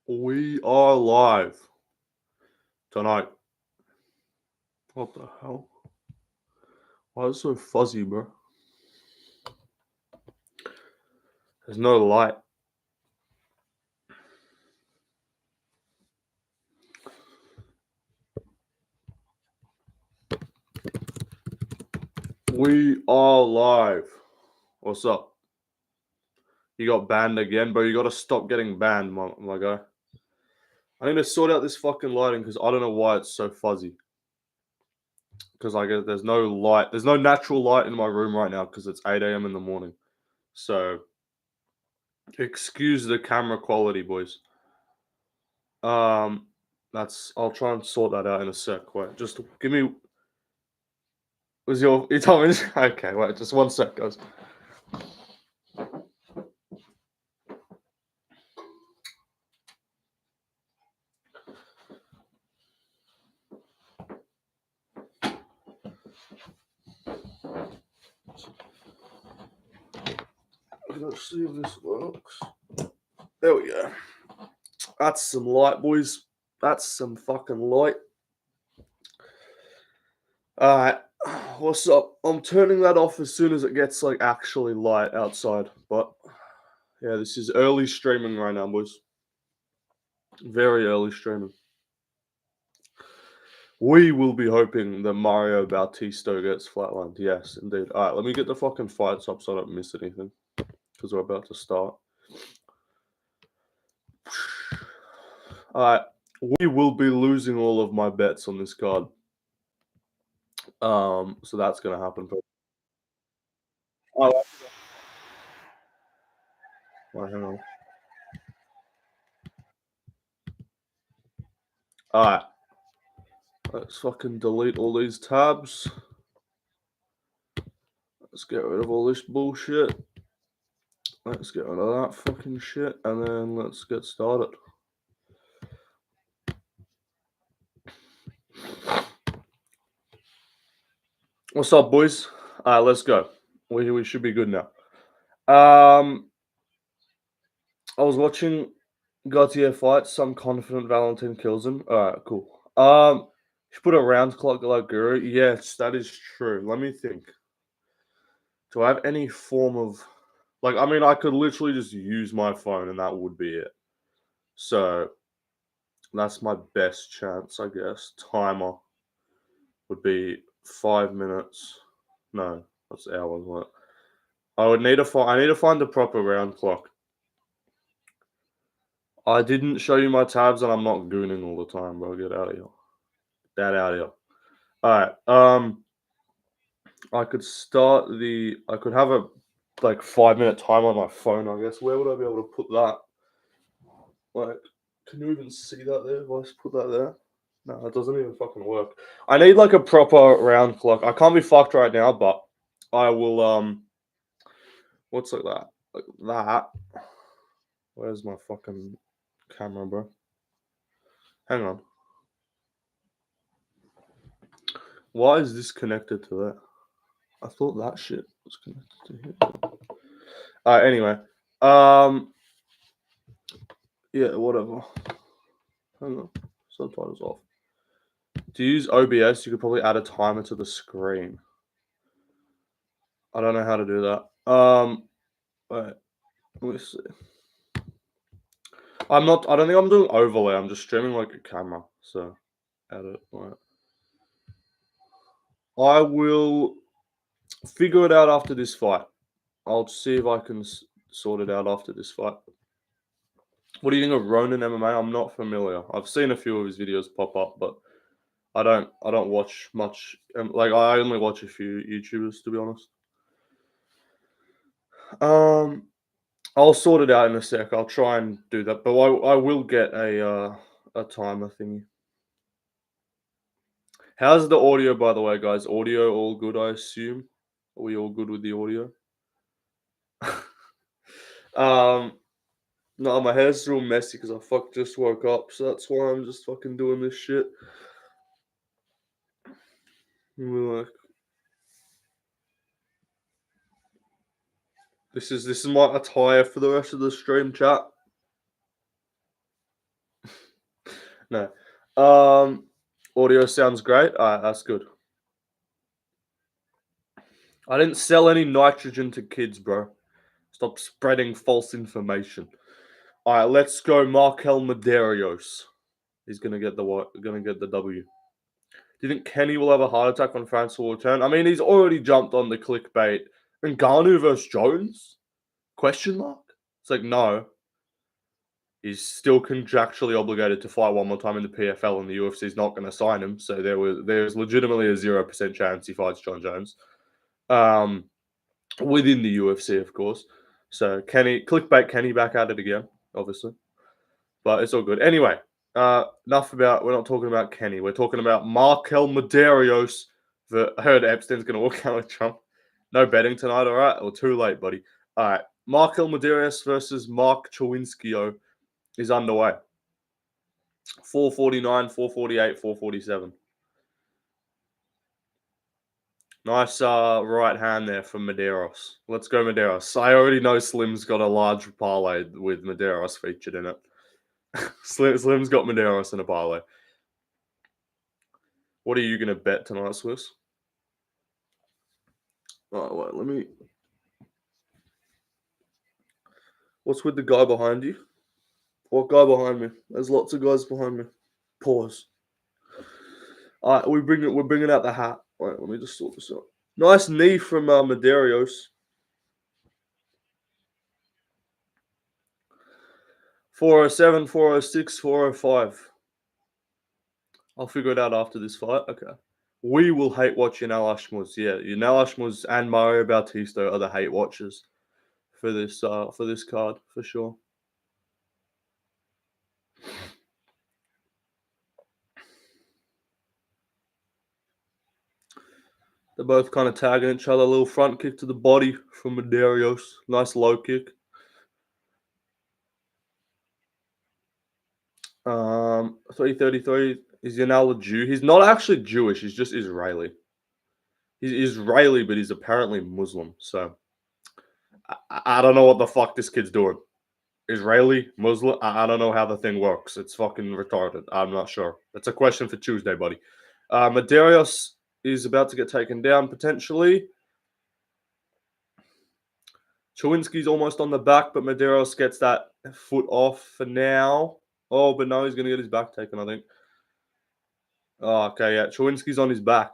We are live tonight. What the hell? Why is it so fuzzy, bro? There's no light. We are live. What's up? You got banned again, bro. You gotta stop getting banned, my guy. I need to sort out this fucking lighting because I don't know why it's so fuzzy. Because there's no light. There's no natural light in my room right now because it's 8 a.m. in the morning. So excuse the camera quality, boys. I'll try and sort that out in a sec. Wait, just give me. Was your told me? Okay, wait, just one sec, guys. Let's see if this works. There we go. That's some light, boys. That's some fucking light. Alright, what's up? I'm turning that off as soon as it gets like actually light outside. But yeah, this is early streaming right now, boys. Very early streaming. We will be hoping that Mario Bautista gets flatlined. Yes, indeed. Alright, let me get the fucking fights up so I don't miss anything. Because we're about to start. Alright, we will be losing all of my bets on this card. So that's gonna happen. Oh, wait, hang on. Alright. Let's fucking delete all these tabs. Let's get rid of all this bullshit. Let's get rid of that fucking shit. And then let's get started. What's up, boys? Alright, let's go. We should be good now. I was watching Gautier fight. Some confident Valentin kills him. Alright, cool. You put a round clock like Guru. Yes, that is true. Let me think. Do I have any form of like? I mean, I could literally just use my phone and that would be it. So that's my best chance, I guess. Timer would be 5 minutes. No, that's hours. What? I need to find the proper round clock. I didn't show you my tabs, and I'm not gooning all the time, bro. Get out of here. Get that out of here. All right. I could have a like 5 minute time on my phone, I guess. Where would I be able to put that? Like, can you even see that there? If I just put that there? No, it doesn't even fucking work. I need like a proper round clock. I can't be fucked right now, but I will what's like that? Like that. Where's my fucking camera, bro? Hang on. Why is this connected to that? I thought that shit was connected to here. Alright, anyway. Yeah, whatever. Hang on. Subtitles off. To use OBS, you could probably add a timer to the screen. I don't know how to do that. Wait. Let me see. I don't think I'm doing overlay. I'm just streaming like a camera. So, edit. Right. I will figure it out after this fight. I'll see if I can sort it out after this fight. What do you think of Ronin MMA? I'm not familiar. I've seen a few of his videos pop up, but I don't watch much. Like I only watch a few YouTubers, to be honest. I'll sort it out in a sec. I'll try and do that, but I will get a timer thingy. How's the audio, by the way, guys? Audio all good, I assume. Are we all good with the audio? No, my hair's real messy because I just woke up, so that's why I'm just fucking doing this shit. Like, this is my attire for the rest of the stream, chat. No. Audio sounds great. Alright, that's good. I didn't sell any nitrogen to kids, bro. Stop spreading false information. Alright, let's go Markel Medeiros. He's gonna get the what? Gonna get the W. Do you think Kenny will have a heart attack when France will return? I mean, he's already jumped on the clickbait. Ngannou versus Jones? Question mark? It's like, no. He's still contractually obligated to fight one more time in the PFL, and the UFC is not going to sign him. So there's legitimately a 0% chance he fights John Jones. Within the UFC, of course. So clickbait Kenny back at it again, obviously. But it's all good. Anyway, enough about. We're not talking about Kenny. We're talking about Markel Medeiros. I heard Epstein's going to walk out with Trump. No betting tonight, all right? Or too late, buddy. All right. Markel Medeiros versus Mark Chowinski is underway. 449, 448, 447. Nice right hand there from Medeiros. Let's go Medeiros. I already know Slim's got a large parlay with Medeiros featured in it. Slim's got Medeiros in a parlay. What are you going to bet tonight, Swiss? Oh, wait, let me... What's with the guy behind you? What guy behind me? There's lots of guys behind me. Pause. All right, we're bringing out the hat. Wait, let me just sort this out. Nice knee from Medeiros. 407, 406, 405. I'll figure it out after this fight. Okay. We will hate watch Yanal Ashmuz. Yeah, Yanal Ashmuz and Mario Bautista are the hate watchers for this card for sure. They're both kind of tagging each other. A little front kick to the body from Medeiros. Nice low kick. 333. Is Yanal a Jew? He's not actually Jewish. He's just Israeli. He's Israeli, but he's apparently Muslim. So I don't know what the fuck this kid's doing. Israeli, Muslim. I don't know how the thing works. It's fucking retarded. I'm not sure. That's a question for Tuesday, buddy. Medeiros is about to get taken down potentially. Chowinski's almost on the back, but Medeiros gets that foot off for now. Oh, but no, he's going to get his back taken, I think. Oh, okay, yeah. Chowinski's on his back.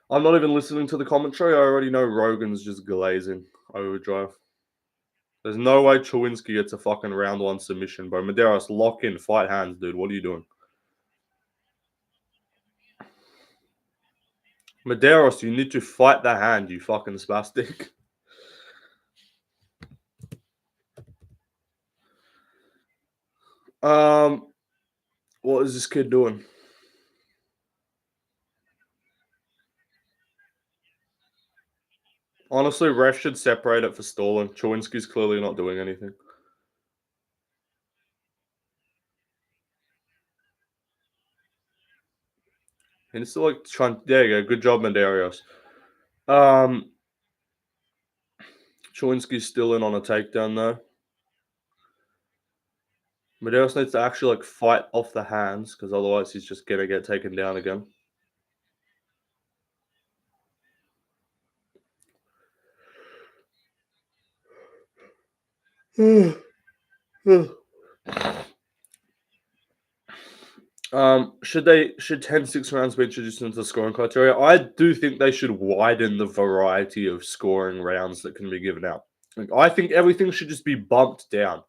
I'm not even listening to the commentary. I already know Rogan's just glazing overdrive. There's no way Chowinski gets a fucking round one submission, bro. Medeiros, lock in, fight hands, dude. What are you doing? Medeiros, you need to fight the hand, you fucking spastic. What is this kid doing? Honestly, ref should separate it for stalling. Chowinski's clearly not doing anything. And it's still like trying. There you go. Good job, Medeiros. Chowinski's still in on a takedown though. Medeiros needs to actually like fight off the hands because otherwise he's just gonna get taken down again. Should 10-6 rounds be introduced into the scoring criteria? I do think they should widen the variety of scoring rounds that can be given out. Like, I think everything should just be bumped down.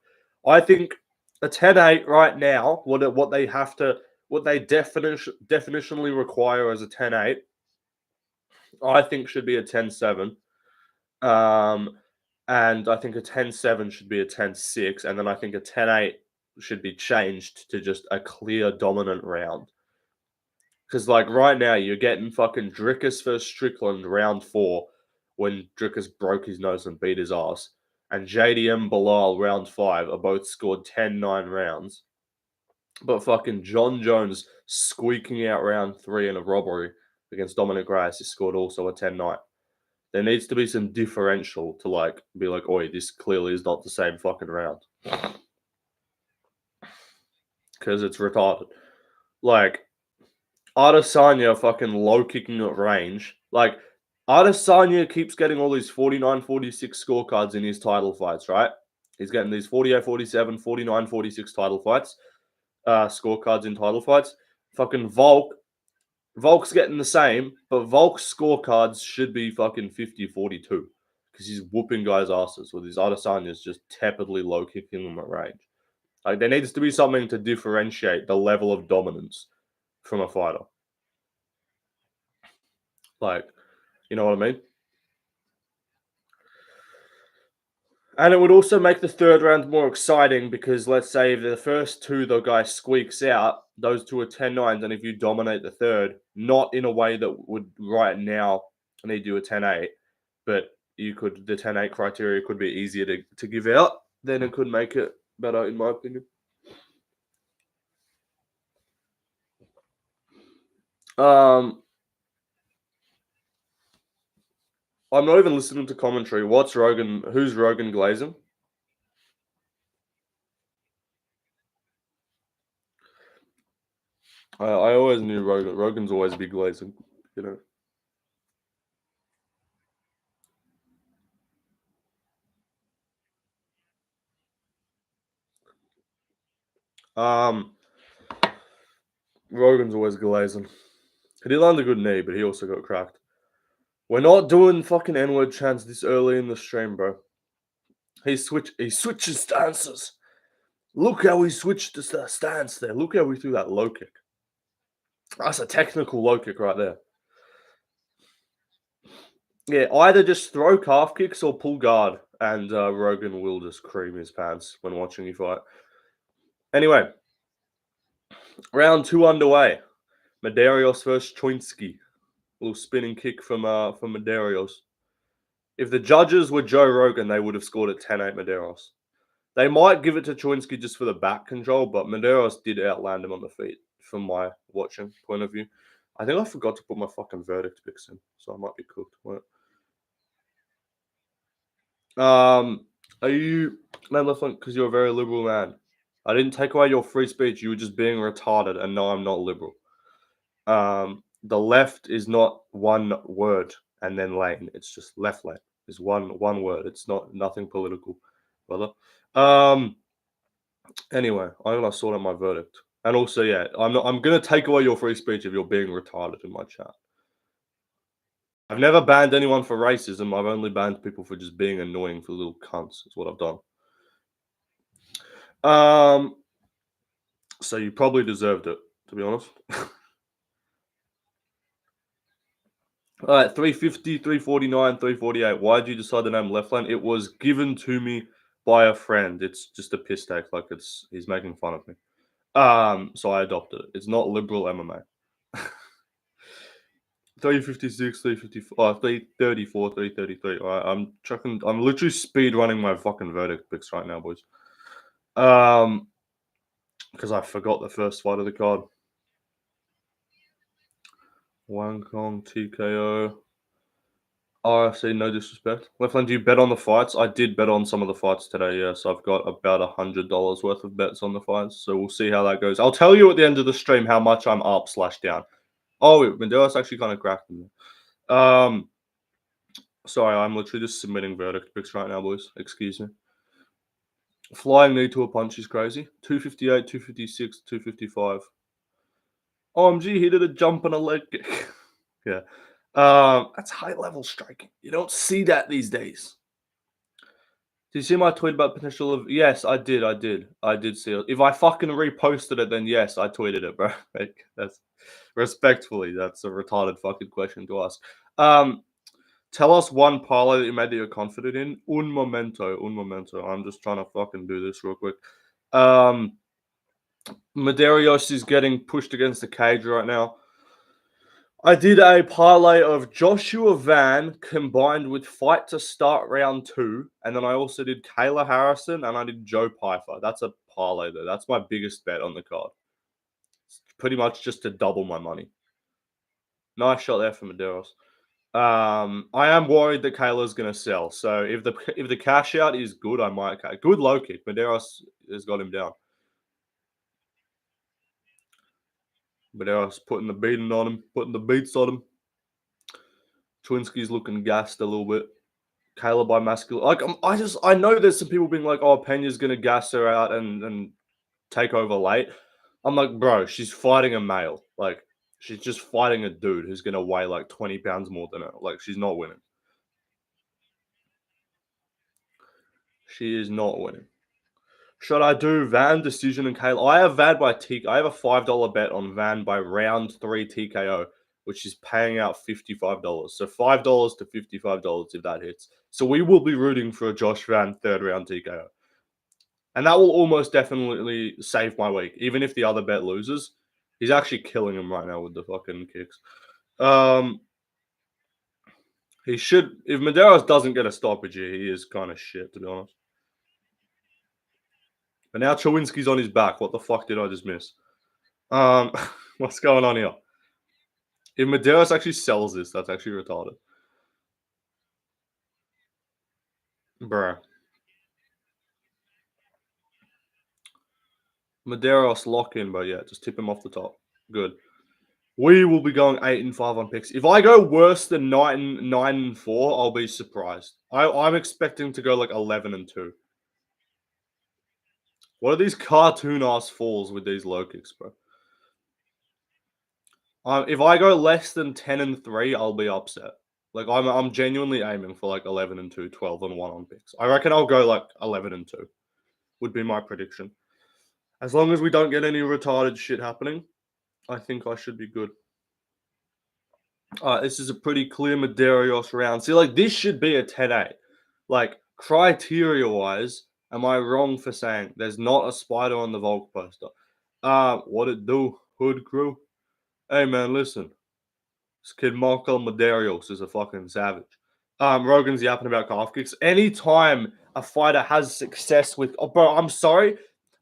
I think a 10-8 right now, what they definitionally require as a 10-8, I think should be a 10-7. And I think a 10-7 should be a 10-6, and then I think a 10-8 should be changed to just a clear dominant round. Because like right now, you're getting fucking Drickus versus Strickland round 4 when Drickus broke his nose and beat his ass, and JDM Bilal round 5 are both scored 10-9 rounds. But fucking John Jones squeaking out round 3 in a robbery against Dominic Reyes is scored also a 10-9. There needs to be some differential to like be like, oi, this clearly is not the same fucking round. because it's retarded. Like, Adesanya fucking low kicking at range. Like, Adesanya keeps getting all these 49, 46 scorecards in his title fights, right? He's getting these 48, 47, 49, 46 title fights, scorecards in title fights. Fucking Volk's getting the same, but Volk's scorecards should be fucking 50, 42 because he's whooping guys' asses with his Adesanya's just tepidly low kicking them at range. Like, there needs to be something to differentiate the level of dominance from a fighter. Like, you know what I mean? And it would also make the third round more exciting because let's say if the first two the guy squeaks out, those two are 10-9s, and if you dominate the third, not in a way that would right now need you a 10-8, but you could the 10-8 criteria could be easier to give out, then it could make it better in my opinion. I'm not even listening to commentary. Who's Rogan glazing? I always knew Rogan's always be glazing, you know. Rogan's always glazing. He did land a good knee, but he also got cracked. We're not doing fucking N-word chants this early in the stream, bro. He switches stances. Look how he switched the stance there. Look how he threw that low kick. That's a technical low kick right there. Yeah, either just throw calf kicks or pull guard, and Rogan will just cream his pants when watching you fight. Anyway, round 2 underway. Medeiros versus Chowinski. Little spinning kick from Medeiros. If the judges were Joe Rogan, they would have scored at 10-8 Medeiros. They might give it to Chowinski just for the back control, but Medeiros did outland him on the feet from my watching point of view. I think I forgot to put my fucking verdict picks in, so I might be cooked. Are you man left one because you're a very liberal man? I didn't take away your free speech. You were just being retarded, and no, I'm not liberal. The left is not one word and then lane. It's just left lane. It's one word. It's nothing political, brother. Anyway, I'm gonna sort out my verdict. And also, yeah, I'm gonna take away your free speech if you're being retarded in my chat. I've never banned anyone for racism. I've only banned people for just being annoying for little cunts. Is what I've done. So you probably deserved it, to be honest. All right, 350, 349, 348. Why did you decide the name Left Lane? It was given to me by a friend. It's just a piss take, like he's making fun of me. So I adopted it. It's not liberal MMA. 356, 354, 334, 333. All right, I'm literally speed running my fucking verdict picks right now, boys. Because I forgot the first fight of the card. Wang Kong TKO. RFC, no disrespect. Left do you bet on the fights? I did bet on some of the fights today, yes. I've got about $100 worth of bets on the fights, so we'll see how that goes. I'll tell you at the end of the stream how much I'm up/down. Oh, Medeiros actually kind of cracked me. Sorry, I'm literally just submitting verdict picks right now, boys. Excuse me. Flying knee to a punch is crazy. 258, 256, 255. OMG, he did a jump and a leg kick. Yeah. That's high level striking. You don't see that these days. Did you see my tweet about potential of? Yes, I did see it. If I fucking reposted it, then yes, I tweeted it, bro. Like, that's respectfully, that's a retarded fucking question to ask. Tell us one parlay that you made that you're confident in. Un momento. I'm just trying to fucking do this real quick. Medeiros is getting pushed against the cage right now. I did a parlay of Joshua Van combined with fight to start round 2. And then I also did Kayla Harrison and I did Joe Pyfer. That's a parlay there. That's my biggest bet on the card. It's pretty much just to double my money. Nice shot there for Medeiros. I am worried that Kayla's going to sell. So if the cash out is good, I might. Good low kick. Medeiros has got him down. Medeiros putting the beating on him, putting the beats on him. Chowinski's looking gassed a little bit. Kayla by masculine. Like I know there's some people being like, oh, Pena's gonna gas her out and take over late. I'm like, bro, she's fighting a male. Like, she's just fighting a dude who's gonna weigh like 20 pounds more than her. Like, she's not winning. She is not winning. Should I do Van decision and Kayla? I have Van by TKO. I have a $5 bet on Van by round 3 TKO, which is paying out $55. So $5 to $55 if that hits. So we will be rooting for a Josh Van third round TKO. And that will almost definitely save my week. Even if the other bet loses, he's actually killing him right now with the fucking kicks. He should. If Medeiros doesn't get a stoppage here, he is kind of shit, to be honest. But now Chowinski's on his back. What the fuck did I just miss? What's going on here? If Medeiros actually sells this, that's actually retarded. Bruh. Medeiros lock in, but yeah, just tip him off the top. Good. We will be going 8-5 on picks. If I go worse than 9-4, I'll be surprised. I'm expecting to go like 11-2. What are these cartoon ass falls with these low kicks, bro? If I go less than 10-3, I'll be upset. Like I'm genuinely aiming for like 11-2, 12-1 on picks. I reckon I'll go like 11-2. Would be my prediction. As long as we don't get any retarded shit happening, I think I should be good. This is a pretty clear Medeiros round. See, like, this should be a 10-8. Like, criteria-wise, am I wrong for saying there's not a spider on the Volk poster? What it do, Hood crew? Hey, man, listen. This kid Marco Medeiros is a fucking savage. Rogan's yapping about calf kicks. Anytime a fighter has success with... Oh, bro, I'm sorry.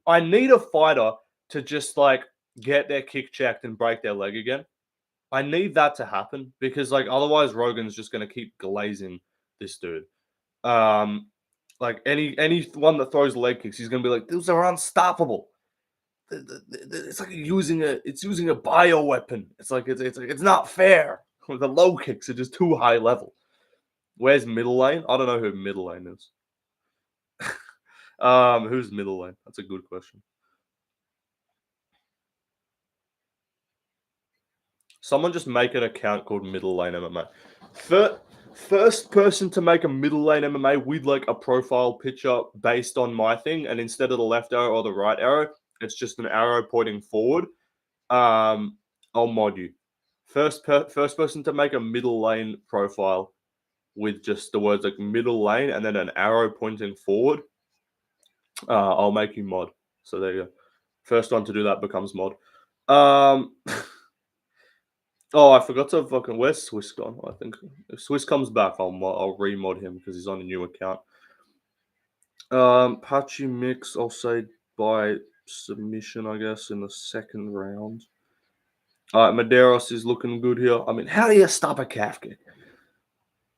I need a fighter to just, like, get their kick checked and break their leg again. I need that to happen because, like, otherwise Rogan's just gonna keep glazing this dude. Like anyone that throws leg kicks, he's gonna be like, "Those are unstoppable." It's like using a bio weapon. It's like it's not fair. The low kicks are just too high level. Where's middle lane? I don't know who middle lane is. Who's middle lane? That's a good question. Someone just make an account called Middle Lane MMA. First person to make a Middle Lane MMA with like a profile picture based on my thing, and instead of the left arrow or the right arrow, it's just an arrow pointing forward. I'll mod you. First person to make a Middle Lane profile with just the words like Middle Lane and then an arrow pointing forward. I'll make you mod. So there you go. First one to do that becomes mod. Oh, I forgot to fucking. Where's Swiss gone? I think if Swiss comes back, I'll remod him because he's on a new account. Patchy Mix, I'll say by submission, I guess, in the second round. Medeiros is looking good here. I mean, how do you stop a calf kick?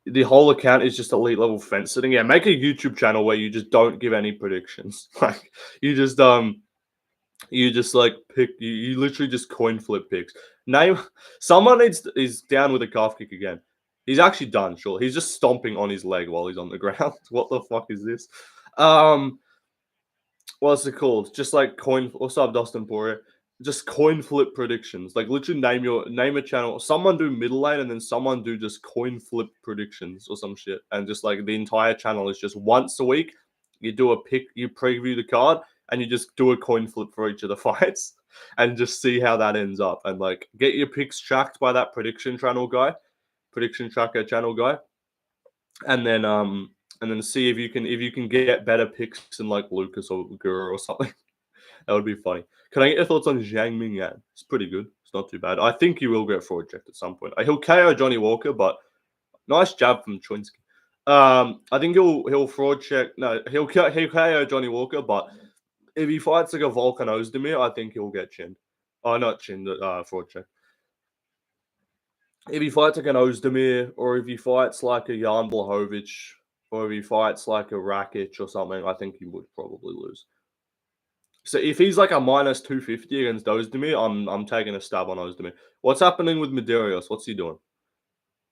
The whole account is just elite level fence sitting. Yeah, make a YouTube channel where you just don't give any predictions. Like you just like pick. You literally just coin flip picks. Name someone is down with a calf kick again. He's actually done. Sure, he's just stomping on his leg while he's on the ground. What the fuck is this? What's it called? Just like coin. What's up, Dustin Poirier? Just coin flip predictions. Like literally name a channel. Someone do middle lane and then someone do just coin flip predictions or some shit. And just like the entire channel is just once a week. You do a pick. You preview the card and you just do a coin flip for each of the fights and just see how that ends up. And like get your picks tracked by that prediction tracker channel guy, and then see if you can get better picks than like Lucas or Guru or something. That would be funny. Can I get your thoughts on Zhang Mingyan? It's pretty good. It's not too bad. I think he will get fraud checked at some point. He'll KO Johnny Walker, but nice jab from Chowinski. I think he'll fraud check. No, he'll KO Johnny Walker, but if he fights like a Volkan Ozdemir, I think he'll get chinned. Oh, not chinned, fraud check. If he fights like an Ozdemir, or if he fights like a Jan Blachowicz, or if he fights like a Rakic or something, I think he would probably lose. So if he's like a minus 250 against Ozdemir, I'm taking a stab on Ozdemir. What's happening with Medeiros? What's he doing?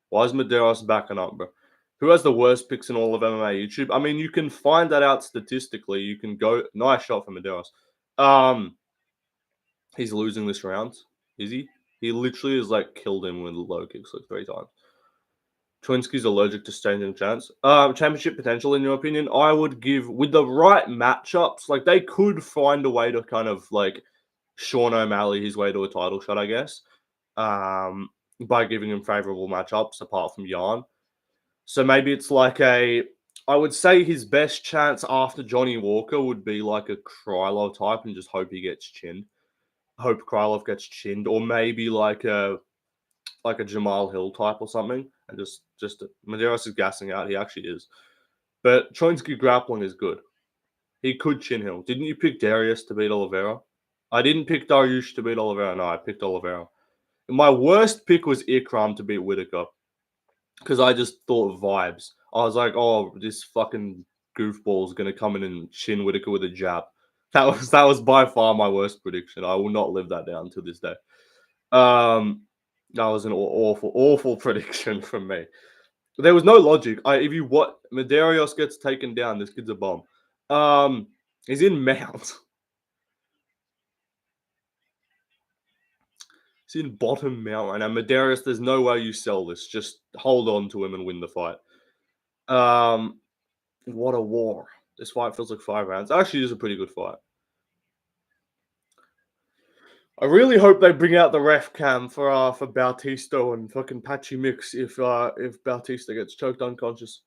Why is Medeiros backing up, bro? Who has the worst picks in all of MMA YouTube? I mean, you can find that out statistically. You can go nice shot for Medeiros. He's losing this round. Is he? He literally has like killed him with low kicks like 3 times. Chowinski's allergic to changing chance. Championship potential, in your opinion? I would give, with the right matchups, like they could find a way to kind of like Sean O'Malley his way to a title shot, I guess, by giving him favorable matchups apart from Yarn. So maybe it's like I would say his best chance after Johnny Walker would be like a Krylov type and just hope he gets chinned. Hope Krylov gets chinned, or maybe like a Jamal Hill type or something, and just Medeiros is gassing out. He actually is, but Chowinski grappling is good. He could chin Hill. Didn't you pick Darius to beat Oliveira? I didn't pick Dariush to beat Oliveira. No, I picked Oliveira. My worst pick was Ikram to beat Whitaker because I just thought vibes. I was like, oh, this fucking goofball is gonna come in and chin Whitaker with a jab. That was by far my worst prediction. I will not live that down to this day. That was an awful prediction from me. There was no logic. If you what Medeiros gets taken down, this kid's a bomb. He's in mount. He's in bottom mount right now. Medeiros, there's no way you sell this. Just hold on to him and win the fight. What a war. This fight feels like 5 rounds. Actually, is a pretty good fight. I really hope they bring out the ref cam for Bautista and fucking Patchy Mix if Bautista gets choked unconscious.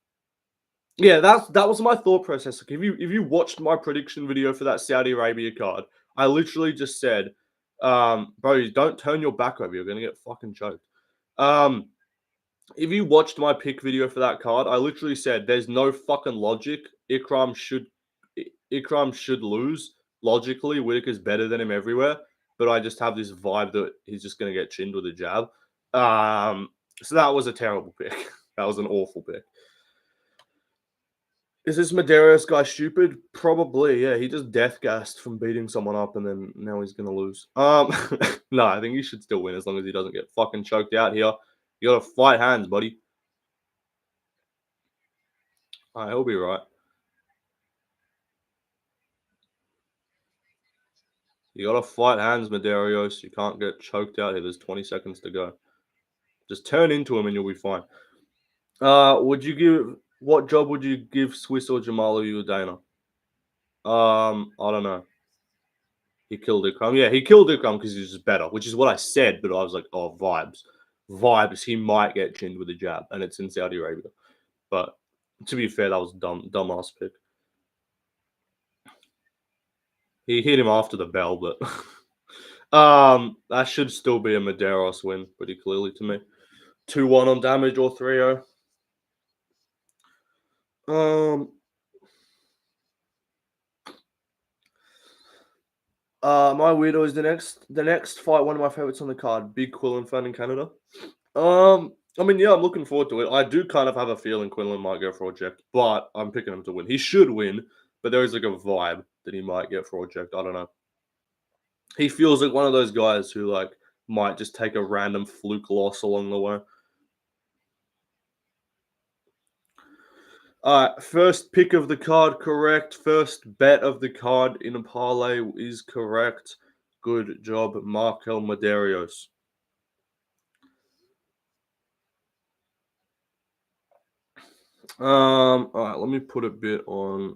Yeah, that was my thought process. Like, if you watched my prediction video for that Saudi Arabia card, I literally just said, bro, don't turn your back over. You're gonna get fucking choked. If you watched my pick video for that card, I literally said there's no fucking logic. Ikram should lose logically. Whitaker's better than him everywhere, but I just have this vibe that he's just gonna get chinned with a jab. So that was a terrible pick. That was an awful pick. Is this Medeiros guy stupid? Probably, yeah. He just death gassed from beating someone up and then now he's gonna lose. No, I think he should still win as long as he doesn't get fucking choked out here. You gotta fight hands, buddy. Alright, he'll be right. You gotta fight hands, Medeiros. You can't get choked out here. There's 20 seconds to go. Just turn into him and you'll be fine. What job would you give Swiss or Jamal or you Dana? I don't know. He killed Ikram. Yeah, he killed Ikram because he's just better, which is what I said, but I was like, oh, vibes. Vibes, he might get chinned with a jab, and it's in Saudi Arabia. But to be fair, that was dumbass pick. He hit him after the bell, but that should still be a Medeiros win, pretty clearly to me. 2-1 on damage or 3-0. My weirdo is the next fight. One of my favorites on the card, Big Quillen fan in Canada. I mean, yeah, I'm looking forward to it. I do kind of have a feeling Quinlan might go for eject, but I'm picking him to win. He should win, but there is like a vibe that he might get for eject. I don't know. He feels like one of those guys who like might just take a random fluke loss along the way. First pick of the card, correct. First bet of the card in a parlay is correct. Good job, Markel Medeiros. All right, let me put a bit on.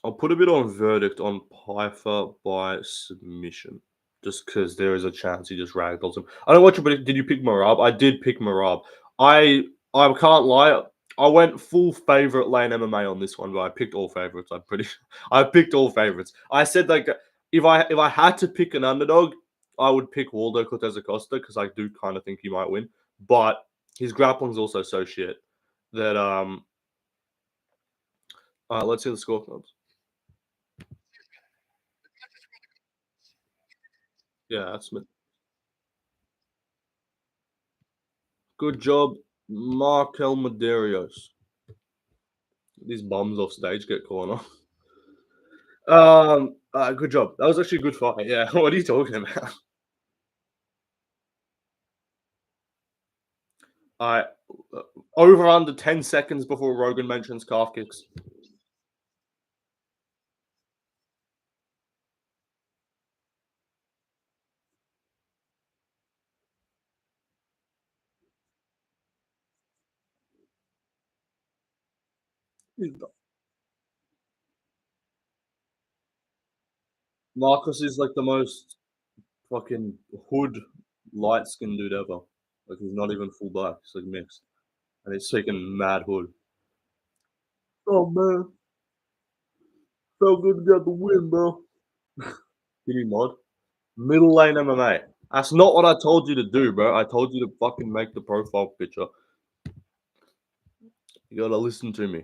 I'll put a bit on verdict on Pfeiffer by submission, just because there is a chance he just ragdolls him. I don't know what you predict. Did you pick Marab? I did pick Marab. I can't lie. I went full favorite lane MMA on this one, but I picked all favorites. I picked all favorites. I said like if I had to pick an underdog, I would pick Waldo Cortes-Acosta because I do kind of think he might win, but his grappling's also so shit that All right, let's see the scorecards. Yeah, that's good job, Markel Medeiros. These bums off stage get corner. Good job. That was actually a good fight. Yeah. What are you talking about? Alright. uh, Over under 10 seconds before Rogan mentions calf kicks. Marcus is like the most fucking hood light skinned dude ever. Like he's not even full black, he's like mixed. And he's freaking mad hood. Oh man, felt good to get the win, bro. Give me mod. Middle lane MMA. That's not what I told you to do, bro. I told you to fucking make the profile picture. You gotta listen to me.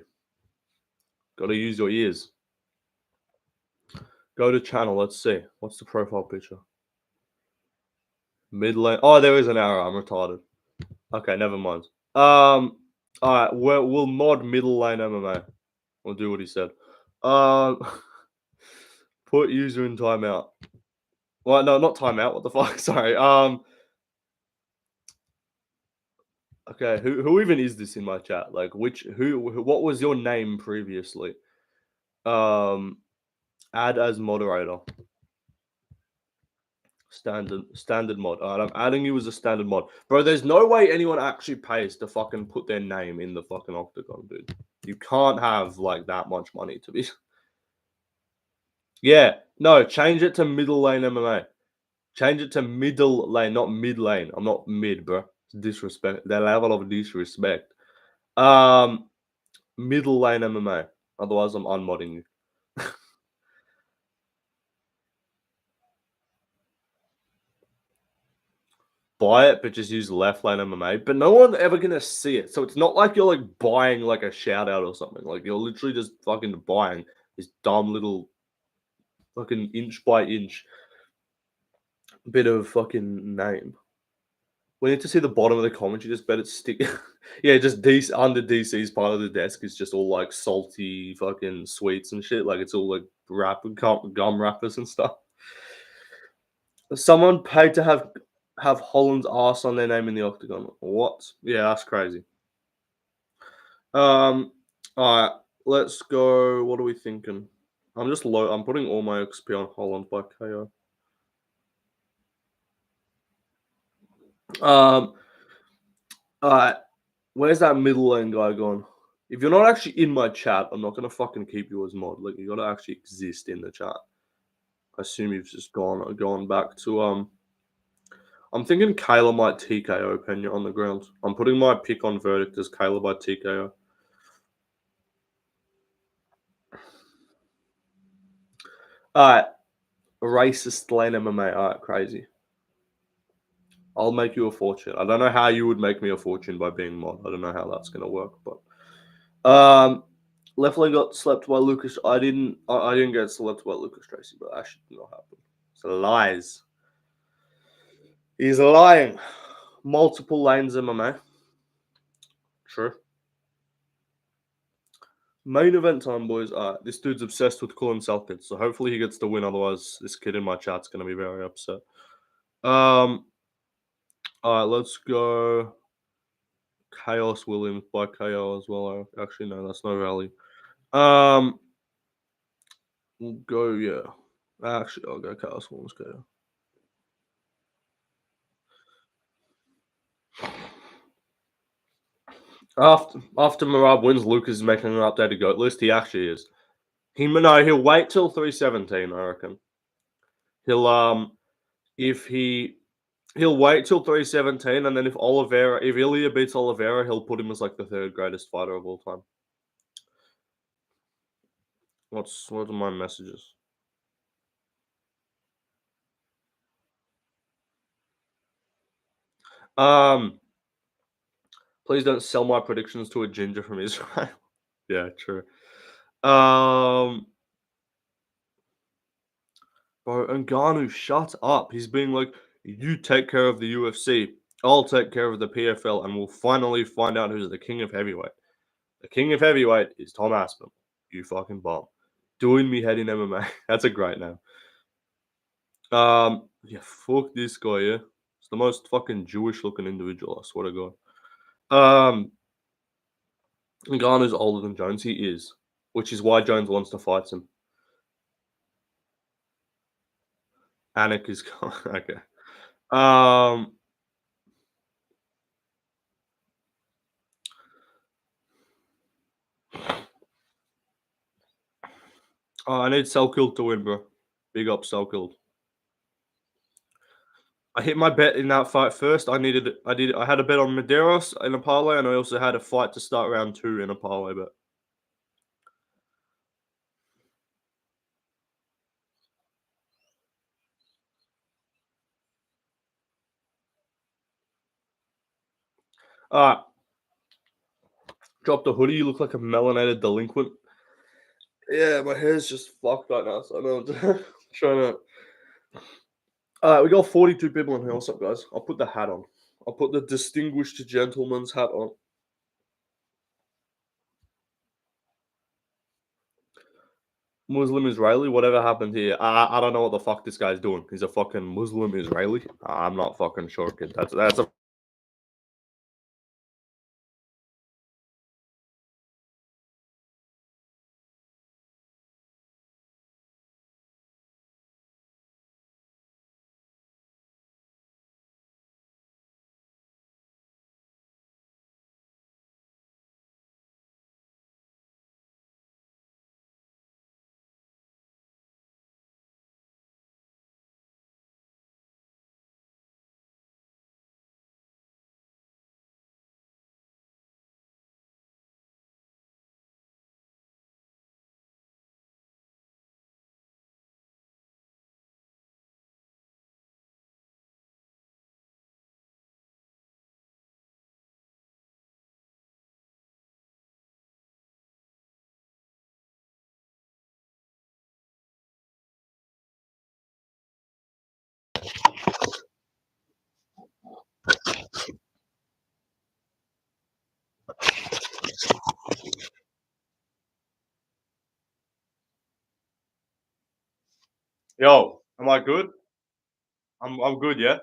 Gotta use your ears. Go to channel. Let's see. What's the profile picture? Mid lane. Oh, there is an arrow. I'm retarded. Okay, never mind. All right. We'll mod middle lane MMA. We'll do what he said. Um, put user in timeout. Well, no, not timeout. What the fuck? Sorry. Okay. Who even is this in my chat? Like, what was your name previously? Um, add as moderator. Standard mod. All right, I'm adding you as a standard mod, bro. There's no way anyone actually pays to fucking put their name in the fucking octagon, dude. You can't have like that much money to be. Yeah, no, change it to middle lane MMA. Change it to middle lane, not mid lane. I'm not mid, bro. It's disrespect. That level of disrespect. Um, Middle lane MMA. Otherwise, I'm unmodding you. Buy it, but just use left lane MMA. But no one's ever gonna see it, so it's not like you're like buying like a shout out or something. Like you're literally just fucking buying this dumb little fucking inch by inch bit of fucking name. We need to see the bottom of the comment. You just bet it's stick. Yeah, just DC under DC's part of the desk is just all like salty fucking sweets and shit. Like it's all like gum wrappers and stuff. Someone paid to have Holland's ass on their name in the octagon. What? Yeah, that's crazy. Um, all right, let's go. What are we thinking? I'm just low. I'm putting all my XP on Holland by KO. Um, all right, where's that middle lane guy gone? If you're not actually in my chat, I'm not gonna fucking keep you as mod. Like you gotta actually exist in the chat. I assume you've just gone back to I'm thinking Kayla might TKO Pena on the ground. I'm putting my pick on verdict as Kayla by TKO. Alright, racist lane MMA. Alright, crazy. I'll make you a fortune. I don't know how you would make me a fortune by being mod. I don't know how that's gonna work, but left lane got slept by Lucas. I didn't get slept by Lucas Tracy, but that should not happen. It's lies. He's lying. Multiple lanes MMA. True. Main event time, boys. This dude's obsessed with calling South Pits, so hopefully he gets the win. Otherwise, this kid in my chat's gonna be very upset. All right, let's go. Chaos Williams by KO as well. Actually, no, that's no rally. We'll go, yeah. Actually, I'll go Chaos Williams KO. After Marab wins, Lucas is making an updated GOAT list. He actually is. He'll wait till 317, I reckon. He'll if he'll wait till 317, and then if Ilya beats Oliveira, he'll put him as like the third greatest fighter of all time. What are my messages? Please don't sell my predictions to a ginger from Israel. Yeah, true. Bro, Ngannou, shut up. He's being like, you take care of the UFC, I'll take care of the PFL, and we'll finally find out who's the king of heavyweight. The king of heavyweight is Tom Aspinall. You fucking bum. Doing me head in MMA. That's a great name. Yeah, fuck this guy, yeah. It's the most fucking Jewish looking individual, I swear to God. Ngannou's older than Jones. He is, which is why Jones wants to fight him. Anik is okay. Um, I need Selkill to win, bro. Big up Selkill. I hit my bet in that fight first. I had a bet on Medeiros in a parlay, and I also had a fight to start round 2 in a parlay bet. Alright, drop the hoodie. You look like a melanated delinquent. Yeah, my hair's just fucked right now, so I know I'm trying to. We got 42 people in here. What's up, guys? I'll put the hat on. I'll put the distinguished gentleman's hat on. Muslim Israeli, whatever happened here? I don't know what the fuck this guy's doing. He's a fucking Muslim Israeli. I'm not fucking sure, kid. That's a. Yo, am I good? I'm good, yeah.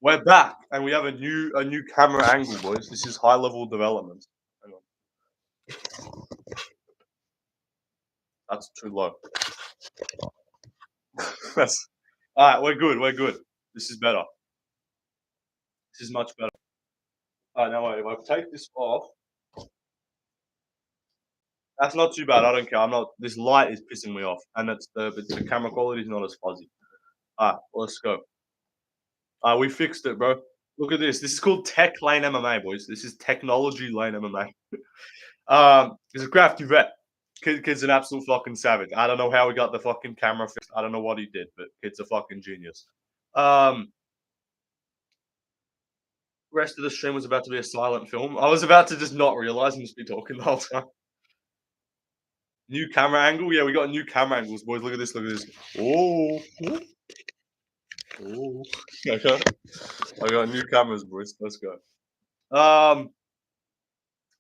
We're back, and we have a new camera angle, boys. This is high level development. Hang on, that's too low. That's all right. We're good. We're good. This is better. This is much better. All right, now wait. If I take this off, that's not too bad. I don't care. I'm not. This light is pissing me off, and the camera quality is not as fuzzy. All right, let's go. We fixed it, bro. Look at this. This is called Tech Lane MMA, boys. This is Technology Lane MMA. He's a crafty vet. Kid's an absolute fucking savage. I don't know how he got the fucking camera fixed. I don't know what he did, but kid's a fucking genius. Um, Rest of the stream was about to be a silent film. I was about to just not realize and just be talking the whole time. New camera angle. Yeah, we got new camera angles, boys. Look at this. Look at this. Oh, oh. Okay. I got new cameras, boys. Let's go. All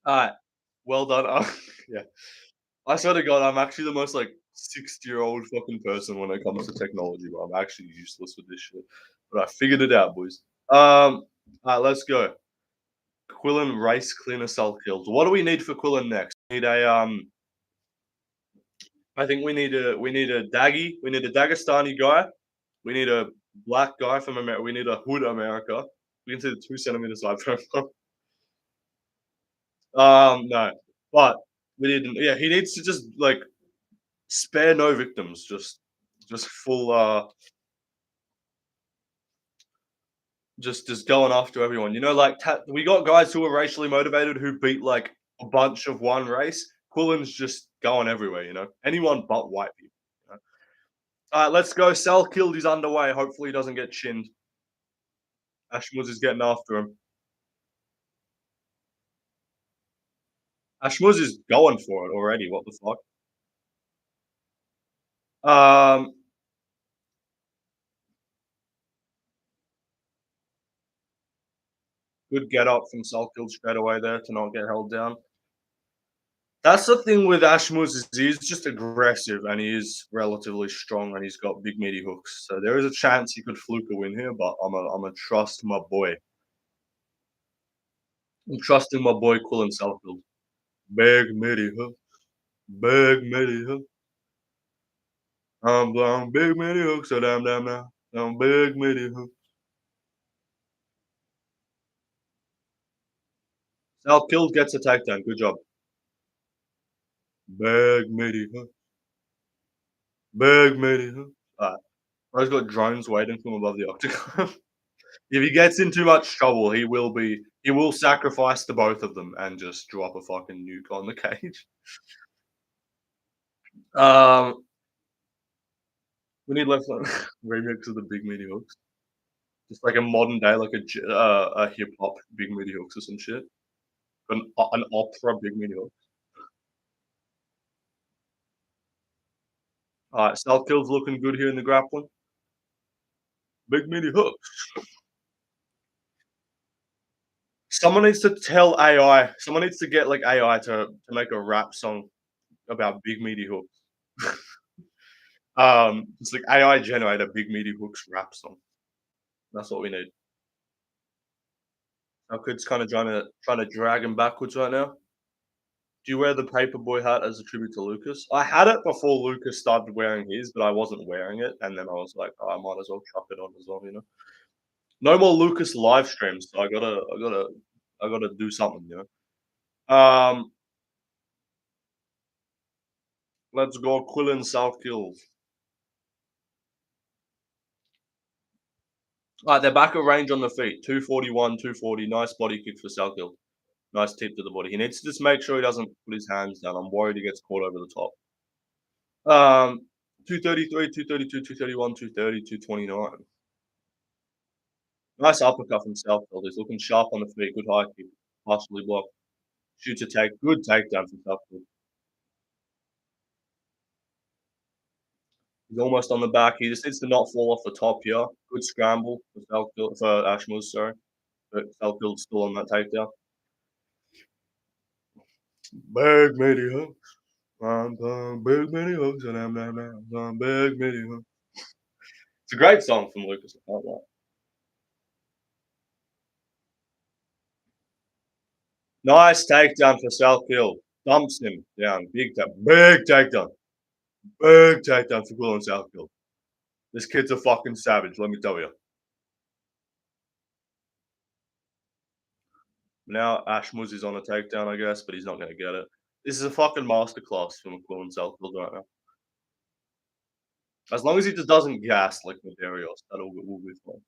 right. Well done. Yeah. I swear to God, I'm actually the most like 60-year-old fucking person when it comes to technology, but I'm actually useless with this shit. But I figured it out, boys. Alright, let's go. Quillen race cleaner cell kills. What do we need for Quillen next? We need a I think we need a Daggy. We need a Dagestani guy. We need a black guy from America. We need a Hood America. We can see the 2 centimeter side from him. No, but we need. Yeah, he needs to just like spare no victims. Just full. Just going after everyone. You know, like we got guys who are racially motivated who beat like a bunch of one race. Quillen's just going everywhere. You know, anyone but white people. You know? All right, let's go. Sal killed. He's underway. Hopefully, he doesn't get chinned. Ashmuz is getting after him. Ashmuz is going for it already. What the fuck? Um, Good get up from Salkill straight away there to not get held down. That's the thing with Ashmuz is he's just aggressive and he is relatively strong and he's got big meaty hooks. So there is a chance he could fluke a win here, but I'm a trust my boy. I'm trusting my boy Quillen Southfield. Big meaty hook. Big meaty hook. I'm big meaty hook, so damn now. I'm big meaty hook. Southfield gets a takedown. Good job. Big meaty hook. Big meaty hook. Alright. Bro's got drones waiting from above the octagon. If he gets in too much trouble, he will sacrifice the both of them and just drop a fucking nuke on the cage. Um, we need left remix of the big meaty hooks. Just like a modern day, like a hip hop big meaty hooks or some shit. An opera big meaty hooks. Alright, Southkill's looking good here in the grappling. Big meaty hooks. Someone needs to tell AI. Someone needs to get like AI to make a rap song about big meaty hooks. It's like AI generate a big meaty hooks rap song. That's what we need. Our kid's kind of trying to drag him backwards right now. Do you wear the paperboy hat as a tribute to Lucas? I had it before Lucas started wearing his, but I wasn't wearing it, and then I was like, oh, I might as well chuck it on as well, you know. No more Lucas live streams, so I gotta do something, you know. Let's go Quillen South Kills. Alright, they're back at range on the feet. 241, 240. Nice body kick for Southkill. Nice tip to the body. He needs to just make sure he doesn't put his hands down. I'm worried he gets caught over the top. 233, 232, 231, 230, 229. Nice uppercut from Southfield. He's looking sharp on the feet. Good high kick. Partially blocked. Shoots a take. Good takedown from Southfield. He's almost on the back. He just needs to not fall off the top here. Good scramble for Southfield, for Ashmuz, sorry. But Southfield's still on that takedown. Big meaty hooks. Big meaty hooks. Big meaty hooks. It's a great song from Lucas. I can't lie. Nice takedown for Southfield. Dumps him down. Big takedown. Big takedown for Quillen Southfield. This kid's a fucking savage, let me tell you. Now Ashmuz is on a takedown, I guess, but he's not going to get it. This is a fucking masterclass from Quillen Southfield right now. As long as he just doesn't gas like Medeiros, will be fine.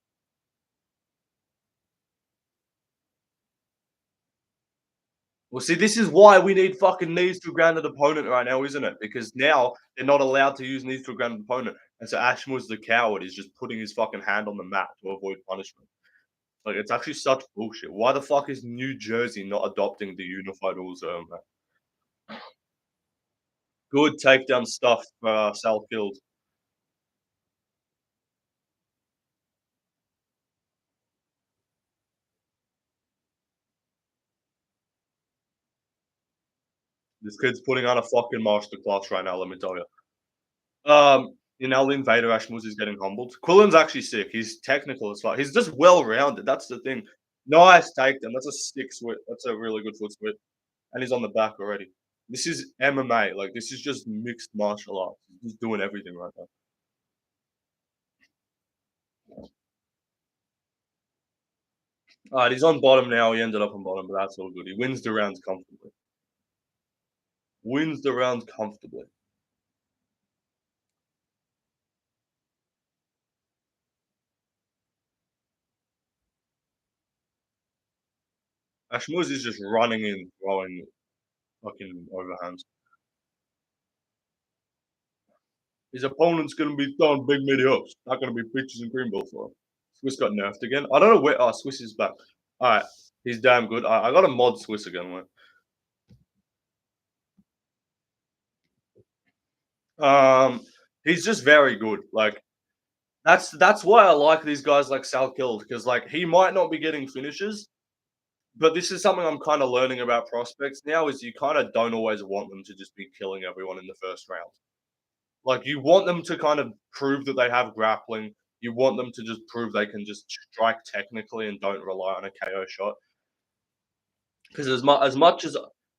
Well, see, this is why we need fucking knees to a grounded opponent right now, isn't it? Because now they're not allowed to use knees to a grounded opponent. And so Ashmuz the coward is just putting his fucking hand on the mat to avoid punishment. Like, it's actually such bullshit. Why the fuck is New Jersey not adopting the unified rules? Good takedown stuff for Southfield. This kid's putting on a fucking masterclass right now, let me tell you. You know, Invader Ashmuz is getting humbled. Quillen's actually sick. He's technical as fuck. He's just well rounded. That's the thing. Nice takedown. That's a sick switch. That's a really good foot switch. And he's on the back already. This is MMA. Like, this is just mixed martial arts. He's just doing everything right now. Alright, he's on bottom now. He ended up on bottom, but that's all good. He wins the rounds comfortably. Wins the round comfortably. Ashmuz is just running in, throwing fucking overhands. His opponent's gonna be throwing big midi hooks. Not gonna be peaches and cream balls for him. Swiss got nerfed again. I don't know where. Oh, Swiss is back. All right, he's damn good. I got to mod Swiss again, man. He's just very good. Like that's why I like these guys like Sal Killed because like he might not be getting finishes, but this is something I'm kind of learning about prospects now. Is you kind of don't always want them to just be killing everyone in the first round. Like you want them to kind of prove that they have grappling. You want them to just prove they can just strike technically and don't rely on a KO shot. Because as much as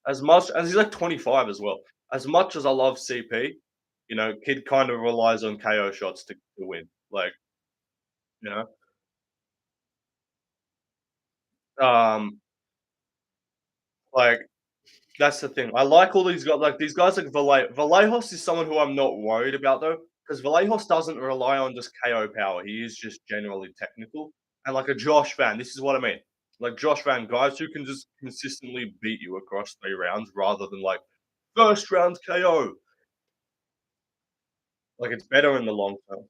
he's like 25 as well. As much as I love CP, kid kind of relies on KO shots to win. Like, you know, um, like that's the thing. I like all these guys. Like these guys, like Vallejos is someone who I'm not worried about though, because Vallejos doesn't rely on just KO power. He is just generally technical. And like a Josh Van, this is what I mean. Like Josh Van, guys who can just consistently beat you across 3 rounds rather than like first round KO. Like it's better in the long term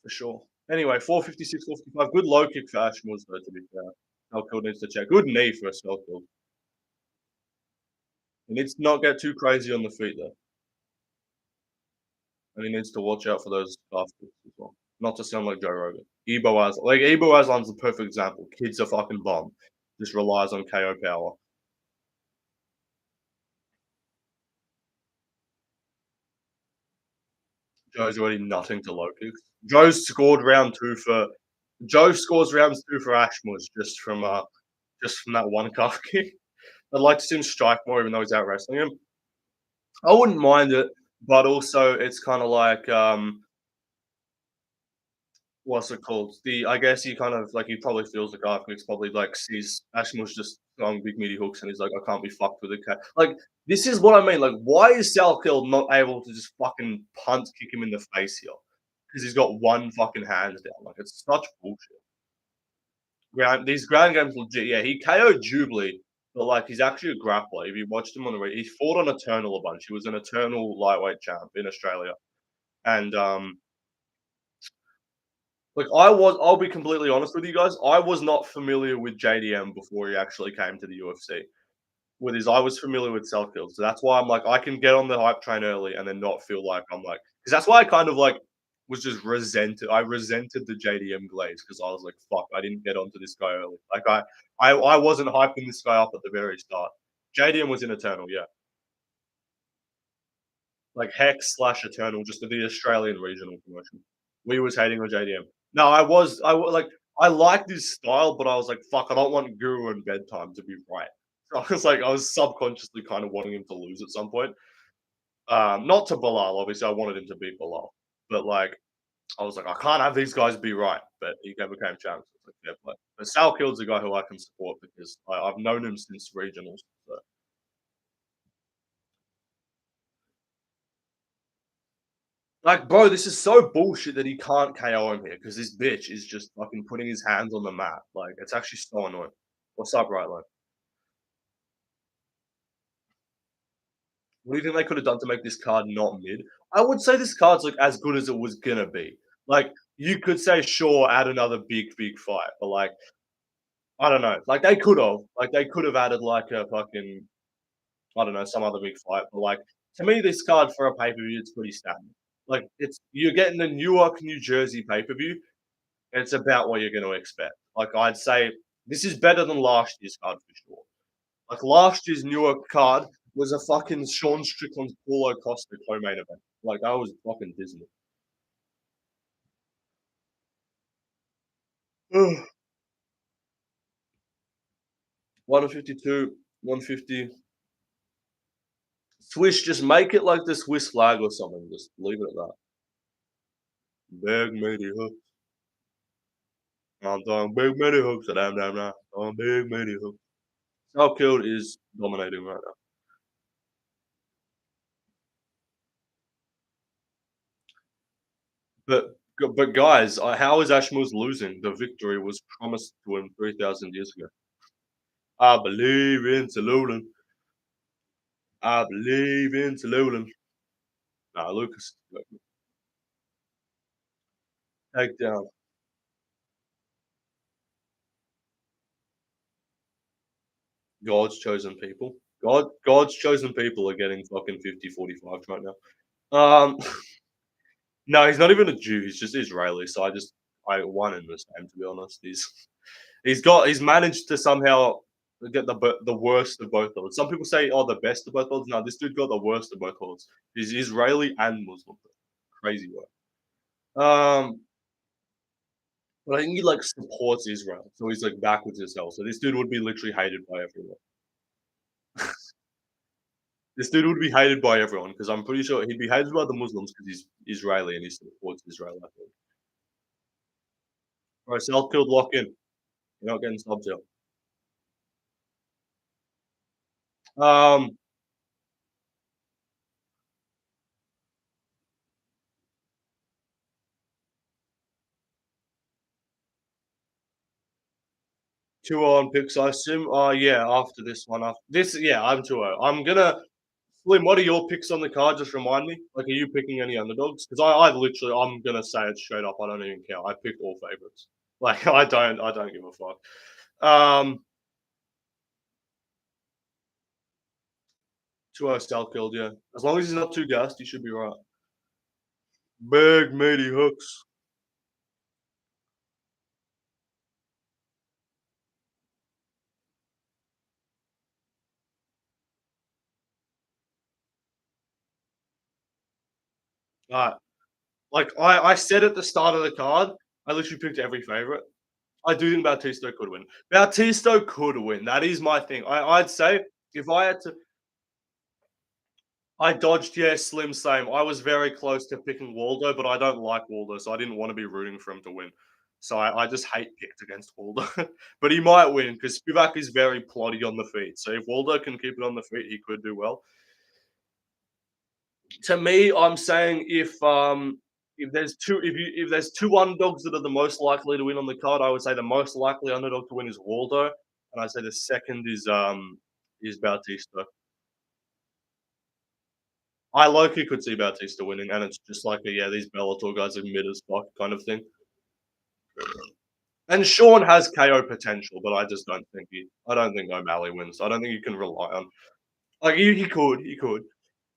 for sure. Anyway, 456, 455. Good low kick for Ashmore, though, to be fair. Skull needs to check. Good knee for a Skull. He needs to not get too crazy on the feet though. And he needs to watch out for those calf kicks as well. Not to sound like Joe Rogan. Ebo Aslan's the perfect example. Kid's a fucking bomb. Just relies on KO power. Joe's already nutting to low kicks. Joe scores rounds two for Ashmore's just from that one calf kick. I'd like to see him strike more, even though he's out wrestling him. I wouldn't mind it, but also it's kind of like what's it called? I guess he kind of like he probably feels the guy Nick's probably like sees Ashmore's just throwing big meaty hooks and he's like, I can't be fucked with a cat. Like this is what I mean. Like, why is Salkill not able to just fucking punt kick him in the face here? Because he's got one fucking hand down. Like it's such bullshit. These ground games legit. Yeah, he KO'd Jubilee, but like he's actually a grappler. If you watched him on the he fought on Eternal a bunch. He was an Eternal lightweight champ in Australia, and like I'll be completely honest with you guys. I was not familiar with JDM before he actually came to the UFC. I was familiar with self kills, so that's why I'm like I can get on the hype train early and then not feel like I'm like because that's why I kind of like was just resented. I resented the JDM glaze because I was like, fuck, I didn't get onto this guy early. Like I wasn't hyping this guy up at the very start. JDM was in Eternal, yeah, like Hex slash Eternal, just the Australian regional promotion. We was hating on JDM. No, like I liked his style, but I was like, fuck, I don't want Guru and Bedtime to be right. So I was subconsciously kind of wanting him to lose at some point. Not to Bilal, obviously, I wanted him to beat Bilal, but like I was like, I can't have these guys be right. But he became champ. So it's like fair play. But Sal Kild's a guy who I can support because I've known him since regionals. So. Like, bro, this is so bullshit that he can't KO him here because this bitch is just fucking putting his hands on the mat. Like, it's actually so annoying. What's up, right line? What do you think they could have done to make this card not mid? I would say this card's like as good as it was gonna be. Like, you could say, sure, add another big fight, but like, I don't know. Like, they could have added like a fucking, I don't know, some other big fight. But like, to me, this card for a pay per view, it's pretty standard. Like, you're getting the Newark, New Jersey pay per view. It's about what you're going to expect. Like, I'd say this is better than last year's card for sure. Like last year's Newark card was a fucking Sean Strickland's Paulo Costa co-main event. Like that was fucking dismal. 152, 150. Swish, just make it like the Swiss flag or something. Just leave it at that. Big meaty hooks. I'm throwing big meaty hooks. Damn, damn, damn. Throwing big meaty hooks. Self killed is dominating right now. But guys, how is Ashmore's losing? The victory was promised to him 3,000 years ago. I believe in Salutin. I believe in Salutin. Nah, Lucas. Take down. God's chosen people. God's chosen people are getting fucking 50-45 right now. No, he's not even a Jew. He's just Israeli. So I won in this game. To be honest, he's managed to somehow. They get the worst of both worlds. Some people say, "Oh, the best of both worlds." No, this dude got the worst of both worlds. He's Israeli and Muslim. Crazy work. Um, but I think he like supports Israel, so he's like backwards as hell. So this dude would be literally hated by everyone. This dude would be hated by everyone because I'm pretty sure he'd be hated by the Muslims because he's Israeli and he supports Israel. I think. All right, self killed lock in. You're not getting subs here. 2 on picks, I assume. Oh yeah, after this one, after this, yeah, I'm 2-0. I'm gonna Slim. What are your picks on the card? Just remind me. Like, are you picking any underdogs? Because I literally, I'm gonna say it straight up. I don't even care. I picked all favorites. Like, I don't give a fuck. 2-0 Stal killed, yeah. As long as he's not too gassed, he should be right. Big meaty hooks. Alright. Like I said at the start of the card, I literally picked every favorite. I do think Bautista could win. Bautista could win. That is my thing. I'd say if I had to, I dodged, yeah, slim same. I was very close to picking Waldo, but I don't like Waldo, so I didn't want to be rooting for him to win. So I just hate picked against Waldo. But he might win because Spivac is very plotty on the feet. So if Waldo can keep it on the feet, he could do well. To me, I'm saying if there's two underdogs that are the most likely to win on the card, I would say the most likely underdog to win is Waldo, and I'd say the second is Bautista. I low-key could see Bautista winning, and it's just like a, yeah, these Bellator guys are mid as fuck kind of thing. And Sean has KO potential, but I don't think O'Malley wins. I don't think you can rely on like he could.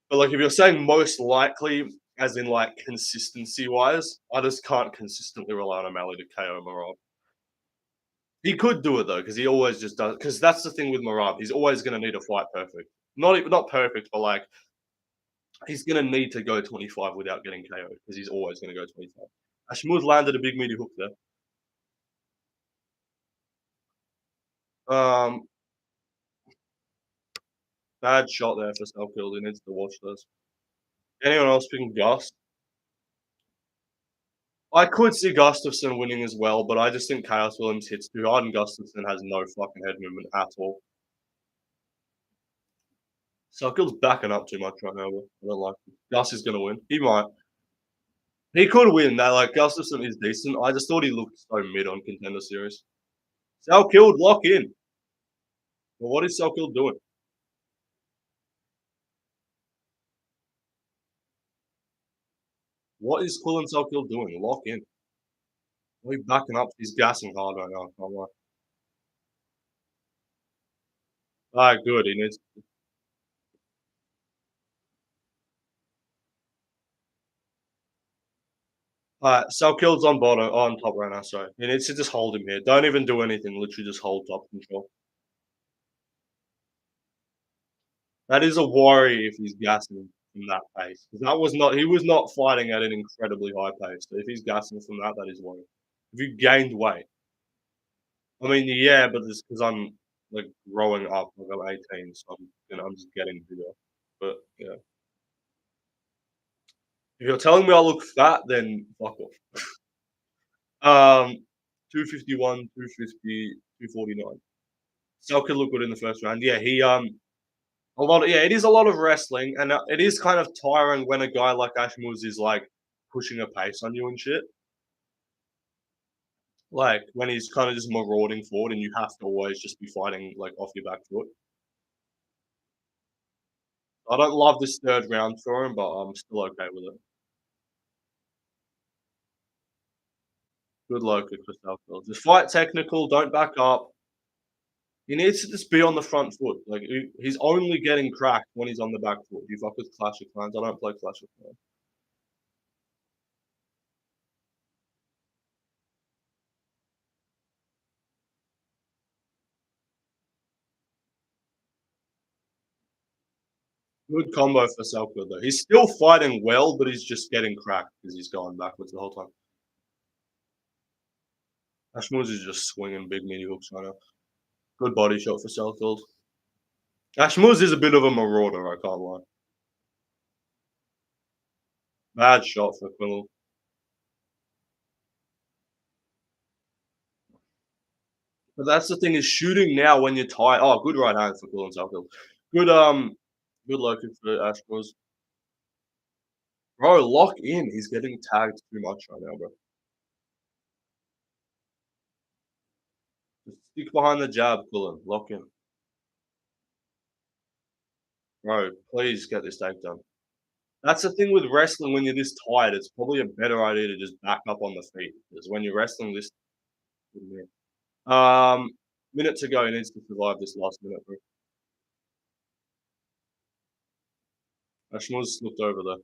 But like if you're saying most likely, as in like consistency wise, I just can't consistently rely on O'Malley to KO Marab. He could do it though, because he always just does. Because that's the thing with Marab, he's always going to need a fight perfect. Not perfect, but like he's going to need to go 25 without getting KO because he's always going to go 25. Ashmuz landed a big meaty hook there. Um, Bad shot there for Selkill. He needs to watch this. Anyone else picking Gus? I could see Gustafsson winning as well, but I just think Chaos Williams hits too hard and Gustafsson has no fucking head movement at all. Selkill's backing up too much right now. I don't like it. Gus is going to win. He might. He could win. That like Gustafsson is decent. I just thought he looked so mid on Contender Series. Selkill, lock in. Well, what is Selkill doing? What is Quillen Selkill doing? Lock in. He's backing up. He's gassing hard right now. I'm like, alright, good. He needs. Alright, Selkill's on bottom, on top right now. Sorry, he needs to just hold him here. Don't even do anything. Literally, just hold top control. That is a worry if he's gassing from that pace. 'Cause that was not. He was not fighting at an incredibly high pace. So if he's gassing from that, that is worrying. If you gained weight, I mean, yeah, but it's because I'm like growing up. Like I'm 18, so I'm just getting bigger. But yeah, if you're telling me I look fat, then fuck off. 251, 250, 249. Sal could look good in the first round. Yeah, he a lot. Of, yeah, it is a lot of wrestling, and it is kind of tiring when a guy like Ashmuz is like pushing a pace on you and shit. Like when he's kind of just marauding forward, and you have to always just be fighting like off your back foot. I don't love this third round for him, but I'm still okay with it. Good luck with Chris. Just fight technical. Don't back up. He needs to just be on the front foot. Like he's only getting cracked when he's on the back foot. You fuck with Clash of Clans. I don't play Clash of Clans. Good combo for Selko though. He's still fighting well, but he's just getting cracked because he's going backwards the whole time. Ashmuz is just swinging big mini hooks right now. Good body shot for Selko. Ashmuz is a bit of a marauder, I can't lie. Bad shot for Quillel. But that's the thing is shooting now when you're tired. Oh, good right hand for Quillel and Selko. Good good low kick for Ashmuz. Bro, lock in. He's getting tagged too much right now, bro. Just stick behind the jab, Quillel. Lock in. Bro, please get this takedown. That's the thing with wrestling when you're this tired, it's probably a better idea to just back up on the feet. Because when you're wrestling this minute to go, he needs to survive this last minute, bro. Ashmuz looked over there.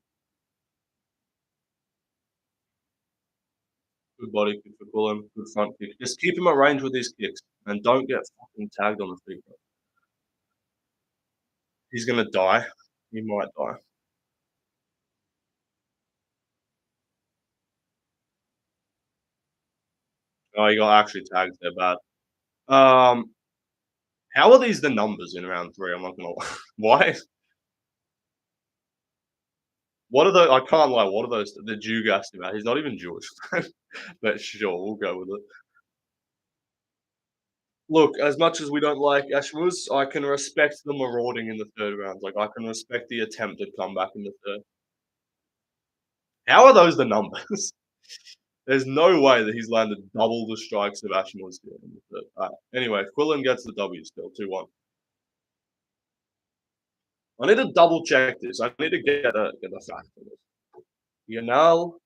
Good body kick for Quillen, good front kick. Just keep him at range with these kicks and don't get fucking tagged on the feet, bro. He's gonna die. He might die. Oh, he got actually tagged there bad. Um, how are these the numbers in round 3? I'm not gonna lie. Why? What are those? I can't lie. What are those? The Jew gassed him out. He's not even Jewish. But sure, we'll go with it. Look, as much as we don't like Ashmuz, I can respect the marauding in the third round. Like, I can respect the attempted comeback in the third. How are those the numbers? There's no way that he's landed double the strikes of Ashmuz here in the third. Anyway, Quillen gets the W still, 2-1. I need to double check this. I need to get a fact for this. Yanal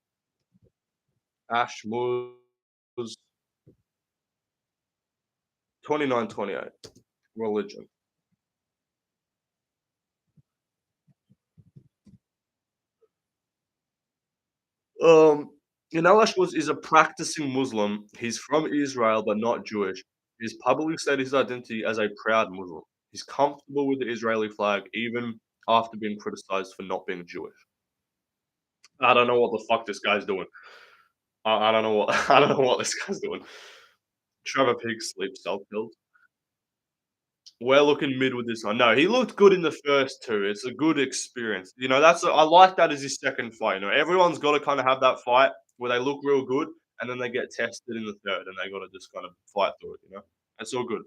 Ashmuz 29-28. Religion. Yanal Ashmuz is a practicing Muslim. He's from Israel but not Jewish. He's publicly stated his identity as a proud Muslim. He's comfortable with the Israeli flag even after being criticized for not being Jewish. I don't know what the fuck this guy's doing. I don't know what I don't know what this guy's doing. Trevor Pigg sleeps self-killed. We're looking mid with this one. No, he looked good in the first two. It's a good experience. You know, I like that as his second fight. You know, everyone's got to kind of have that fight where they look real good and then they get tested in the third and they got to just kind of fight through it. You know, it's all good.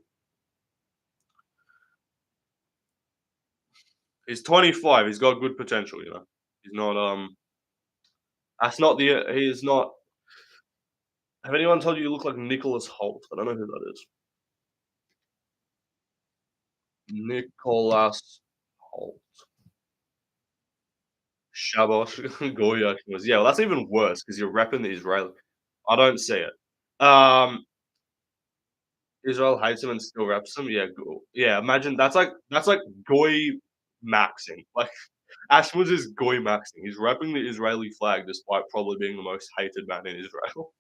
He's 25. He's got good potential. You know, he's not. That's not the. He is not. Have anyone told you look like Nicholas Holt? I don't know who that is. Nicholas Holt. Shabosh Goya was yeah, well, that's even worse because you're repping the Israeli. I don't see it. Israel hates him and still reps him. Yeah, yeah. Imagine that's like Goy maxing. Like Ashmuz is Goy maxing. He's repping the Israeli flag despite probably being the most hated man in Israel.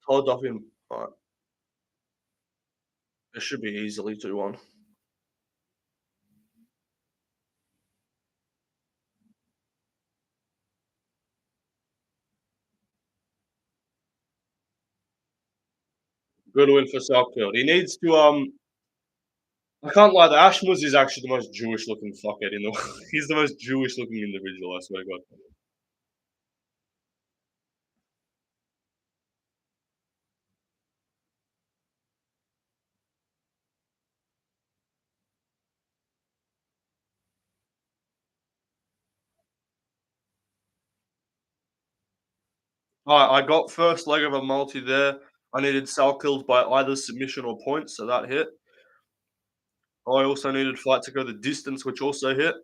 Told off him. Alright, it should be easily 2-1. Good win for Southfield. He needs to I can't lie, the Ashmuz is actually the most Jewish looking fuckhead in the world. He's the most Jewish looking individual, I swear to God. Alright, I got first leg of a multi there. I needed Sal killed by either submission or points, so that hit. I also needed fight to go the distance, which also hit.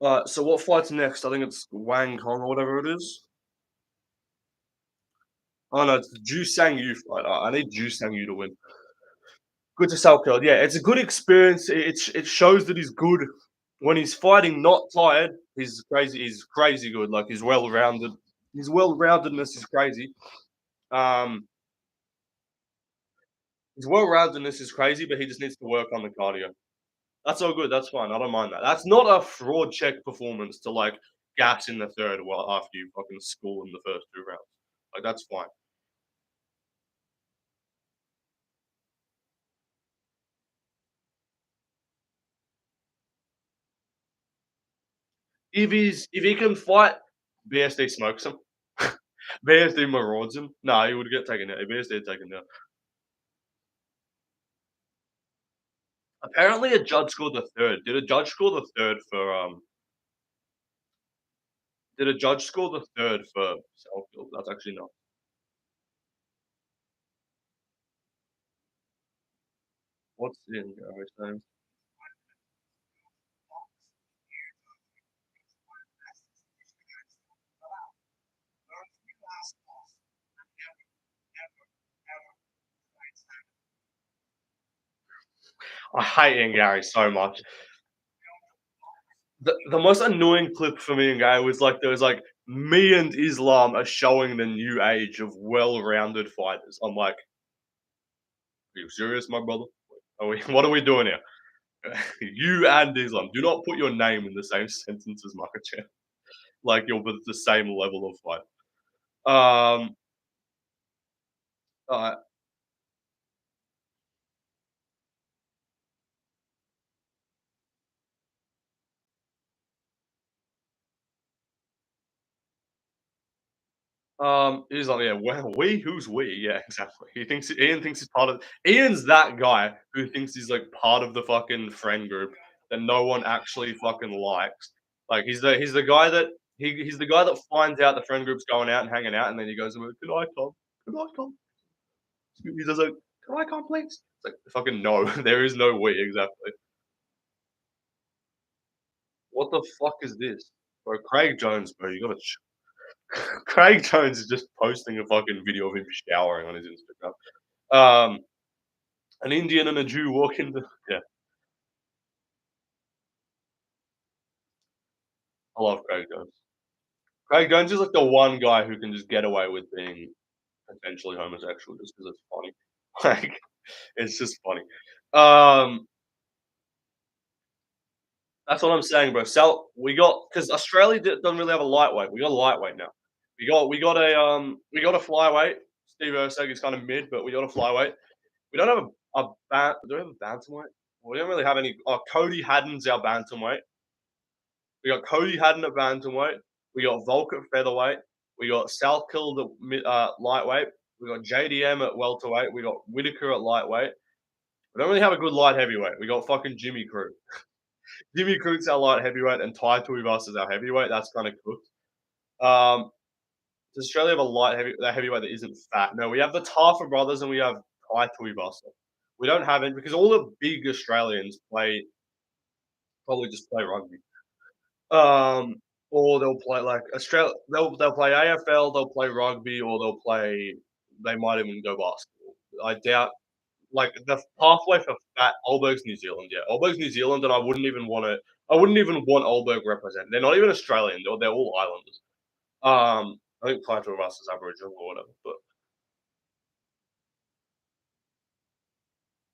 Alright, so what fight's next? I think it's Wang Kong or whatever it is. Oh no, it's the Ju Sang Yu fight. I need Ju Sang Yu to win. Good to Sal killed. Yeah, it's a good experience. It shows that he's good when he's fighting not tired. He's crazy. He's crazy good. Like he's well rounded. His well-roundedness is crazy. Um, his well-roundedness is crazy, but he just needs to work on the cardio. That's all good. That's fine. I don't mind that. That's not a fraud check performance to like gas in the third while after you fucking school in the first two rounds. Like that's fine. If he can fight, BSD smokes him. BSD marauds him. No, he would get taken out. BSD taken down. Apparently, a judge scored the third. Did a judge score the third for Did a judge score the third for Southfield? That's actually not. What's in Gary's name? I hate Ian Gary so much. The most annoying clip for me and Gary was like there was like me and Islam are showing the new age of well-rounded fighters. I'm like, are you serious, my brother? Are we, what are we doing here? You and Islam. Do not put your name in the same sentence as Makhachev. Like you're the same level of fight. Um, uh, he's like, yeah, well, we, who's we? Yeah, exactly. Ian thinks he's part of. Ian's that guy who thinks he's like part of the fucking friend group that no one actually fucking likes. Like he's the guy that he's the guy that finds out the friend group's going out and hanging out, and then he goes, "Can I come? Can I come?" He does like, "Can I come, please?" It's like fucking no, there is no we exactly. What the fuck is this, bro? Craig Jones, bro. You gotta. Craig Jones is just posting a fucking video of him showering on his Instagram. Um, an Indian and a Jew walk into yeah, I love Craig Jones. Craig Jones is like the one guy who can just get away with being potentially homosexual just because it's funny. Like, it's just funny. Um, that's what I'm saying, bro. Sal, we got because Australia doesn't really have a lightweight. We got a lightweight now. We got a flyweight. Steve Erceg is kind of mid, but we got a flyweight. We don't have do we have a bantamweight? We don't really have any. Oh, Cody Haddon's our bantamweight. We got Cody Haddon at bantamweight. We got Volk at featherweight. We got Southkill at lightweight. We got JDM at welterweight. We got Whitaker at lightweight. We don't really have a good light heavyweight. We got fucking Jimmy Crute. Jimmy Crute's our light heavyweight, and Tai Tuivasa is our heavyweight. That's kind of cooked. Does Australia have a heavyweight that isn't fat? No, we have the Tafa brothers and we have Tai Tuivasa. We don't have it because all the big Australians probably just play rugby. Um, or they'll play like Australia. They'll play AFL. They'll play rugby, or they'll play. They might even go basketball. I doubt. Like the pathway for fat, Alberg's New Zealand. Yeah, Alberg's New Zealand, and I wouldn't even want to. I wouldn't even want Alberg represented. They're not even Australian. They're all Islanders. I think Plato of us is Aboriginal or whatever. But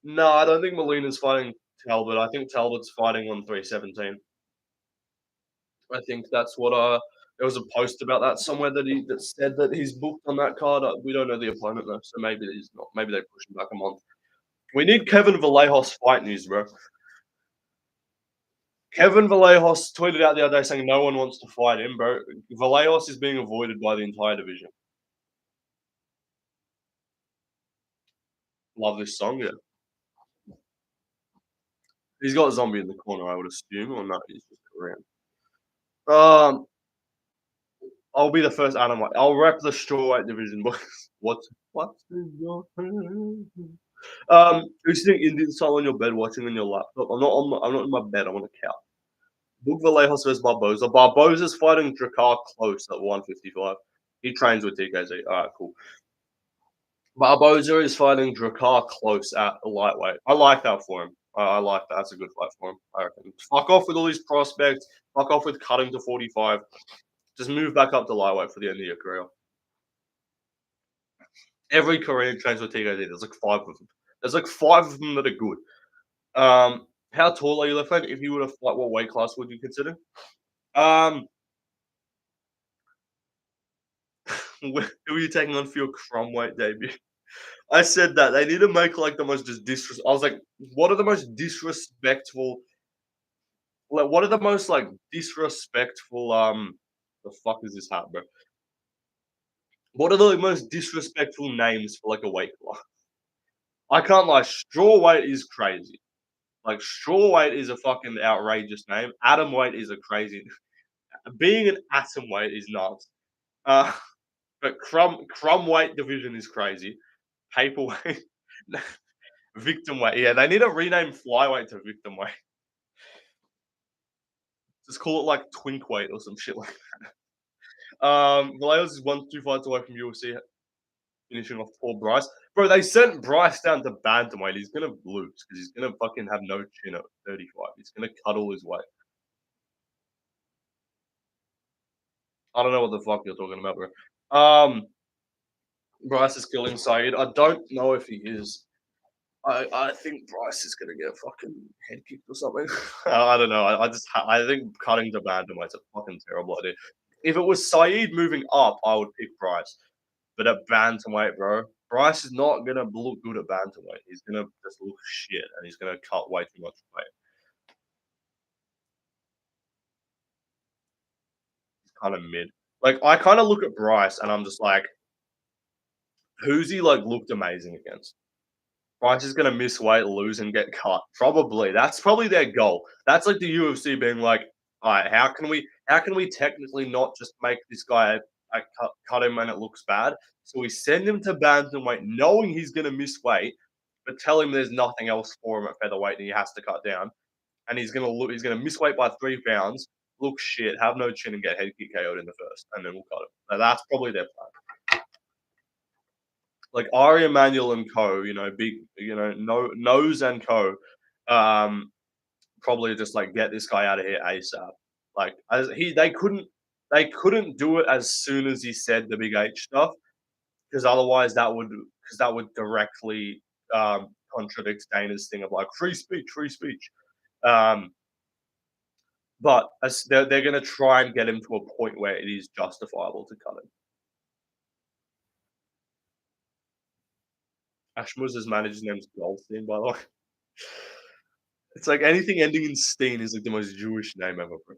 no, I don't think Molina's fighting Talbot. I think Talbot's fighting on 317. I think that's what there was a post about that somewhere that said that he's booked on that card. We don't know the opponent though, so maybe he's not. Maybe they push him back a month. We need Kevin Vallejos fight news, bro. Kevin Vallejos tweeted out the other day saying no one wants to fight him, bro. Vallejos is being avoided by the entire division. Love this song, yeah. He's got a zombie in the corner, I would assume, or no, he's just around. Um, I'll be the first Adam White. I'll rep the strawweight division, boys. What's in your hand? Who's sitting Indian style on your bed, watching on your laptop? I'm not in my bed. I'm on a couch. Book Vallejos versus Barboza. Barboza's fighting Drakkar Close at 155. He trains with TKZ. All right, cool. Barboza is fighting Drakkar Close at a lightweight. I like that for him. I like that. That's a good fight for him. I reckon. Fuck off with all these prospects. Fuck off with cutting to 45. Just move back up to lightweight for the end of your career. Every Korean trains with TKD. There's like 5 of them. There's like 5 of them that are good. How tall are you, left hand? If you were to fight, what weight class would you consider? Um, who are you taking on for your crumweight debut? I said that they need to make like the most just I was like, what are the most disrespectful? Like, what are the most like disrespectful? The fuck is this hat, bro? What are the like, most disrespectful names for like a weight class? I can't lie. Strawweight is crazy. Like strawweight is a fucking outrageous name. Atomweight is a crazy. Being an atomweight is nuts. Uh, but crumb weight division is crazy. Paperweight, victim weight. Yeah, they need to rename flyweight to victim weight. Just call it like twink weight or some shit like. Valeos is 1-2 fights away from UFC finishing off poor Bryce. Bro, they sent Bryce down to bantamweight. He's gonna lose because he's gonna fucking have no chin at 35. He's gonna cut all his weight. I don't know what the fuck you're talking about, bro. Bryce is killing Saeed. I don't know if he is. I think Bryce is gonna get fucking head kicked or something. I don't know. I think cutting to bantamweight's a fucking terrible idea. If it was Saeed moving up, I would pick Bryce. But at bantamweight, bro, Bryce is not gonna look good at bantamweight. He's gonna just look shit, and he's gonna cut way too much weight. He's kind of mid. Like I kind of look at Bryce, and I'm just like, who's he like looked amazing against? Bryce is gonna miss weight, lose, and get cut. Probably. That's probably their goal. That's like the UFC being like, all right, how can we technically not just make this guy cut him and it looks bad? So we send him to bantamweight, knowing he's gonna miss weight, but tell him there's nothing else for him at featherweight and he has to cut down. And he's gonna miss weight by 3 pounds, look shit, have no chin, and get head kick KO'd in the first, and then we'll cut him. Now, that's probably their plan. Like Ari Emanuel and co, big, no nose and co, um, probably just like get this guy out of here ASAP. Like as he, they couldn't do it as soon as he said the big H stuff because otherwise that would directly contradict Dana's thing of like free speech, free speech. Um, but as they're going to try and get him to a point where it is justifiable to cut him. Ashmuz's manager's name's Goldstein, by the way. It's like anything ending in Steen is like the most Jewish name ever, bro.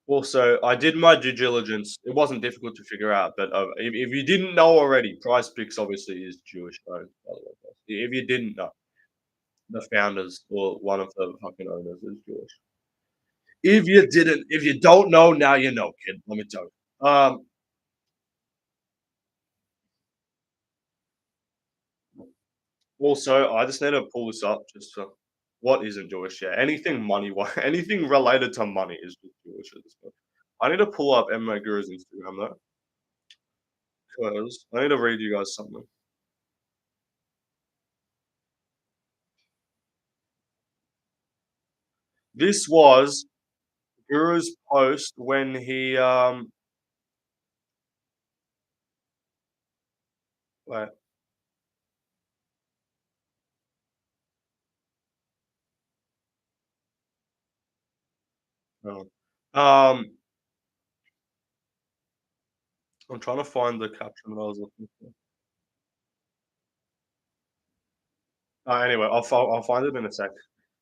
Also, I did my due diligence. It wasn't difficult to figure out, but if you didn't know already, Price Picks obviously is Jewish owned, by the way. If you didn't know, the founders or one of the fucking owners is Jewish. If you don't know, now you know, kid. Let me tell you. Also, I just need to pull this up just for what isn't Jewish. Yeah, anything money, anything related to money is just Jewish at this point. I need to pull up MMA Guru's Instagram though, because I need to read you guys something. This was Guru's post when he wait, no. Um I'm trying to find the caption that I was looking for. Anyway, I'll find it in a sec.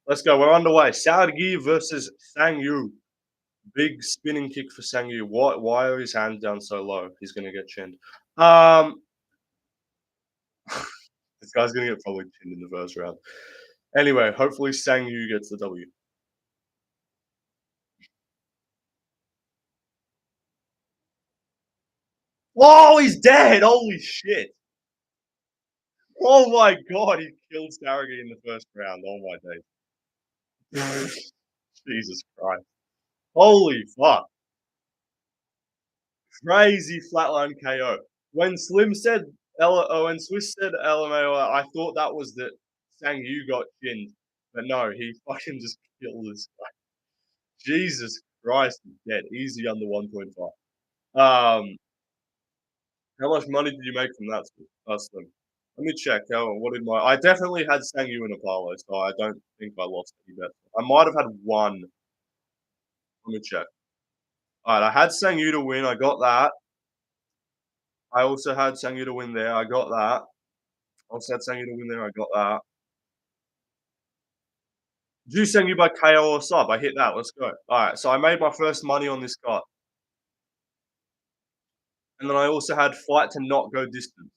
Let's go. We're underway. Saudi versus Sang Yu. Big spinning kick for Sang Yu. Why are his hands down so low? He's gonna get chinned. Um this guy's gonna get probably chinned in the first round. Anyway, hopefully Sang Yu gets the W. Oh, he's dead! Holy shit! Oh my god, he killed Saragi in the first round. Oh my days. Jesus Christ. Holy fuck. Crazy flatline KO. When Slim said when Swiss said LMAO, I thought that was the Sang Yu got chinned, but no, he fucking just killed this guy. Jesus Christ, he's dead. Easy under 1.5. How much money did you make from that, Slim? Let me check. What did my? I definitely had Sang Yu in a parlay, so I don't think I lost any bets. I might have had one. Let me check. All right, I had Sang Yu to win. I got that. I also had Sang Yu to win there. I got that. I also had Sang Yu to win there. I got that. Ju Sang Yu by KO or sub. I hit that. Let's go. All right, so I made my first money on this card, and then I also had fight to not go distance.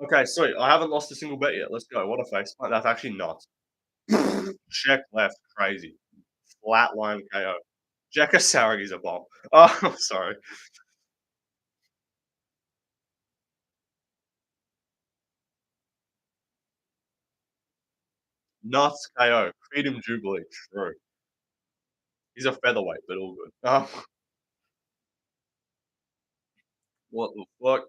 Okay, sweet. I haven't lost a single bet yet. Let's go. What a face. That's actually nuts. Check left. Crazy. Flatline KO. Jekka Saragi's a bomb. Oh, I'm sorry. Nuts KO. Freedom Jubilee. True. He's a featherweight, but all good. What the fuck?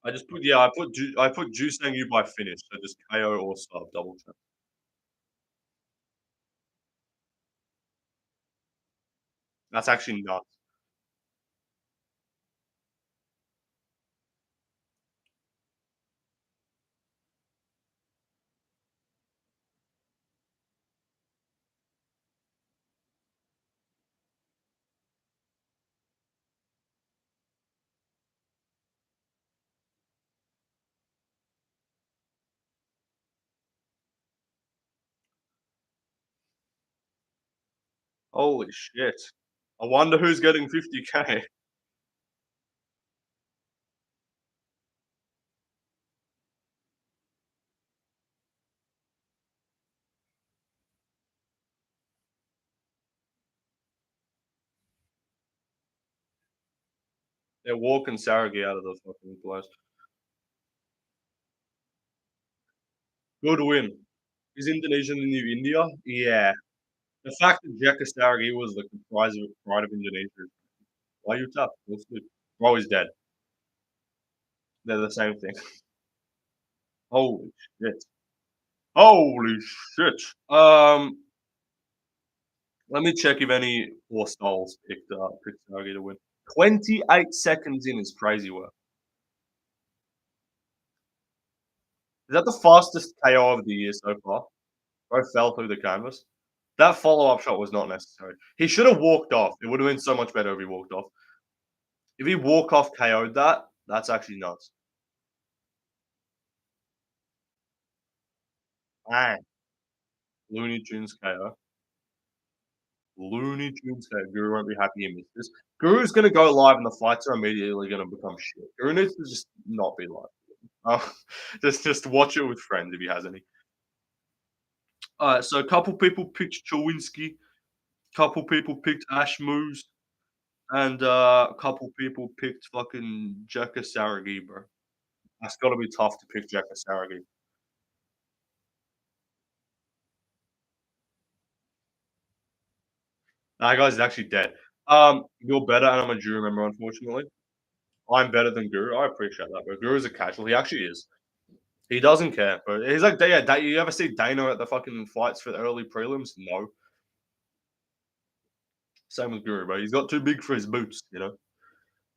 I put Juice saying you by finish, so just KO or sub double check. That's actually nuts. Holy shit. I wonder who's getting 50K. They're walking Saragi out of the fucking place. Good win. Is Indonesia the new India? Yeah. The fact that Jekka Saragi was the pride of Indonesia. Why you tough? What's good? Bro is dead. They're the same thing. Holy shit. Holy shit. Let me check if any four stalls picked Saragi to win. 28 seconds in is crazy work. Is that the fastest KO of the year so far? Both fell through the canvas. That follow-up shot was not necessary. He should have walked off. It would have been so much better if he walked off. If he walk off KO'd that, that's actually nuts. Bang. Looney Tunes KO. Looney Tunes KO. Guru won't be happy he missed this. Guru's going to go live and the fights are immediately going to become shit. Guru needs to just not be live. Just watch it with friends if he has any. So a couple people picked Chowinski, couple people picked Ash Moose, and a couple people picked fucking Jekka Saragi, bro. That's got to be tough to pick Jekka Saragi. That guy's actually dead. You're better, and I'm a Jew member, unfortunately. I'm better than Guru. I appreciate that, but Guru's a casual. He actually is. He doesn't care, but he's like, yeah. You ever see Dana at the fucking fights for the early prelims? No. Same with Guru, bro. He's got too big for his boots. You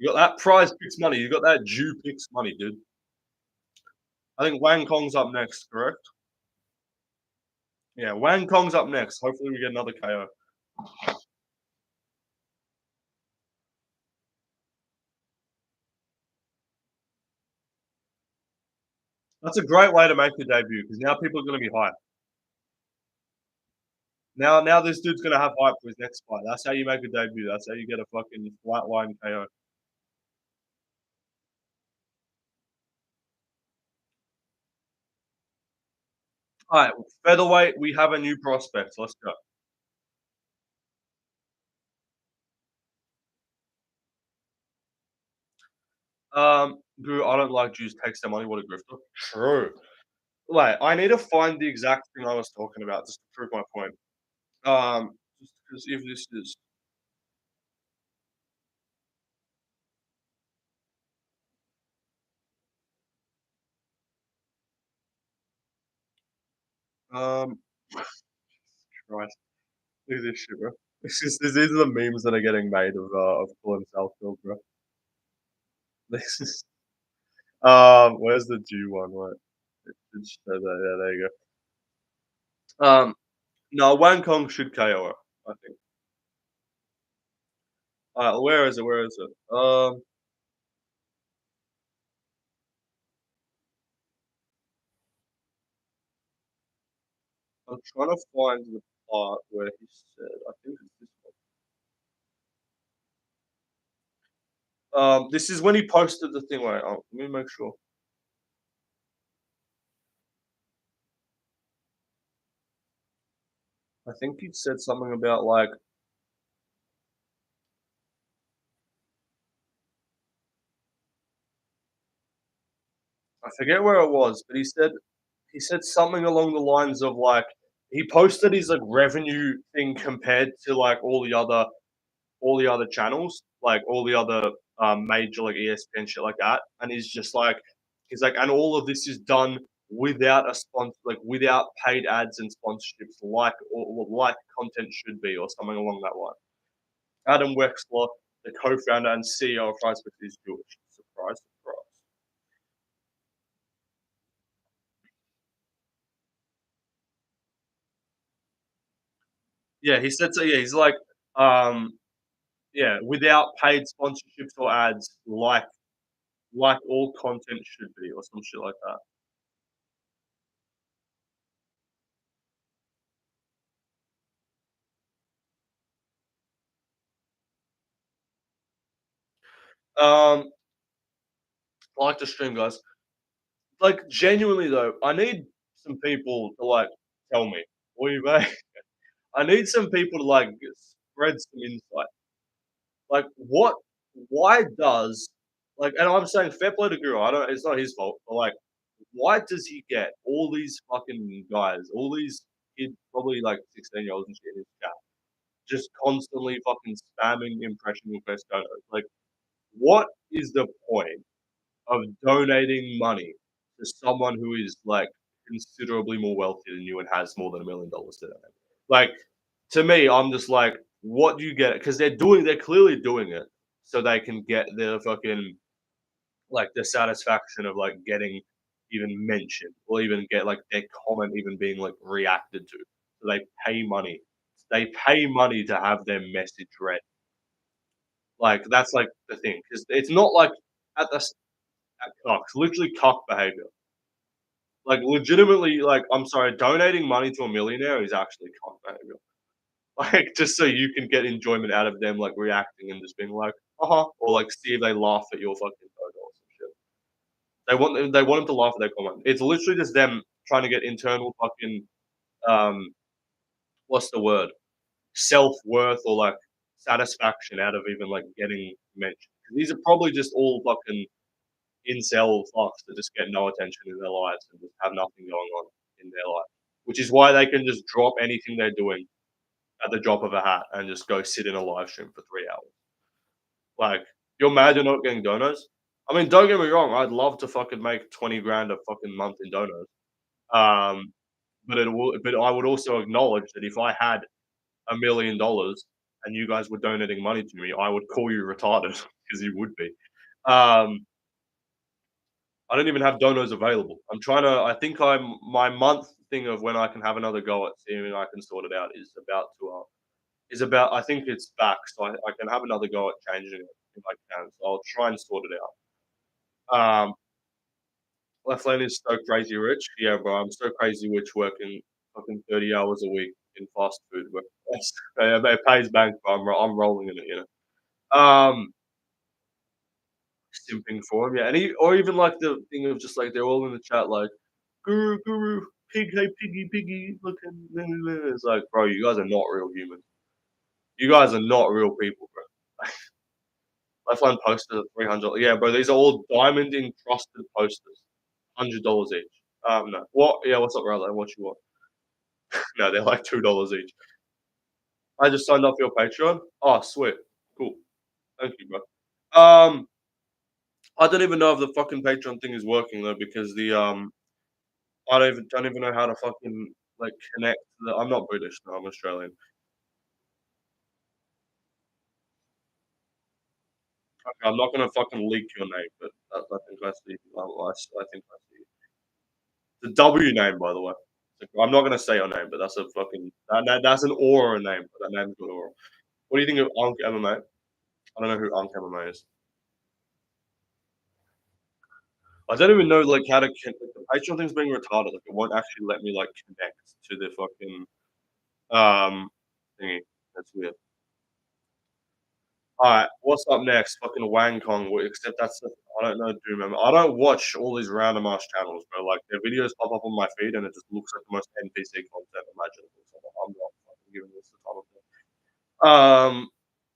got that prize picks money. You got that Jew picks money, dude. I think Wang Kong's up next, correct? Yeah, Wang Kong's up next. Hopefully, we get another KO. That's a great way to make your debut because now people are going to be hyped. Now this dude's going to have hype for his next fight. That's how you make a debut. That's how you get a fucking flatline KO. All right, featherweight. We have a new prospect. Let's go. Guru, I don't like Jews. Takes their money. What a grifter. True. Wait, I need to find the exact thing I was talking about just to prove my point. Just because if this is Um, Christ, look at this shit, bro. These are the memes that are getting made of Colin Southfield, bro. This is where's the Jew one? Wait, it should show that. Yeah, there you go. No, Wang Kong should KO her, I think. Where is it? Where is it? I'm trying to find the part where he said. I think it's this one. This is when he posted the thing. Wait, let me make sure. I think he said something about like I forget where it was, but he said something along the lines of like he posted his like revenue thing compared to like all the other channels, like all the other major like ESPN shit like that, and he's like, and all of this is done without a sponsor, like without paid ads and sponsorships, like content should be, or something along that line. Adam Wexler, the co-founder and CEO of Facebook, is Jewish. Surprise, surprise. Yeah, he said so. Yeah, he's like, um, yeah, without paid sponsorships or ads, like all content should be, or some shit like that. I like to stream, guys. Like genuinely though, I need some people to like tell me, "Oi, mate." I need some people to like spread some insight. Like, what? Why does like? And I'm saying fair play to Guru. I don't. It's not his fault. But like, why does he get all these fucking guys, all these kids, probably like 16-year-olds and shit in his chat, just constantly fucking spamming impression request photos? Like, what is the point of donating money to someone who is like considerably more wealthy than you and has more than $1 million to donate? Like, to me, I'm just like, what do you get? Because they're clearly doing it so they can get their fucking like the satisfaction of like getting even mentioned or even get like their comment even being like reacted to. So they pay money. They pay money to have their message read. Like that's like the thing because it's not like at the at cocks, literally cock behavior. Like legitimately, like I'm sorry, donating money to a millionaire is actually cock behavior. Like just so you can get enjoyment out of them, like reacting and just being like, or like see if they laugh at your fucking photo or some shit. They want them to laugh at their comment. It's literally just them trying to get internal fucking um what's the word? Self worth or like satisfaction out of even like getting mentioned. These are probably just all fucking incel fucks that just get no attention in their lives and just have nothing going on in their life. Which is why they can just drop anything they're doing at the drop of a hat and just go sit in a live stream for 3 hours. Like, you're mad you're not getting donos? I mean, don't get me wrong, I'd love to fucking make 20 grand a fucking month in donos. Um, but I would also acknowledge that if I had $1 million and you guys were donating money to me, I would call you retarded because you would be. Um, I don't even have donos available. I think my month thing of when I can have another go at seeing I can sort it out is about, I think it's back, so I can have another go at changing it if I can. So I'll try and sort it out. Left lane is so crazy rich. Yeah, bro, I'm so crazy rich working fucking 30 hours a week in fast food, but it pays bank, but I'm rolling in it, you know. Simping for him, yeah, and or even like the thing of just like they're all in the chat like, "Guru, guru, pig, hey, piggy, piggy, looking." It's like, bro, you guys are not real humans. You guys are not real people, bro. Lifeline posters at 300. Yeah, bro, these are all diamond encrusted posters, $100 each. No, what? Yeah, what's up, brother? What you want? No, they're like $2 each. I just signed up for your Patreon. Oh, sweet, cool. Thank you, bro. I don't even know if the fucking Patreon thing is working though because the I don't even know how to fucking like connect. I'm not British. No, I'm Australian. Okay, I'm not gonna fucking leak your name, but I think I see. I think I see. It's a W name, by the way. I'm not gonna say your name, but that's a fucking that's an aura name. But that name's got aura. What do you think of Unk MMA? I don't know who Unk MMA is. I don't even know like how to the Patreon thing's being retarded. Like it won't actually let me like connect to the fucking thingy. That's weird. Alright, what's up next? Fucking Wang Kong. Except that's I don't know. Do you remember? I don't watch all these random ass channels, bro. Like their videos pop up on my feed, and it just looks like the most NPC content imaginable. So I'm not fucking giving this the time of day.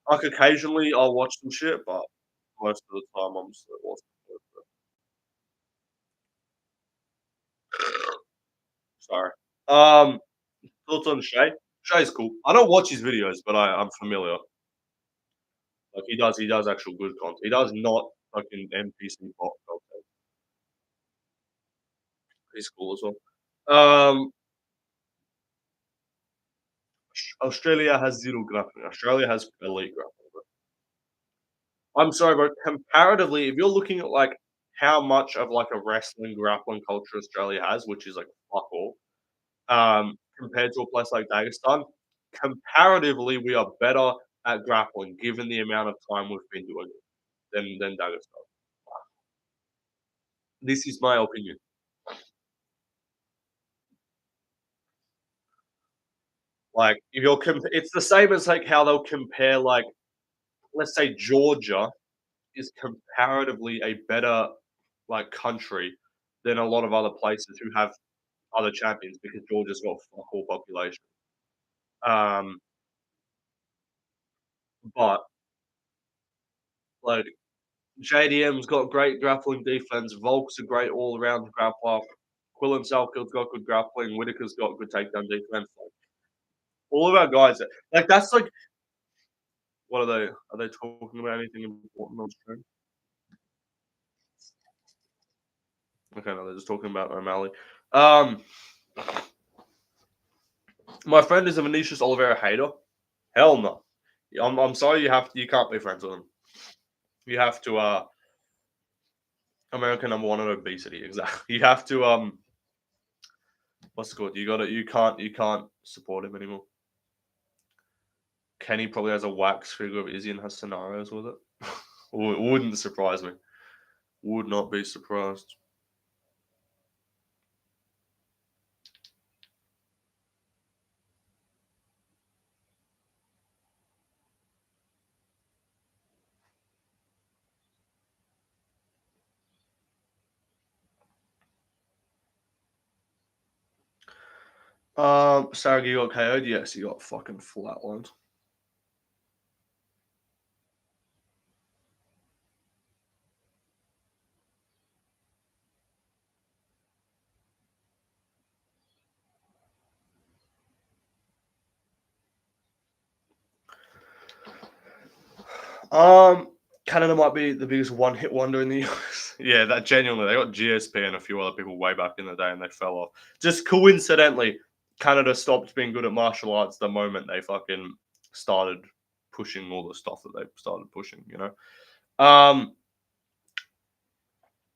Like occasionally I'll watch some shit, but most of the time I'm just like, what's the point, bro? Sorry. Thoughts on Shay? Shay's cool. I don't watch his videos, but I'm familiar. Like he does actual good content. He does not fucking NPC bot content. He's cool as well. Um, Australia has zero grappling. Australia has elite grappling. Bro. I'm sorry, bro. Comparatively, if you're looking at like how much of like a wrestling grappling culture Australia has, which is like fuck all, compared to a place like Dagestan, comparatively we are better at grappling given the amount of time we've been doing it than Dagestan. This is my opinion. Like if you're it's the same as like how they'll compare like let's say Georgia is comparatively a better like country than a lot of other places who have other champions because Georgia's got fuck all population. Um, but like JDM's got great grappling defense. Volk's a great all around grappler. Quillen Salkild's got good grappling. Whitaker's got good takedown defense. Like, all of our guys, like that's like, what are they? Are they talking about anything important on stream? Okay, no, they're just talking about O'Malley. Um, my friend is a Vinicius Oliveira hater. Hell no. I'm sorry you can't be friends with him. You have to American number one on obesity, exactly. You have to what's it called? You can't support him anymore. Kenny probably has a wax figure of Izzy and has scenarios with it. Wouldn't surprise me. Would not be surprised. Saragi got KO'd. Yes, he got fucking flatlined. Canada might be the biggest one-hit wonder in the US. Yeah, that genuinely, they got GSP and a few other people way back in the day, and they fell off. Just coincidentally, Canada stopped being good at martial arts the moment they fucking started pushing all the stuff that they started pushing.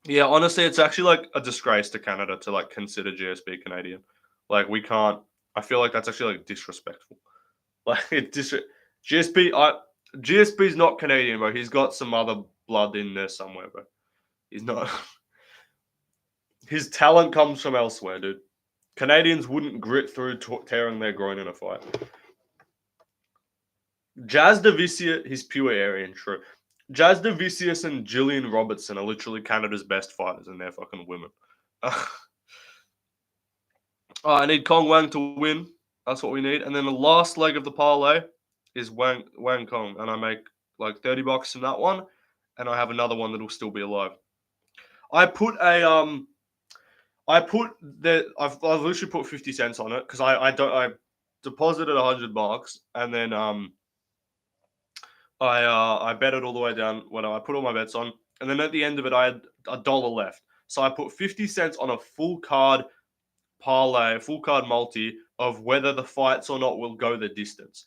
Yeah, honestly, it's actually like a disgrace to Canada to like consider GSP Canadian. Like we can't. I feel like that's actually like disrespectful. Like GSP, GSP's not Canadian, bro. He's got some other blood in there somewhere, bro. He's not. His talent comes from elsewhere, dude. Canadians wouldn't grit through tearing their groin in a fight. Jazz Devicius, he's pure Aryan, true. Jazz Devicius and Gillian Robertson are literally Canada's best fighters, and they're fucking women. I need Kong Wang to win. That's what we need. And then the last leg of the parlay is Wang Kong, and I make like $30 in that one, and I have another one that'll still be alive. I put a I've literally put 50 cents on it because I deposited $100 and then I bet it all the way down when I put all my bets on, and then at the end of it I had $1 left. So I put 50 cents on a full card parlay, full card multi of whether the fights or not will go the distance.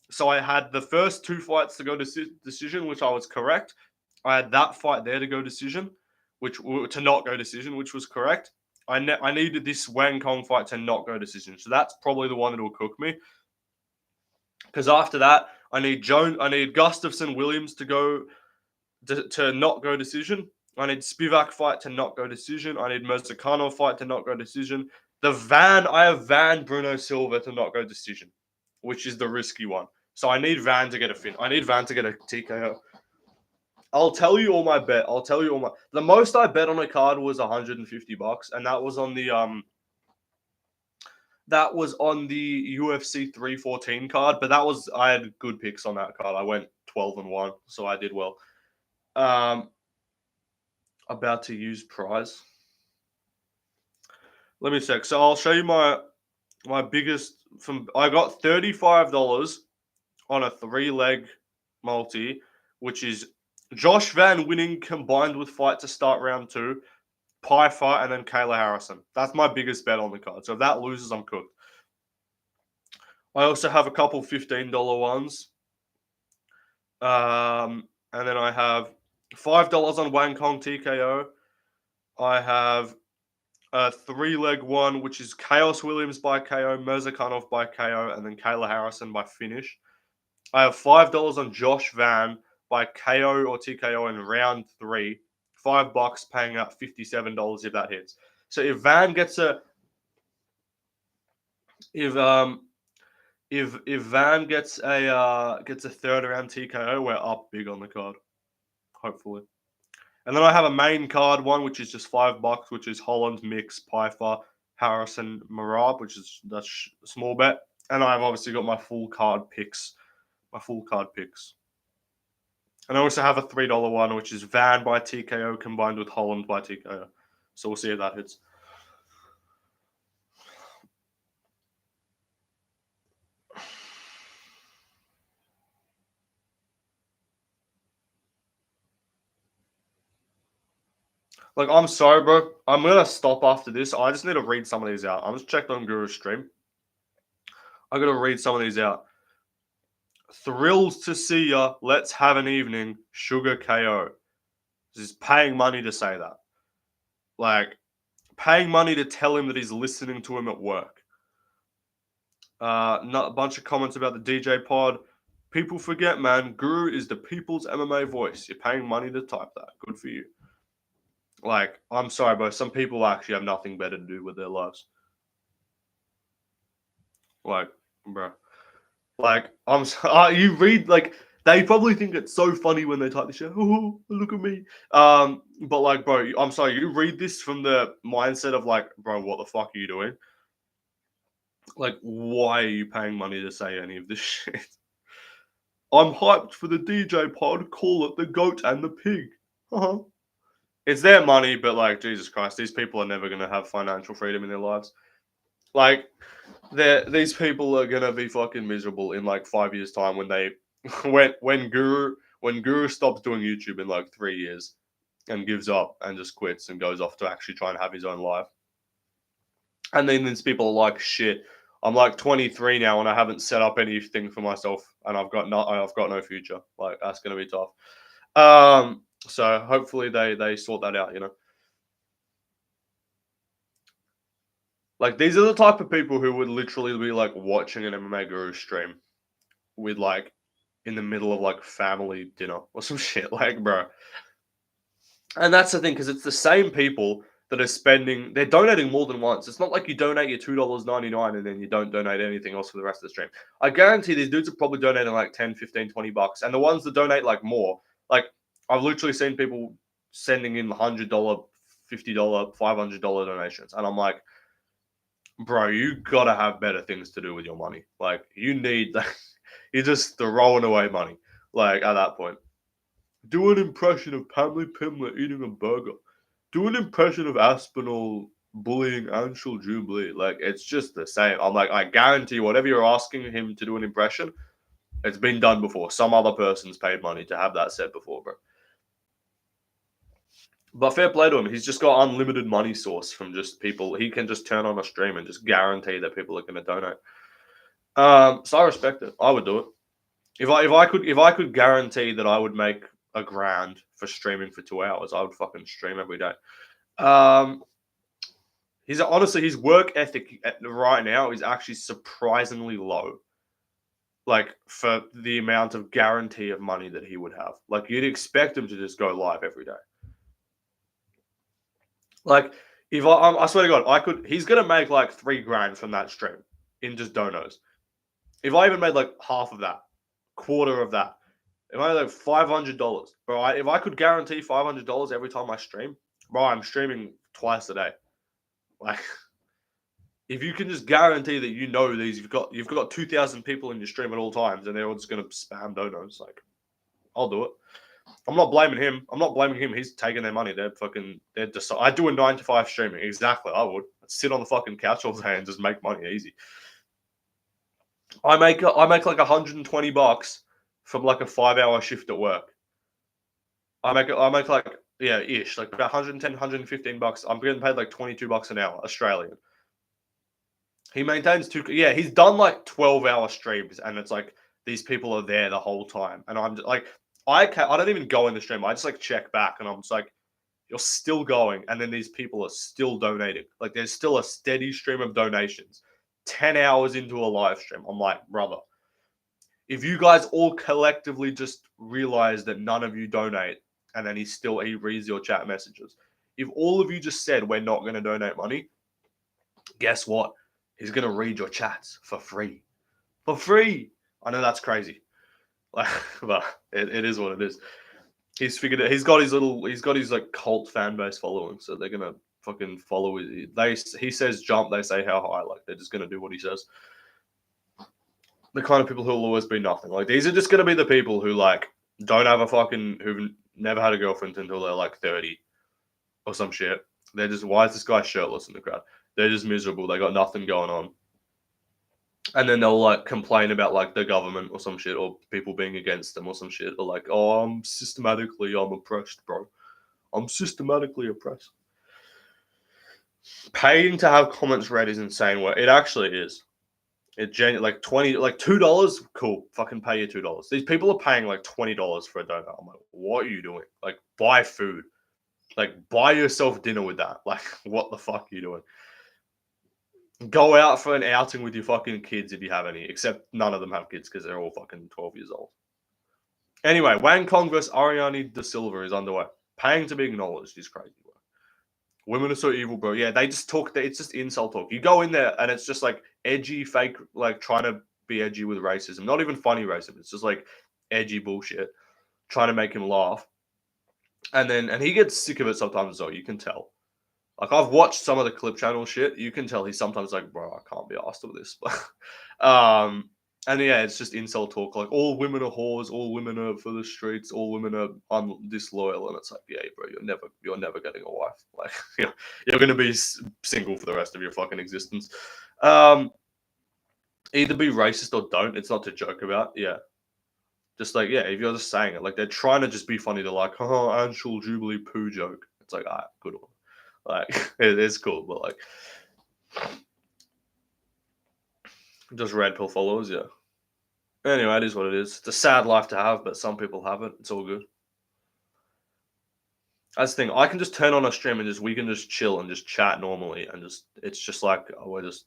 So I had the first 2 fights to go to decision, which I was correct. I had that fight there to go decision, to not go decision, which was correct. I needed this Wang Kong fight to not go decision, so that's probably the one that will cook me. Because after that, I need Gustafsson Williams to go to not go decision. I need Spivac fight to not go decision. I need Murzakanov fight to not go decision. I have Van Bruno Silva to not go decision, which is the risky one. So I need Van to get a fin. I need Van to get a TKO. I'll tell you all my bet. The most I bet on a card was $150, and that was on the UFC 314 card. But I had good picks on that card. I went 12-1, so I did well. About to use prize. Let me check. So I'll show you my biggest. I got $35 on a 3-leg multi, which is Josh Van winning combined with fight to start round 2, Pie fight, and then Kayla Harrison. That's my biggest bet on the card. So if that loses, I'm cooked. I also have a couple $15 ones. And then I have $5 on Wang Kong TKO. I have a 3-leg one, which is Chaos Williams by KO, Murzakanov by KO, and then Kayla Harrison by finish. I have $5 on Josh Van by KO or TKO in round 3. $5 paying out $57 if that hits. So if Van gets a if Van gets a third round TKO, we're up big on the card, hopefully. And then I have a main card one, which is just $5, which is Holland, Mix, Pfeiffer, Harrison, Marab, that's a small bet. And I've obviously got my full card picks. And I also have a $3 one, which is Van by TKO combined with Holland by TKO. So we'll see if that hits. Like, I'm sorry, bro. I'm going to stop after this. I just need to read some of these out. I'm just checked on Guru's stream. I got to read some of these out. Thrilled to see ya. Let's have an evening. Sugar KO. This is paying money to say that. Like, paying money to tell him that he's listening to him at work. Not a bunch of comments about the DJ pod. People forget, man. Guru is the people's MMA voice. You're paying money to type that. Good for you. Like, I'm sorry, but some people actually have nothing better to do with their lives. Like, bro. Like, you read, like, they probably think it's so funny when they type this shit. Oh, look at me. But, like, bro, I'm sorry. You read this from the mindset of, like, bro, what the fuck are you doing? Like, why are you paying money to say any of this shit? I'm hyped for the DJ pod. Call it the goat and the pig. It's their money, but, like, Jesus Christ, these people are never going to have financial freedom in their lives. Like, these people are going to be fucking miserable in, like, 5 years' time when Guru stops doing YouTube in, like, 3 years and gives up and just quits and goes off to actually try and have his own life. And then these people are like, shit, I'm, like, 23 now and I haven't set up anything for myself and I've got no future. Like, that's going to be tough. So hopefully they sort that out, you know. Like, these are the type of people who would literally be, like, watching an MMA Guru stream with, like, in the middle of, like, family dinner or some shit. Like, bro. And that's the thing, because it's the same people that are they're donating more than once. It's not like you donate your $2.99 and then you don't donate anything else for the rest of the stream. I guarantee these dudes are probably donating, like, 10, 15, $20. And the ones that donate, like, more, like, I've literally seen people sending in $100, $50, $500 donations. And I'm like, bro, you gotta have better things to do with your money. Like, you're just throwing away money. Like, at that point. Do an impression of Pamela Pimler eating a burger. Do an impression of Aspinall bullying Anshul Jubilee. Like, it's just the same. I'm like, I guarantee whatever you're asking him to do an impression, it's been done before. Some other person's paid money to have that said before, bro. But fair play to him. He's just got unlimited money source from just people. He can just turn on a stream and just guarantee that people are going to donate. So I respect it. I would do it. If I could guarantee that I would make $1,000 for streaming for 2 hours, I would fucking stream every day. He's honestly, his work ethic right now is actually surprisingly low. Like, for the amount of guarantee of money that he would have. Like, you'd expect him to just go live every day. Like, if I swear to God, he's going to make like $3,000 from that stream in just donos. If I even made like half of that, quarter of that, if I made like $500, bro, if I could guarantee $500 every time I stream, bro, I'm streaming twice a day. Like, if you can just guarantee that you've got 2,000 people in your stream at all times, and they're all just gonna spam donos, like, I'll do it. I'm not blaming him. He's taking their money. I do a 9 to 5 streaming. Exactly. I would. I'd sit on the fucking couch all day and just make money easy. I make like $120 from like a 5-hour shift at work. I make like, yeah, ish, like about $110, $115. I'm getting paid like $22 an hour Australian. He maintains he's done like 12-hour streams, and it's like these people are there the whole time, and I'm just, like, I don't even go in the stream. I just like check back, and I'm just like, you're still going, and then these people are still donating. Like, there's still a steady stream of donations. 10 hours into a live stream, I'm like, brother, if you guys all collectively just realize that none of you donate, and then he reads your chat messages. If all of you just said we're not going to donate money, guess what? He's going to read your chats for free. For free. I know that's crazy. Like, but it is what it is. He's figured it. He's got his like cult fan base following, so they're gonna fucking follow it. He says jump, they say how high. Like, they're just gonna do what he says. The kind of people who will always be nothing. Like, these are just gonna be the people who like don't have who've never had a girlfriend until they're like 30 or some shit. They're just, why is this guy shirtless in the crowd? They're just miserable. They got nothing going on. And then they'll like complain about like the government or some shit, or people being against them or some shit. Or like, oh, I'm oppressed, bro. I'm systematically oppressed. Paying to have comments read is insane work. It actually is. Like $2, cool. Fucking pay your $2. These people are paying like $20 for a donut. I'm like, what are you doing? Like, buy food. Like, buy yourself dinner with that. Like, what the fuck are you doing? Go out for an outing with your fucking kids if you have any. Except none of them have kids because they're all fucking 12 years old. Anyway, Wang Kong versus Ariane De Silva is underway. Paying to be acknowledged is crazy. Women are so evil, bro. Yeah, they just talk. It's just insult talk. You go in there and it's just like edgy, fake, like trying to be edgy with racism. Not even funny racism. It's just like edgy bullshit, trying to make him laugh. And he gets sick of it sometimes, though. You can tell. Like, I've watched some of the clip channel shit. You can tell he's sometimes like, bro, I can't be asked with this. And yeah, it's just insult talk. Like, all women are whores, all women are for the streets, all women are disloyal. And it's like, yeah, bro, you're never getting a wife. Like, you're going to be single for the rest of your fucking existence. Either be racist or don't. It's not to joke about. Yeah. Just like, yeah, if you're just saying it, like, they're trying to just be funny. They're like, oh, Anshul Jubilee poo joke. It's like, all right, good one. Like, it's cool, but like, just red pill followers, yeah. Anyway, it is what it is. It's a sad life to have, but some people have it. It's all good. That's the thing. I can just turn on a stream and we can just chill and just chat normally, and it's just like, oh, we're just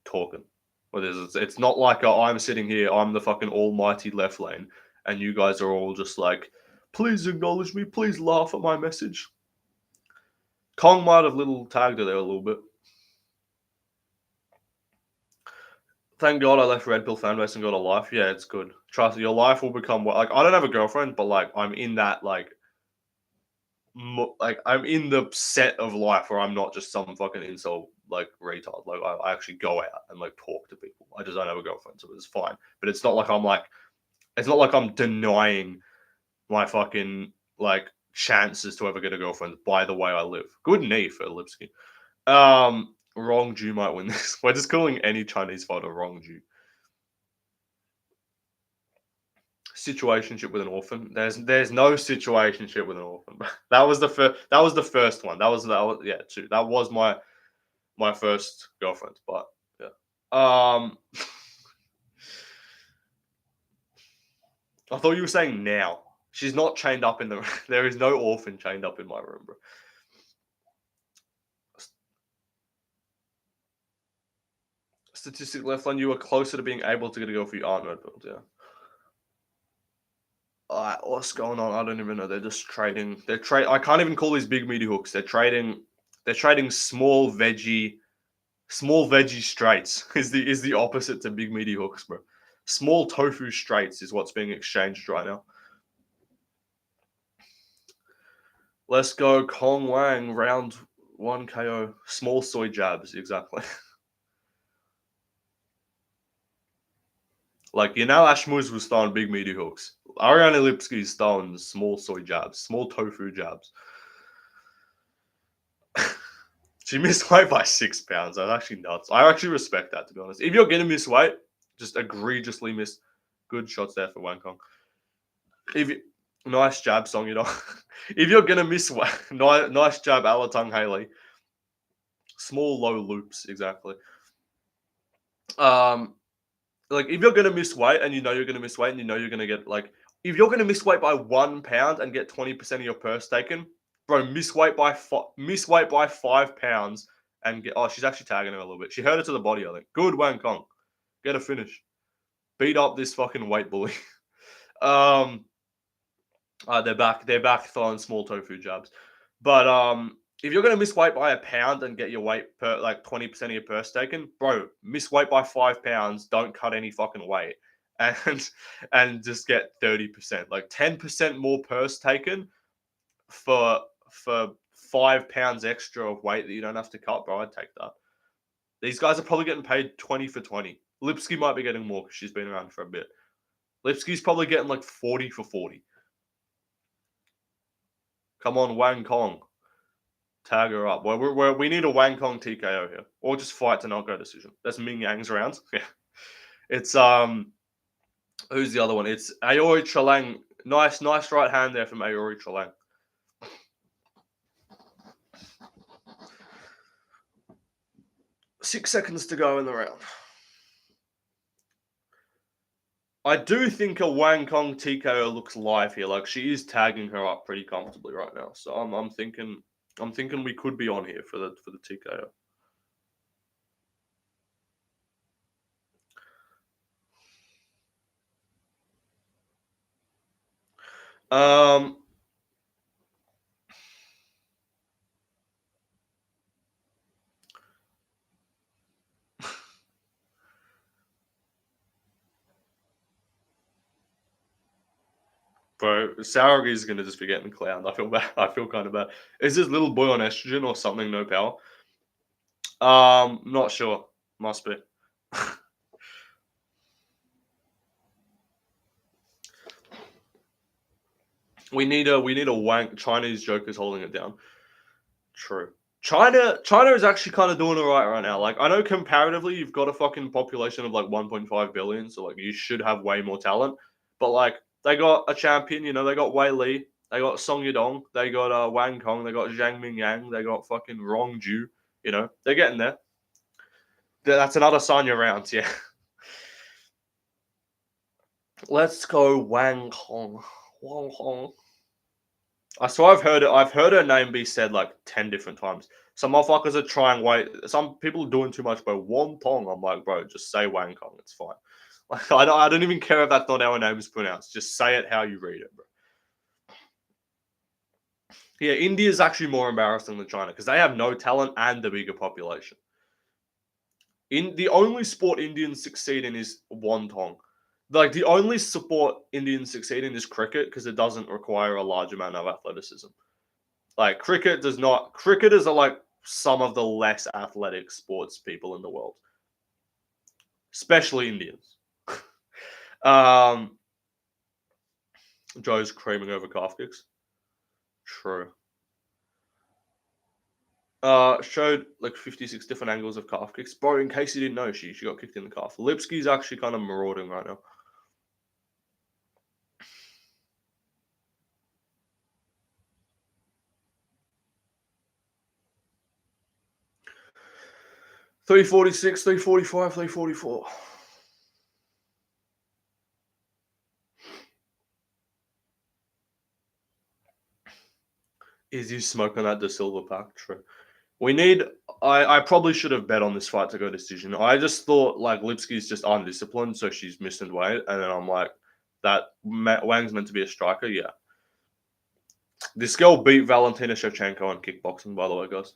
talking. It's not like I'm sitting here, I'm the fucking almighty left lane, and you guys are all just like, please acknowledge me, please laugh at my message. Kong might have little tagged her there a little bit. Thank God I left Red Pill fanbase and got a life. Yeah, it's good. Trust me, your life will become like, I don't have a girlfriend, but like, I'm in that like I'm in the set of life where I'm not just some fucking insult like retard. Like, I actually go out and like talk to people. I just don't have a girlfriend, so it's fine. But it's not like I'm denying my fucking like chances to ever get a girlfriend by the way I live. Good knee for Lipski. Wrong Jew might win this. We're just calling any Chinese fighter Wrong Jew. Situationship with an orphan. There's no situationship with an orphan. That was the first. That was the first one. That was yeah. True. That was my first girlfriend. But yeah. I thought you were saying now. She's not chained up in the. There is no orphan chained up in my room, bro. Statistic left on you are closer to being able to get a girl for you aren't red pills, yeah. What's going on? I don't even know. They're just trading. I can't even call these big meaty hooks. They're trading. They're trading small veggie straights. Is the opposite to big meaty hooks, bro. Small tofu straights is what's being exchanged right now. Let's go Kong Wang round 1 KO. Small soy jabs, exactly. Like, Ashmuz was throwing big meaty hooks. Ariane Lipski's throwing small soy jabs, small tofu jabs. She missed weight by 6 pounds. That's actually nuts. I actually respect that, to be honest. If you're going to miss weight, just egregiously miss. Good shots there for Wang Kong. Nice jab, Song Yudong. If you're going to miss weight, nice jab, Alatang Haley. Small, low loops, exactly. Like, if you're going to miss weight and you know you're going to miss weight and you know you're going to get, like, if you're going to miss weight by 1 pound and get 20% of your purse taken, bro, miss weight by 5 pounds and get. Oh, she's actually tagging her a little bit. She hurt her to the body, I think. Good, Wang Kong. Get a finish. Beat up this fucking weight bully. They're back. They're back throwing small tofu jabs. But if you're gonna miss weight by 1 pound and get your weight per like 20% of your purse taken, bro, miss weight by 5 pounds. Don't cut any fucking weight, and just get 30%, like 10% more purse taken for 5 pounds extra of weight that you don't have to cut, bro. I'd take that. These guys are probably getting paid 20 for 20. Lipski might be getting more because she's been around for a bit. Lipski's probably getting like 40 for 40. Come on, Wang Kong. Tag her up. Well, we need a Wang Kong TKO here. Or just fight to not go decision. That's Ming Yang's rounds. Yeah. It's who's the other one? It's Aori Chalang. Nice right hand there from Aori Chalang. Six seconds to go in the round. I do think a Wang Kong TKO looks live here. Like, she is tagging her up pretty comfortably right now. So I'm thinking we could be on here for the TKO. Bro, Saragi's gonna just be getting clowned. I feel bad. I feel kind of bad. Is this little boy on estrogen or something? No power. Not sure. Must be. we need a wank. Chinese jokers holding it down. True. China is actually kind of doing it right now. Like, I know comparatively you've got a fucking population of like 1.5 billion, so like you should have way more talent. But like, they got a champion, they got Wei Li, they got Song Yudong, they got Wang Kong, they got Zhang Mingyang, they got fucking Rong Ju. They're getting there. That's another Sanya round, yeah. Let's go Wang Kong. Wang Kong. I swear I've heard her name be said like 10 different times. Some motherfuckers are trying some people are doing too much by Wong Tong. I'm like, bro, just say Wang Kong. It's fine. Like, I don't even care if that's not how her name is pronounced. Just say it how you read it, bro. Yeah, India is actually more embarrassing than China because they have no talent and a bigger population. In the only sport Indians succeed in is wonton. Like, the only sport Indians succeed in is cricket because it doesn't require a large amount of athleticism. Like, cricketers are like some of the less athletic sports people in the world, especially Indians. Joe's creaming over calf kicks. True. Showed like 56 different angles of calf kicks. Bro, in case you didn't know, she got kicked in the calf. Lipski's actually kind of marauding right now. 346, 345, 344. Is you smoking that De Silva pack? True. We need. I probably should have bet on this fight to go decision. I just thought like Lipski's just undisciplined, so she's missing weight, and then I'm like, Wang's meant to be a striker. Yeah, this girl beat Valentina Shevchenko in kickboxing, by the way, guys.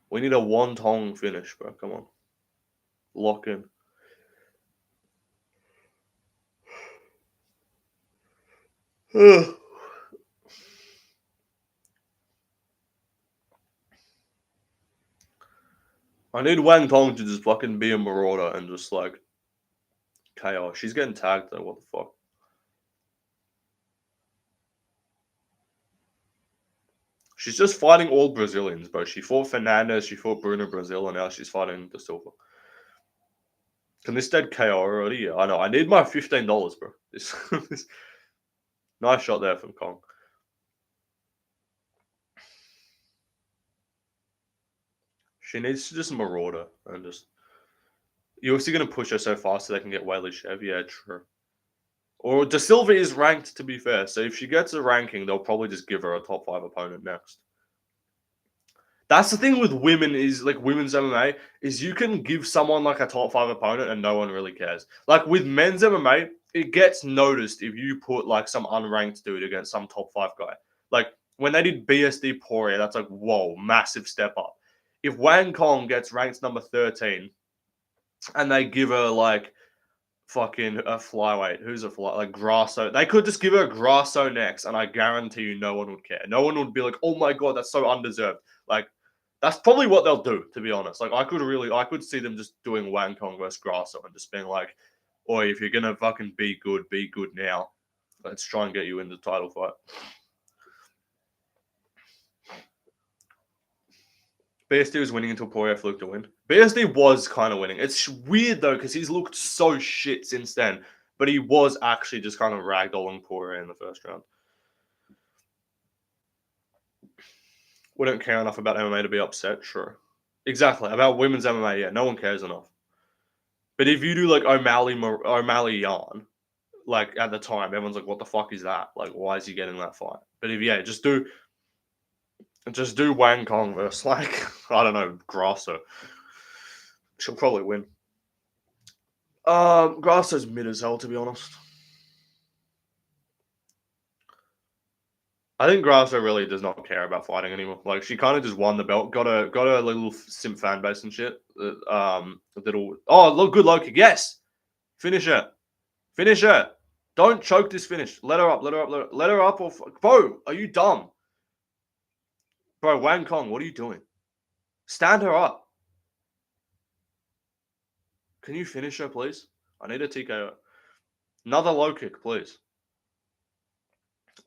We need a one-tong finish, bro. Come on, lock in. I need Wang Tong to just fucking be a marauder and just like KO. She's getting tagged though. What the fuck? She's just fighting all Brazilians, bro. She fought Fernandez, she fought Bruno Brazil, and now she's fighting De Silva. Can this dead KO already? Yeah, I know. I need my $15, bro. This nice shot there from Kong. She needs to just marauder and just. UFC gonna push her so fast so they can get Dvalishvili. Yeah, true. Or De Silva is ranked, to be fair. So if she gets a ranking, they'll probably just give her a top 5 opponent next. That's the thing with women is like women's MMA is you can give someone like a top 5 opponent and no one really cares. Like with men's MMA, it gets noticed if you put like some unranked dude against some top 5 guy. Like when they did BSD Poirier, that's like whoa, massive step up. If Wang Kong gets ranked number 13 and they give her like fucking a flyweight, who's a fly like Grasso, they could just give her Grasso next, and I guarantee you no one would care. No one would be like, oh my god, that's so undeserved. Like that's probably what they'll do, to be honest. Like I could see them just doing Wang Kong versus Grasso and just being like, "Oi, if you're gonna fucking be good now. Let's try and get you in the title fight." BSD was winning until Poirier fluked to win. BSD was kind of winning. It's weird though because he's looked so shit since then, but he was actually just kind of ragdolling Poirier in the first round. We don't care enough about MMA to be upset, sure. Exactly. About women's MMA, yeah, no one cares enough. But if you do like O'Malley Yarn, like at the time, everyone's like, what the fuck is that? Like, why is he getting that fight? But if just do Wang Kong versus like, I don't know, Grasso. She'll probably win. Grasso's mid as hell, to be honest. I think Grasso really does not care about fighting anymore. Like she kind of just won the belt, got a little simp fan base and shit. Look, good low kick. Yes, finish her. Don't choke this finish. Let her up. Let her up. Bro, are you dumb? Bro, Wang Kong, what are you doing? Stand her up. Can you finish her, please? I need a TKO. Another low kick, please.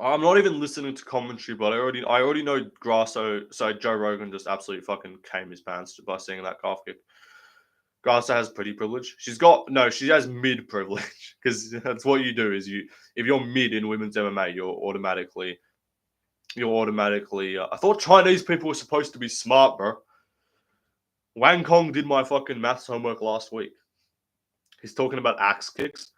I'm not even listening to commentary, but I already know Grasso. So Joe Rogan just absolutely fucking came his pants by seeing that calf kick. Grasso has pretty privilege. She has mid privilege because that's what you do. If you're mid in women's MMA, you're automatically. I thought Chinese people were supposed to be smart, bro. Wang Kong did my fucking maths homework last week. He's talking about axe kicks.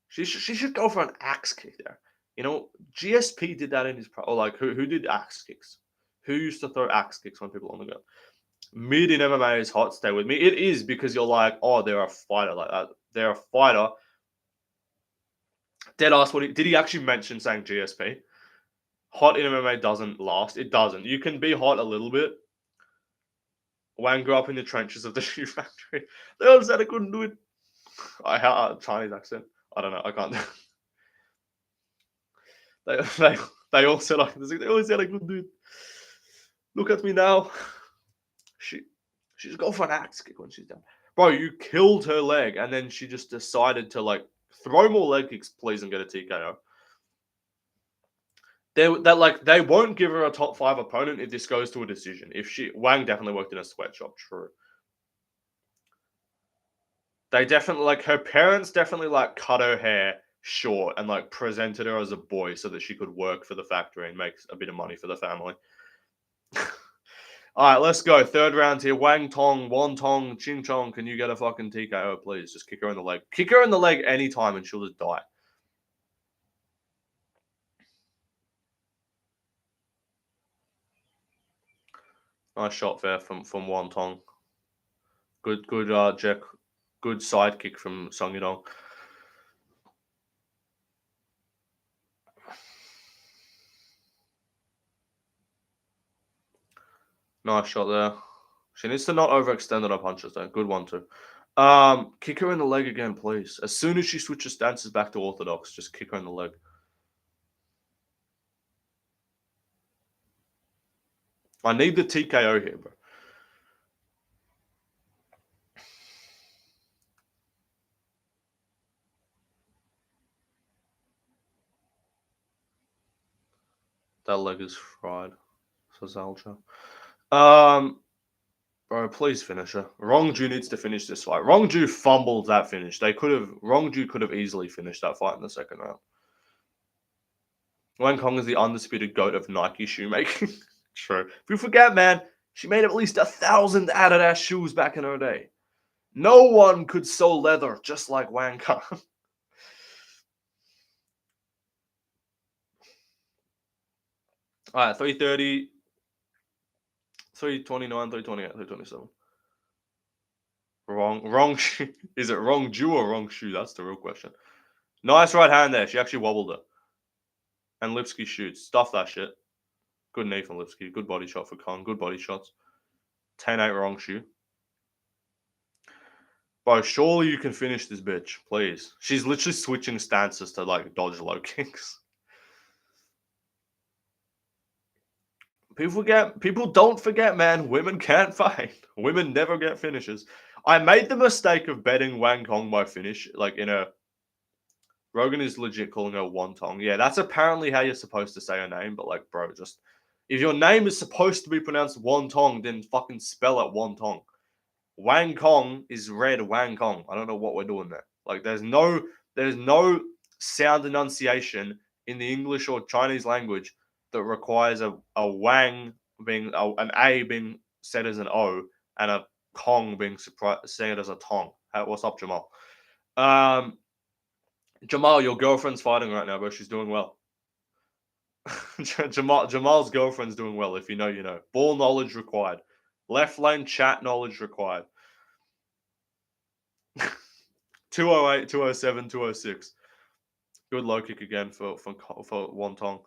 She should go for an axe kick there. You know, GSP did that in his or like who did axe kicks? Who used to throw axe kicks on people on the ground? Mid in MMA is hot. Stay with me. It is because you're like, oh, they're a fighter like that. They're a fighter. Dead ass. Did he actually mention saying GSP? Hot in MMA doesn't last. It doesn't. You can be hot a little bit. Wang grew up in the trenches of the shoe factory. They all said I couldn't do it. I have a Chinese accent. I don't know. I can't. They all said I couldn't do it. Look at me now. She's going for an axe kick when she's done. Bro, you killed her leg, and then she just decided to like throw more leg kicks, please, and get a TKO. They won't give her a top 5 opponent if this goes to a decision. Wang definitely worked in a sweatshop, true. They definitely her parents definitely cut her hair short and presented her as a boy so that she could work for the factory and make a bit of money for the family. All right, let's go. Third round here. Wang Tong, Wan Tong, Ching Chong. Can you get a fucking TKO, please? Just kick her in the leg. Kick her in the leg anytime and she'll just die. Nice shot there from Wan Tong. Good Jack. Good sidekick from Song Yudong. Nice shot there. She needs to not overextend on her punches though. Good one too. Kick her in the leg again, please. As soon as she switches stances back to orthodox, just kick her in the leg. I need the TKO here, bro. That leg is fried. So Zalcha. Bro, please finish her. Rongju needs to finish this fight. Rongju fumbled that finish. Rongju could have easily finished that fight in the second round. Wang Kong is the undisputed GOAT of Nike shoemaking. True. If you forget, man, she made at least 1,000 Adidas shoes back in her day. No one could sew leather just like Wang Kong. All right, 330, 329, 328, 327. Wrong shoe. Is it wrong Jew or wrong shoe? That's the real question. Nice right hand there. She actually wobbled it. And Lipski shoots. Stuff that shit. Good knee from Lipski. Good body shot for Kong. Good body shots. 10-8 wrong shoe. Bro, surely you can finish this bitch, please. She's literally switching stances to like dodge low kicks. People don't forget, man. Women can't fight. Women never get finishes. I made the mistake of betting Wang Kong by finish, like in a. Rogan is legit calling her Wontong. Yeah, that's apparently how you're supposed to say her name, but like, bro, just if your name is supposed to be pronounced Wontong, then fucking spell it Wontong. Wang Kong is read Wang Kong. I don't know what we're doing there. Like, there's no sound enunciation in the English or Chinese language that requires a Wang being an A being said as an O and a Kong being said as a Tong. What's up, Jamal? Jamal, your girlfriend's fighting right now, bro. She's doing well. Jamal's girlfriend's doing well. If you know, you know. Ball knowledge required. Left lane chat knowledge required. 208, 207, 206. Good low kick again for Wontong.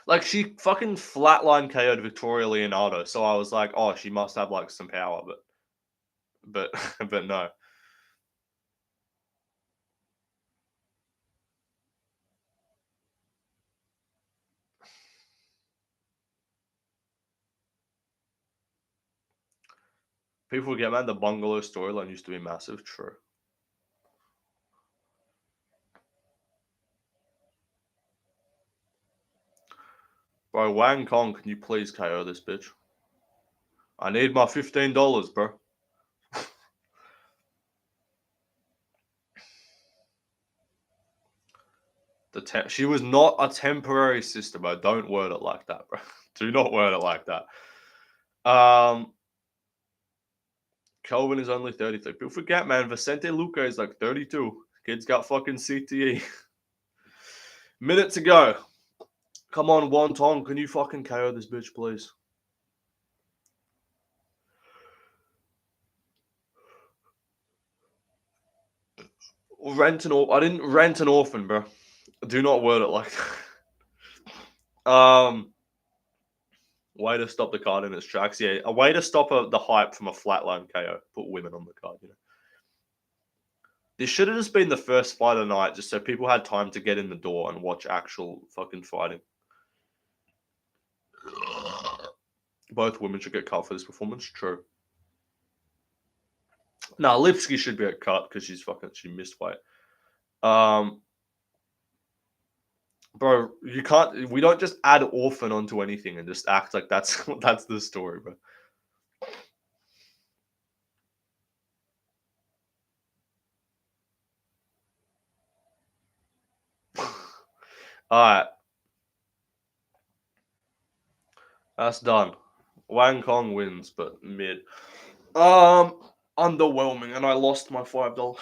Like, she fucking flatline KO'd Victoria Leonardo, so I was like, oh, she must have like some power, but but no. People forget, man, the bungalow storyline used to be massive. True. Bro, Wang Kong, can you please KO this bitch? I need my $15, bro. She was not a temporary sister, bro. Don't word it like that, bro. Do not word it like that. Kelvin is only 33. People forget, man. Vicente Luque is like 32. Kid's got fucking CTE. Minute to go. Come on, Wonton. Can you fucking KO this bitch, please? I didn't rent an orphan, bro. Do not word it like that. Way to stop the card in its tracks. Yeah, a way to stop the hype from a flatline KO. Put women on the card, you know. This should have just been the first fight of the night, just so people had time to get in the door and watch actual fucking fighting. Both women should get cut for this performance. True. Nah, Lipski should be at cut because she missed weight. Bro, you can't. We don't just add orphan onto anything and just act like that's that's the story, bro. All right. That's done. Wang Kong wins, but mid. Underwhelming, and I lost my $5.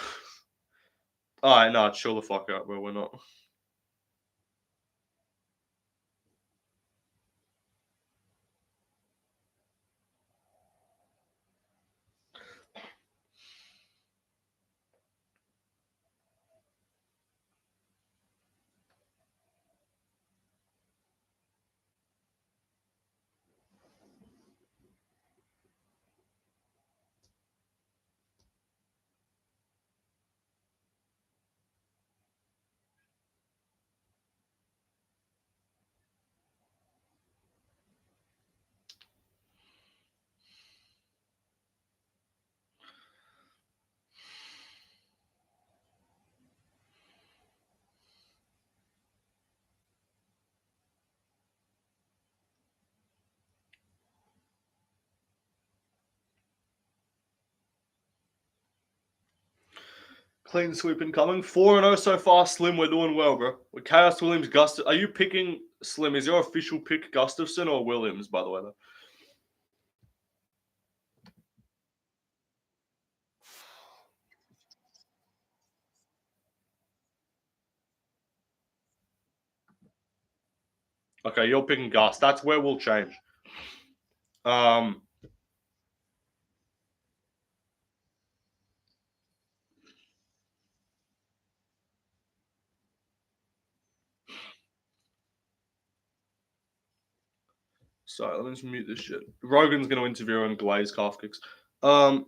Alright, nah, chill the fuck out, bro. We're not. Clean sweep incoming. 4-0 so far. Slim, we're doing well, bro. With Chaos Williams, Gustafsson. Are you picking Slim? Is your official pick Gustafsson or Williams, by the way, though? Okay, you're picking Gus. That's where we'll change. Um, sorry, let me just mute this shit. Rogan's going to interview and glaze calf kicks. Um,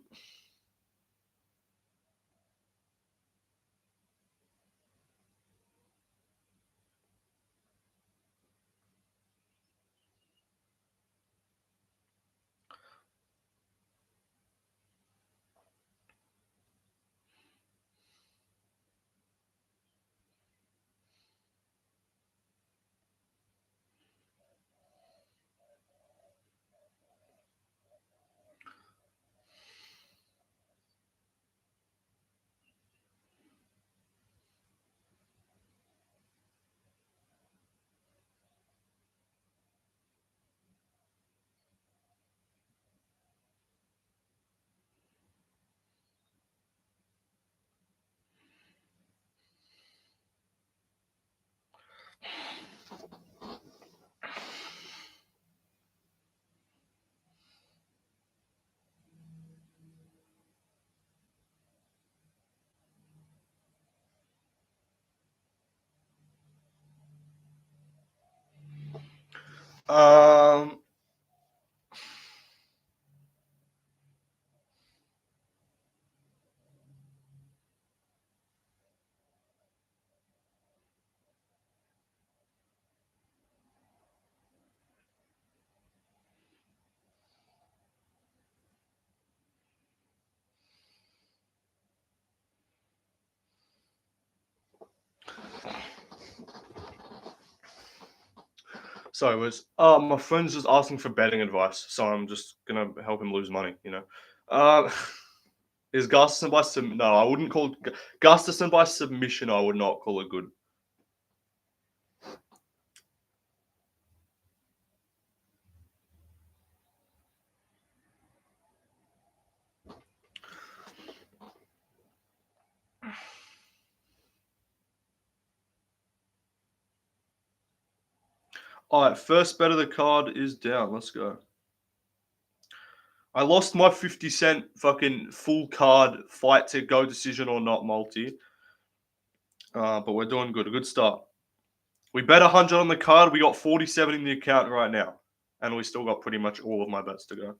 sorry, was my friend's just asking for betting advice, so I'm just gonna help him lose money. Uh, is Gustafsson by No, I wouldn't call Gustafsson by submission. I would not call it good. All right, first bet of the card is down. Let's go. I lost my 50 cent fucking full card fight to go decision or not multi. But we're doing good. A good start. We bet 100 on the card. We got 47 in the account right now. And we still got pretty much all of my bets to go.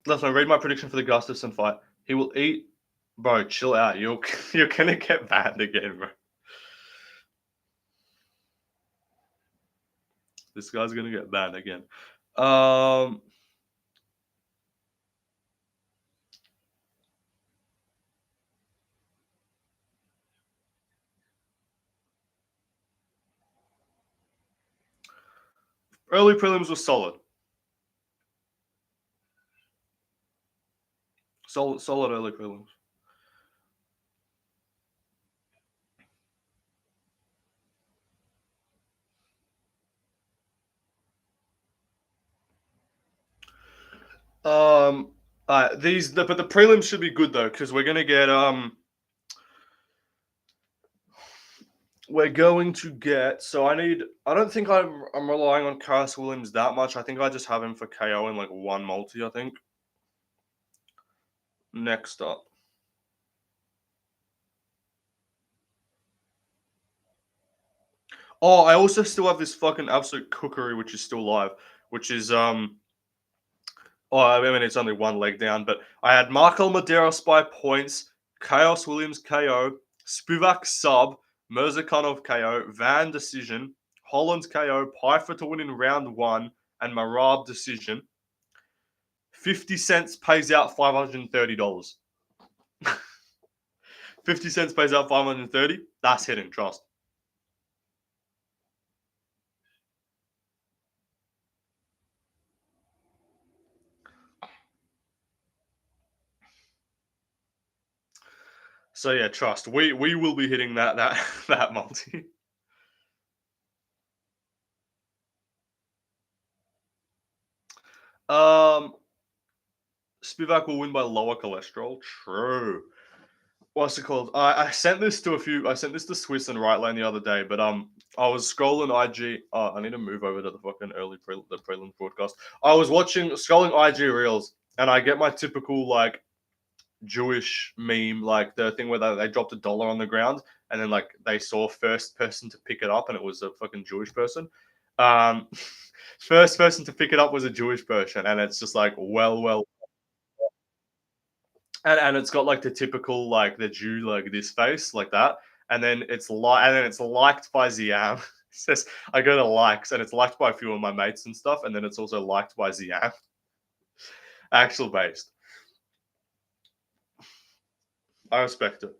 Listen, read my prediction for the Gustafsson fight. He will eat. Bro, chill out. You're gonna get banned again, bro. This guy's gonna get banned again. Early prelims was solid. Solid early prelims. But the prelims should be good though, because we're gonna get we're going to get. So I don't think I'm relying on Carlos Williams that much. I think I just have him for KO in like one multi. I think. Next up. Oh, I also still have this fucking absolute cookery, which is still live, which is Oh, I mean, it's only one leg down, but I had Markel Medeiros by points, Chaos Williams KO, Spivac sub, Mirzakhanov KO, Van decision, Holland KO, Pfeiffer to win in round one, and Marab decision. 50 cents pays out $530. 50 cents pays out 530. That's hitting, trust. So yeah, trust. We will be hitting that multi. Spivac will win by lower cholesterol. True. What's it called? I sent this to a few. I sent this to Swiss and Right Lane the other day, but I was scrolling IG. I need to move over to the fucking the prelim broadcast. I was scrolling IG reels, and I get my typical like Jewish meme, like the thing where they dropped $1 on the ground, and then like they saw first person to pick it up, and it was a fucking Jewish person. Um, first person to pick it up was a Jewish person, and it's just like well, and it's got like the typical like the Jew like this face like that, and then it's liked by Ziam. It says I go to likes, and it's liked by a few of my mates and stuff, and then it's also liked by Ziam. Actual based. I respect it.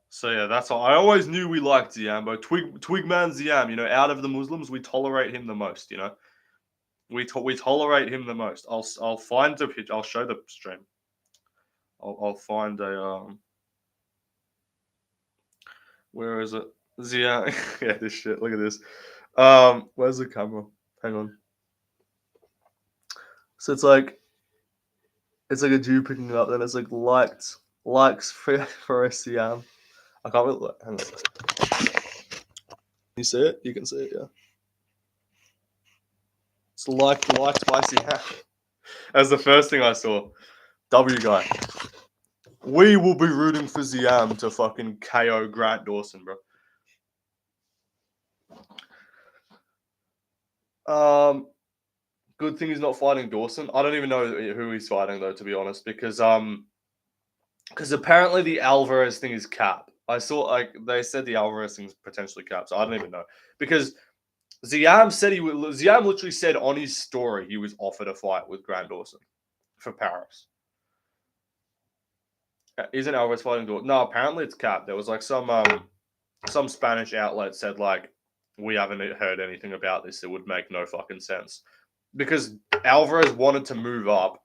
So yeah, that's all. I always knew we liked Ziam, but Twigman Ziam, out of the Muslims, we tolerate him the most. We tolerate him the most. I'll find the pitch. I'll show the stream. I'll find a where is it? Ziam. Yeah, this shit. Look at this. Where's the camera? Hang on. So it's like a Jew picking it up, then it's like likes for Ziam. I can't really hang on. You see it? You can see it, yeah. It's liked by Ziam. That's the first thing I saw. W guy. We will be rooting for Ziam to fucking KO Grant Dawson, bro. Good thing he's not fighting Dawson. I don't even know who he's fighting though, to be honest, because apparently the Alvarez thing is cap. I saw like they said the Alvarez thing is potentially cap, so I don't even know because Ziam literally said on his story he was offered a fight with Grant Dawson for Paris. Isn't Alvarez fighting Dawson? No, apparently it's cap. There was like some Spanish outlet said like we haven't heard anything about this. It would make no fucking sense because Alvarez wanted to move up,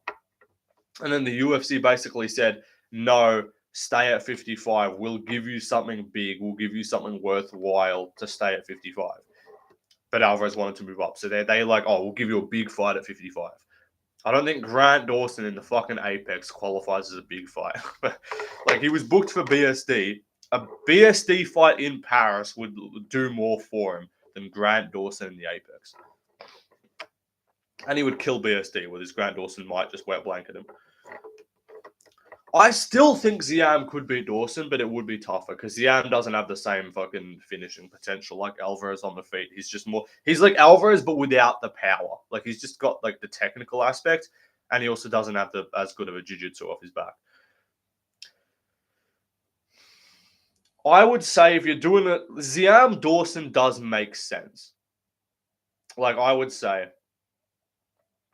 and then the UFC basically said no. Stay at 55. We'll give you something big. We'll give you something worthwhile to stay at 55. But Alvarez wanted to move up, so they like, oh, we'll give you a big fight at 55. I don't think Grant Dawson in the fucking Apex qualifies as a big fight. Like he was booked for BSD. A BSD fight in Paris would do more for him than Grant Dawson in the Apex. And he would kill BSD with his Grant Dawson might just wet blanket him. I still think Ziam could beat Dawson, but it would be tougher because Ziam doesn't have the same fucking finishing potential like Alvarez on the feet. He's like Alvarez, but without the power. Like he's just got like the technical aspect, and he also doesn't have as good of a jiu-jitsu off his back. I would say if you're doing it, Ziam Dawson does make sense. Like I would say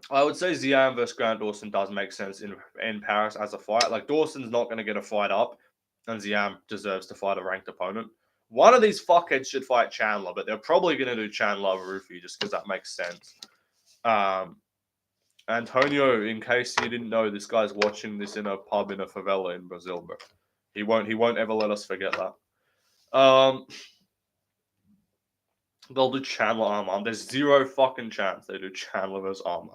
Ziam versus Grant Dawson does make sense in Paris as a fight. Like Dawson's not going to get a fight up, and Ziam deserves to fight a ranked opponent. One of these fuckheads should fight Chandler, but they're probably going to do Chandler over Rufy just because that makes sense. Antonio, in case you didn't know, this guy's watching this in a pub in a favela in Brazil, bro. He won't ever let us forget that. They'll do Chandler arm. There's zero fucking chance they do Chandler versus arm.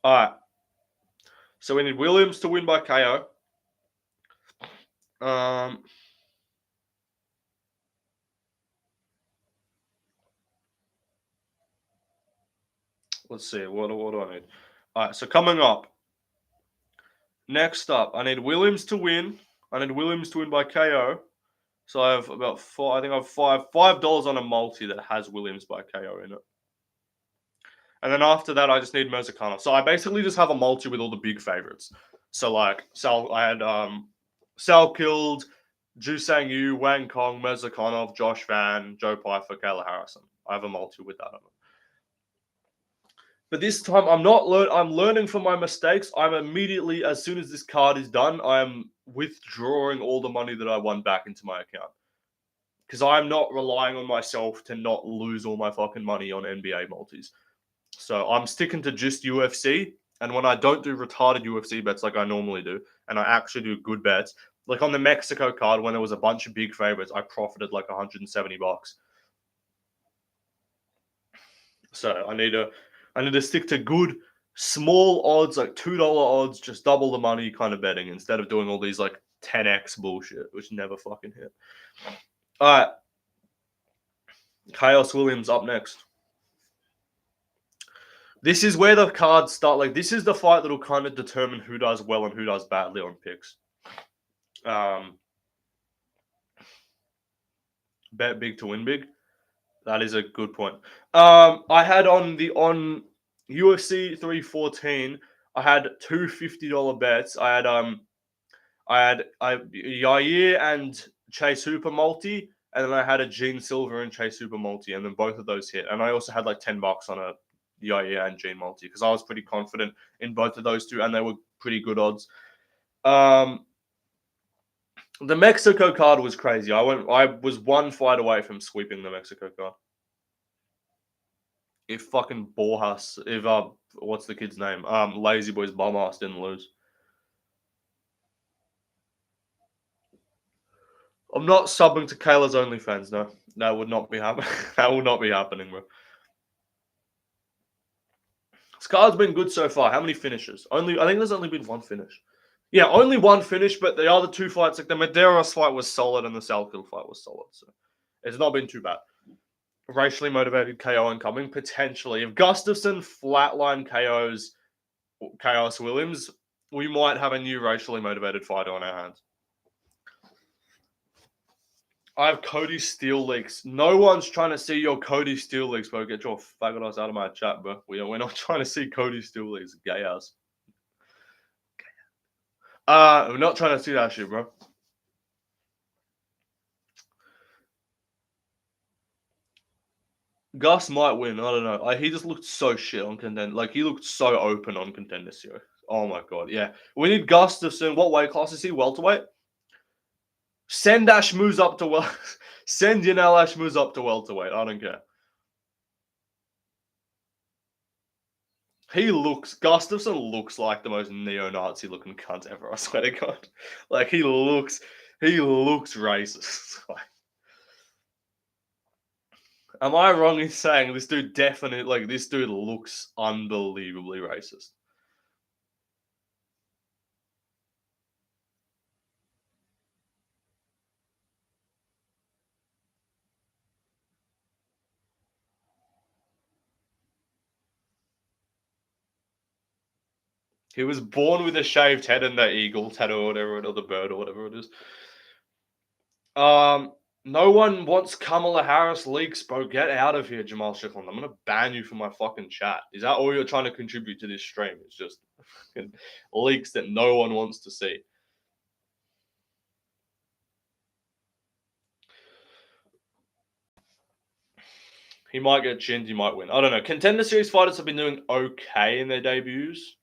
All right. So we need Williams to win by KO. Let's see. What do I need? All right. So coming up. Next up, I need Williams to win. I need Williams to win by KO. So I have about four. I think I have $5 on a multi that has Williams by KO in it. And then after that, I just need Mirzakanov. So I basically just have a multi with all the big favorites. So like Sal, I had Sal killed, Ju Sang Yu, Wang Kong, Mirzakanov, Josh Van, Joe Pyfer, Kayla Harrison. I have a multi with that on it. But this time, I'm learning from my mistakes. I'm immediately, as soon as this card is done, I am withdrawing all the money that I won back into my account. Because I'm not relying on myself to not lose all my fucking money on NBA multis. So I'm sticking to just UFC. And when I don't do retarded UFC bets like I normally do, and I actually do good bets, like on the Mexico card, when there was a bunch of big favorites, I profited like $170. So I need to stick to good small odds, like $2 odds, just double the money kind of betting instead of doing all these like 10x bullshit, which never fucking hit. All right. Chaos Williams up next. This is where the cards start. Like, this is the fight that will kind of determine who does well and who does badly on picks. Bet big to win big. That is a good point. I had on UFC 314, I had two $50 bets. I had Yair and Chase Hooper multi, and then I had a Gene Silva and Chase Hooper multi, and then both of those hit. And I also had like $10 on a Yair and Gene multi because I was pretty confident in both of those two, and they were pretty good odds. The Mexico card was crazy. I was one fight away from sweeping the Mexico card. If fucking Borjas, what's the kid's name? Lazy Boy's bum ass didn't lose. I'm not subbing to Kayla's OnlyFans, no. That would not be happening. That will not be happening, bro. This card's been good so far. How many finishes? I think there's only been one finish. Yeah, only one finish, but the other two fights, like the Medeiros fight was solid and the Salkill fight was solid. So it's not been too bad. Racially motivated KO incoming, potentially. If Gustafsson flatline KOs Chaos Williams, we might have a new racially motivated fighter on our hands. I have Cody Steele leaks. No one's trying to see your Cody Steele leaks, bro. Get your faggot ass out of my chat, bro. We're not trying to see Cody Steele leaks. Gay ass. We're not trying to see that shit, bro. Gus might win. I don't know. He just looked so shit on Contender. Like, he looked so open on Contender Series. Oh, my God. Yeah. We need Gustafsson. What weight class is he? Welterweight? Send Ash moves up to Send Yanel Ash moves up to welterweight. I don't care. Gustafsson looks like the most neo-Nazi looking cunt ever, I swear to God. Like, he looks racist. Am I wrong in saying this dude this dude looks unbelievably racist? He was born with a shaved head and the eagle tattoo or whatever, or the bird or whatever it is. No one wants Kamala Harris leaks, bro. Get out of here, Jamal Strickland. I'm gonna ban you from my fucking chat. Is that all you're trying to contribute to this stream? It's just leaks that no one wants to see. He might get chinned, he might win. I don't know. Contender Series fighters have been doing okay in their debuts.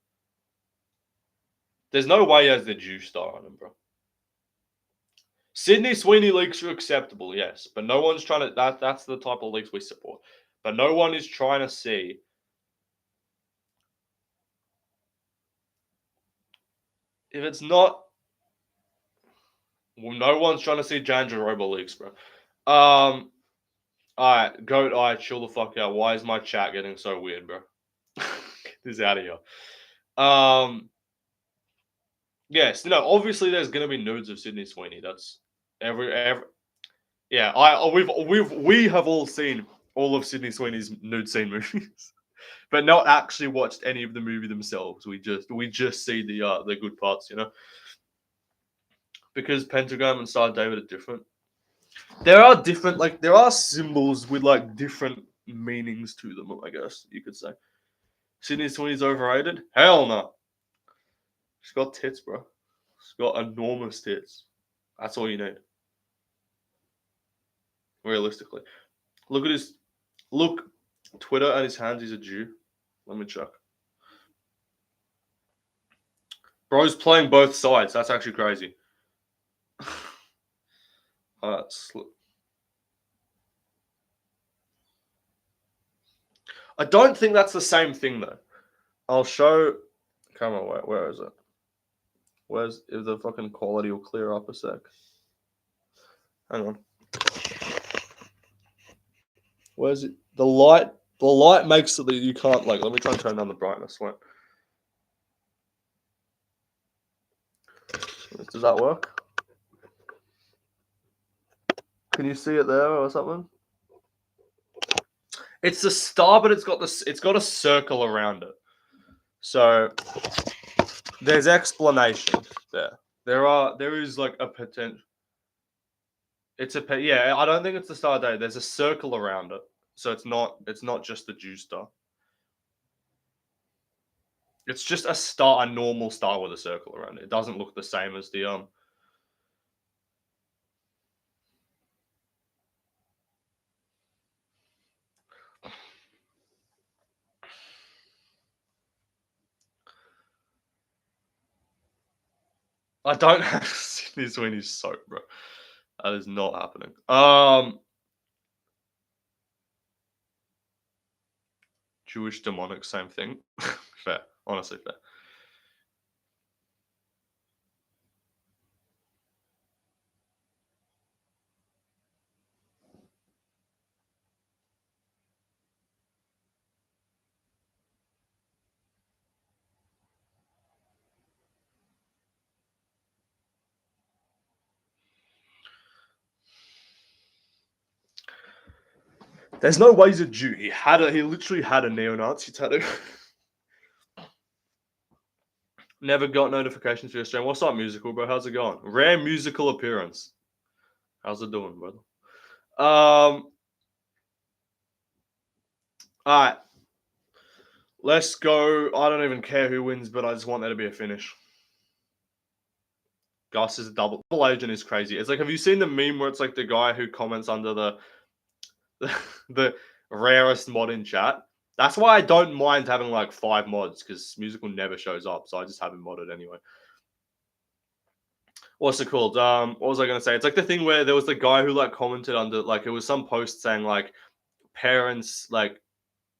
There's no way he has the juice star on him, bro. Sydney Sweeney leaks are acceptable, yes. But no one's trying to... That's the type of leaks we support. But no one is trying to see... If it's not... Well, no one's trying to see Janjaroba leaks, bro. Alright, Goat Eye, chill the fuck out. Why is my chat getting so weird, bro? Get this out of here. Yes, no, obviously there's gonna be nudes of Sydney Sweeney. That's every yeah, we have all seen all of Sydney Sweeney's nude scene movies. But not actually watched any of the movie themselves. We just see the good parts, you know? Because Pentagram and Star David are different. There are different, like, there are symbols with, like, different meanings to them, I guess you could say. Sydney Sweeney's overrated? Hell no. She's got tits, bro. She's got enormous tits. That's all you need. Realistically. Look at his... Look, Twitter and his hands, he's a Jew. Let me check. Bro's playing both sides. That's actually crazy. I don't think that's the same thing, though. I'll show... Come on, where is it? If the fucking quality will clear up a sec. Hang on. Where's it? The light makes it that you can't, like, let me try and turn down the brightness. Wait. Does that work? Can you see it there or something? It's the star, but it's got a circle around it. So there's explanation there. There is like a potential. Yeah, I don't think it's the star day. There's a circle around it. So it's not just the Jew star. It's just a star, a normal star with a circle around it. It doesn't look the same as the I don't have Sydney Sweeney's soap, bro. That is not happening. Jewish demonic, same thing. Fair. Honestly, fair. There's no way he's a Jew. He literally had a neo-Nazi tattoo. Never got notifications for your stream. What's up, musical, bro? How's it going? Rare musical appearance. How's it doing, brother? All right. Let's go. I don't even care who wins, but I just want there to be a finish. Gus is a double agent is crazy. It's like, have you seen the meme where it's like the guy who comments under the rarest mod in chat? That's why I don't mind having like 5 mods, because musical never shows up, so I just have him modded anyway. What's it called? What was I gonna say? It's like the thing where there was the guy who like commented under, like, it was some post saying like parents like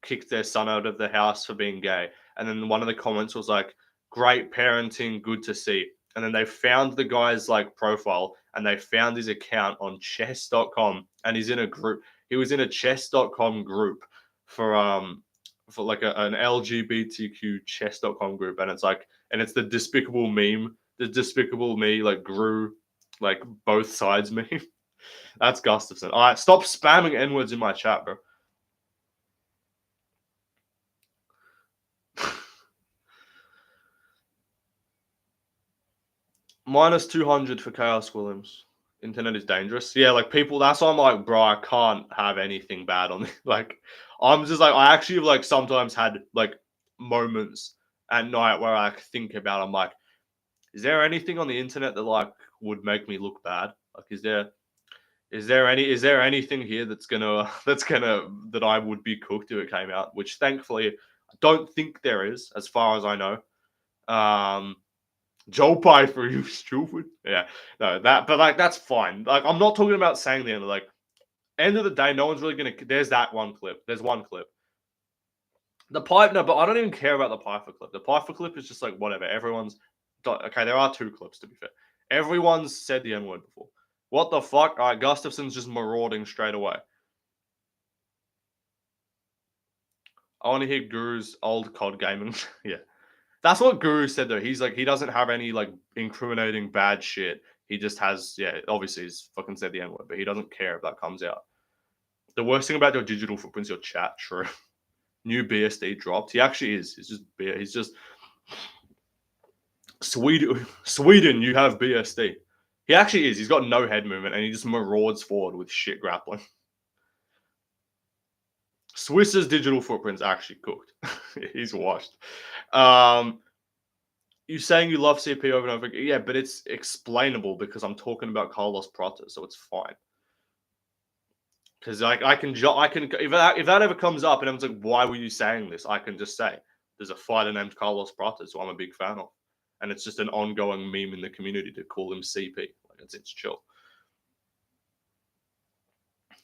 kicked their son out of the house for being gay, and then one of the comments was like, great parenting, good to see. And then they found the guy's like profile, and they found his account on chess.com, and he's in a group. He was in a chess.com group for like an LGBTQ chess.com group, and it's like, and it's the despicable meme, the despicable me like grew like both sides meme. That's Gustafsson. All right, stop spamming N-words in my chat, bro. Minus 200 for Chaos Williams. Internet is dangerous. Yeah, like people, that's why I'm like, bro, I can't have anything bad on it. Like, I'm just like, I actually have like sometimes had like moments at night where I think about, I'm like, is there anything on the internet that like would make me look bad? Like, is there Is there anything here that I would be cooked if it came out? Which thankfully I don't think there is, as far as I know. Joe Pie for you, stupid. Yeah, no, but like that's fine. Like I'm not talking about saying the end. Like end of the day, no one's really gonna. There's that one clip. There's one clip. The pipe, no, but I don't even care about the Piper clip. The Piper clip is just like whatever. Everyone's okay. There are two clips to be fair. Everyone's said the N word before. What the fuck? All right, Gustafsson's just marauding straight away. I want to hear Guru's old COD gaming. Yeah, that's what Guru said though. He's like he doesn't have any like incriminating bad shit. He just has obviously he's fucking said the N word, but he doesn't care if that comes out. The worst thing about your digital footprint's your chat. True. New BSD dropped. He actually is. He's just Sweden. You have BSD. He actually is. He's got no head movement and he just marauds forward with shit grappling. Swiss's digital footprint's actually cooked. He's washed. You saying you love CP over and over again? Yeah, but it's explainable because I'm talking about Carlos Prata, so it's fine. Because like I can if that ever comes up and I'm like, why were you saying this? I can just say there's a fighter named Carlos Prata, so I'm a big fan of, and it's just an ongoing meme in the community to call him CP. Like it's chill.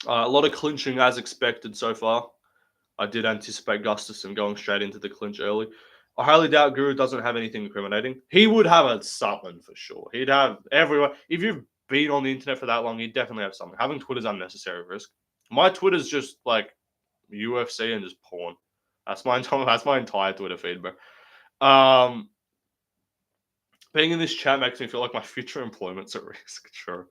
A lot of clinching as expected so far. I did anticipate Gustafsson going straight into the clinch early. I highly doubt Guru doesn't have anything incriminating. He would have a something for sure. He'd have everyone. If you've been on the internet for that long, he'd definitely have something. Having Twitter's unnecessary risk. My Twitter's just like UFC and just porn. That's my entire Twitter feed, bro. Being in this chat makes me feel like my future employment's at risk. Sure.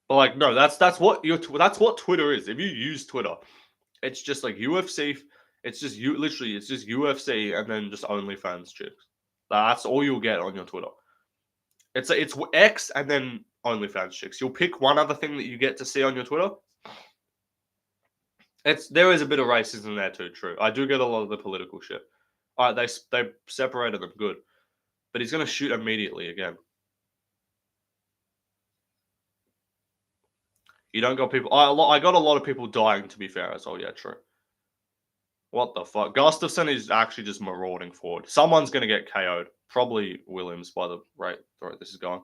But like, no, that's what Twitter is. If you use Twitter, it's just like UFC. It's just UFC and then just OnlyFans chicks. That's all you'll get on your Twitter. It's X and then OnlyFans chicks. You'll pick one other thing that you get to see on your Twitter. There is a bit of racism there too. True, I do get a lot of the political shit. All right, they separated them, good, but he's gonna shoot immediately again. You don't got people. I got a lot of people dying. To be fair, as well. Yeah, true. What the fuck? Gustafsson is actually just marauding forward. Someone's gonna get KO'd. Probably Williams by the rate this is going.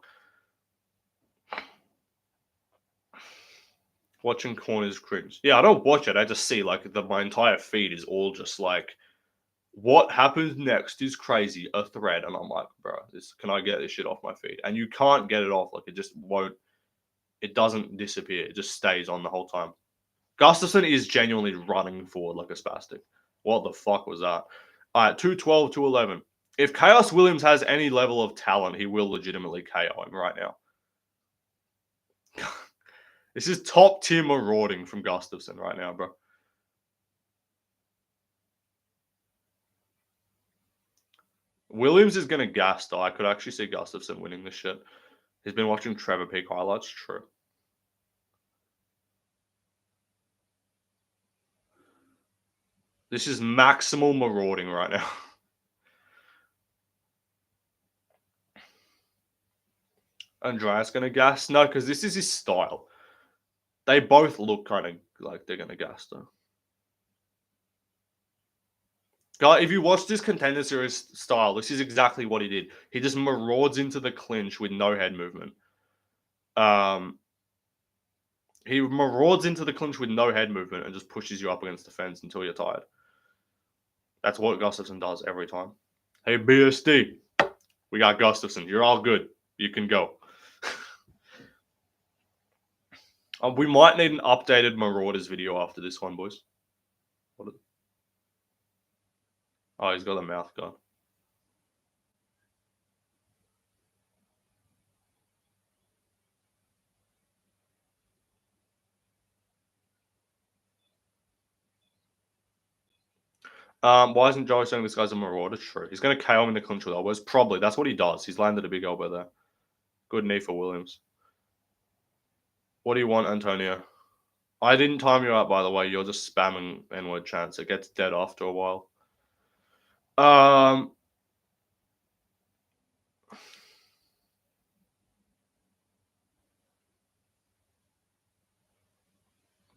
Watching corners cringe. Yeah, I don't watch it. I just see like my entire feed is all just like, what happens next is crazy. A thread, and I'm like, bro, can I get this shit off my feed? And you can't get it off. Like it just won't. It doesn't disappear. It just stays on the whole time. Gustafsson is genuinely running forward like a spastic. What the fuck was that? All right, 212, 211. If Chaos Williams has any level of talent, he will legitimately KO him right now. This is top tier marauding from Gustafsson right now, bro. Williams is going to gas, though. I could actually see Gustafsson winning this shit. He's been watching Trevor Peak highlights. True. This is maximal marauding right now. Andreas going to gas? No, because this is his style. They both look kind of like they're going to gas, though. Guy, if you watch this Contender Series style, this is exactly what he did. He just marauds into the clinch with no head movement. He marauds into the clinch with no head movement and just pushes you up against the fence until you're tired. That's what Gustafsson does every time. Hey, BSD, we got Gustafsson. You're all good. You can go. We might need an updated Marauders video after this one, boys. Oh, he's got a mouth gun. Why isn't Joey saying this guy's a Marauder? True. He's going to KO him in the clinch with elbows. Probably. That's what he does. He's landed a big elbow there. Good knee for Williams. What do you want, Antonio? I didn't time you out, by the way. You're just spamming N-word chants. It gets dead after a while.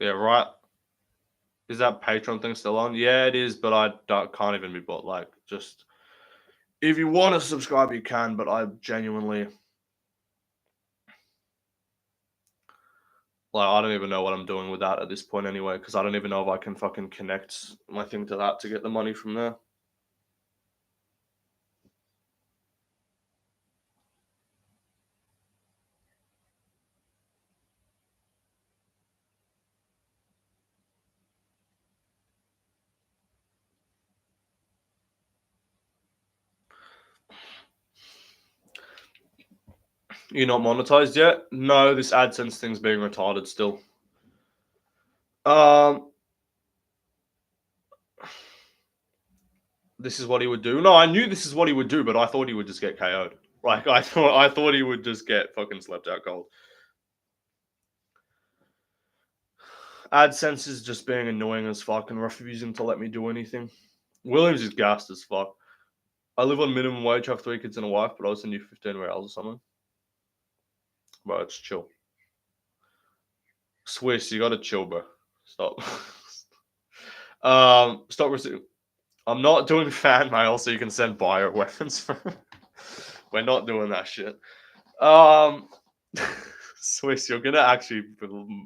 Yeah, right. Is that Patreon thing still on? Yeah, it is, but can't even be bought. Like, just if you want to subscribe, you can. But I genuinely, like, I don't even know what I'm doing with that at this point anyway, because I don't even know if I can fucking connect my thing to that to get the money from there. You're not monetized yet? No, this AdSense thing's being retarded still. This is what he would do. No, I knew this is what he would do, but I thought he would just get KO'd. Like, I thought he would just get fucking slept out cold. AdSense is just being annoying as fuck and refusing to let me do anything. Williams is gassed as fuck. I live on minimum wage, have 3 kids and a wife, but I'll send you 15 reals or something. Bro, it's chill. Swiss, you gotta chill, bro. Stop. Stop receiving. I'm not doing fan mail, so you can send bio weapons. We're not doing that shit. Swiss, you're gonna actually.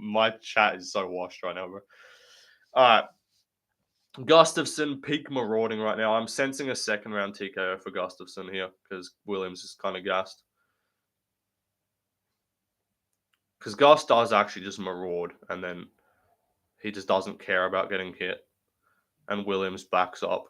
My chat is so washed right now, bro. All right. Gustafsson peak marauding right now. I'm sensing a second round TKO for Gustafsson here because Williams is kind of gassed. Because Gus does actually just maraud and then he just doesn't care about getting hit. And Williams backs up.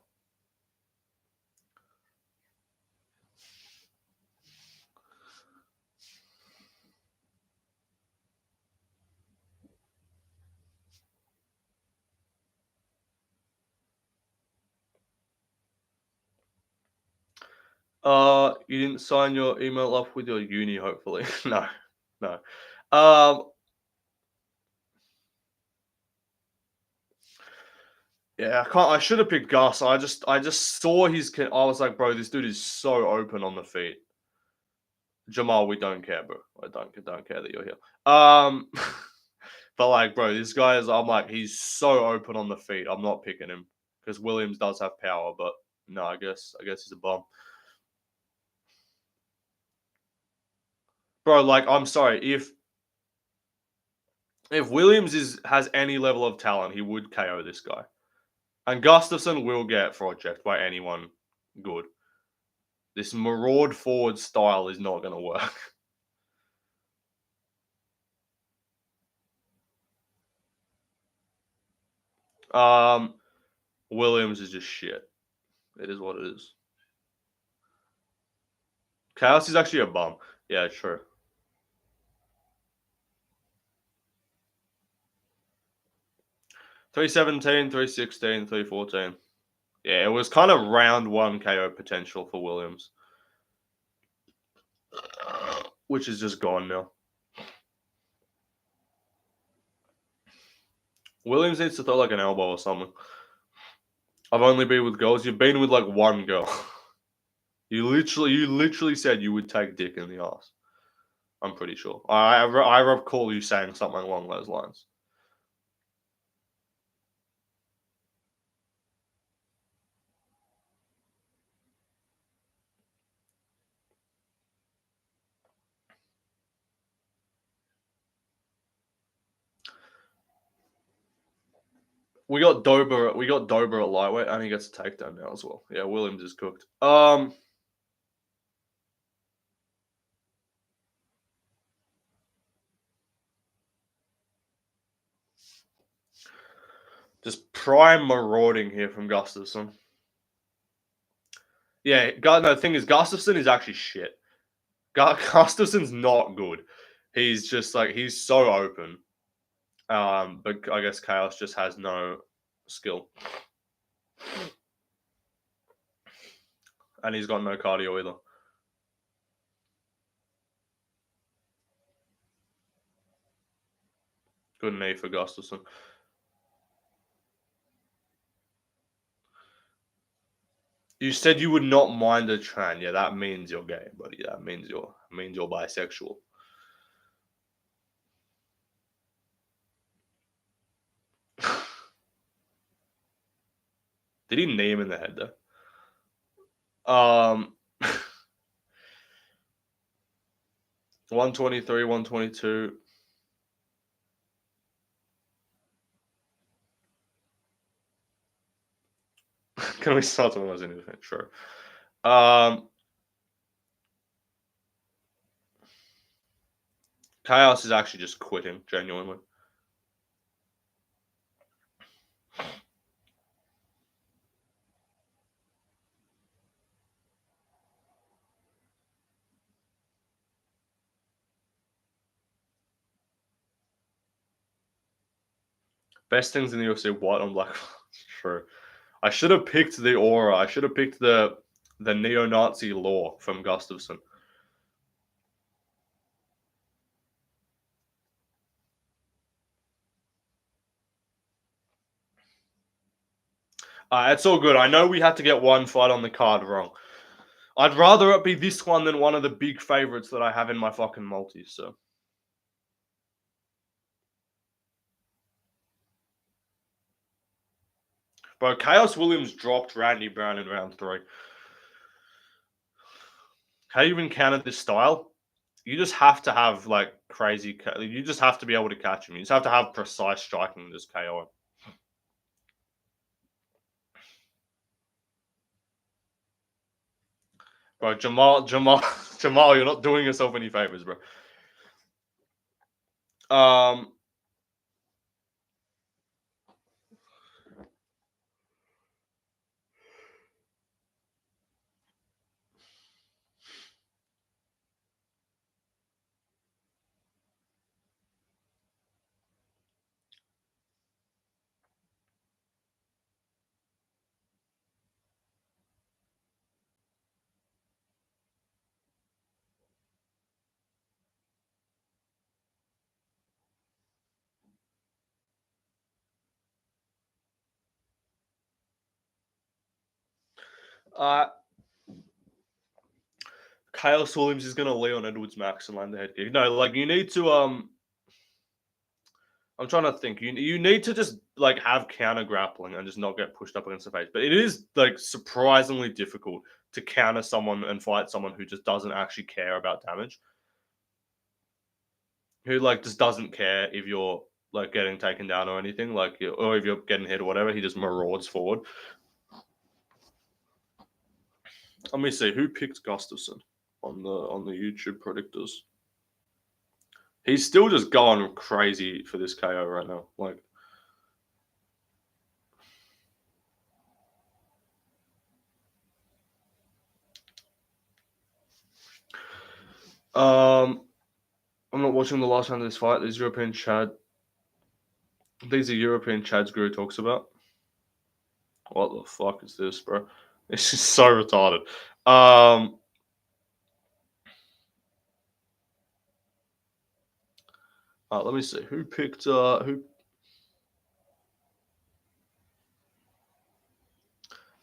You didn't sign your email up with your uni, hopefully. No. Yeah, I should have picked Gus. I just saw his. I was like, bro, this dude is so open on the feet. Jamal, we don't care, bro. I don't care that you're here. But like, bro, this guy is. I'm like, he's so open on the feet. I'm not picking him because Williams does have power, but no, I guess he's a bum. Bro, like, I'm sorry if Williams has any level of talent, he would KO this guy. And Gustafsson will get project by anyone good. This maraud forward style is not going to work. Williams is just shit. It is what it is. Chaos is actually a bum. Yeah, true. 317, 316, 314. Yeah, it was kind of round 1 KO potential for Williams. Which is just gone now. Williams needs to throw like an elbow or something. I've only been with girls. You've been with like one girl. You literally said you would take dick in the ass. I'm pretty sure. I recall you saying something along those lines. We got Dober at lightweight, and he gets a takedown now as well. Yeah, Williams is cooked. Just prime marauding here from Gustafsson. Yeah, no, the thing is, Gustafsson is actually shit. Gustafsson's not good. He's just like, he's so open. But I guess Chaos just has no skill. And he's got no cardio either. Good knee for Gustafsson. You said you would not mind a tran. Yeah, that means you're gay, buddy. That means you're bisexual. Did he knee him in the head though? 123, 122. Can we start talking about anything? Sure. Chaos is actually just quitting, genuinely. Best things in the UFC, white on black. True. I should have picked the aura. I should have picked the neo-Nazi law from Gustafsson. It's all good. I know we had to get one fight on the card wrong. I'd rather it be this one than one of the big favorites that I have in my fucking multis. So, bro, Chaos Williams dropped Randy Brown in round 3. How do you even counter this style? You just have to have like crazy. You just have to be able to catch him. You just have to have precise striking and just KO him. Bro, Jamal, you're not doing yourself any favors, bro. Chaos Williams is gonna Leon Edwards max and land the head kick. No, like you need to I'm trying to think. You need to just like have counter grappling and just not get pushed up against the face. But it is like surprisingly difficult to counter someone and fight someone who just doesn't actually care about damage. Who like just doesn't care if you're like getting taken down or anything, like or if you're getting hit or whatever. He just marauds forward. Let me see who picked Gustafsson on the YouTube predictors. He's still just going crazy for this KO right now. Like, I'm not watching the last round of this fight. These are European Chads Guru talks about. What the fuck is this, bro? This is so retarded. Let me see who picked who.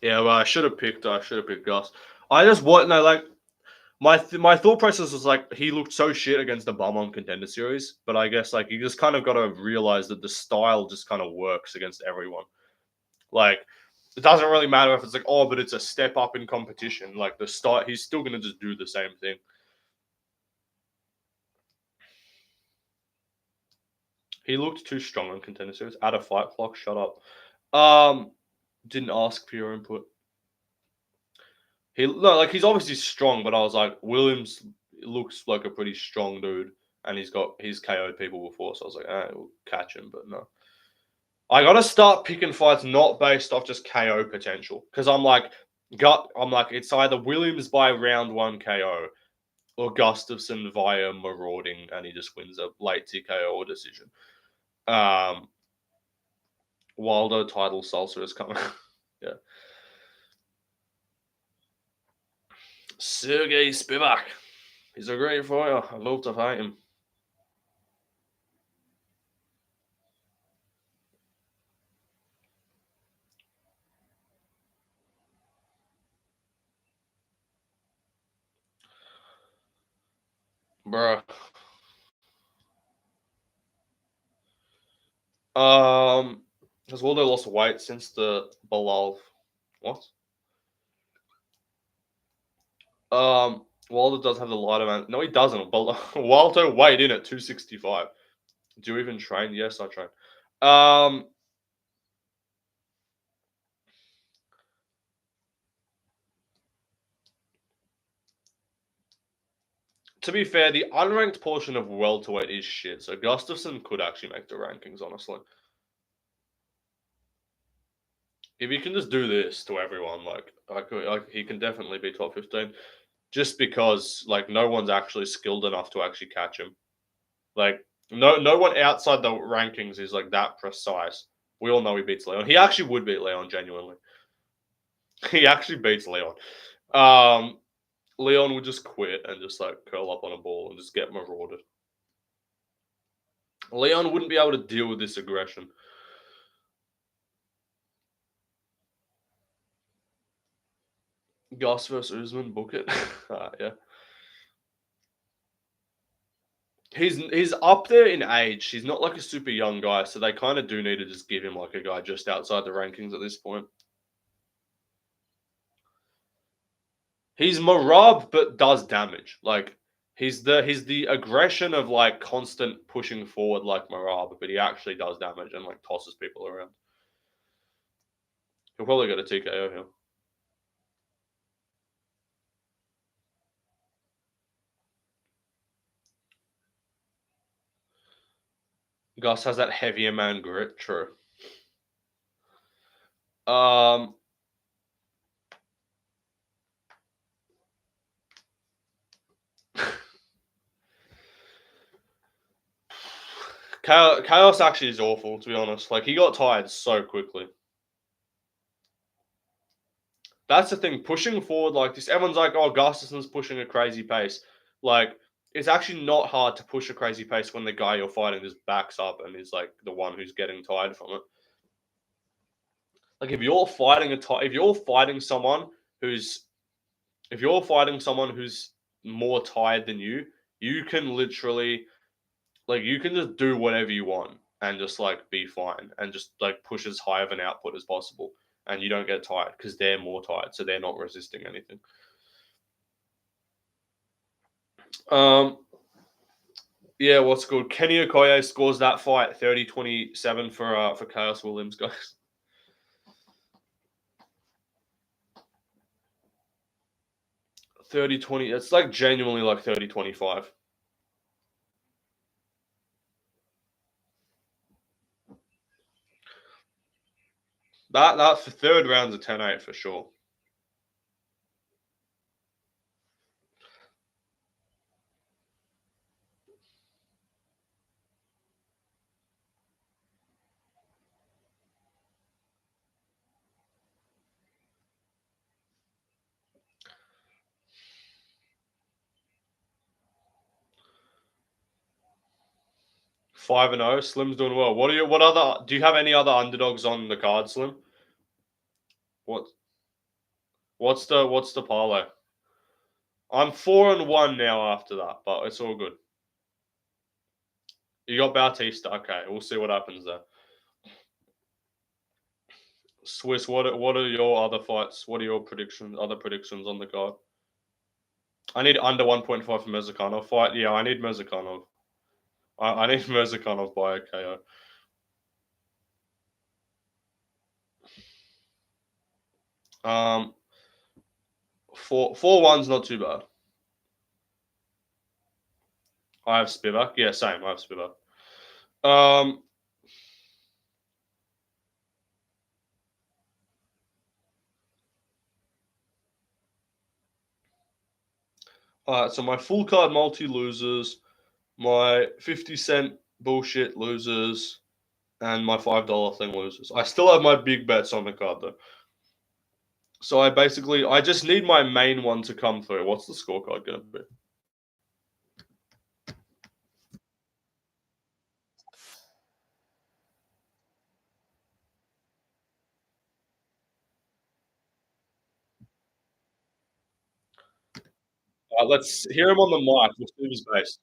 Yeah, well, I should have picked Gus. I just want no like my thought process was like he looked so shit against the bum on Contender Series, but I guess like you just kind of got to realize that the style just kind of works against everyone. Like it doesn't really matter if it's like but it's a step up in competition. Like the start, he's still gonna just do the same thing. He looked too strong on Contender Series. Add a fight clock. Shut up. Didn't ask for your input. He's obviously strong, but I was like, Williams looks like a pretty strong dude, and he's KO'd people before, so I was like, we'll catch him, but no. I gotta start picking fights not based off just KO potential, because I'm like, it's either Williams by round 1 KO or Gustafsson via marauding, and he just wins a late TKO or decision. Waldo title salsa is coming. Yeah. Sergey Spivac. He's a great fighter. I love to fight him. Bruh. Has Waldo lost weight since the Bilal What? Wilder does have the light amount. No, he doesn't. But Wilder weighed in at 265. Do you even train? Yes, I train. To be fair, the unranked portion of welterweight is shit. So Gustafsson could actually make the rankings, honestly. If he can just do this to everyone, like he can definitely be top 15. Just because like no one's actually skilled enough to actually catch him. Like no one outside the rankings is like that precise. We all know he beats Leon. He actually would beat Leon genuinely. He actually beats Leon. Leon would just quit and just like curl up on a ball and just get marauded. Leon wouldn't be able to deal with this aggression. Gus versus Usman, book it. Yeah. He's up there in age. He's not like a super young guy, so they kind of do need to just give him like a guy just outside the rankings at this point. He's Marab, but does damage. Like he's the aggression of like constant pushing forward like Marab, but he actually does damage and like tosses people around. He'll probably get a TKO here. Gus has that heavier man grit. True. Um, Chaos actually is awful, to be honest. Like he got tired so quickly. That's the thing. Pushing forward like this, everyone's like, "Oh, Gustafsson's pushing a crazy pace." Like it's actually not hard to push a crazy pace when the guy you're fighting just backs up and is like the one who's getting tired from it. Like if you're fighting someone who's if you're fighting someone who's more tired than you can literally like you can just do whatever you want and just like be fine and just like push as high of an output as possible and you don't get tired because they're more tired, so they're not resisting anything. Um, yeah, what's good? Kenny Okoye scores that fight 30-27 for Chaos Williams, guys. 30-20. It's like genuinely like 30-25. That's the third round's a 10-8 for sure. Five and 0. Slim's doing well. Do you have any other underdogs on the card, Slim? What what's the parlay? I'm 4-1 now after that, but it's all good. You got Bautista. Okay, we'll see what happens there. Swiss, what are your other fights? What are your other predictions on the card? I need under 1.5 for Mezikhanov fight. Yeah, I need Mezikhanov. I need Mezikhanov by a KO. Um, 4-1's not too bad. I have Spivac. Yeah, same. I have Spivac. All right, so my full card multi losers, my 50-cent bullshit losers, and my $5 thing losers. I still have my big bets on the card though. So I just need my main one to come through. What's the scorecard going to be? Let's hear him on the mic. Let's do his base.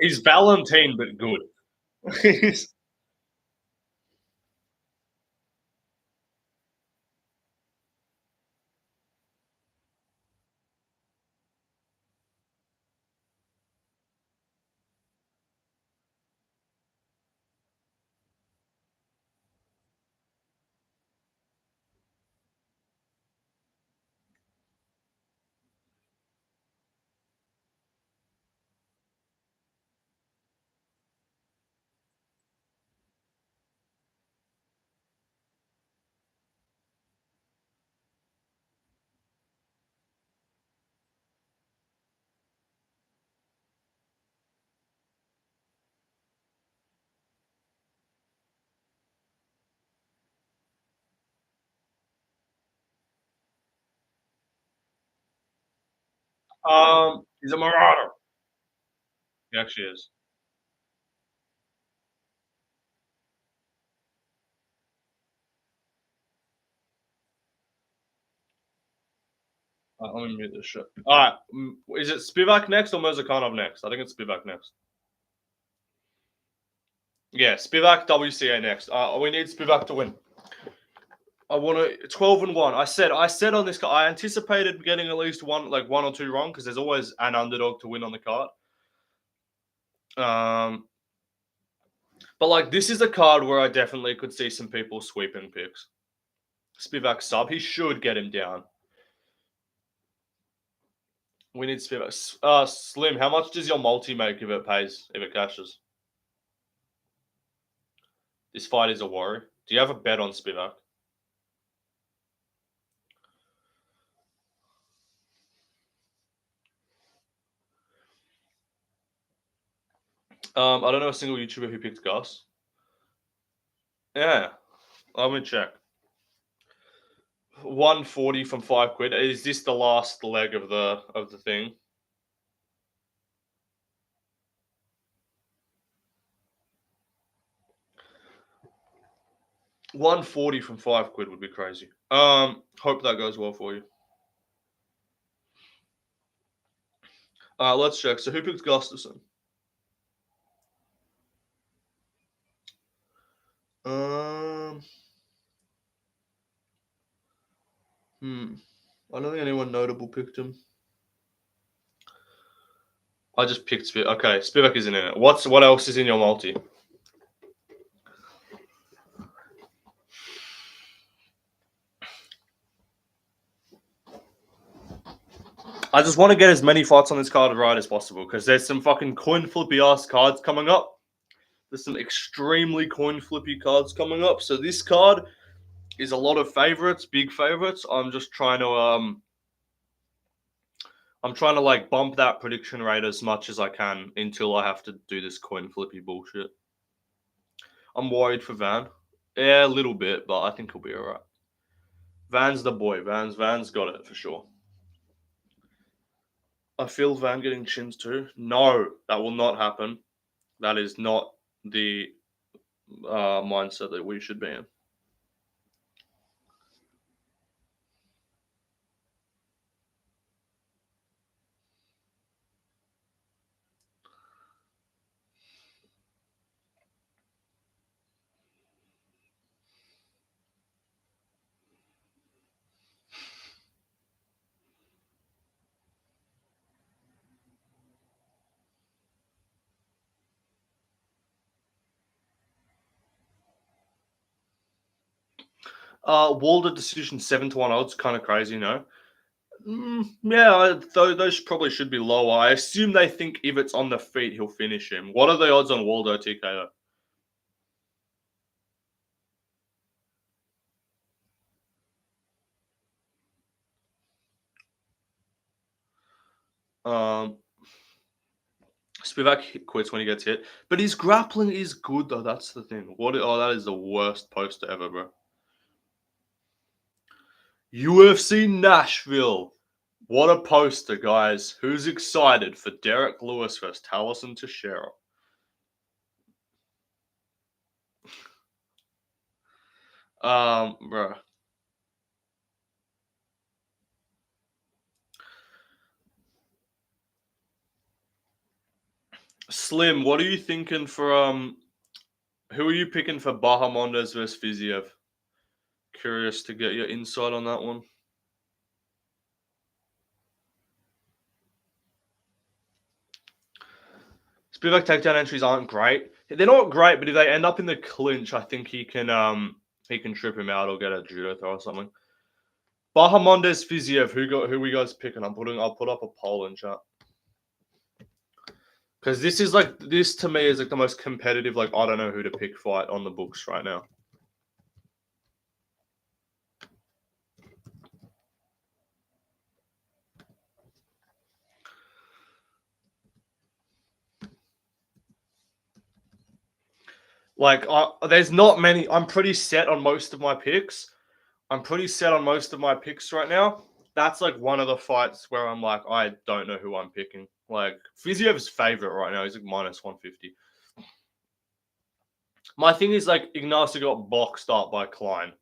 He's Valentine, but good. He's- he's a marauder. He actually is. Let me mute this shit. All right, is it Spivac next or Mirzakanov next? I think it's Spivac next. Yeah, Spivac WCA next. We need Spivac to win. I want to 12-1. I said on this card, I anticipated getting at least one or two wrong because there's always an underdog to win on the card. But like this is a card where I definitely could see some people sweeping picks. Spivac sub, he should get him down. We need Spivac. Slim, how much does your multi make if it cashes? This fight is a worry. Do you have a bet on Spivac? I don't know a single YouTuber who picked Gus. Yeah, let me check. 140 from £5. Is this the last leg of the thing? £140 from £5 would be crazy. Hope that goes well for you. Let's check. So who picked Gustafsson? I don't think anyone notable picked him. I just picked Spivak. Okay, Spivak isn't in it. What else is in your multi? I just want to get as many fights on this card right as possible because there's some fucking coin flippy ass cards coming up. There's some extremely coin flippy cards coming up. So this card is a lot of favorites, big favorites. I'm trying to like bump that prediction rate as much as I can until I have to do this coin flippy bullshit. I'm worried for Van. Yeah, a little bit, but I think he'll be alright. Van's the boy. Van's got it for sure. I feel Van getting chins too. No, that will not happen. That is not the mindset that we should be in. Walder decision 7-1 odds, kind of crazy, no? Yeah, those probably should be lower. I assume they think if it's on the feet, he'll finish him. What are the odds on Waldo TKO? Spivac quits when he gets hit, but his grappling is good though. That's the thing. That is the worst poster ever, bro. UFC Nashville. What a poster, guys. Who's excited for Derek Lewis versus Taliesin Teixeira? Bro. Slim, what are you thinking for who are you picking for Bahamondes versus Fiziev? Curious to get your insight on that one. Spivac takedown entries aren't great. They're not great, but if they end up in the clinch, I think he can trip him out or get a judo throw or something. Bahamondes Fiziev, who we guys picking? I'll put up a poll in chat. Because this to me is like the most competitive, like I don't know who to pick fight on the books right now. Like there's not many. I'm pretty set on most of my picks. Right now. That's like one of the fights where I'm like, I don't know who I'm picking. Like Fiziev's favorite right now. He's like minus 150. My thing is like Ignacio got boxed up by Klein.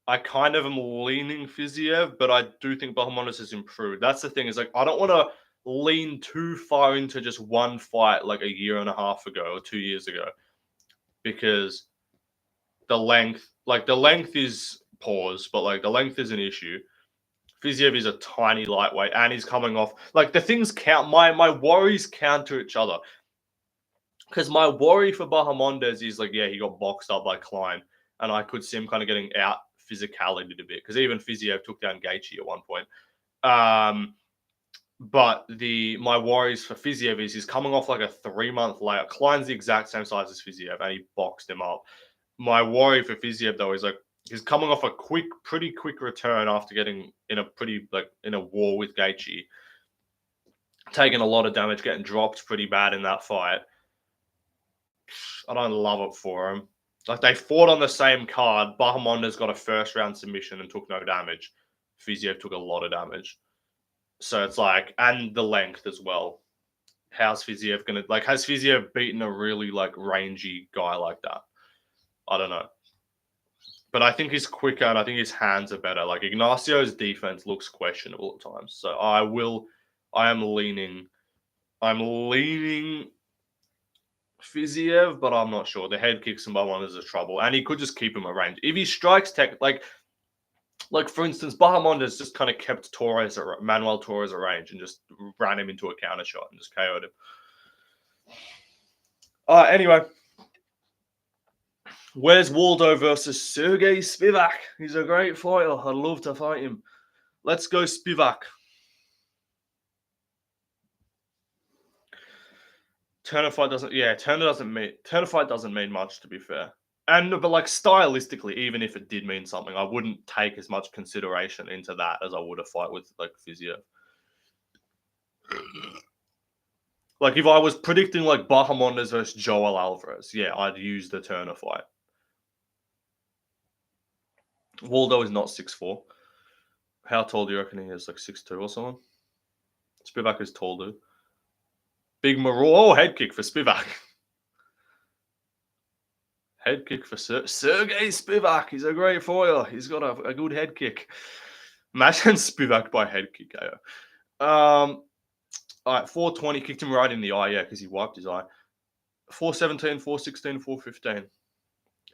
I kind of am leaning Fiziev, but I do think Bahamondes has improved. That's the thing is like I don't want to lean too far into just one fight like a year and a half ago or 2 years ago because the length is pause, but like the length is an issue. Fiziev is a tiny lightweight and he's coming off like the things count. My worries counter each other. Because my worry for Bahamondes is like, yeah, he got boxed up by Klein, and I could see him kind of getting out physicality a bit because even Fiziev took down Gaethje at one point. But my worries for Fiziev is he's coming off like a 3-month layout. Klein's the exact same size as Fiziev, and he boxed him up. My worry for Fiziev though is like he's coming off a pretty quick return after getting in a war with Gaethje, taking a lot of damage, getting dropped pretty bad in that fight. I don't love it for him. Like they fought on the same card. Bahamondes got a first round submission and took no damage. Fiziev took a lot of damage. So it's like, and the length as well. How's Fiziev gonna has Fiziev beaten a really like rangy guy like that? I don't know. But I think he's quicker and I think his hands are better. Like Ignacio's defense looks questionable at times. So I'm leaning Fiziev, but I'm not sure. The head kicks and Bahamondes is trouble, and he could just keep him at range. If he strikes like for instance, Bahamondes just kind of kept Manuel Torres at range and just ran him into a counter shot and just KO'd him. Anyway, where's Waldo versus Sergey Spivac? He's a great fighter. I'd love to fight him. Let's go Spivac. Turner fight doesn't mean much, to be fair. But like stylistically, even if it did mean something, I wouldn't take as much consideration into that as I would a fight with like Fiziev. Like if I was predicting like Bahamondes versus Joel Alvarez, yeah, I'd use the Turner fight. Waldo is not 6'4". How tall do you reckon he is? Like 6'2" or something? Spivac is tall, dude. Big Maror head kick for Spivac. Head kick for Sergey Spivac. He's a great fighter. He's got a good head kick. Imagine Spivac by head kick, all right, 420 kicked him right in the eye, yeah, because he wiped his eye. 417, 416, 415.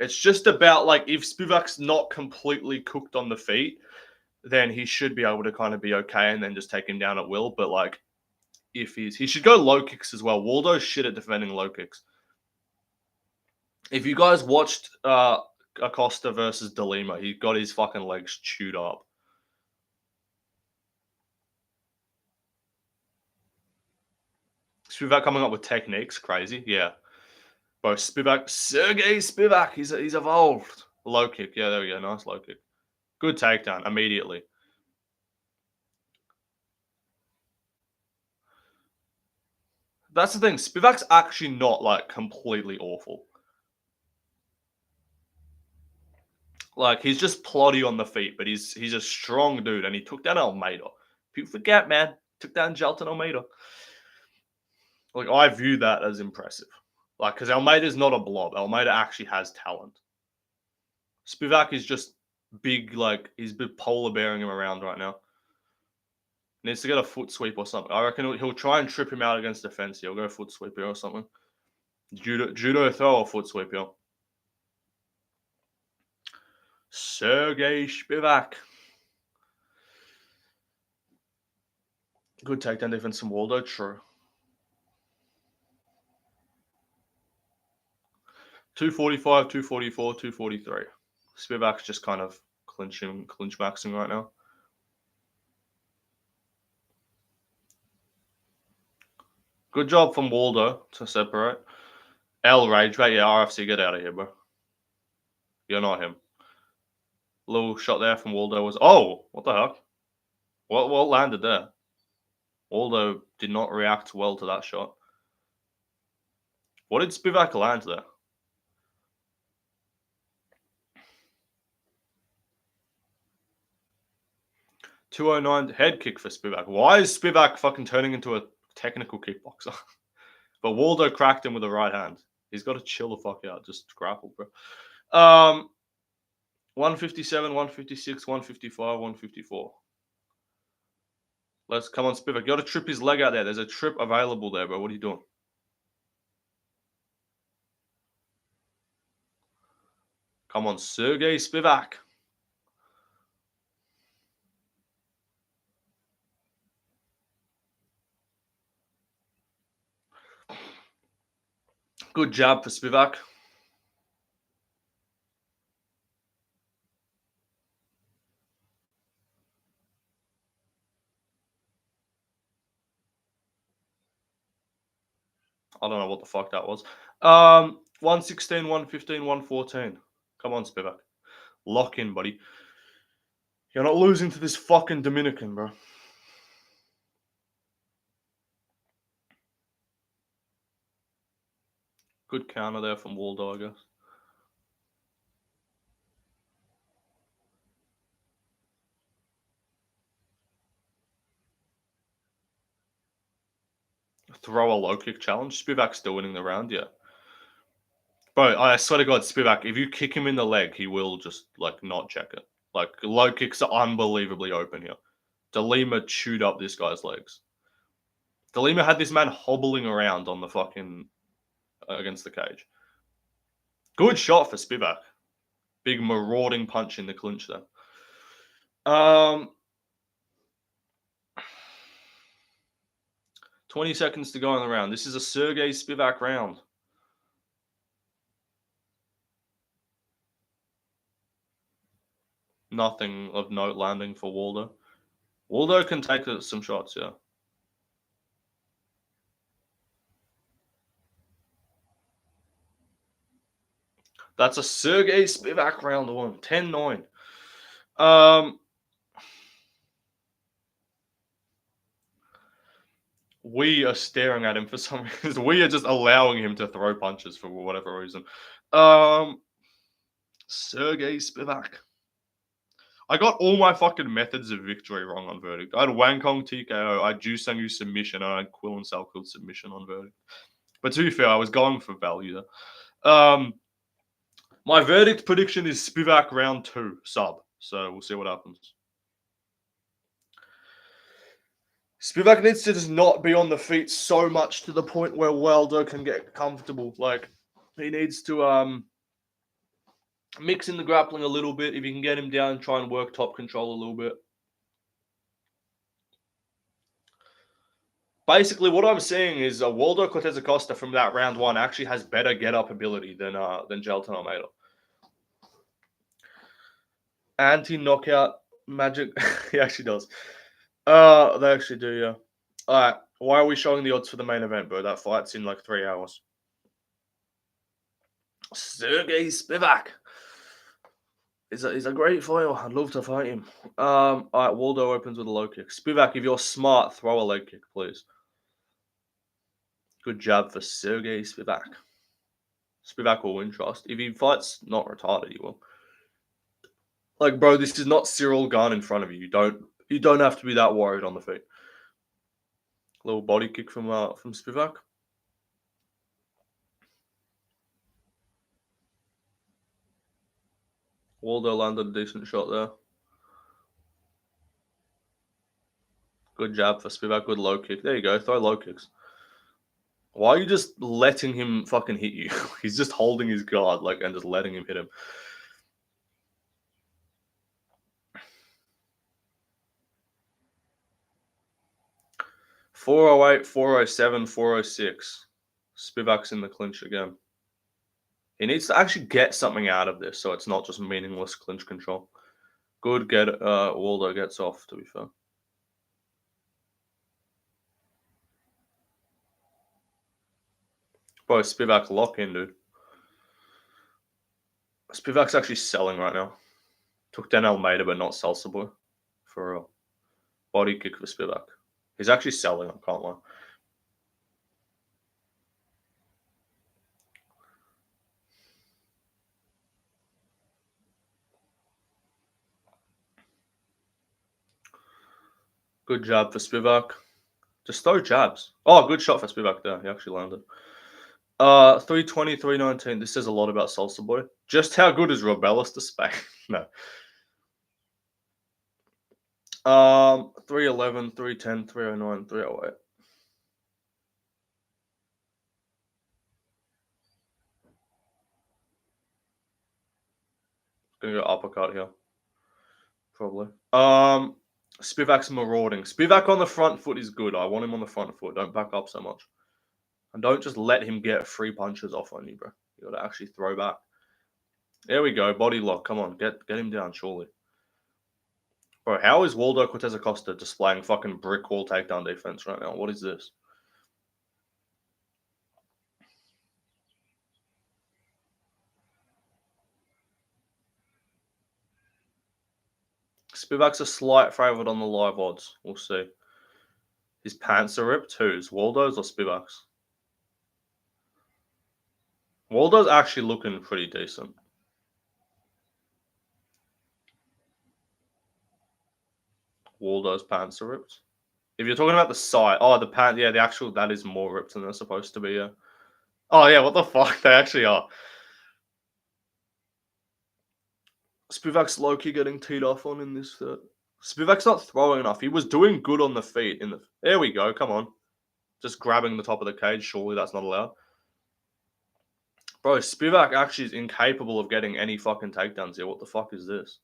It's just about like if Spivac's not completely cooked on the feet, then he should be able to kind of be okay and then just take him down at will. But like if he should go low kicks as well. Waldo's shit at defending low kicks. If you guys watched Acosta versus De Lima, he got his fucking legs chewed up. Spivac coming up with techniques, crazy. Yeah. Both Spivac, Sergey Spivac, he's evolved. Low kick, yeah, there we go, nice low kick. Good takedown immediately. That's the thing. Spivac's actually not like completely awful. Like he's just ploddy on the feet, but he's a strong dude, and he took down Almeida. People forget, man, took down Jailton Almeida. Like I view that as impressive. Like because Almeida's not a blob. Almeida actually has talent. Spivac is just big, like he's big polar bearing him around right now. Needs to get a foot sweep or something. I reckon he'll try and trip him out against the fence. He'll go foot sweep here or something. Judo throw or foot sweep here. Sergey Spivac. Good takedown defense from Waldo. True. 245, 244, 243. Spivac's just kind of clinch maxing right now. Good job from Waldo to separate. L Rage, mate. Yeah, RFC, get out of here, bro. You're not him. Little shot there from Waldo was... Oh, what the heck? What landed there? Waldo did not react well to that shot. What did Spivac land there? .209 head kick for Spivac. Why is Spivac fucking turning into a technical kickboxer? But Waldo cracked him with a right hand. He's got to chill the fuck out. Just grapple, bro. 157, 156, 155, 154. Let's come on, Spivac. You got to trip his leg out there. There's a trip available there, bro. What are you doing? Come on, Sergey Spivac. Good jab for Spivac. I don't know what the fuck that was. 116, 115, 114. Come on, Spivac. Lock in, buddy. You're not losing to this fucking Dominican, bro. Good counter there from Waldo, I guess. Throw a low kick challenge. Spivac's still winning the round, yeah. Bro, I swear to God, Spivac, if you kick him in the leg, he will just, like, not check it. Like, low kicks are unbelievably open here. DeLima chewed up this guy's legs. DeLima had this man hobbling around on the fucking... against the cage. Good shot for Spivac. Big marauding punch in the clinch there. 20 seconds to go in the round. This is a Sergey Spivac round. Nothing of note landing for Waldo. Waldo can take some shots, yeah. That's a Sergey Spivac round one. 10-9. We are staring at him for some reason. We are just allowing him to throw punches for whatever reason. Sergey Spivac. I got all my fucking methods of victory wrong on verdict. I had Wang Kong TKO, I had Ju Sang-yu submission, and I had Quill and Salkill submission on verdict. But to be fair, I was going for value there. My verdict prediction is Spivac round 2 sub. So we'll see what happens. Spivac needs to just not be on the feet so much to the point where Waldo can get comfortable. Like, he needs to mix in the grappling a little bit. If you can get him down and try and work top control a little bit. Basically, what I'm seeing is Waldo Cortes-Acosta from that round 1 actually has better get-up ability than Gelton Almeida. Anti-knockout magic. He actually does. They actually do, yeah. All right. Why are we showing the odds for the main event, bro? That fight's in like 3 hours. Sergey Spivac. He's a great fighter. I'd love to fight him. All right. Waldo opens with a low kick. Spivac, if you're smart, throw a leg kick, please. Good jab for Sergey Spivac. Spivac will win, trust. If he fights not retarded, he will. Like, bro, this is not Cyril Gane in front of you. You don't have to be that worried on the feet. Little body kick from Spivac. Waldo landed a decent shot there. Good jab for Spivac. Good low kick. There you go. Throw low kicks. Why are you just letting him fucking hit you? He's just holding his guard, like, and just letting him hit him. .408, 407, 406. Spivac's in the clinch again. He needs to actually get something out of this, so it's not just meaningless clinch control. Good get. Waldo gets off, to be fair. Bro, Spivac lock in, dude. Spivac's actually selling right now. Took down Almeida, but not Salsa Boy. For real. Body kick for Spivac. He's actually selling, I can't lie. Good jab for Spivac. Just throw jabs. Oh, good shot for Spivac there. He actually landed. 320, 319. This says a lot about Salsa Boy. Just how good is Robelis to Spain? No. 311, 310, 309, 308. Gonna go uppercut here. Probably. Spivac's marauding. Spivac on the front foot is good. I want him on the front foot. Don't back up so much. And don't just let him get free punches off on you, bro. You gotta actually throw back. There we go. Body lock. Come on. Get him down, surely. Bro, how is Waldo Cortes-Acosta displaying fucking brick wall takedown defense right now? What is this? Spivac's a slight favourite on the live odds. We'll see. His pants are ripped. Whose? Waldo's or Spivac's? Waldo's actually looking pretty decent. Waldo's pants are ripped. If you're talking about the side, the pant, yeah, the actual, that is more ripped than they're supposed to be, yeah. Oh, yeah, what the fuck? They actually are. Spivac's low-key getting teed off on in this. Spivac's not throwing enough. He was doing good on the feet. There we go, come on. Just grabbing the top of the cage, surely that's not allowed. Bro, Spivac actually is incapable of getting any fucking takedowns here. What the fuck is this?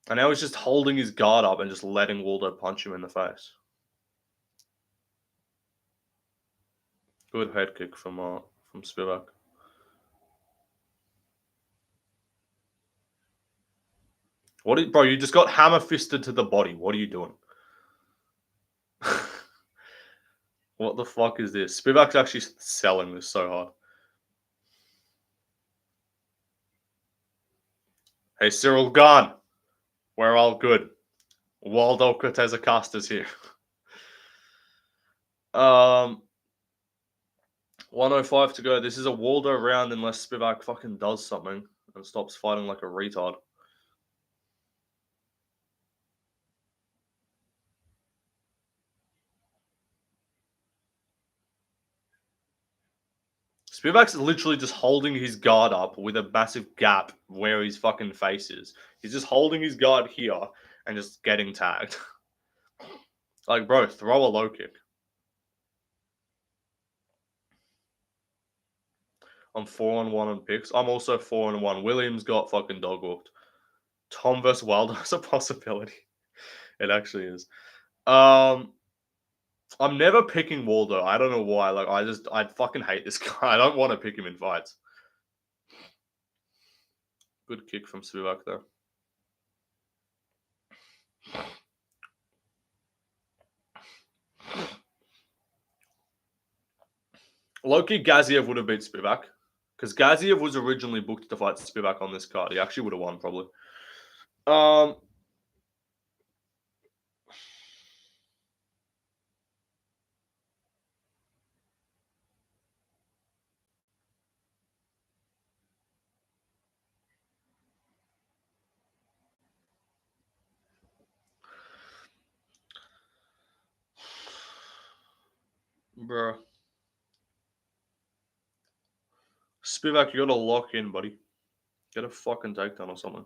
And now he's just holding his guard up and just letting Waldo punch him in the face. Good head kick from Spivac. Bro, you just got hammer fisted to the body. What are you doing? What the fuck is this? Spivac's actually selling this so hard. Hey, Cyril Gone. We're all good. Waldo Cortes-Acosta's here. 105 to go. This is a Waldo round unless Spivac fucking does something and stops fighting like a retard. Spivac's literally just holding his guard up with a massive gap where his fucking face is. He's just holding his guard here and just getting tagged. Like, bro, throw a low kick. I'm 4-1 on picks. I'm also 4-1. Williams got fucking dog walked. Tom versus Wilder is a possibility. It actually is. I'm never picking Waldo. I don't know why. Like, I fucking hate this guy. I don't want to pick him in fights. Good kick from Spivac there. Loki Gaziev would have beat Spivac. Because Gaziev was originally booked to fight Spivac on this card. He actually would have won, probably. Bruh. Spivac, you gotta lock in, buddy. Get a fucking takedown or something.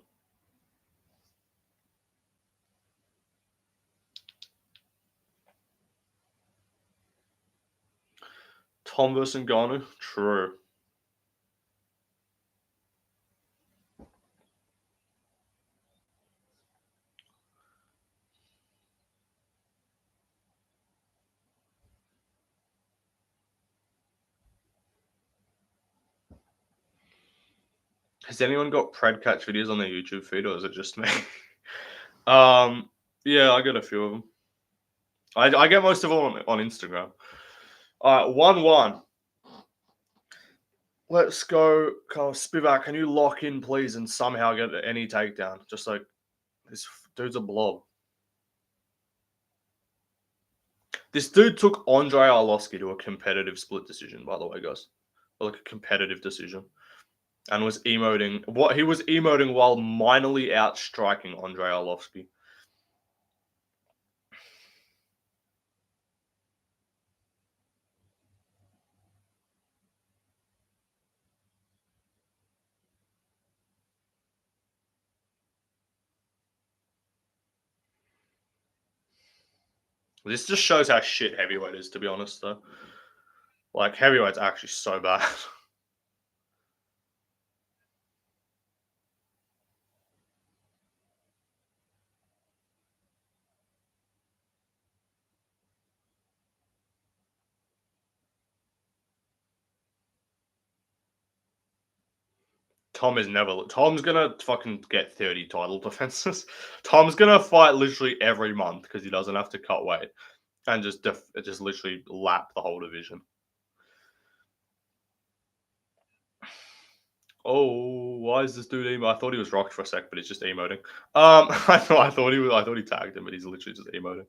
Tom versus Ngannou? True. Has anyone got pred catch videos on their YouTube feed, or is it just me? Yeah, I got a few of them. I get most of them on Instagram. All right, 1-1. Let's go, Carl Spivac. Can you lock in, please, and somehow get any takedown? Just like this dude's a blob. This dude took Andrei Arlovski to a competitive split decision, by the way, guys. Like a competitive decision. And was emoting. What he was emoting while minorly outstriking Andrei Arlovski. This just shows how shit heavyweight is, to be honest, though. Like, heavyweight's actually so bad. Tom's gonna fucking get 30 title defenses. Tom's gonna fight literally every month because he doesn't have to cut weight and just literally lap the whole division. Oh, why is this dude emo? I thought he was rocked for a sec, but he's just emoting. I thought he tagged him, but he's literally just emoting.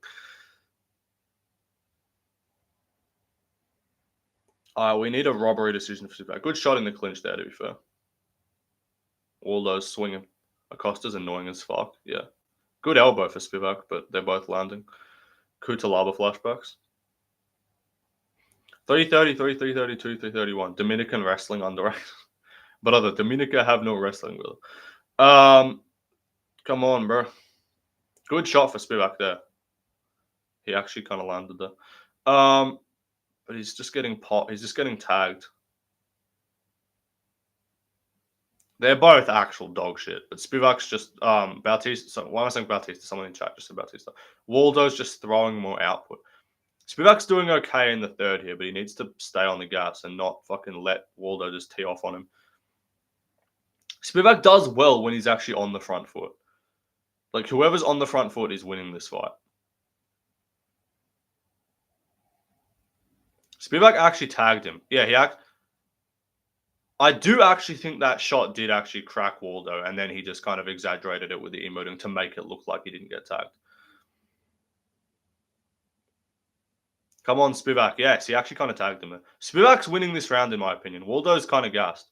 We need a robbery decision for Spivac. Good shot in the clinch there, to be fair. All those swinging. Acosta's annoying as fuck. Yeah. Good elbow for Spivac, but they're both landing. Kutalaba flashbacks. 330, 332, 331. Dominican wrestling underrated. But other Dominica have no wrestling with it. Come on, bro. Good shot for Spivac there. He actually kind of landed there. But he's just getting He's just getting tagged. They're both actual dog shit. But Spivac's just Bautista. So why am I saying Bautista? Someone in chat just said Bautista. Waldo's just throwing more output. Spivac's doing okay in the third here, but he needs to stay on the gas and not fucking let Waldo just tee off on him. Spivac does well when he's actually on the front foot. Like, whoever's on the front foot is winning this fight. Spivac actually tagged him. Yeah, I do actually think that shot did actually crack Waldo, and then he just kind of exaggerated it with the emoting to make it look like he didn't get tagged. Come on, Spivac. Yes, he actually kind of tagged him there. Spivac's winning this round, in my opinion. Waldo's kind of gassed.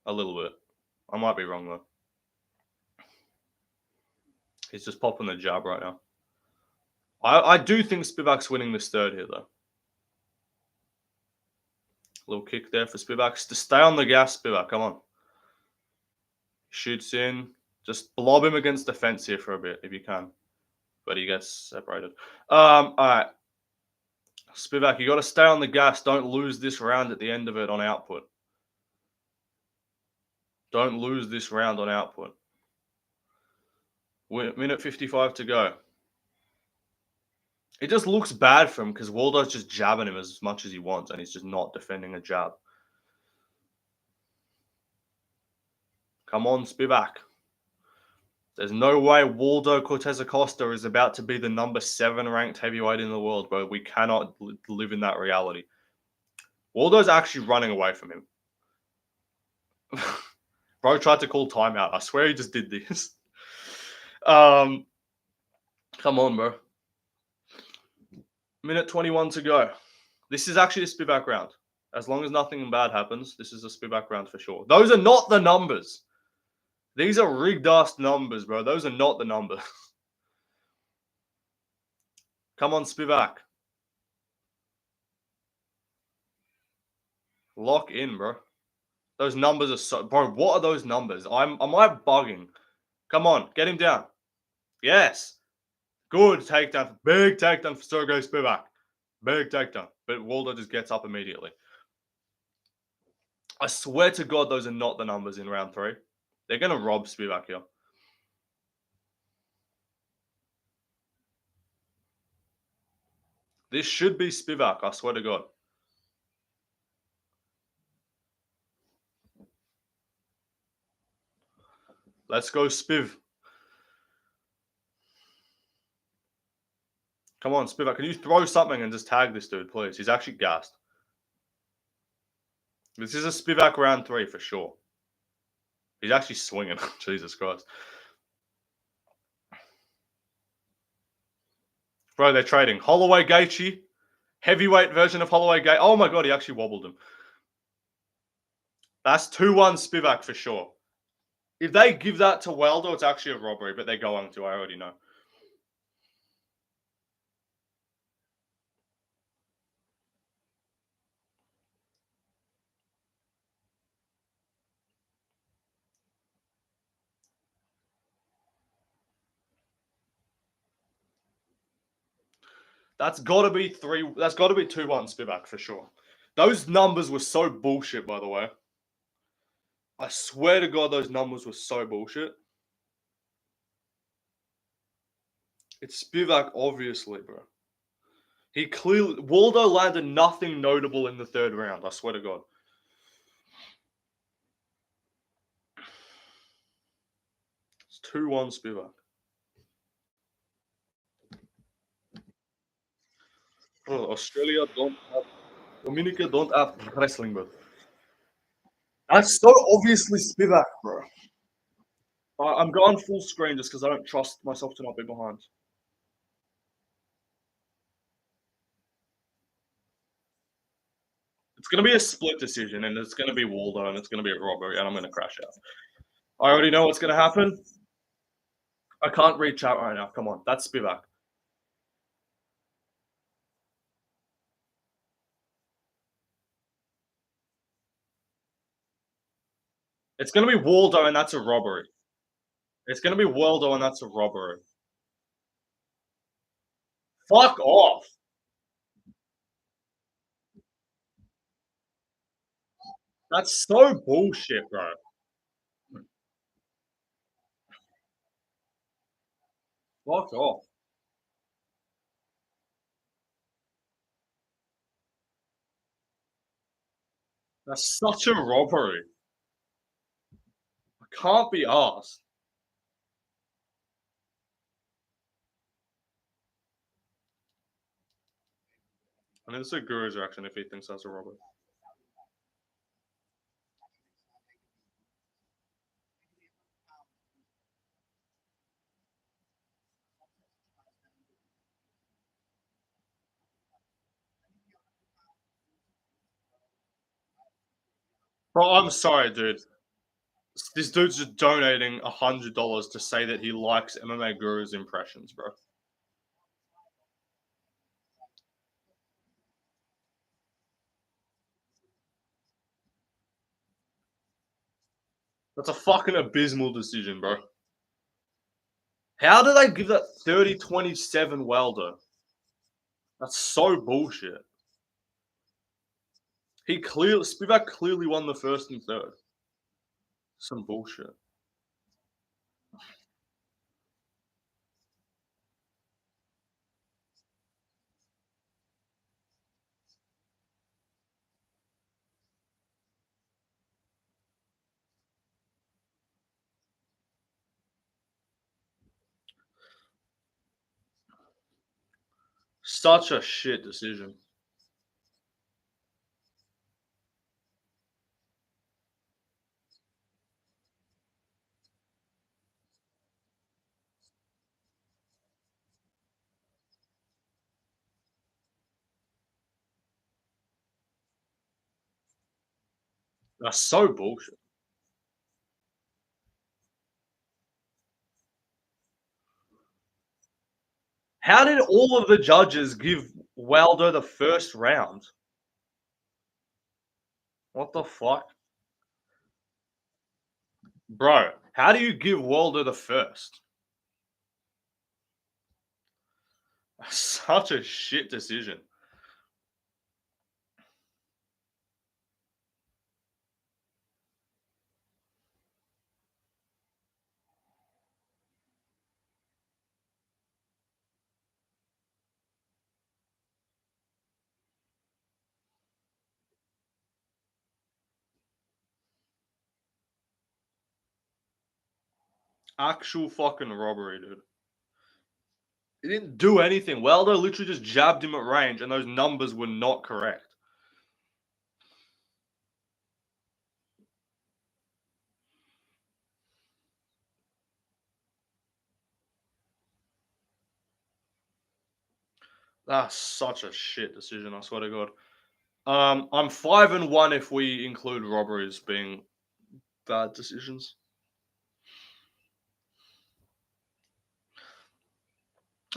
A little bit. I might be wrong, though. He's just popping the jab right now. I do think Spivac's winning this third here, though. Little kick there for Spivac. To stay on the gas, Spivac. Come on. Shoots in. Just blob him against the fence here for a bit, if you can. But he gets separated. All right. Spivac, you got to stay on the gas. Don't lose this round at the end of it on output. Don't lose this round on output. Minute 55 to go. It just looks bad for him because Waldo's just jabbing him as much as he wants, and he's just not defending a jab. Come on, Spivac. There's no way Waldo Cortes-Acosta is about to be the number 7 ranked heavyweight in the world, bro. We cannot live in that reality. Waldo's actually running away from him. Bro tried to call timeout. I swear he just did this. Come on, bro. Minute 21 to go. This is actually a Spivac round. As long as nothing bad happens, this is a Spivac round for sure. Those are not the numbers. These are rigged-ass numbers, bro. Those are not the numbers. Come on, Spivac. Lock in, bro. Those numbers are so... Bro, what are those numbers? Am I bugging? Come on, get him down. Yes. Good takedown. Big takedown for Sergey Spivac. Big takedown. but Waldo just gets up immediately. I swear to God, those are not the numbers in round 3. They're going to rob Spivac here. This should be Spivac, I swear to God. Let's go, Spiv. Come on, Spivac. Can you throw something and just tag this dude, please? He's actually gassed. This is a Spivac round 3 for sure. He's actually swinging. Jesus Christ. Bro, they're trading. Holloway Gaethje. Heavyweight version of Holloway Gaethje. Oh my God, he actually wobbled him. That's 2-1 Spivac for sure. If they give that to Waldo, it's actually a robbery, but they're going to. I already know. That's got to be 3. That's got to be 2-1 Spivac for sure. Those numbers were so bullshit, by the way. I swear to God, those numbers were so bullshit. It's Spivac, obviously, bro. He clearly... Waldo landed nothing notable in the 3rd round, I swear to God. It's 2-1 Spivac. Oh, Australia don't have... Dominica don't have wrestling, bro. That's so obviously Spivac, bro. I'm going full screen just because I don't trust myself to not be behind. It's going to be a split decision, and it's going to be Waldo, and it's going to be a robbery, and I'm going to crash out. I already know what's going to happen. I can't read chat right now. Come on. That's Spivac. It's going to be Waldo, and that's a robbery. It's going to be Waldo, and that's a robbery. Fuck off. That's so bullshit, bro. Fuck off. That's such a robbery. I can't be asked. I mean, it's a Guru's reaction if he thinks that's a robbery. Bro, I'm sorry, dude. This dude's just donating $100 to say that he likes MMA Guru's impressions, bro. That's a fucking abysmal decision, bro. How did they give that 30-27 Wilder? That's so bullshit. Spivac clearly won the 1st and 3rd. Some bullshit. Such a shit decision. That's so bullshit. How did all of the judges give Wilder the 1st round? What the fuck? Bro, how do you give Wilder the 1st? Such a shit decision. Actual fucking robbery, dude. He didn't do anything. Waldo literally just jabbed him at range, and those numbers were not correct. That's such a shit decision, I swear to God. I'm 5-1 if we include robberies being bad decisions.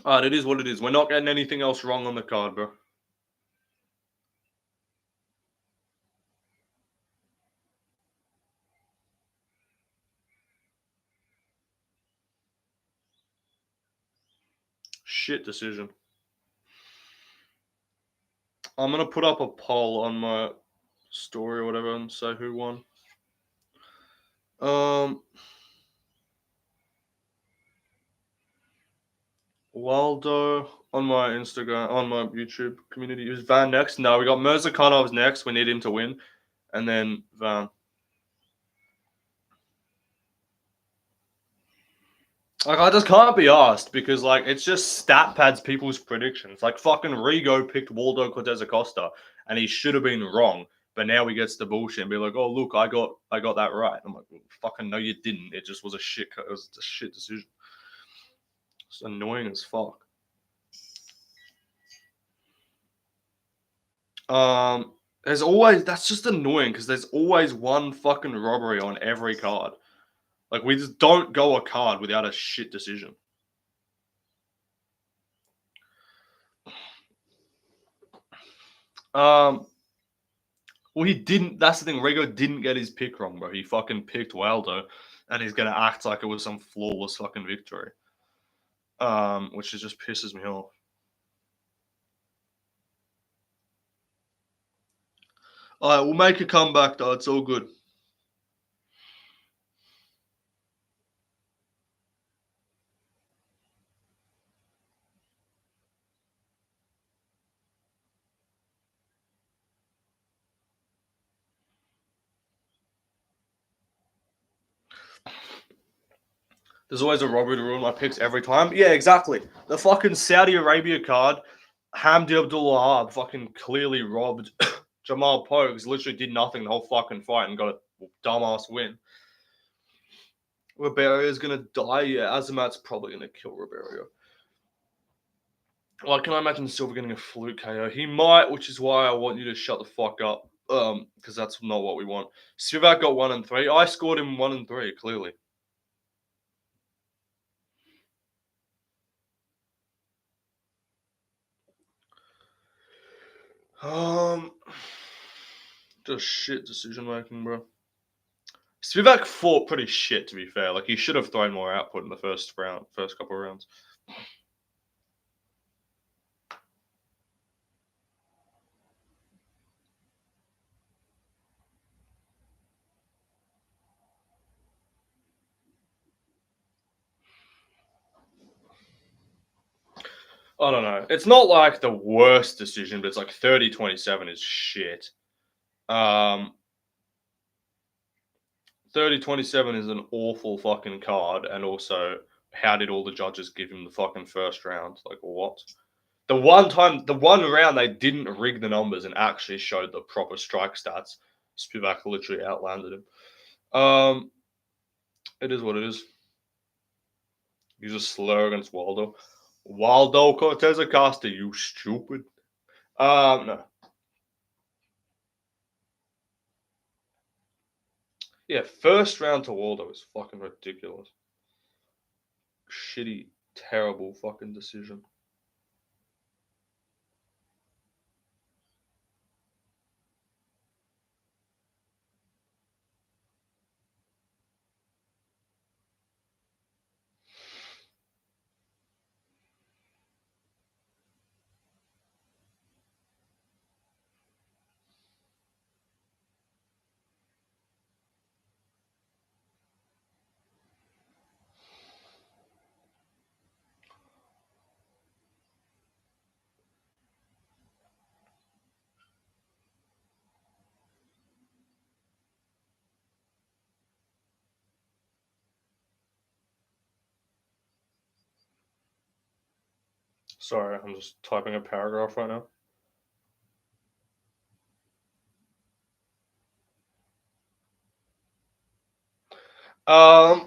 Alright, it is what it is. We're not getting anything else wrong on the card, bro. Shit decision. I'm gonna put up a poll on my story or whatever and say who won. Waldo on my Instagram, on my YouTube community. Is Van next? No, we got Mirzakanov's next. We need him to win. And then Van. Like, I just can't be asked because, like, it's just stat pads people's predictions. Like, fucking Rigo picked Waldo Cortes-Acosta and he should have been wrong. But now he gets the bullshit and be like, "Oh, look, I got that right." I'm like, well, "Fucking no, you didn't. It just was a shit. It was a shit decision. It's annoying as fuck." There's always that's just annoying because there's always one fucking robbery on every card. Like, we just don't go a card without a shit decision. Well, he didn't. That's the thing. Rigo didn't get his pick wrong, bro. He fucking picked Waldo, and he's gonna act like it was some flawless fucking victory. Which just pisses me off. All right, we'll make a comeback though. It's all good. There's always a robbery to ruin my picks every time. Yeah, exactly. The fucking Saudi Arabia card, Hamdi Abdullah fucking clearly robbed Jamal Pogues. Literally did nothing the whole fucking fight and got a dumbass win. Ribeiro's gonna die. Yeah, Azamat's probably gonna kill Ribeiro. Like, can I imagine Silva getting a fluke KO? He might, which is why I want you to shut the fuck up. Because that's not what we want. Spivac got 1 and 3. I scored him 1 and 3, clearly. Just shit decision making, bro. Spivac fought pretty shit, to be fair. Like, he should have thrown more output in the first couple of rounds. I don't know. It's not like the worst decision, but it's like 30-27 is shit. 30-27 is an awful fucking card, and also, how did all the judges give him the fucking first round? Like, what? The one round they didn't rig the numbers and actually showed the proper strike stats. Spivac literally outlanded him. It is what it is. Use a slur against Waldo. Waldo Cortes-Acosta, you stupid. No. Yeah, first round to Waldo is fucking ridiculous. Shitty, terrible fucking decision. Sorry, I'm just typing a paragraph right now. Um.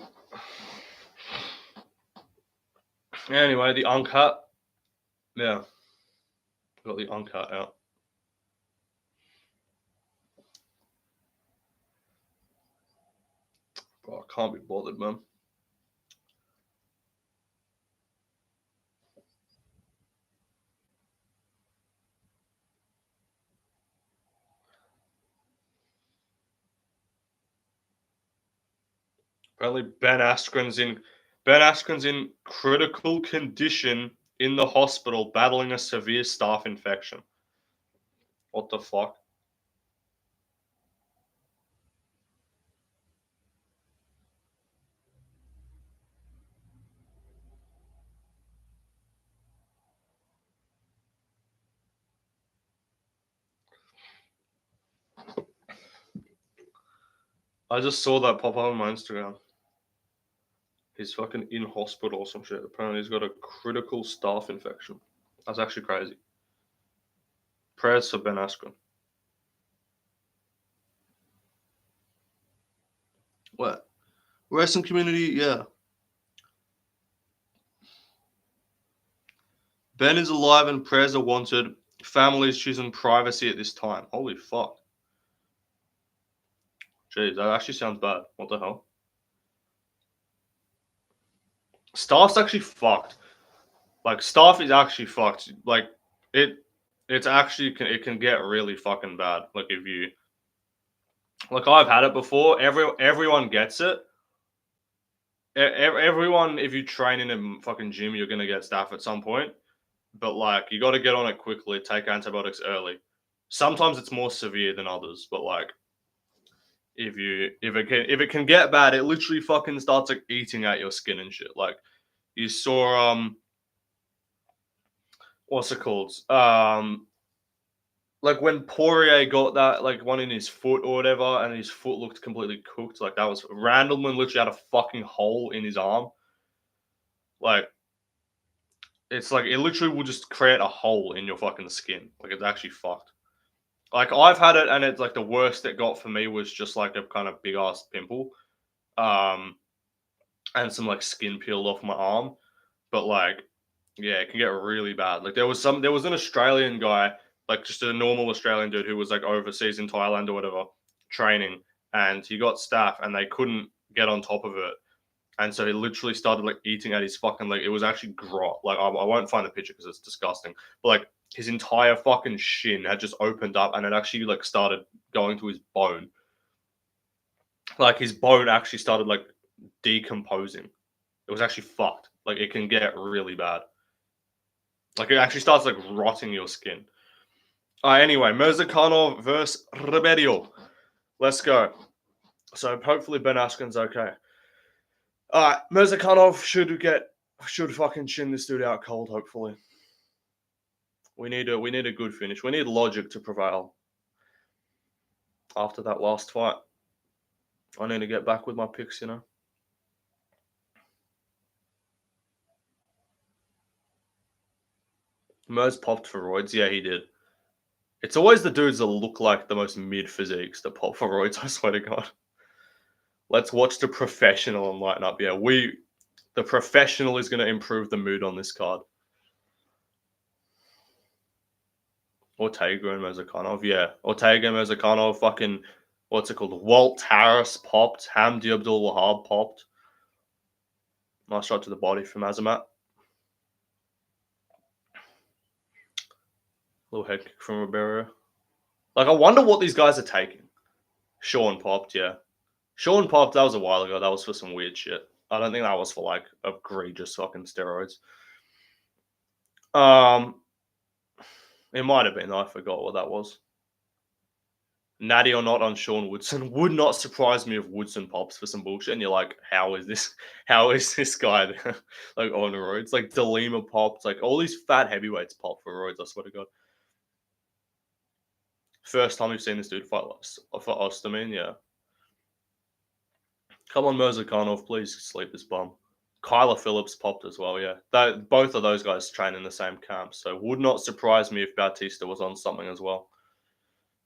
Anyway, the uncut. Yeah, got the uncut out. Bro, I can't be bothered, man. Apparently, Ben Askren's in critical condition in the hospital, battling a severe staph infection. What the fuck? I just saw that pop up on my Instagram. He's fucking in hospital or some shit. Apparently, he's got a critical staph infection. That's actually crazy. Prayers for Ben Askren. What? Wrestling community, yeah. Ben is alive and prayers are wanted. Families choosing privacy at this time. Holy fuck. Jeez, that actually sounds bad. What the hell? Staff's actually fucked. Like staff is actually fucked. Like it, it's actually it can get really fucking bad. Like if you, like I've had it before. Everyone gets it. Everyone, if you train in a fucking gym, you're gonna get staph at some point. But like you got to get on it quickly. Take antibiotics early. Sometimes it's more severe than others, but like if it can get bad, it literally fucking starts like eating at your skin and shit. Like you saw what's it called? Like when Poirier got that like one in his foot or whatever, and his foot looked completely cooked. Like that was Randleman literally had a fucking hole in his arm. Like it's like it literally will just create a hole in your fucking skin. Like it's actually fucked. Like I've had it, and it's like the worst it got for me was just like a kind of big ass pimple, um, and some like skin peeled off my arm. But like, yeah, it can get really bad. Like there was an Australian guy, like just a normal Australian dude who was like overseas in Thailand or whatever, training, and he got staph, and they couldn't get on top of it, and so he literally started like eating at his fucking like it was actually grot. Like I won't find the picture because it's disgusting, but like his entire fucking shin had just opened up and it actually like started going to his bone. Like his bone actually started like decomposing. It was actually fucked. Like it can get really bad. Like it actually starts like rotting your skin. Anyway, Mirzakhanov versus Ribeiro. Let's go. So hopefully Ben Askren's okay. Mirzakhanov should fucking chin this dude out cold. Hopefully, we need a good finish. We need logic to prevail after that last fight. I need to get back with my picks, you know. Merz popped for roids. Yeah, he did. It's always the dudes that look like the most mid physiques that pop for roids. I swear to God. Let's watch the professional and lighten up. Yeah, the professional is going to improve the mood on this card. Ortega and Mezakhanov, yeah. Ortega and Mezakhanov, fucking, what's it called? Walt Harris popped. Hamdi Abdul Wahab popped. Nice shot to the body from Azamat. Little head kick from Ribeiro. Like, I wonder what these guys are taking. Sean popped, yeah. Sean popped, that was a while ago. That was for some weird shit. I don't think that was for, like, egregious fucking steroids. It might have been, I forgot what that was. Natty or not on Sean Woodson would not surprise me if Woodson pops for some bullshit. And you're like, how is this guy like on roids? Like Delima popped, like all these fat heavyweights pop for roids. I swear to God. First time we've seen this dude fight for Osterman, yeah. Come on, Mirzakhanov, please sleep this bum. Kyler Phillips popped as well, yeah. Both of those guys train in the same camp, so would not surprise me if Bautista was on something as well,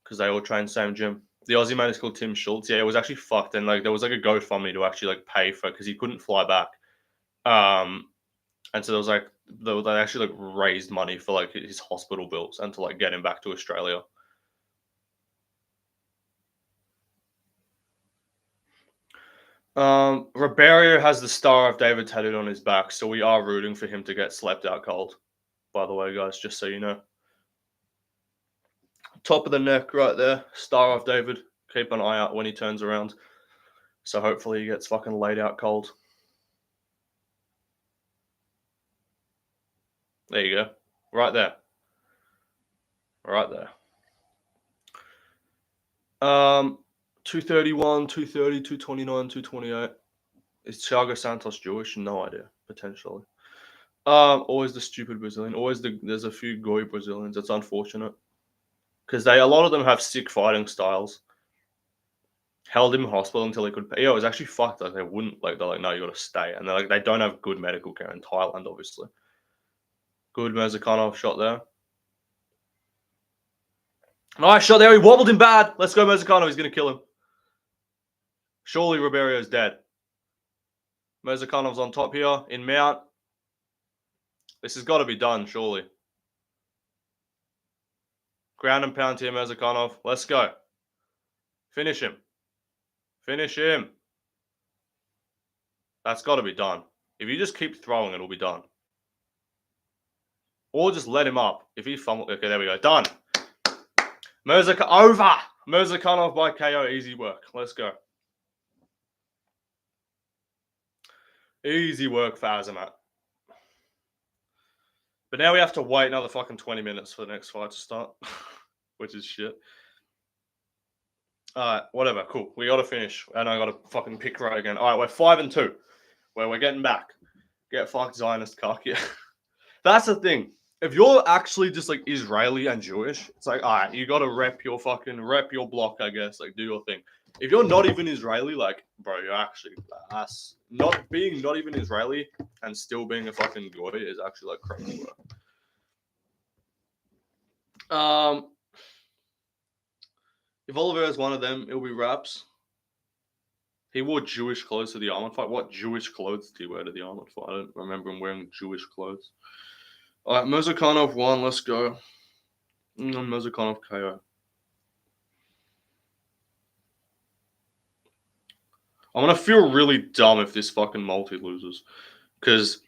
because they all train same gym. The Aussie man is called Tim Schultz. Yeah, it was actually fucked, and like there was like a GoFundMe to actually like pay for because he couldn't fly back. And so there was like they actually like raised money for like his hospital bills and to like get him back to Australia. Ribeiro has the Star of David tattooed on his back, so we are rooting for him to get slept out cold. By the way, guys, just so you know. Top of the neck right there, Star of David. Keep an eye out when he turns around. So hopefully he gets fucking laid out cold. There you go. Right there. Right there. 231, 230, 229, 228. Is Thiago Santos Jewish? No idea. Potentially. Always the stupid Brazilian. There's a few goy Brazilians. It's unfortunate. Because a lot of them have sick fighting styles. Held him in hospital until he could pay. Yeah, it was actually fucked. Like they wouldn't they're like, no, you gotta stay. And they're like they don't have good medical care in Thailand, obviously. Good Mezakhanov shot there. Nice shot there. He wobbled him bad. Let's go, Mezakhanov. He's gonna kill him. Surely Ribeiro's dead. Mezakhanov's on top here in mount. This has got to be done, surely. Ground and pound here, Mezakhanov. Let's go. Finish him. Finish him. That's got to be done. If you just keep throwing, it'll be done. Or just let him up. If he fumbles... Okay, there we go. Done. Over. Mezakhanov by KO. Easy work. Let's go. Easy work for Azaitar. But now we have to wait another fucking 20 minutes for the next fight to start. Which is shit. Alright, whatever. Cool. We got to finish. And I got to fucking pick right again. Alright, we're 5-2. Where we're getting back. Get fucked Zionist cock. Yeah. That's the thing. If you're actually just like Israeli and Jewish, it's like, alright, you got to rep your block, I guess. Like, do your thing. If you're not even Israeli, like, bro, you're actually ass. Not even Israeli and still being a fucking goy is actually like crazy work. If Oliver is one of them, it'll be Raps. He wore Jewish clothes to the Armored fight. What Jewish clothes did he wear to the Armored fight? I don't remember him wearing Jewish clothes. All right, Mezakhanov won. Let's go. Mezakhanov KO. I'm going to feel really dumb if this fucking multi loses. Because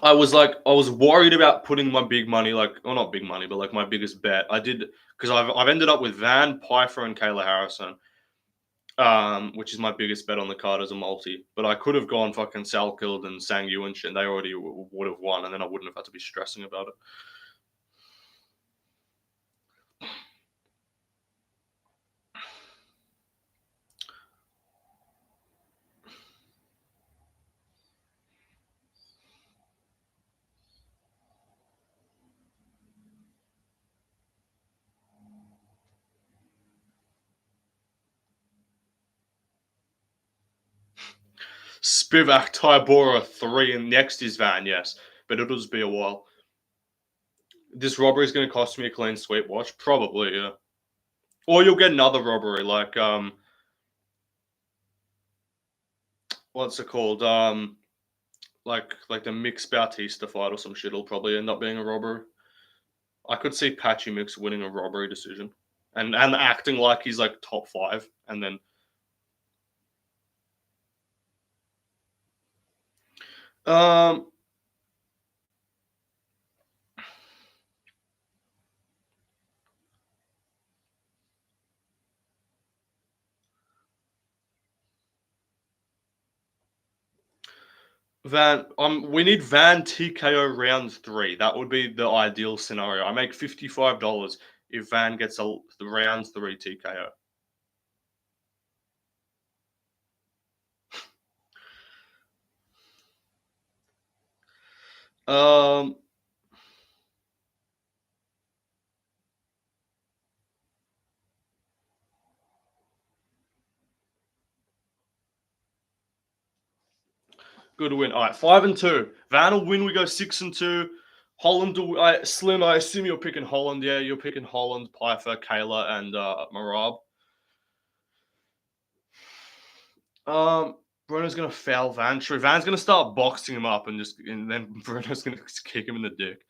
I was worried about putting my big money, not big money, but like my biggest bet. I did, because I've ended up with Van, Pfeiffer, and Kayla Harrison. Which is my biggest bet on the card as a multi. But I could have gone fucking Salkild and Sang Yu and shit, and they already would have won, and then I wouldn't have had to be stressing about it. Spivac, Tybora, 3, and next is Van, yes. But it'll just be a while. This robbery is going to cost me a clean sweep watch? Probably, yeah. Or you'll get another robbery, like, what's it called? Like the Mix Bautista fight or some shit will probably end up being a robbery. I could see Patchy Mix winning a robbery decision. And acting like he's like top 5, and then... Van, we need Van TKO round 3. That would be the ideal scenario. I make $55 if Van gets the round 3 TKO. Good win. All right, 5-2. Van will win. We go 6-2. Holland. Slim. I assume you're picking Holland. Yeah, you're picking Holland, Pfeiffer, Kayla, and Marab. Bruno's gonna foul Van. True. Van's gonna start boxing him up, and then Bruno's gonna kick him in the dick.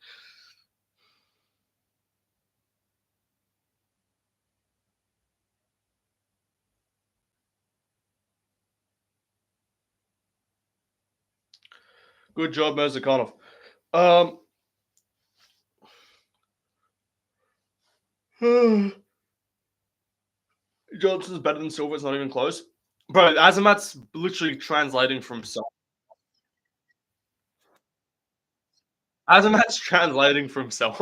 Good job, Mirzakanov. Johnson's better than Silva. It's not even close. Bro, Azamat's literally translating from self. Azamat's translating from himself.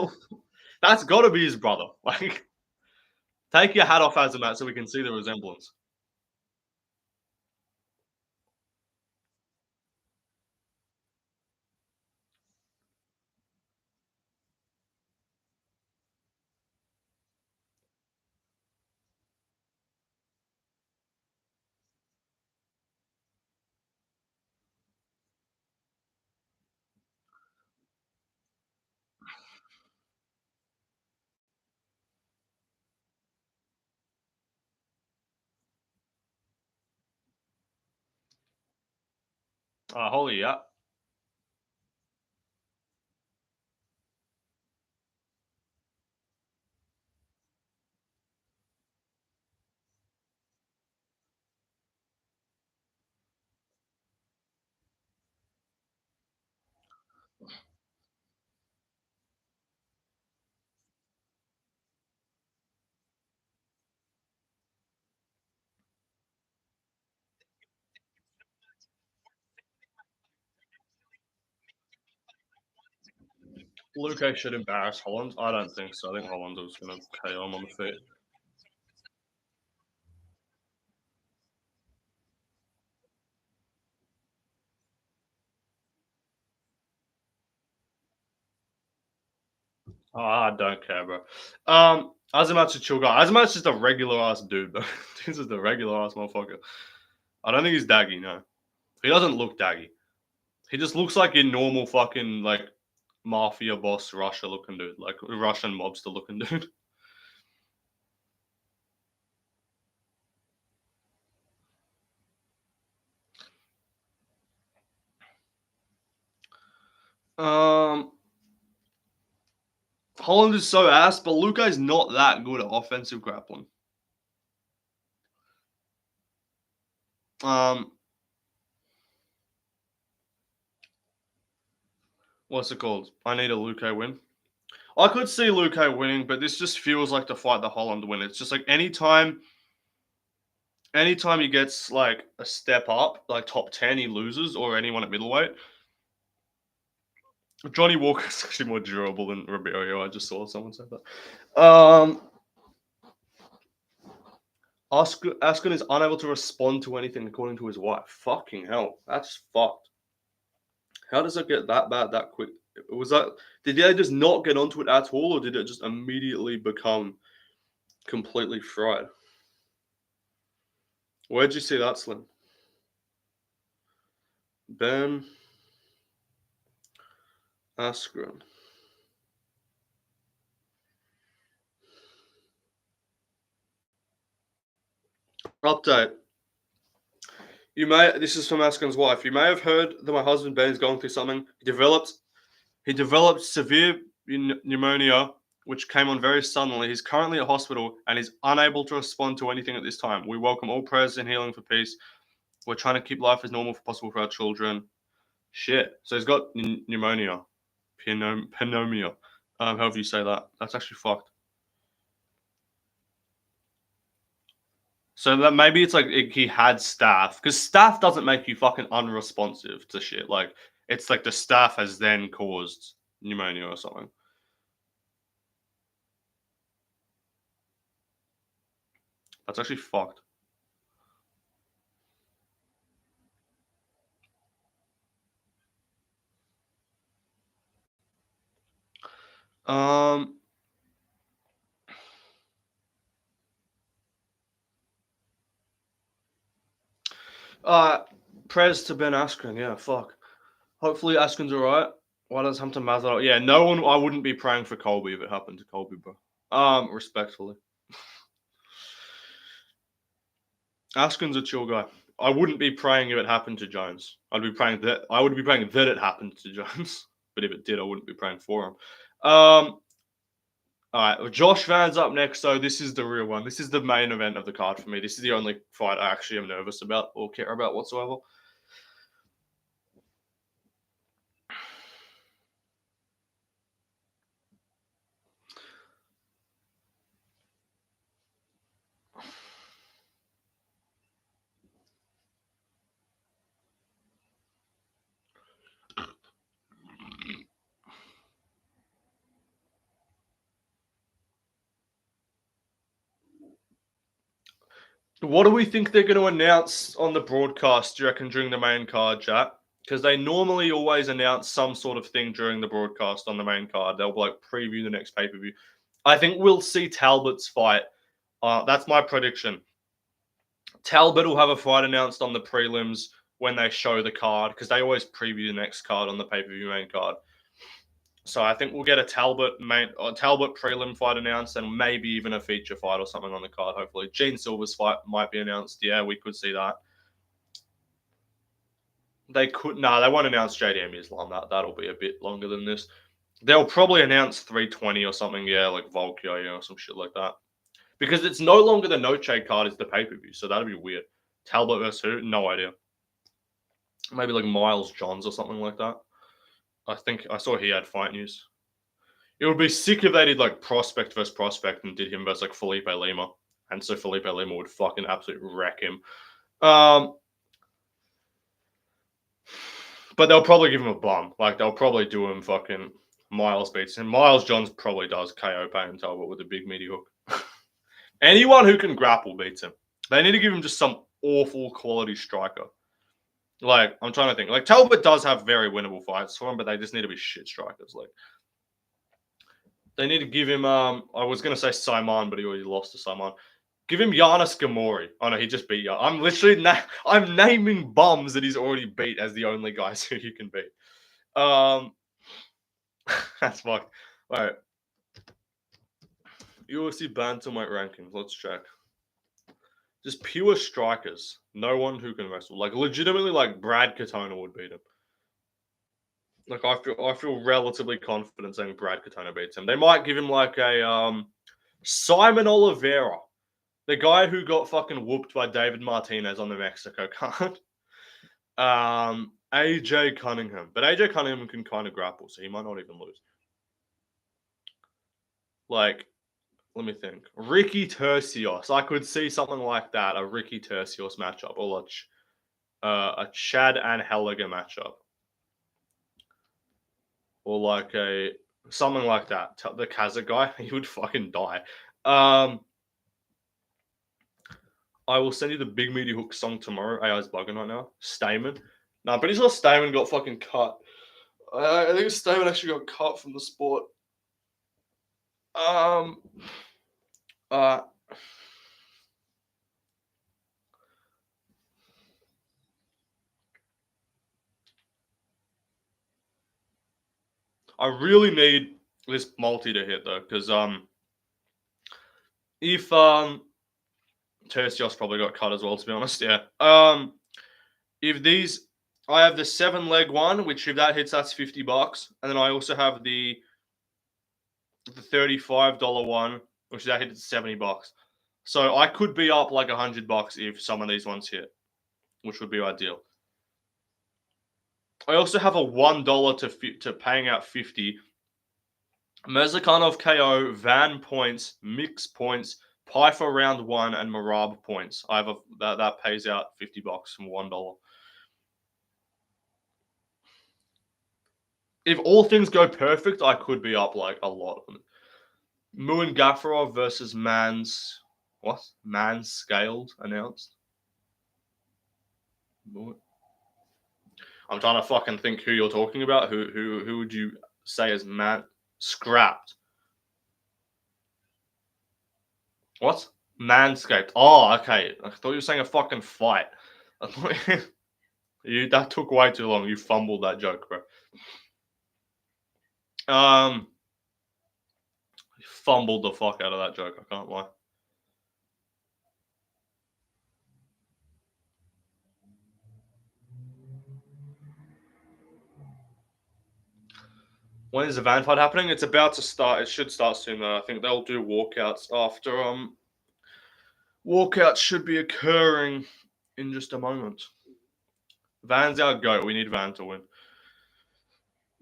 That's got to be his brother. Like, take your hat off, Azamat, so we can see the resemblance. Holy yeah. Luque should embarrass Holland. I don't think so. I think Holland was going to KO him on the feet. Oh, I don't care, bro. Azamat's a chill guy. Azamat's just a regular ass dude, bro. This is the regular ass motherfucker. I don't think he's daggy, no. He doesn't look daggy. He just looks like your normal fucking like mafia boss Russia looking dude, like Russian mobster looking dude. Um, Holland is so ass, but Luca's not that good at offensive grappling. Um, what's it called? I need a Luque win. I could see Luque winning, but this just feels like the fight the Holland win. It's just like anytime he gets like a step up, like top 10, he loses, or anyone at middleweight. Johnny Walker's actually more durable than Ribeiro. I just saw someone say that. Askren is unable to respond to anything according to his wife. Fucking hell, that's fucked. How does it get that bad that quick? Was that did they just not get onto it at all, or did it just immediately become completely fried? Where'd you see that, Slim? Ben Askren. Update. This is from Askren's wife. You may have heard that my husband Ben is going through something. He developed severe pneumonia, which came on very suddenly. He's currently at hospital and is unable to respond to anything at this time. We welcome all prayers and healing for peace. We're trying to keep life as normal as possible for our children. Shit. So he's got pneumonia. Pneumonia. However you say that. That's actually fucked. So that maybe it's like he had staph, because staph doesn't make you fucking unresponsive to shit. Like it's like the staph has then caused pneumonia or something. That's actually fucked. Um. Prayers to Ben Askren. Yeah, fuck. Hopefully Askin's alright. Why does Hunter Mazar? Yeah, no one. I wouldn't be praying for Colby if it happened to Colby, bro. Respectfully. Askin's a chill guy. I wouldn't be praying if it happened to Jones. I would be praying that it happened to Jones. But if it did, I wouldn't be praying for him. All right, Josh Van's up next. So this is the real one. This is the main event of the card for me. This is the only fight I actually am nervous about or care about whatsoever. What do we think they're going to announce on the broadcast, do you reckon, during the main card, chat? Because they normally always announce some sort of thing during the broadcast on the main card. They'll like preview the next pay-per-view. I think we'll see Talbot's fight. That's my prediction. Talbot will have a fight announced on the prelims when they show the card, because they always preview the next card on the pay-per-view main card. So I think we'll get a Talbot prelim fight announced, and maybe even a feature fight or something on the card. Hopefully, Gene Silva's fight might be announced. Yeah, we could see that. They could. No, they won't announce JDM Islam. That'll be a bit longer than this. They'll probably announce 320 or something. Yeah, like Volkyo or some shit like that. Because it's no longer the Noche card; it's the pay per view. So that'd be weird. Talbot versus who? No idea. Maybe like Miles Johns or something like that. I think I saw he had fight news. It would be sick if they did like prospect versus prospect and did him versus like Felipe Lima. And so Felipe Lima would fucking absolutely wreck him. But they'll probably give him a bum. Like they'll probably do him fucking Miles beats him. Miles Johns probably does KO Payne Talbot with a big meaty hook. Anyone who can grapple beats him. They need to give him just some awful quality striker. Like, I'm trying to think. Like, Talbot does have very winnable fights for him, but they just need to be shit strikers. Like, they need to give him, I was going to say Simon, but he already lost to Simon. Give him Giannis Gamori. Oh, no, he just beat Giannis. I'm literally, I'm naming bums that he's already beat as the only guys who he can beat. That's fucked. All right. UFC bantamweight rankings. Let's check. Just pure strikers. No one who can wrestle. Like, legitimately, like, Brad Katona would beat him. Like, I feel relatively confident saying Brad Katona beats him. They might give him, like, a Simon Oliveira. The guy who got fucking whooped by David Martinez on the Mexico card. AJ Cunningham. But AJ Cunningham can kind of grapple, so he might not even lose. Like, let me think. Ricky Tercios. I could see something like that. A Ricky Tercios matchup. Or a Chad and Helliger matchup. Or like something like that. The Kazakh guy, he would fucking die. I will send you the Big Meaty Hook song tomorrow. AI's bugging right now. Stamen. No, but he's not Stamen got fucking cut. I think Stamen actually got cut from the sport. I really need this multi to hit though, because if Tercios probably got cut as well, to be honest. Yeah. If these, I have the 7-leg one, which if that hits, that's $50, and then I also have the $35 one, which that hits $70. So I could be up like $100 if some of these ones hit, which would be ideal. I also have a $1 to paying out 50. Mezakhanov KO, Van points, Mix points, Pfeiffer round 1, and Marab points. I have that pays out $50 from $1. If all things go perfect, I could be up like a lot. Muin Gaffarov versus Mans. What? Mans Scaled announced. I'm trying to fucking think who you're talking about. Who would you say is man scrapped? What? Manscaped. Oh, okay. I thought you were saying a fucking fight. That took way too long. You fumbled that joke, bro. You fumbled the fuck out of that joke. I can't lie. When is the van fight happening? It's about to start. It should start soon though. I think they'll do walkouts after. Walkouts should be occurring in just a moment. Van's our goat. We need Van to win.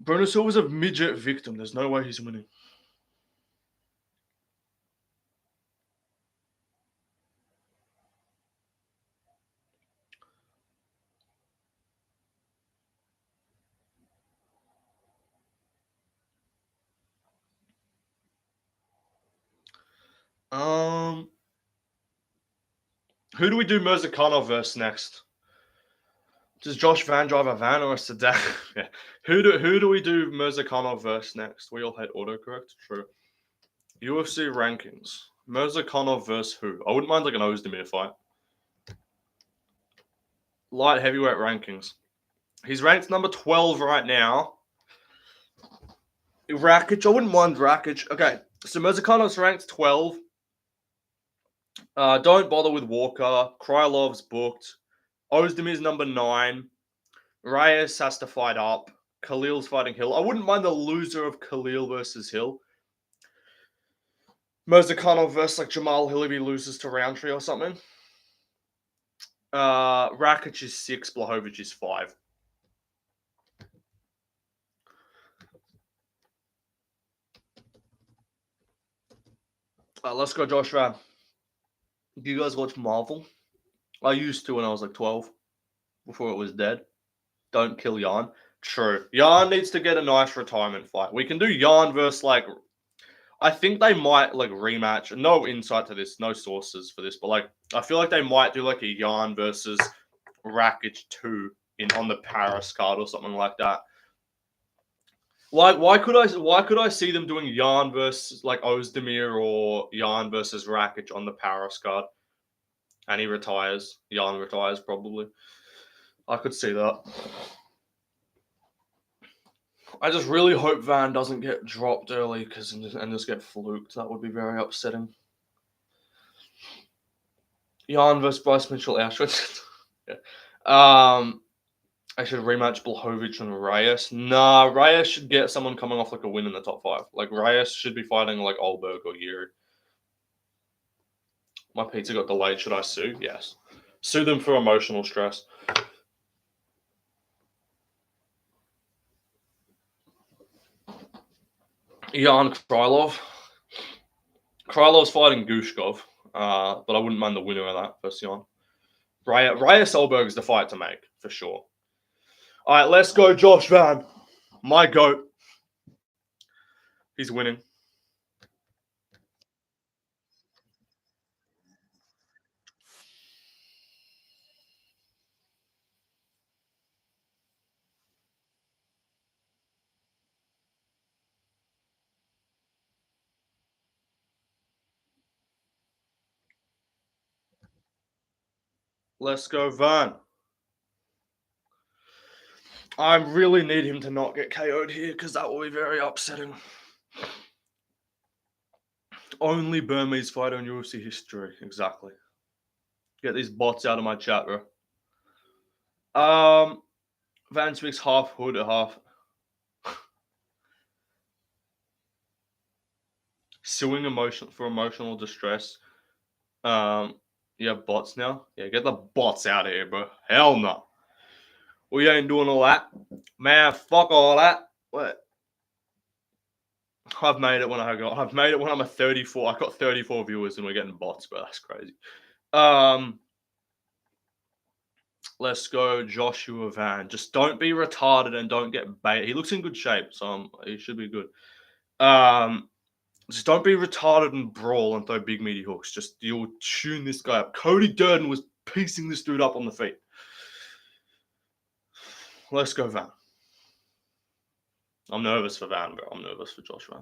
Bruno Silva's a midget victim. There's no way he's winning. Who do we do Mirzakanov versus next? Does Josh Van drive a van or a sedan? Yeah. Who do we do Mirzakanov versus next? We all hate autocorrect. True. UFC rankings. Mirzakanov versus who? I wouldn't mind like an Ozdemir fight. Light heavyweight rankings. He's ranked number 12 right now. Rakic. I wouldn't mind Rakic. Okay, so Mirzakanov's ranked 12. Don't bother with Walker. Krylov's booked. Ozdemir's number 9. Reyes has to fight up. Khalil's fighting Hill. I wouldn't mind the loser of Khalil versus Hill. Mirzakhanov versus like Jamal Hill if he loses to Roundtree or something. Rakic is 6. Blachowicz is 5. Let's go, Josh Van. Do you guys watch Marvel? I used to when I was like 12, before it was dead. Don't kill Jan. True. Jan needs to get a nice retirement fight. We can do Jan versus like. I think they might like rematch. No insight to this, no sources for this, but like I feel like they might do like a Jan versus Rakic 2 on the Paris card or something like that. Like why could I see them doing Jan versus like Ozdemir or Jan versus Rakic on the Paris card? And he retires. Jan retires probably. I could see that. I just really hope Van doesn't get dropped early and just get fluked. That would be very upsetting. Jan versus Bryce Mitchell Auschwitz. Yeah. I should rematch Blachowicz and Reyes. Nah, Reyes should get someone coming off like a win in the top 5. Like Reyes should be fighting like Olberg or Yuri. My pizza got delayed. Should I sue? Yes. Sue them for emotional stress. Jan Krylov. Krylov's fighting Gushkov, but I wouldn't mind the winner of that versus Jan. Reyes Olberg is the fight to make, for sure. All right, let's go, Josh Van. My GOAT. He's winning. Let's go, Van. I really need him to not get KO'd here because that will be very upsetting. Only Burmese fighter in UFC history. Exactly. Get these bots out of my chat, bro. Van speaks half hood, half. Suing emotional distress. You have bots now? Yeah, get the bots out of here, bro. Hell no. We ain't doing all that. Man, fuck all that. What? I've made it when I'm a 34. I got 34 viewers and we're getting bots, bro. That's crazy. Let's go, Joshua Van. Just don't be retarded and don't get bait. He looks in good shape, so he should be good. Just don't be retarded and brawl and throw big meaty hooks. Just you'll tune this guy up. Cody Durden was piecing this dude up on the feet. Let's go, Van. I'm nervous for Van, bro. I'm nervous for Josh Van.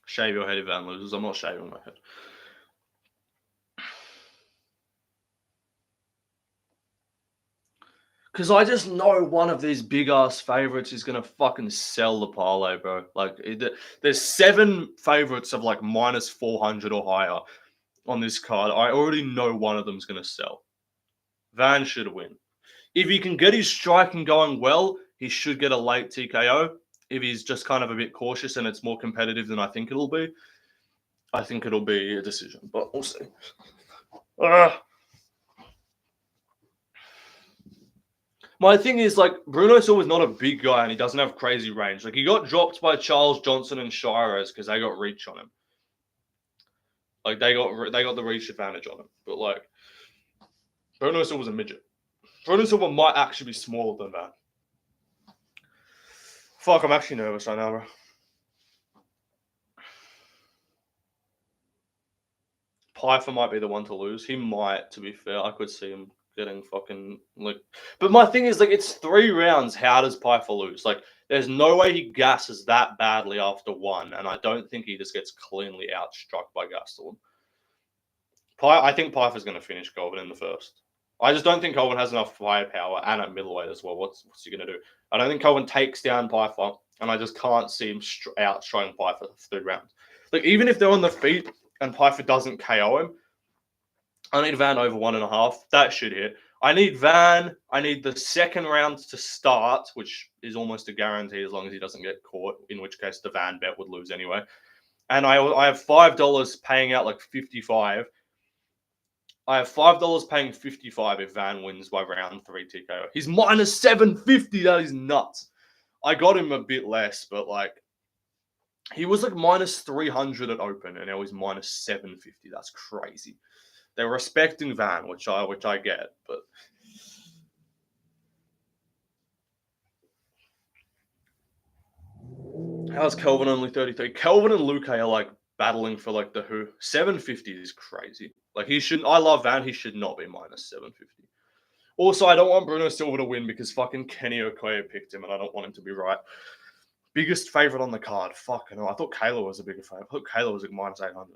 Shave your head if Van loses. I'm not shaving my head. Because I just know one of these big ass favorites is gonna fucking sell the parlay, bro. Like, there's 7 favorites of like minus 400 or higher on this card. I already know one of them's gonna sell. Van should win. If he can get his striking going well, he should get a late TKO. If he's just kind of a bit cautious and it's more competitive than I think it'll be, I think it'll be a decision. But we'll see. My thing is, like, Bruno Silva's not a big guy and he doesn't have crazy range. Like, he got dropped by Charles Johnson and Shires because they got reach on him. Like, they got the reach advantage on him. But, like, Bruno Silva's a midget. Bruno Silva might actually be smaller than that. Fuck, I'm actually nervous right now, bro. Pfeiffer might be the one to lose. He might, to be fair. I could see him getting fucking, like... But my thing is, like, it's 3 rounds. How does Pfeiffer lose? Like, there's no way he gasses that badly after 1, and I don't think he just gets cleanly outstruck by Gastelum. I think Pfeiffer's going to finish Colvin in the first. I just don't think Colvin has enough firepower, and at middleweight as well. What's he going to do? I don't think Colvin takes down Pfeiffer, and I just can't see him outstriking Pfeiffer for 3 rounds. Like, even if they're on the feet and Pfeiffer doesn't KO him, I need Van over 1.5. That should hit. I need Van. I need the second round to start, which is almost a guarantee as long as he doesn't get caught, in which case the Van bet would lose anyway. And I have $5 paying out like 55. I have $5 paying 55 if Van wins by round 3 TKO. He's minus 750. That is nuts. I got him a bit less, but like he was like minus 300 at open, and now he's minus 750. That's crazy. They're respecting Van, which I get, but how's Kelvin only 33? Kelvin and Luque are like battling for like the who. 750 is crazy. Like he shouldn't. I love Van. He should not be minus 750. Also, I don't want Bruno Silva to win because fucking Kenny Okoye picked him, and I don't want him to be right. Biggest favorite on the card. Fucking hell. I thought Kayla was a bigger favorite. I thought Kayla was like minus 800.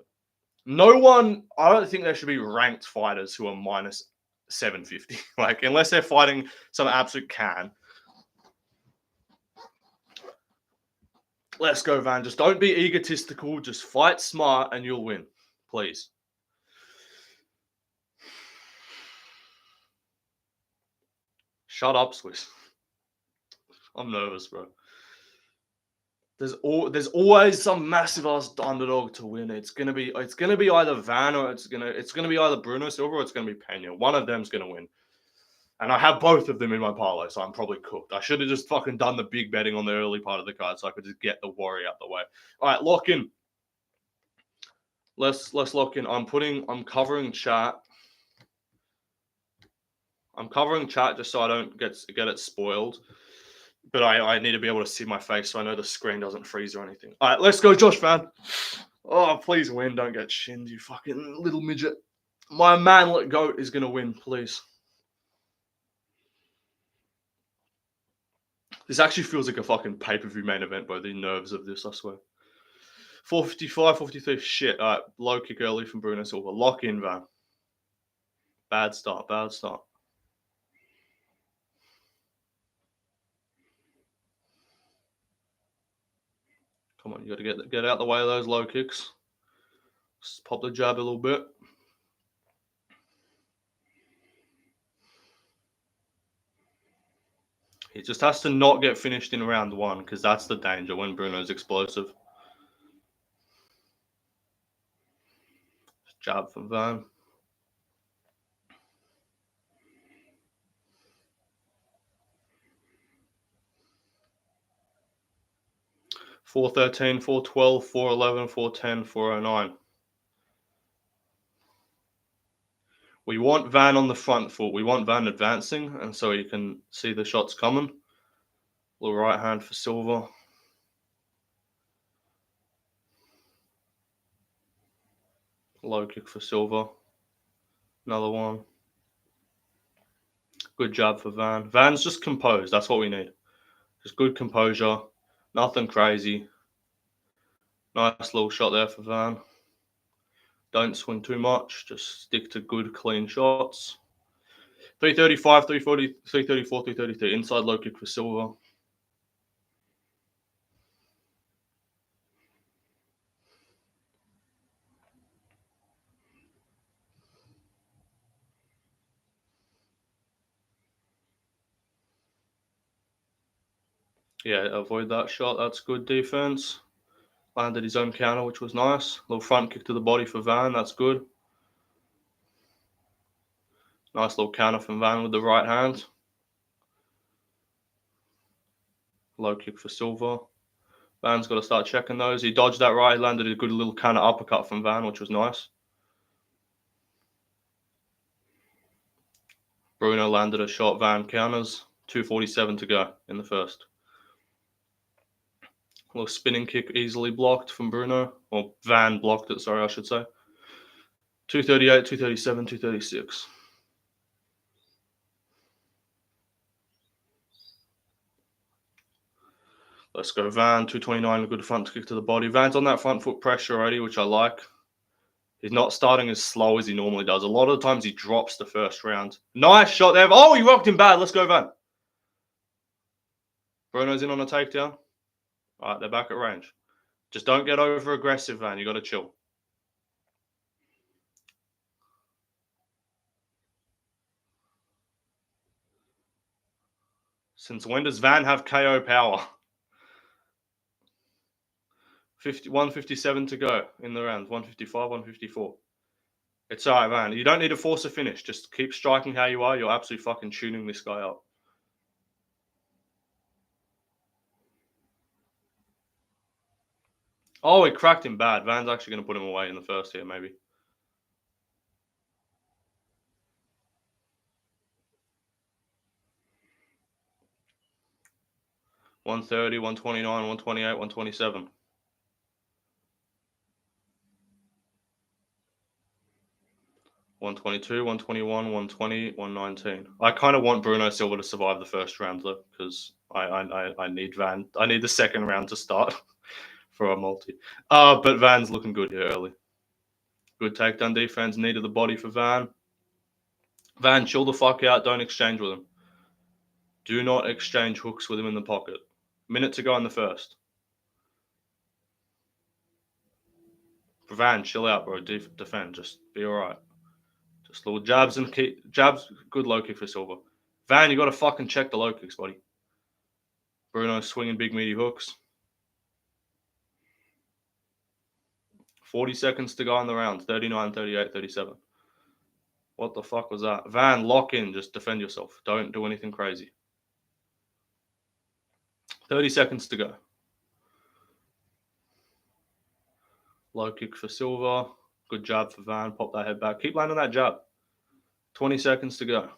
No one. I don't think there should be ranked fighters who are minus 750. Like unless they're fighting some absolute can. Let's go, Van. Just don't be egotistical. Just fight smart and you'll win. Please. Shut up, Swiss. I'm nervous, bro. There's always some massive ass underdog to win. It's gonna be either Van or it's gonna be either Bruno Silva or it's gonna be Pena. One of them's gonna win. And I have both of them in my parlay, so I'm probably cooked. I should have just fucking done the big betting on the early part of the card so I could just get the worry out the way. All right, lock in. Let's lock in. I'm covering chat. I'm covering chat just so I don't get it spoiled. But I need to be able to see my face so I know the screen doesn't freeze or anything. All right, let's go, Josh Van. Oh, please win. Don't get shinned, you fucking little midget. My manlet goat is going to win, please. This actually feels like a fucking pay-per-view main event, bro. The nerves of this, I swear. 455, 43. Shit. All right, low kick early from Bruno Silva. Lock in, Van. Bad start. Come on, you got to get out the way of those low kicks. Just pop the jab a little bit. He just has to not get finished in round 1 because that's the danger when Bruno's explosive. Jab from Van. $413, $412, $411, $410, $409. We want Van on the front foot. We want Van advancing, and so you can see the shots coming. Little right hand for Silva. Low kick for Silva. Another one. Good jab for Van. Van's just composed. That's what we need. Just good composure. Nothing crazy. Nice little shot there for Van. Don't swing too much. Just stick to good, clean shots. 335, 340, 334, 333. Inside low kick for Silva. Yeah, avoid that shot. That's good defense. Landed his own counter, which was nice. Little front kick to the body for Van. That's good. Nice little counter from Van with the right hand. Low kick for Silva. Van's got to start checking those. He dodged that right. He landed a good little counter uppercut from Van, which was nice. Bruno landed a shot. Van counters. 2:47 to go in the first. A little spinning kick easily blocked from Bruno. Or Van blocked it, sorry, I should say. 2:38, 2:37, 2:36. Let's go Van, 2:29, a good front kick to the body. Van's on that front foot pressure already, which I like. He's not starting as slow as he normally does. A lot of the times he drops the first round. Nice shot there. Oh, he rocked him bad. Let's go, Van. Bruno's in on a takedown. All right, they're back at range. Just don't get over aggressive, Van. You got to chill. Since when does Van have KO power? 1:57 to go in the round. 1:55, 1:54. It's all right, Van. You don't need to force a finish. Just keep striking how you are. You're absolutely fucking tuning this guy up. Oh, he cracked him bad. Van's actually going to put him away in the first here, maybe. $130, $129, $128, $127. $122, $121, $120, $119. I kind of want Bruno Silva to survive the first round though, because I need Van. I need the second round to start for a multi. But Van's looking good here early. Good takedown defense. Knee to the body for Van. Van, chill the fuck out. Don't exchange with him. Do not exchange hooks with him in the pocket. Minute to go in the first. Van, chill out, bro. Defend. Just be all right. Just little jabs and jabs. Good low kick for Silva. Van, you got to fucking check the low kicks, buddy. Bruno swinging big meaty hooks. 40 seconds to go in the round. 39, 38, 37. What the fuck was that? Van, lock in. Just defend yourself. Don't do anything crazy. 30 seconds to go. Low kick for Silva. Good jab for Van. Pop that head back. Keep landing that jab. 20 seconds to go.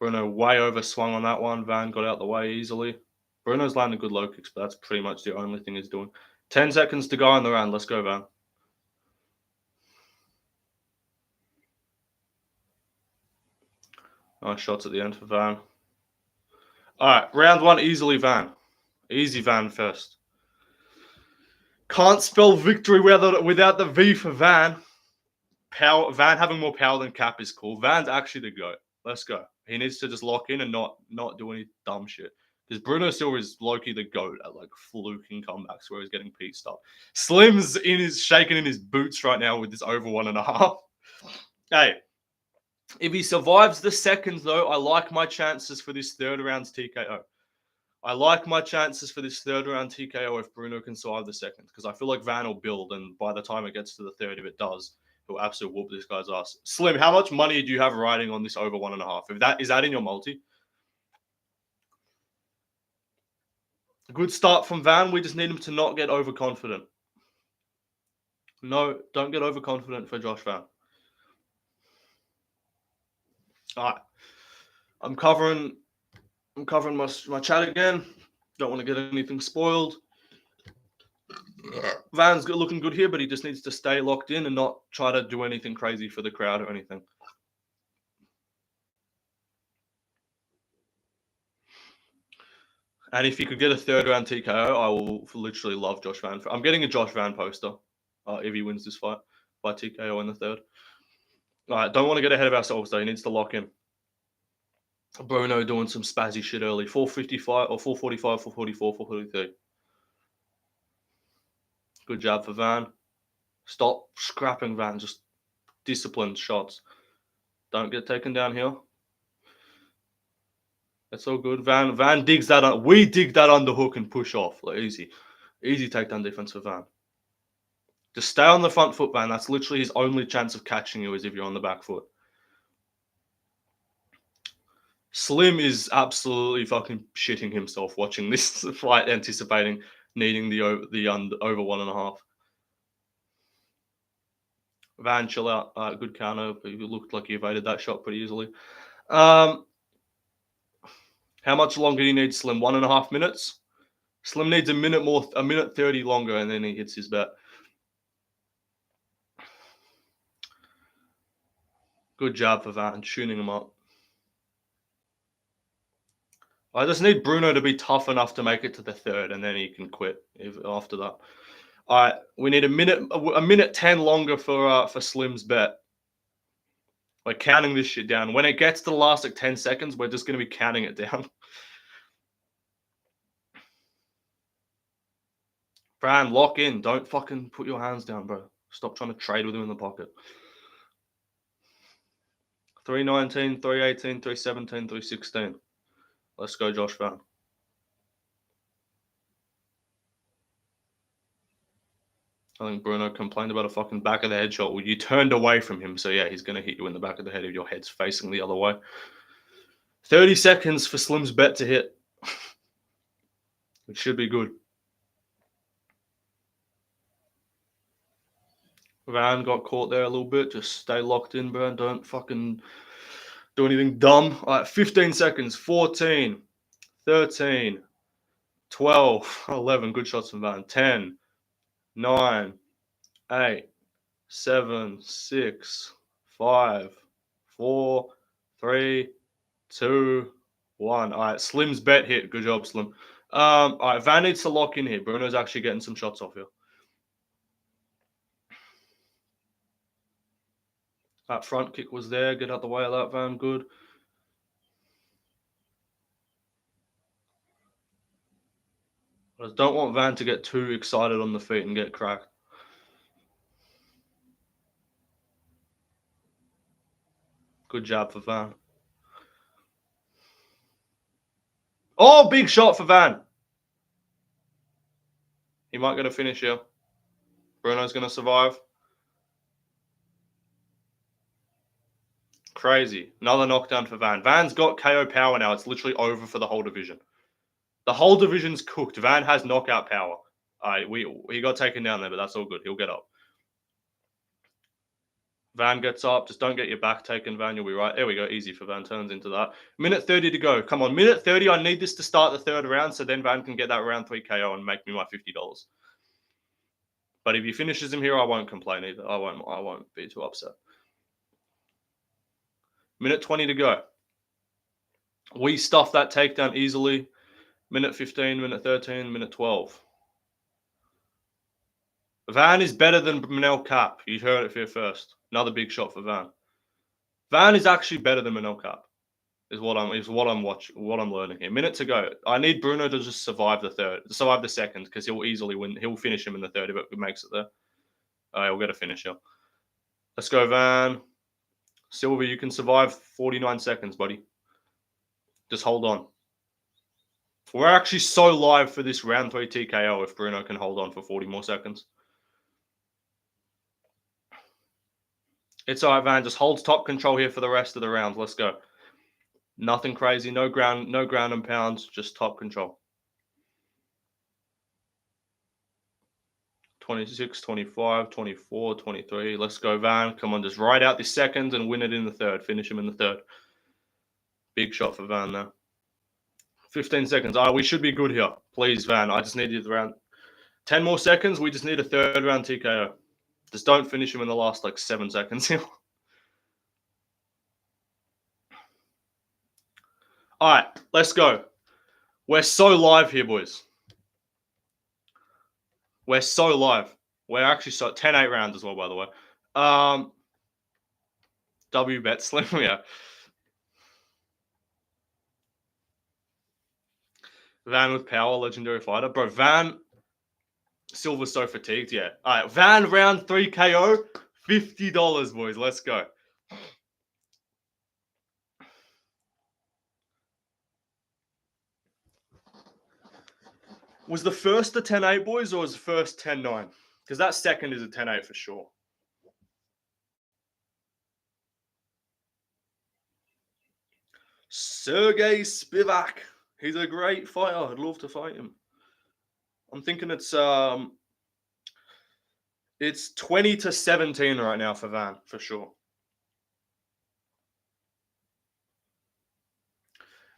Bruno way over swung on that one. Van got out the way easily. Bruno's landing good low kicks, but that's pretty much the only thing he's doing. 10 seconds to go in the round. Let's go, Van. Nice shots at the end for Van. All right, round one, easily Van. Easy Van first. Can't spell victory without the V for Van. Van having more power than Cap is cool. Van's actually the GOAT. Let's go. He needs to just lock in and not do any dumb shit. Because Bruno Silva is low-key the GOAT at like fluking comebacks where he's getting pieced up. Slim's shaking in his boots right now with this over 1.5. Hey, if he survives the second though, I like my chances for this third round's TKO. I like my chances for this third round TKO if Bruno can survive the second. Because I feel like Van will build, and by the time it gets to the third, if it does, he'll absolutely whoop this guy's ass. Slim, how much money do you have riding on this over 1.5? Is that in your multi? A good start from Van. We just need him to not get overconfident. No, don't get overconfident for Josh Van. All right. I'm covering my chat again. Don't want to get anything spoiled. Van's looking good here, but he just needs to stay locked in and not try to do anything crazy for the crowd or anything. And if he could get a third round TKO, I will literally love Josh Van. I'm getting a Josh Van poster if he wins this fight by TKO in the third. All right, don't want to get ahead of ourselves, though. He needs to lock in. Bruno doing some spazzy shit early. 4:55 or 4:45, 4:44, 4:43. Good job for Van. Stop scrapping, Van. Just disciplined shots. Don't get taken down here. That's all good. Van digs that. We dig that underhook and push off. Like, easy takedown defense for Van. Just stay on the front foot, Van. That's literally his only chance of catching you is if you're on the back foot. Slim is absolutely fucking shitting himself watching this fight, anticipating needing the over 1.5. Van, chill out. Good counter. But you looked like you evaded that shot pretty easily. How much longer do you need, Slim? 1.5 minutes? Slim needs a minute 30 longer, and then he hits his bet. Good job for Van, tuning him up. I just need Bruno to be tough enough to make it to the third, and then he can quit after that. All right, we need a minute 10 longer for Slim's bet. We're counting this shit down. When it gets to the last 10 seconds, we're just going to be counting it down. Fran, lock in. Don't fucking put your hands down, bro. Stop trying to trade with him in the pocket. 319, 318, 317, 316. Let's go, Josh Van. I think Bruno complained about a fucking back of the head shot. Well, you turned away from him, so yeah, he's going to hit you in the back of the head if your head's facing the other way. 30 seconds for Slim's bet to hit. It should be good. Van got caught there a little bit. Just stay locked in, bro. Don't fucking do anything dumb. All right, 15 seconds. 14, 13, 12, 11. Good shots from Van. 10, 9, 8, 7, 6, 5, 4, 3, 2, 1. All right, Slim's bet hit. Good job, Slim. All right, Van needs to lock in here. Bruno's actually getting some shots off here. That front kick was there. Get out the way of that, Van. Good. I just don't want Van to get too excited on the feet and get cracked. Good job for Van. Oh, big shot for Van. He might get a finish here. Bruno's going to survive. Crazy. Another knockdown for Van. Van's got KO power now. It's literally over for the whole division. The whole division's cooked. Van has knockout power. All right, he got taken down there, but that's all good. He'll get up. Van gets up. Just don't get your back taken, Van. You'll be right. There we go. Easy for Van. Turns into that. Minute 30 to go. Come on. Minute 30. I need this to start the third round, so then Van can get that round 3 KO and make me my $50. But if he finishes him here, I won't complain either. I won't be too upset. Minute 20 to go. We stuffed that takedown easily. Minute 15, minute 13, minute 12. Van is better than Manel Cap. You heard it here first. Another big shot for Van. Van is actually better than Manel Cap. Is what I'm watching, what I'm learning here. Minute to go. I need Bruno to just survive the second, because he'll easily win. He'll finish him in the third if it makes it there. All right, we'll get a finisher. Let's go, Van. Silva, you can survive 49 seconds, buddy. Just hold on. We're actually so live for this round 3 TKO if Bruno can hold on for 40 more seconds. It's all right, Van. Just holds top control here for the rest of the rounds. Let's go. Nothing crazy. No ground and pounds. Just top control. 26, 25, 24, 23. Let's go, Van. Come on, just ride out this second and win it in the third. Finish him in the third. Big shot for Van there. 15 seconds. All right, we should be good here. Please, Van. I just need you the round. 10 more seconds. We just need a third round TKO. Just don't finish him in the last 7 seconds here. All right, let's go. We're so live here, boys. We're so live. We're actually 10-8 rounds as well, by the way. W Bet Slim, yeah. Van with power, legendary fighter. Bro, Van, Silva's so fatigued, yeah. All right, Van round 3 KO, $50, boys. Let's go. Was the first the 10-8, boys, or was the first 10-9? Because that second is a 10-8 for sure. Sergey Spivac. He's a great fighter. I'd love to fight him. I'm thinking it's 20-17 right now for Van, for sure.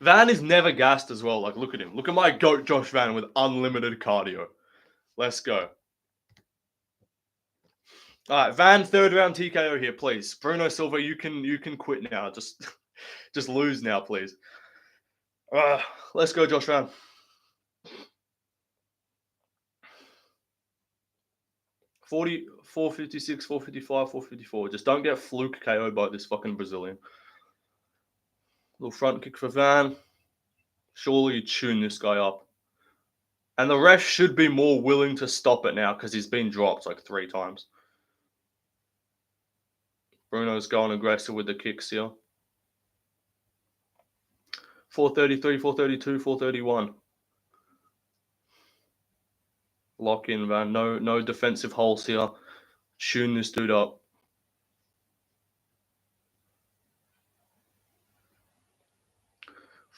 Van is never gassed as well. Like, look at him. Look at my goat, Josh Van, with unlimited cardio. Let's go. All right, Van, third round TKO here, please. Bruno Silva, you can quit now. Just lose now, please. Let's go, Josh Van. $40, $456, $455, $454. Just don't get fluke KO'd by this fucking Brazilian. Little front kick for Van. Surely you tune this guy up. And the ref should be more willing to stop it now because he's been dropped like 3 times. Bruno's going aggressive with the kicks here. 433, 432, 431. Lock in, Van. No defensive holes here. Tune this dude up.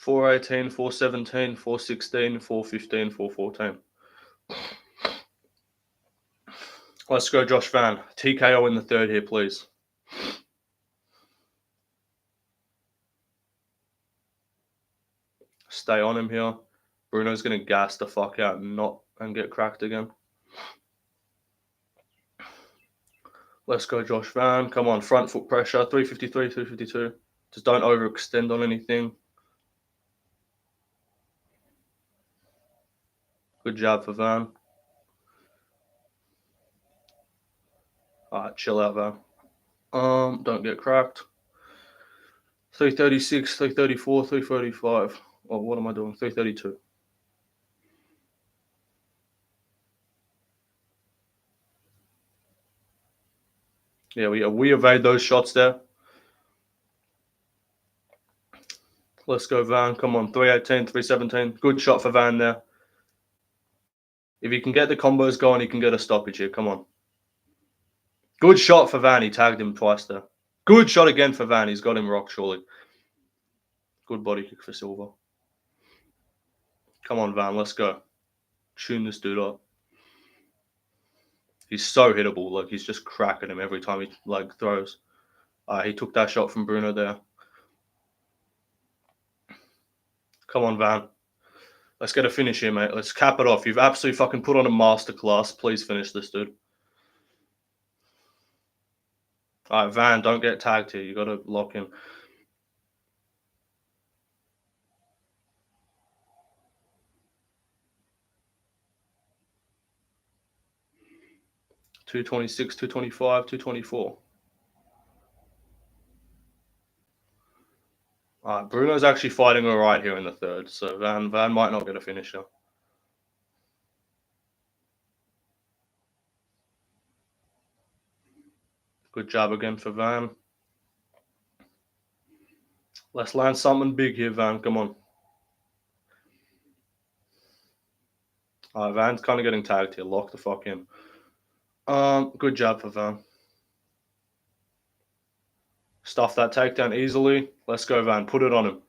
$418, $417, $416, $415, $414. Let's go, Josh Van. TKO in the third here, please. Stay on him here. Bruno's going to gas the fuck out and get cracked again. Let's go, Josh Van. Come on, front foot pressure. 353, 352. Just don't overextend on anything. Good job for Van. All right, chill out, Van. Don't get cracked. 336, 334, 335. Oh, what am I doing? 332. Yeah, we evade those shots there. Let's go, Van. Come on, 318, 317. Good shot for Van there. If he can get the combos going, he can get a stoppage here. Come on. Good shot for Van. He tagged him twice there. Good shot again for Van. He's got him rocked, surely. Good body kick for Silva. Come on, Van. Let's go. Tune this dude up. He's so hittable. Like, he's just cracking him every time he, like, throws. He took that shot from Bruno there. Come on, Van. Let's get a finish here, mate. Let's cap it off. You've absolutely fucking put on a masterclass. Please finish this, dude. All right, Van, don't get tagged here. You got to lock in. $226, $225, $224. All right, Bruno's actually fighting all right here in the third, so Van might not get a finisher. Good job again for Van. Let's land something big here, Van. Come on. All right, Van's kind of getting tagged here. Lock the fuck in. Good job for Van. Stuff that takedown easily. Let's go, Van. Put it on him.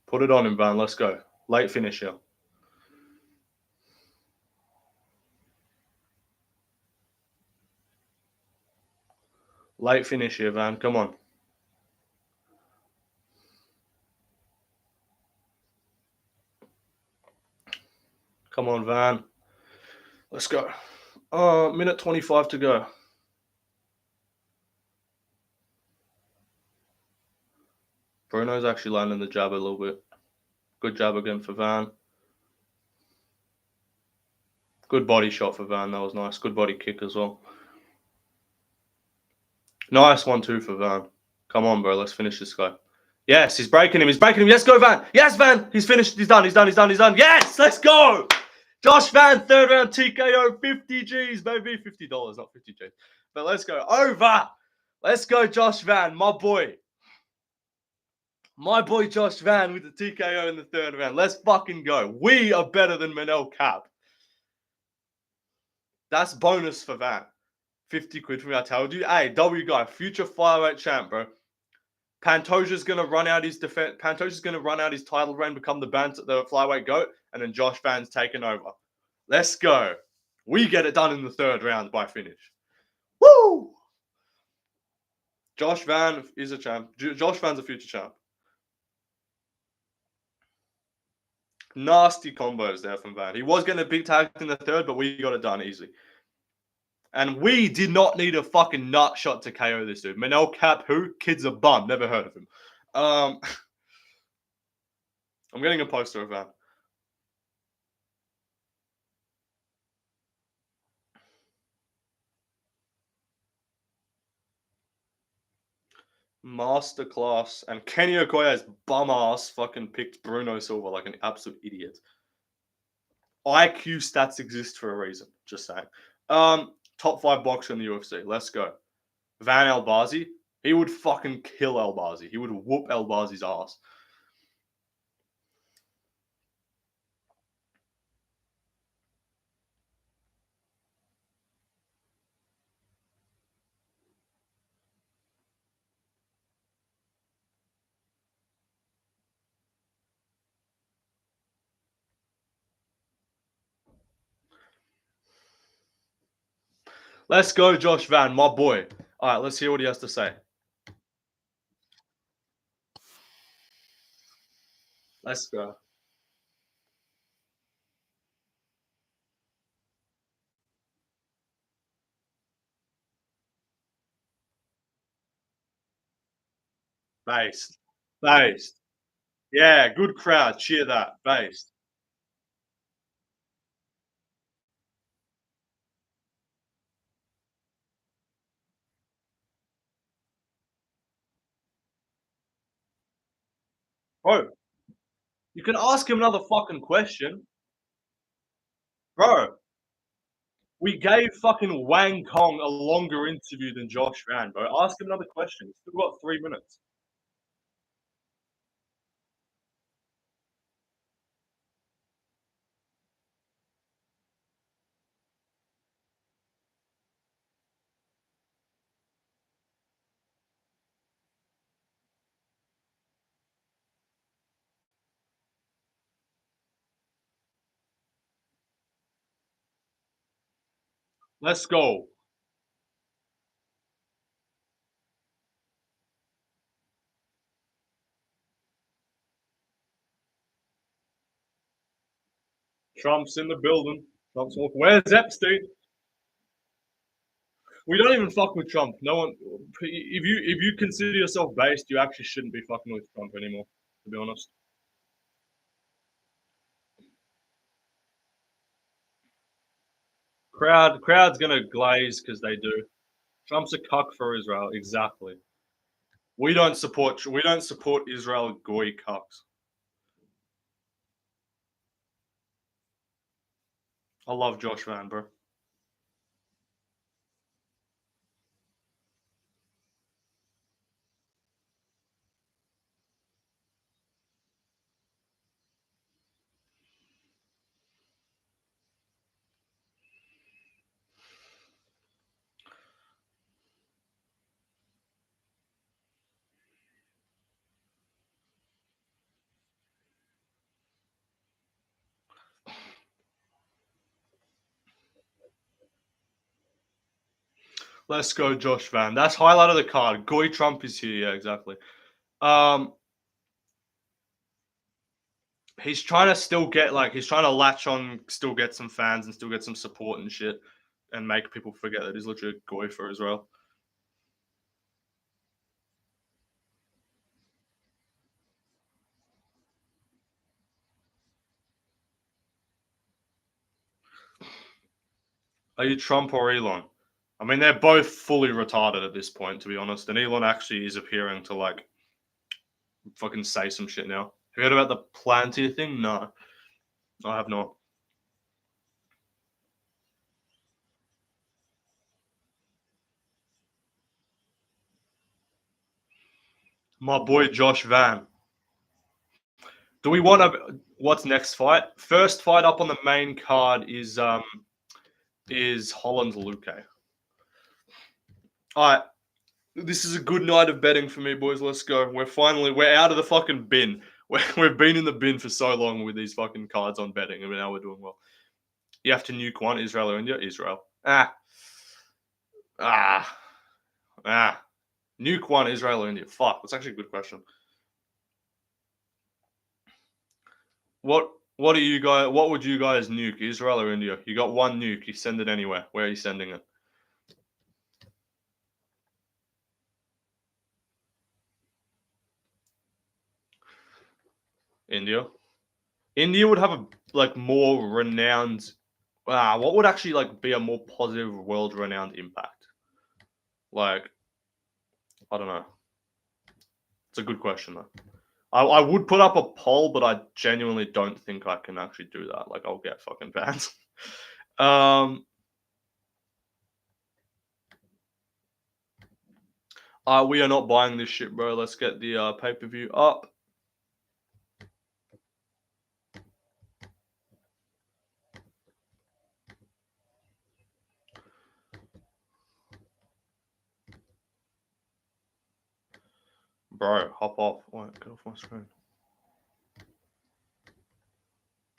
Put it on him, Van. Let's go. Late finish here. Late finish here, Van. Come on. Come on, Van. Let's go. Minute 25 to go. Bruno's actually landing the jab a little bit. Good jab again for Van. Good body shot for Van. That was nice. Good body kick as well. Nice 1-2 for Van. Come on, bro. Let's finish this guy. Yes, he's breaking him. He's breaking him. Let's go, Van. Yes, Van. He's finished. He's done. He's done. He's done. He's done. Yes, let's go. Josh Van, third round TKO, 50 G's, baby. $50, not 50 G's. But let's go. Over. Let's go, Josh Van, my boy. My boy Josh Van with the TKO in the third round. Let's fucking go. We are better than Manel Cap. That's bonus for Van. 50 quid from me, I told you. Hey, W guy, future flyweight champ, bro. Pantoja's gonna run out his defense. Pantoja's gonna run out his title reign, become the flyweight goat, and then Josh Van's taking over. Let's go. We get it done in the third round by finish. Woo! Josh Van is a champ. Josh Van's a future champ. Nasty combos there from Van. He was going to be tagged in the third, but we got it done easily. And we did not need a fucking nut shot to KO this dude. Manel Cap, who? Kid's a bum. Never heard of him. I'm getting a poster of Van. Masterclass. And Kenny Okoye's bum ass fucking picked Bruno Silva like an absolute idiot. IQ stats exist for a reason. Just saying. Top 5 boxer in the UFC. Let's go. Van Albazi. He would fucking kill Albazi. He would whoop Albazi's ass. Let's go, Josh Van, my boy. All right, let's hear what he has to say. Let's go. Based. Based. Yeah, good crowd. Cheer that. Based. Bro, you can ask him another fucking question. Bro, we gave fucking Wang Kong a longer interview than Josh Van, bro. Ask him another question. He's still got 3 minutes. Let's go. Trump's in the building. Trump's walking. Where's Epstein? We don't even fuck with Trump. No one. If you consider yourself based, you actually shouldn't be fucking with Trump anymore. To be honest. Crowd's gonna glaze because they do. Trump's a cuck for Israel. Exactly. We don't support Israel goy cucks. I love Josh Van, bro. Let's go, Josh Van. That's highlight of the card. Goy Trump is here. Yeah, exactly. Um, he's trying to still get he's trying to latch on, still get some fans and still get some support and shit, and make people forget that he's literally a goy for Israel. Are you Trump or Elon? I mean, they're both fully retarded at this point, to be honest. And Elon actually is appearing to like fucking say some shit now. Have you heard about the Plantier thing? No, I have not. My boy Josh Van. Do we want to? What's next fight? First fight up on the main card is Holland Luque. All right, this is a good night of betting for me, boys. Let's go. We're out of the fucking bin. We've been in the bin for so long with these fucking cards on betting, and now we're doing well. You have to nuke one, Israel or India? Israel. Nuke one, Israel or India? Fuck, that's actually a good question. What do you guys? What would you guys nuke, Israel or India? You got one nuke. You send it anywhere. Where are you sending it? India. India would have a like more renowned. What would actually like be a more positive, world-renowned impact? Like, I don't know. It's a good question though. I would put up a poll, but I genuinely don't think I can actually do that. Like, I'll get fucking banned. We are not buying this shit, bro. Let's get the pay-per-view up. Bro, hop off. Wait, get off my screen.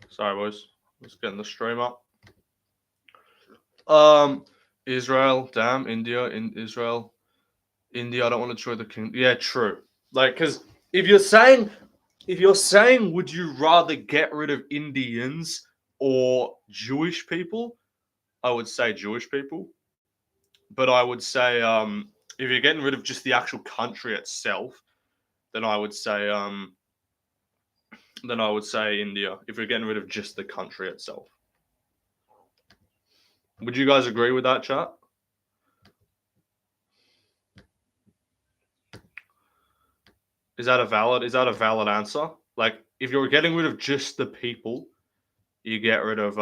Sorry, boys. Let's get the stream up. Israel, damn, India, Israel. India, I don't want to join the king. Yeah, true. Like, because if you're saying, would you rather get rid of Indians or Jewish people? I would say Jewish people. But I would say, if you're getting rid of just the actual country itself, then I would say, India. If you're getting rid of just the country itself, would you guys agree with that, chat? Is that a valid answer? Like, if you're getting rid of just the people, you get rid of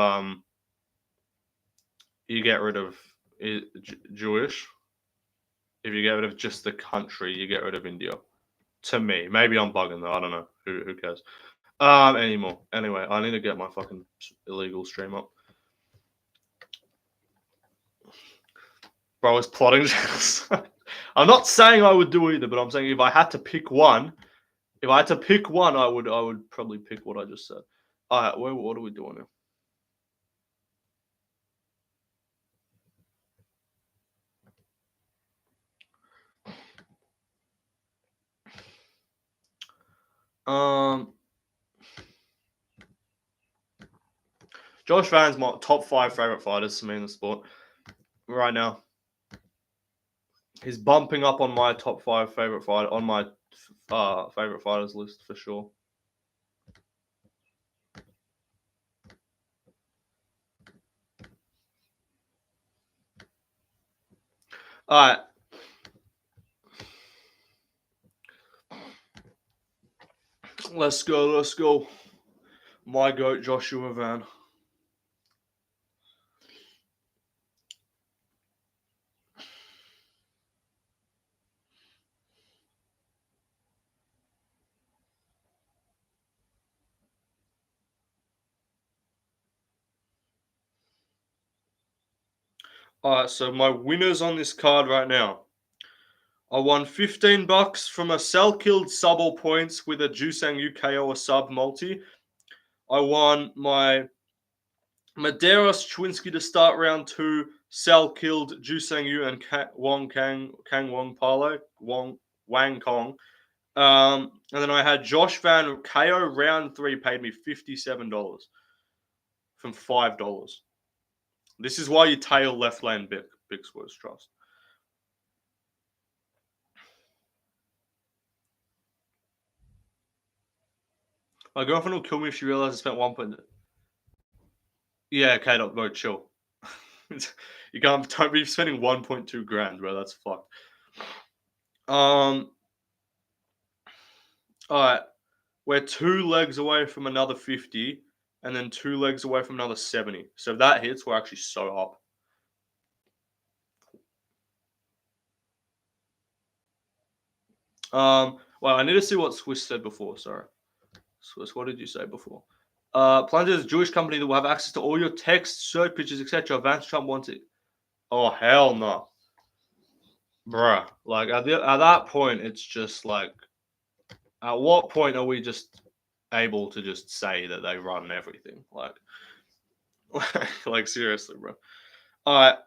Jewish. If you get rid of just the country, you get rid of India. To me, maybe I'm bugging though. I don't know. Who cares? Anymore. Anyway, I need to get my fucking illegal stream up. Bro, it's plotting. I'm not saying I would do either, but I'm saying if I had to pick one, I would probably pick what I just said. All right, what are we doing now? Josh Van's my top 5 favorite fighters to me in the sport right now. He's bumping up on my top 5 favorite fighter on my favorite fighters list for sure. All right. Let's go. My goat, Joshua Van. All right, so my winners on this card right now. I won $15 from a cell killed sub all points with a Jusang UKO or sub multi. I won my Medeiros Chowinski to start round 2, cell killed Jusang Yu and Kang Wong parlay, Wang Kong. And then I had Josh Van KO round 3 paid me $57 from $5. This is why you tail left lane big sports trust. My girlfriend will kill me if she realizes I spent 1 point. Yeah, okay, no, chill. You don't be spending 1.2 grand, bro. That's fucked. All right. We're 2 legs away from another 50, and then 2 legs away from another 70. So if that hits, we're actually so up. Well, I need to see what Swiss said before. Sorry, Swiss. What did you say before? Plunger is a Jewish company that will have access to all your texts, search pictures, etc. Vance Trump wants it. Oh hell no, bruh. Like at that point, it's just like, at what point are we just able to just say that they run everything? Like, like seriously, bro. All right,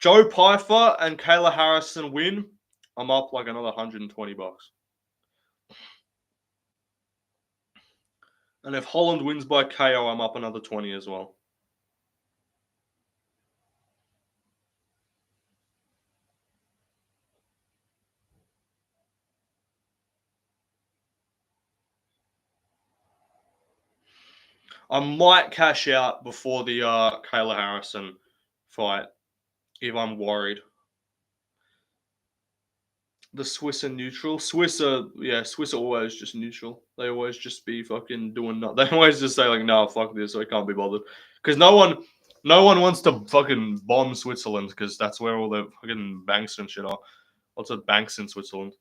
Joe Pfeiffer and Kayla Harrison win. I'm up like another $120. And if Holland wins by KO, I'm up another 20 as well. I might cash out before the Kayla Harrison fight if I'm worried. The Swiss are neutral. Swiss are always just neutral. They always just be fucking doing nothing. They always just say like, "No, fuck this. I can't be bothered." Because no one wants to fucking bomb Switzerland because that's where all the fucking banks and shit are. Lots of banks in Switzerland.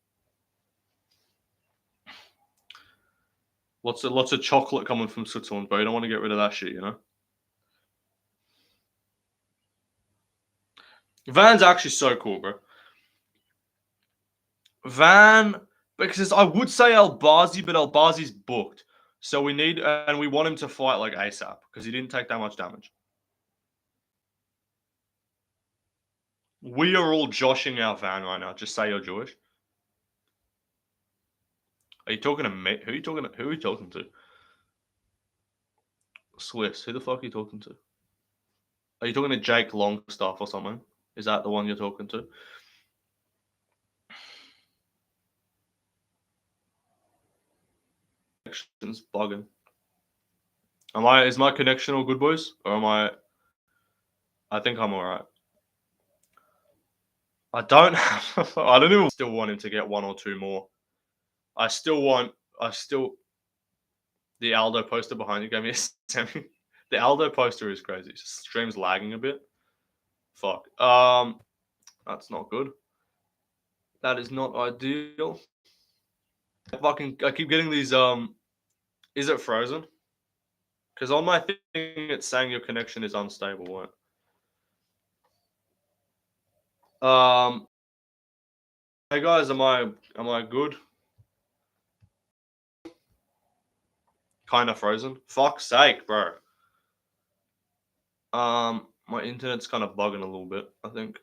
Lots of chocolate coming from Switzerland, but you don't want to get rid of that shit, you know. Van's actually so cool, bro. Van, because I would say Albazi, but Albazi's booked. So we want him to fight like ASAP because he didn't take that much damage. We are all joshing our Van right now. Just say you're Jewish. Are you talking to me? Who are you talking to? Swiss. Who the fuck are you talking to? Are you talking to Jake Longstaff or something? Is that the one you're talking to? Connection's bugging. Is my connection all good, boys? Or am I think I'm alright. I don't even still want him to get 1 or 2 more. The Aldo poster behind you gave me a semi. The Aldo poster is crazy. Stream's lagging a bit. Fuck. That's not good. That is not ideal. I keep getting these. Is it frozen? Because on my thing it's saying your connection is unstable. What? Hey guys, am I good? Kind of frozen. Fuck's sake, bro. My internet's kind of bugging a little bit, I think.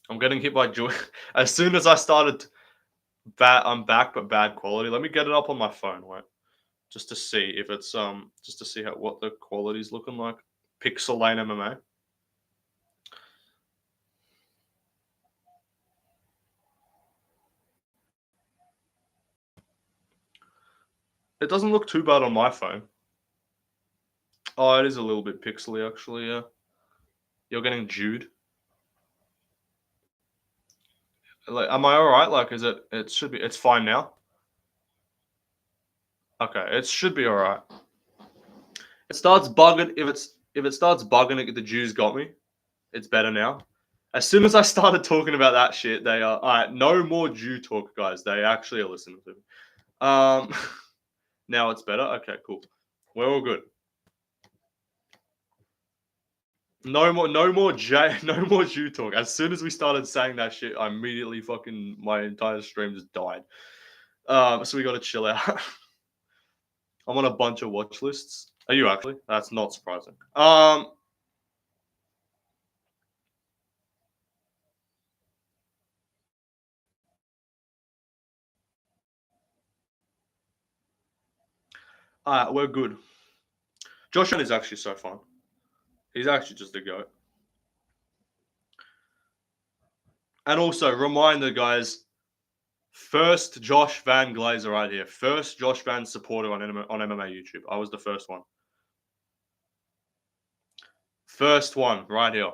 I'm getting hit by joy. As soon as I started, I'm back, but bad quality. Let me get it up on my phone, right? Just to see if it's just to see what the quality's looking like. Pixel Lane MMA. It doesn't look too bad on my phone. Oh, it is a little bit pixely, actually. Yeah, you're getting Jude. Like, am I all right? Like, is it? It should be. It's fine now. Okay, it should be all right. It starts bugging. If it starts bugging, the Jews got me. It's better now. As soon as I started talking about that shit, they are all right. No more Jew talk, guys. They actually are listening to me. Now it's better. Okay, cool. We're all good. No more Jew talk. As soon as we started saying that shit, I immediately my entire stream just died. So we got to chill out. I'm on a bunch of watch lists. Are you actually? That's not surprising. We're good. Josh Allen is actually so fun. He's actually just a goat. And also, reminder, guys, first Josh Van Glazer right here. First Josh Van supporter on MMA YouTube. I was the first one. First one right here.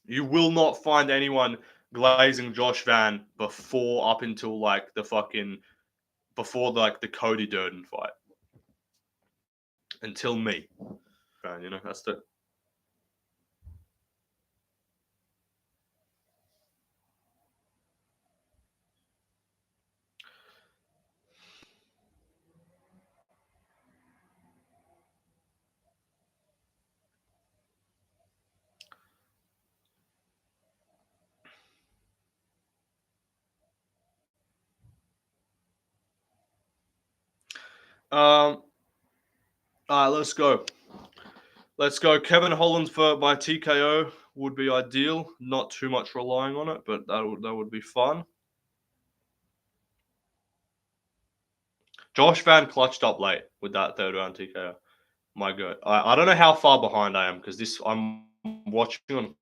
You will not find anyone glazing Josh Van up until like the Cody Durden fight. Until me. Van, that's the all right, let's go. Let's go. Kevin Holland by TKO would be ideal. Not too much relying on it, but that would be fun. Josh Van clutched up late with that third round TKO. My God, I don't know how far behind I am because I'm watching on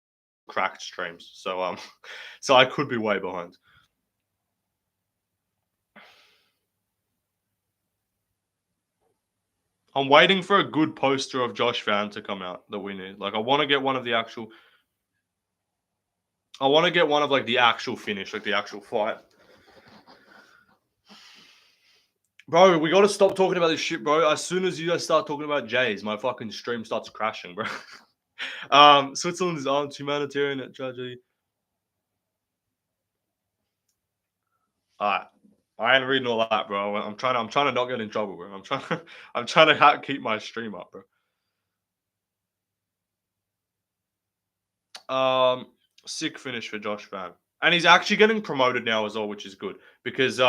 cracked streams, so so I could be way behind. I'm waiting for a good poster of Josh Van to come out that we need. Like, I want to get one of the actual. I want to get one of like the actual finish, like the actual fight. Bro, we got to stop talking about this shit, bro. As soon as you guys start talking about Jays, my fucking stream starts crashing, bro. Switzerland is armed humanitarian tragedy. Alright. I ain't reading all that, bro. I'm trying to not get in trouble, bro. I'm trying to keep my stream up, bro. Sick finish for Josh Van. And he's actually getting promoted now as well, which is good. Because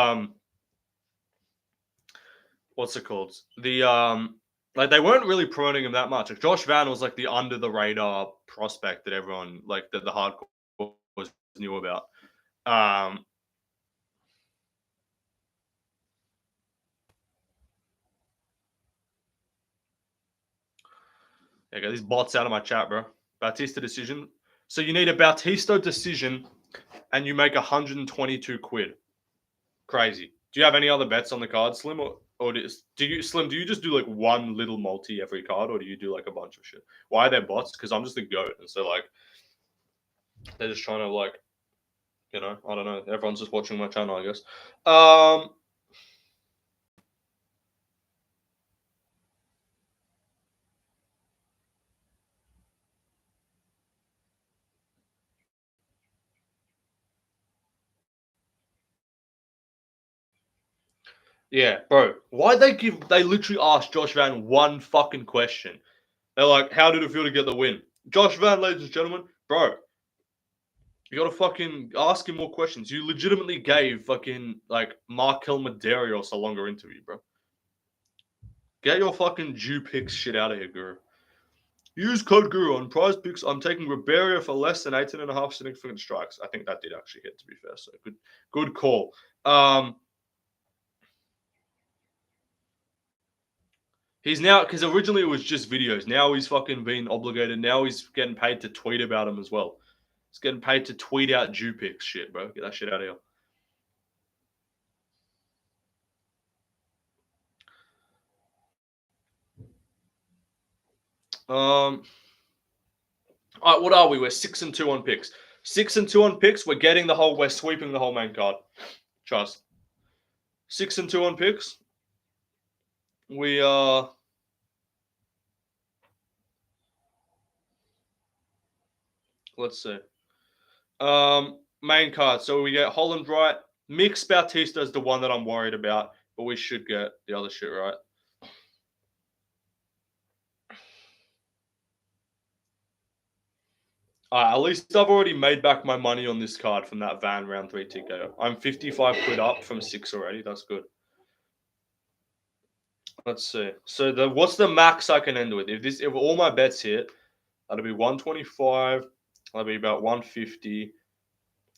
what's it called? Like they weren't really promoting him that much. Like Josh Van was like the under the radar prospect that everyone like the hardcore knew about. Yeah, get these bots out of my chat, bro. Bautista decision. So you need a Bautista decision, and you make 122 quid. Crazy. Do you have any other bets on the card, Slim, or do you just do like one little multi every card, or do you do like a bunch of shit? Why are there bots? Because I'm just the goat, and so like they're just trying to like, I don't know. Everyone's just watching my channel, I guess. Yeah, bro. Why they literally asked Josh Van one fucking question. They're like, how did it feel to get the win? Josh Van, ladies and gentlemen, bro. You gotta fucking ask him more questions. You legitimately gave fucking like Markel Medeiros a longer interview, bro. Get your fucking Jew picks shit out of here, Guru. Use code Guru on prize picks. I'm taking Ribeiro for less than 18.5 significant strikes. I think that did actually hit, to be fair. So good call. He's now, because originally it was just videos. Now he's fucking been obligated. Now he's getting paid to tweet about him as well. He's getting paid to tweet out Jew picks shit, bro. Get that shit out of here. All right, what are we? We're 6-2 on picks. 6-2 on picks. We're sweeping the whole main card. Trust. 6-2 on picks. We are. Let's see. Main card. So we get Holland right. Mixed Bautista is the one that I'm worried about, but we should get the other shit right. At least I've already made back my money on this card from that Van round 3 TKO. I'm 55 quid up from 6 already. That's good. Let's see. So what's the max I can end with? If all my bets hit, that'll be 125. That'll be about 150.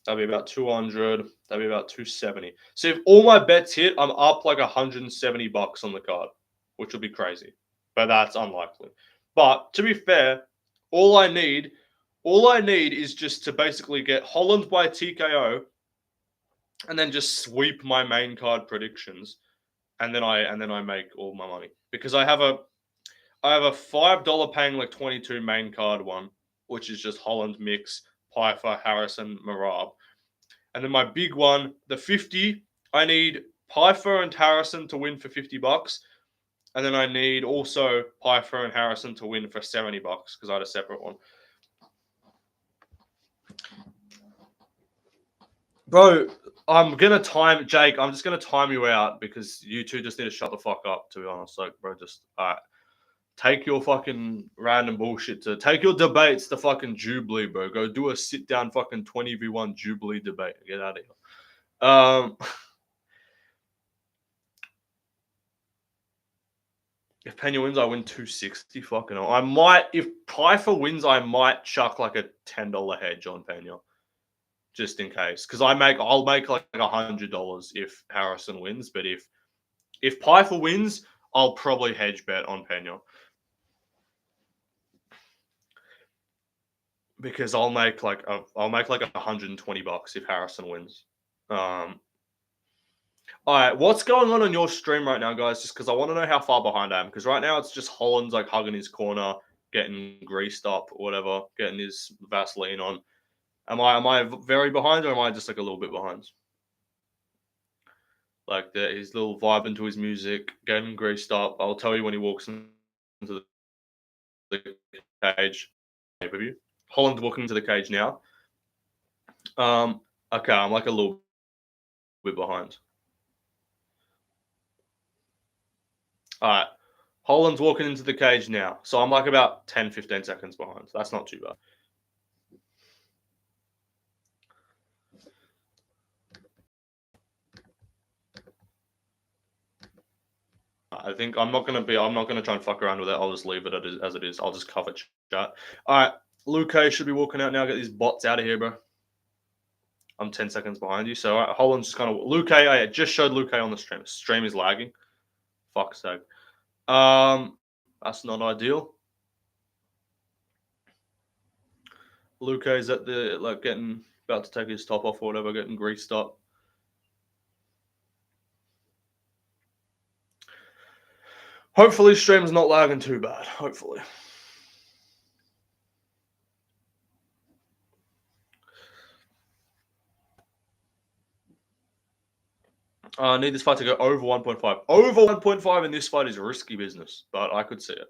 That'll be about 200. That'll be about 270. So if all my bets hit, I'm up like 170 bucks on the card, which would be crazy. But that's unlikely. But to be fair, all I need is just to basically get Holland by TKO and then just sweep my main card predictions. And then I make all my money. Because I I have a $5 paying like 22 main card one, which is just Holland mix, Pfeiffer, Harrison, Marab. And then my big one, the 50, I need Pfeiffer and Harrison to win for $50. And then I need also Pfeiffer and Harrison to win for $70 because I had a separate one. Bro, I'm gonna time Jake. I'm just gonna time you out because you two just need to shut the fuck up. To be honest, like, bro, just take your fucking random bullshit take your debates to fucking Jubilee, bro. Go do a sit down fucking 20v1 Jubilee debate. Get out of here. If Pena wins, I win 260. Fucking hell. I might, if Pfeiffer wins, I might chuck like a $10 hedge on Pena, just in case. Because I'll make like $100 if Harrison wins. But if Pfeiffer wins, I'll probably hedge bet on Pena. Because I'll make like $120 if Harrison wins. All right, what's going on your stream right now, guys? Just because I want to know how far behind I am. Because right now it's just Holland's like hugging his corner, getting greased up, or whatever, getting his Vaseline on. Am I very behind, or am I just like a little bit behind? Like his little vibe into his music, getting greased up. I'll tell you when he walks into the cage. Pay-per-view. Holland's walking into the cage now. Okay, I'm like a little bit behind. All right. Holland's walking into the cage now. So I'm like about 10, 15 seconds behind. That's not too bad. I think I'm not going to try and fuck around with it. I'll just leave it as it is. I'll just cover chat. All right. Luque should be walking out now. Get these bots out of here, bro. I'm 10 seconds behind you. So, all right, Holland's just kind of... Luque, I just showed Luque on the stream. Stream is lagging. Fuck's sake. That's not ideal. Luque's at the, like, about to take his top off or whatever, getting greased up. Hopefully, stream's not lagging too bad. Hopefully. I need this fight to go over 1.5. Over 1.5 in this fight is risky business, but I could see it.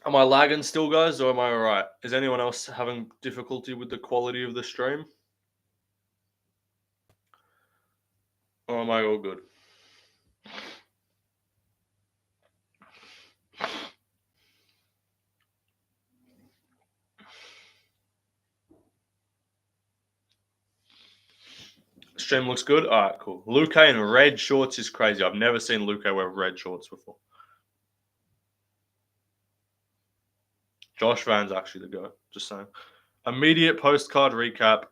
Am I lagging still, guys, or am I all right? Is anyone else having difficulty with the quality of the stream? Or am I all good? Stream looks good. All right, cool. Luque in red shorts is crazy. I've never seen Luque wear red shorts before. Josh Van's actually the go. Just saying. Immediate postcard recap.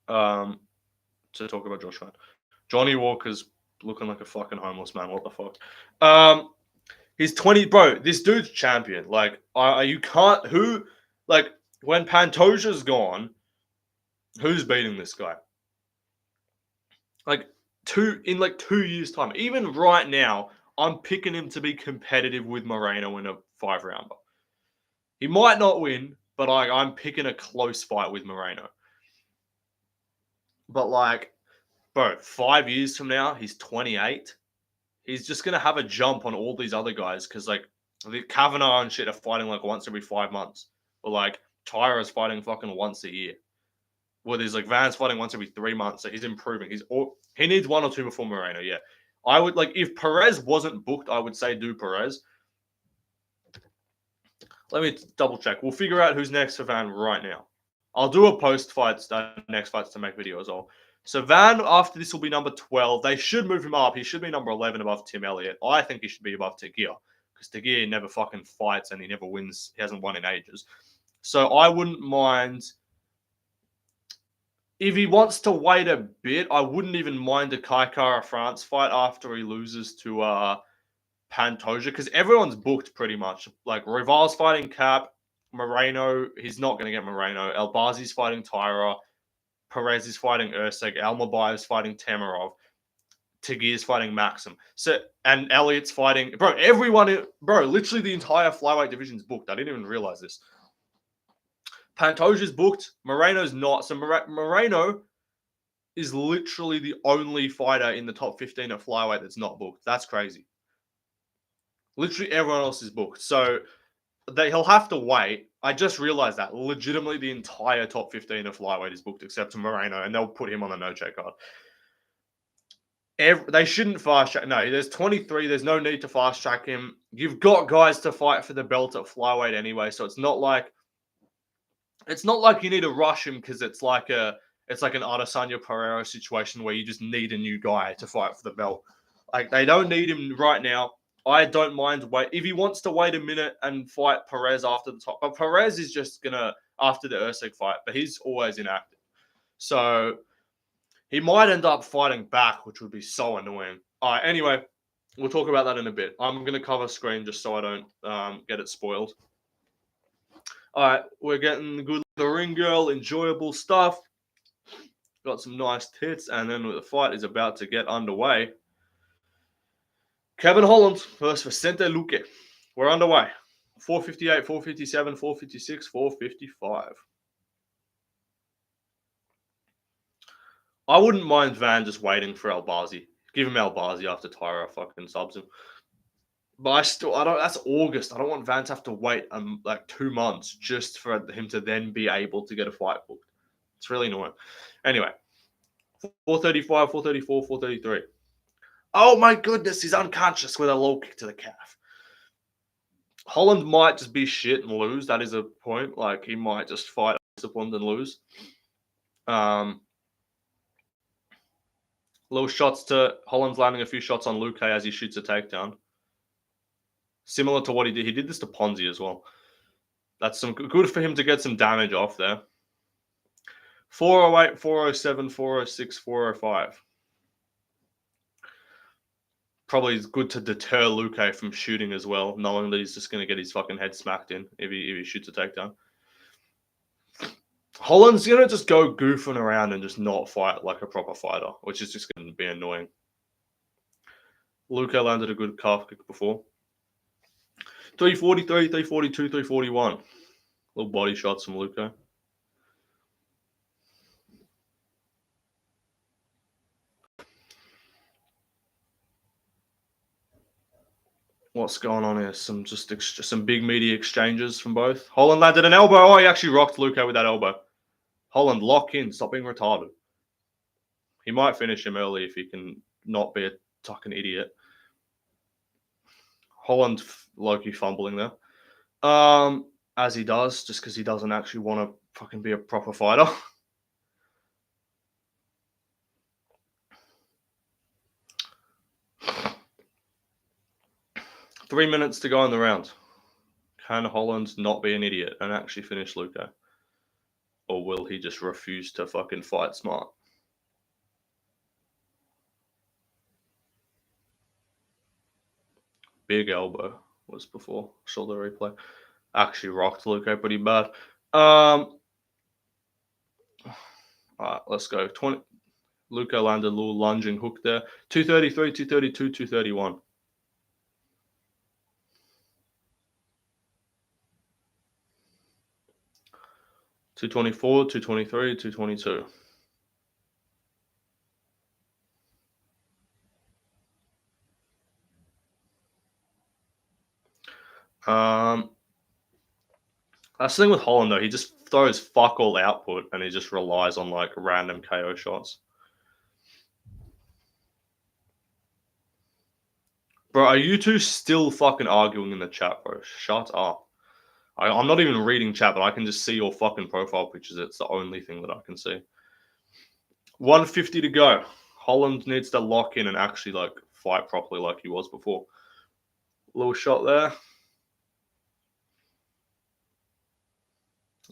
To talk about Josh Van. Johnny Walker's looking like a fucking homeless man. What the fuck? He's 20, bro. This dude's champion. Like, you can't. Who? Like, when Pantoja's gone, who's beating this guy? Like 2 years' time. Even right now, I'm picking him to be competitive with Moreno in a 5-rounder. He might not win, but I'm picking a close fight with Moreno. But like, bro, 5 years from now, he's 28. He's just gonna have a jump on all these other guys because like the Kavanaugh and shit are fighting like once every 5 months, or like Tyra's fighting fucking once a year. Well, there's like Van's fighting once every 3 months, so he's improving. He needs 1 or 2 before Moreno. Yeah, I would like if Perez wasn't booked, I would say do Perez. Let me double check. We'll figure out who's next for Van right now. I'll do a post fights, next fights to make video as well. So Van after this will be number 12. They should move him up. He should be number 11 above Tim Elliott. I think he should be above Tagia because Tagia never fucking fights and he never wins. He hasn't won in ages. So I wouldn't mind. If he wants to wait a bit, I wouldn't even mind a Kai Kara France fight after he loses to Pantoja because everyone's booked pretty much. Like Rival's fighting Cap, Moreno, he's not going to get Moreno. Elbazi's fighting Tyra. Perez is fighting Usyk. Almabayev is fighting Tamarov. Tagir is fighting Maxim. So, and Elliott's fighting... Bro, everyone... Bro, literally the entire flyweight division's booked. I didn't even realize this. Pantoja's booked. Moreno's not. So Moreno is literally the only fighter in the top 15 at flyweight that's not booked. That's crazy. Literally everyone else is booked. So he'll have to wait. I just realized that. Legitimately the entire top 15 of flyweight is booked except for Moreno, and they'll put him on the no-check card. They shouldn't fast track. No, there's 23. There's no need to fast track him. You've got guys to fight for the belt at flyweight anyway, so it's not like you need to rush him because it's like an Adesanya Pereira situation where you just need a new guy to fight for the belt. Like, they don't need him right now. I don't mind wait if he wants to wait a minute and fight Perez after the top. But Perez is just gonna after the Usyk fight, but he's always inactive, so he might end up fighting back, which would be so annoying. All right, anyway, we'll talk about that in a bit. I'm gonna cover screen just so I don't get it spoiled. All right, we're getting good. The ring girl, enjoyable stuff. Got some nice tits, and then the fight is about to get underway. Kevin Holland versus Vicente Luque. We're underway. 458, 457, 456, 455. I wouldn't mind Van just waiting for Albazi. Give him Albazi after Tyra fucking subs him. But I don't. That's August. I don't want Van to have to wait like 2 months just for him to then be able to get a fight booked. It's really annoying. Anyway, 435, 434, 433. Oh my goodness, he's unconscious with a low kick to the calf. Holland might just be shit and lose. That is a point. Like, he might just fight disciplined and lose. Little shots to Holland's landing a few shots on Luque as he shoots a takedown. Similar to what he did. He did this to Ponzi as well. That's some good for him to get some damage off there. 408, 407, 406, 405. Probably good to deter Luque from shooting as well, knowing that he's just going to get his fucking head smacked in if he shoots a takedown. Holland's going to just go goofing around and just not fight like a proper fighter, which is just going to be annoying. Luque landed a good calf kick before. 343, 342, 341. Little body shots from Luque. What's going on here? Some big media exchanges from both. Holland landed an elbow. Oh, he actually rocked Luque with that elbow. Holland, lock in. Stop being retarded. He might finish him early if he can not be a fucking idiot. Holland, low-key fumbling there. As he does, just because he doesn't actually want to fucking be a proper fighter. Three minutes to go in the round. Can Holland not be an idiot and actually finish Luque? Or will he just refuse to fucking fight smart? Big elbow was before. Saw the replay. Actually rocked Luque pretty bad. All right, let's go. Luque landed a little lunging hook there. 233, 232, 231. $224, $223, $222. That's the thing with Holland though. He just throws fuck all output and he just relies on like random KO shots. Bro, are you two still fucking arguing in the chat, bro? Shut up. I'm not even reading chat, but I can just see your fucking profile pictures. It's the only thing that I can see. 150 to go. Holland needs to lock in and actually like fight properly like he was before. Little shot there.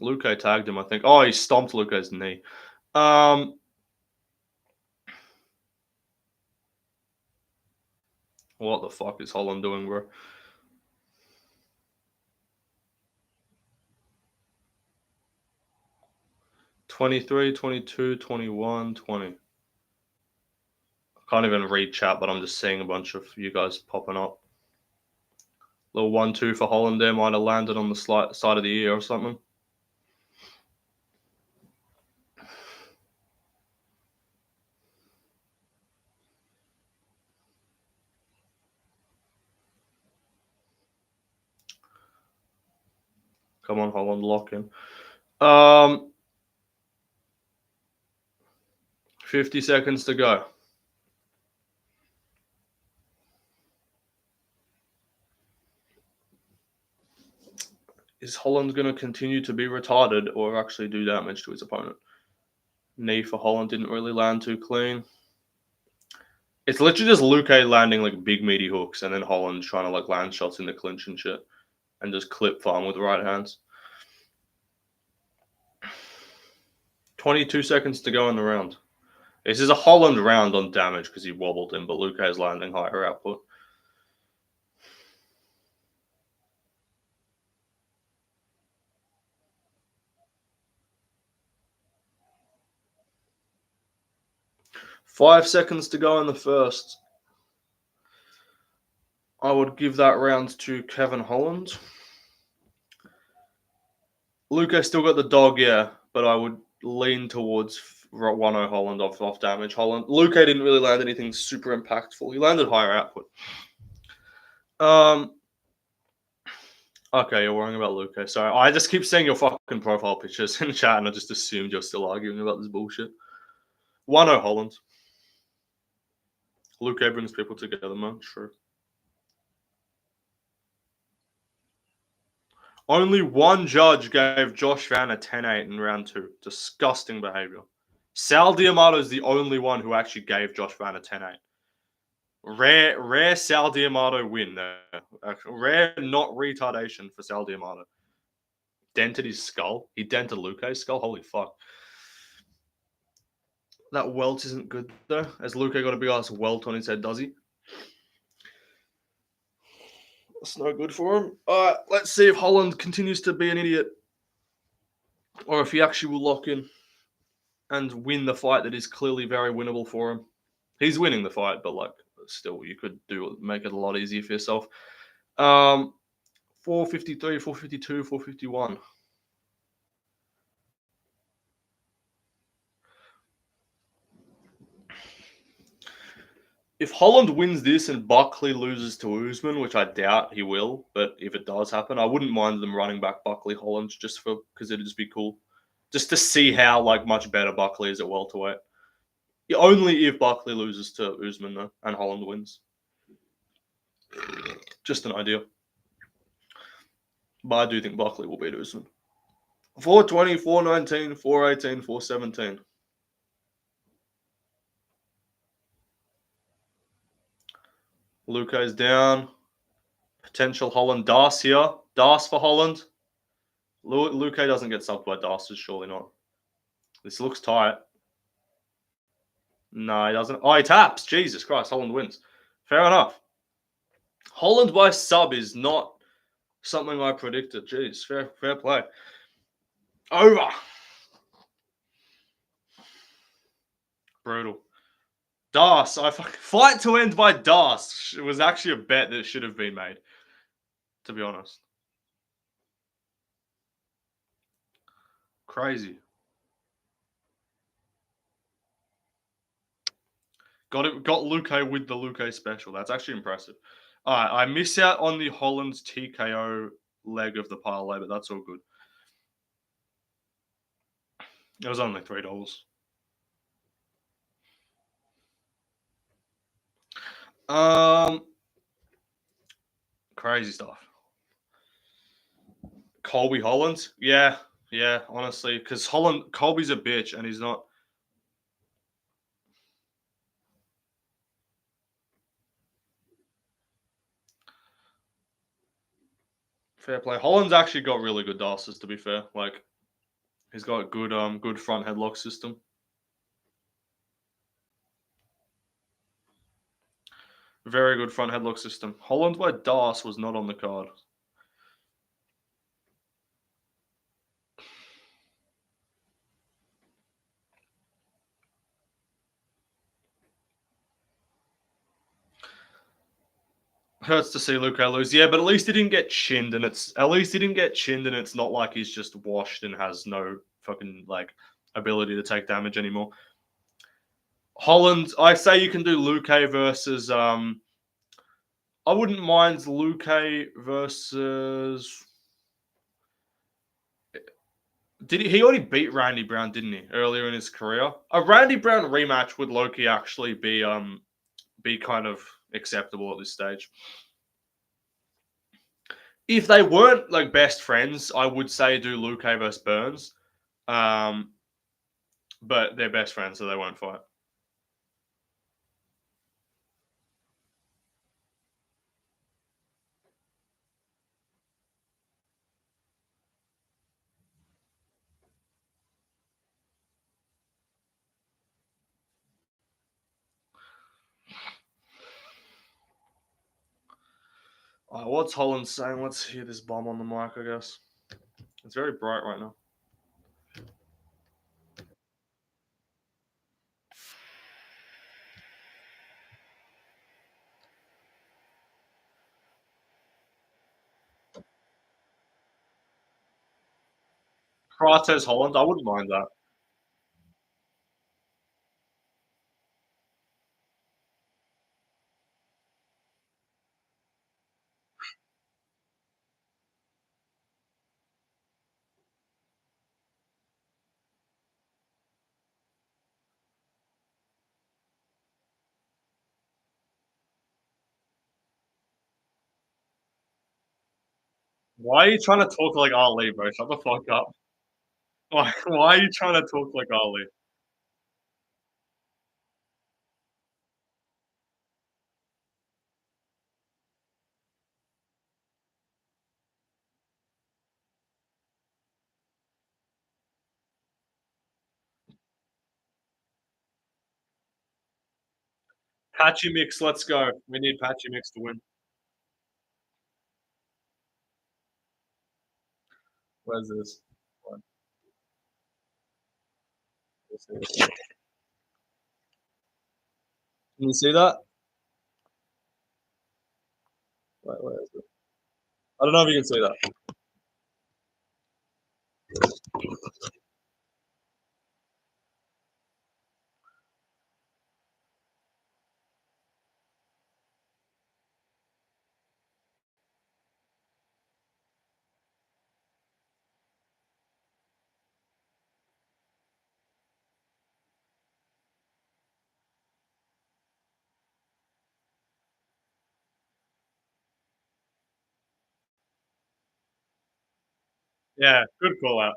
Luque tagged him, I think. Oh, he stomped Luque's knee. What the fuck is Holland doing, bro? 23, 22, 21, 20. I can't even read chat, but I'm just seeing a bunch of you guys popping up. Little 1-2 for Holland there might have landed on the side of the ear or something. Come on, Holland, lock in. 50 seconds to go. Is Holland going to continue to be retarded or actually do damage to his opponent? Knee for Holland didn't really land too clean. It's literally just Luque landing like big meaty hooks and then Holland trying to like land shots in the clinch and shit and just clip farm with right hands. 22 seconds to go in the round. This is a Holland round on damage because he wobbled him, but Luque is landing higher output. Five seconds to go in the first. I would give that round to Kevin Holland. Luque still got the dog, yeah, but I would lean towards 1-0 Holland off damage. Luque didn't really land anything super impactful. He landed higher output. Okay, you're worrying about Luque. Sorry, I just keep seeing your fucking profile pictures in chat, and I just assumed you're still arguing about this bullshit. 1-0 Holland. Luque brings people together, man. Sure. Only one judge gave Josh Van a 10-8 in round 2. Disgusting behavior. Sal D'Amato is the only one who actually gave Josh Van a 10-8. Rare Sal D'Amato win there. Rare not retardation for Sal D'Amato. Dented his skull. He dented Luque's skull. Holy fuck. That welt isn't good though. As Luque got a big ass welt on his head, does he? That's no good for him. Alright, let's see if Holland continues to be an idiot. Or if he actually will lock in and win the fight that is clearly very winnable for him. He's winning the fight, but like still you could make it a lot easier for yourself. 453, 452, 451. If Holland wins this and Buckley loses to Usman, which I doubt he will, but if it does happen, I wouldn't mind them running back Buckley Holland just because it'd just be cool, just to see how like much better Buckley is at welterweight. Only if Buckley loses to Usman though, and Holland wins. Just an idea, but I do think Buckley will beat Usman. 420, 419, 418, 417. Luque's down. Potential Holland Das here. Das for Holland. Luque doesn't get subbed by Das, surely not. This looks tight. No, he doesn't. Oh, he taps. Jesus Christ, Holland wins. Fair enough. Holland by sub is not something I predicted. Jeez, fair play. Over. Brutal. Das, fight to end by Das. It was actually a bet that should have been made, to be honest. Crazy. Got Luque with the Luque special. That's actually impressive. All right, I miss out on the Holland's TKO leg of the parlay, but that's all good. It was only $3. Crazy stuff. Colby Holland? Yeah, honestly. Because Colby's a bitch and he's not. Fair play. Holland's actually got really good dasses, to be fair. Like, he's got a good front headlock system. Very good front headlock system. Holland by Das was not on the card. Hurts to see Luque lose. Yeah, but at least he didn't get chinned, and it's not like he's just washed and has no fucking like ability to take damage anymore. Holland, I say you can do Luque versus I wouldn't mind Luque versus. Did he already beat Randy Brown, didn't he, earlier in his career? A Randy Brown rematch with Loki actually be kind of acceptable at this stage. If they weren't like best friends, I would say do Luque versus Burns. Um, but they're best friends, so they won't fight. What's Holland saying? Let's hear this bomb on the mic, I guess. It's very bright right now. Cortes Holland, I wouldn't mind that. Why are you trying to talk like Ali, bro? Shut the fuck up. Why are you trying to talk like Ali? Patchy Mix, let's go. We need Patchy Mix to win. Where's this? Can you see that? Wait, where is it? I don't know if you can see that. Yeah, good call out.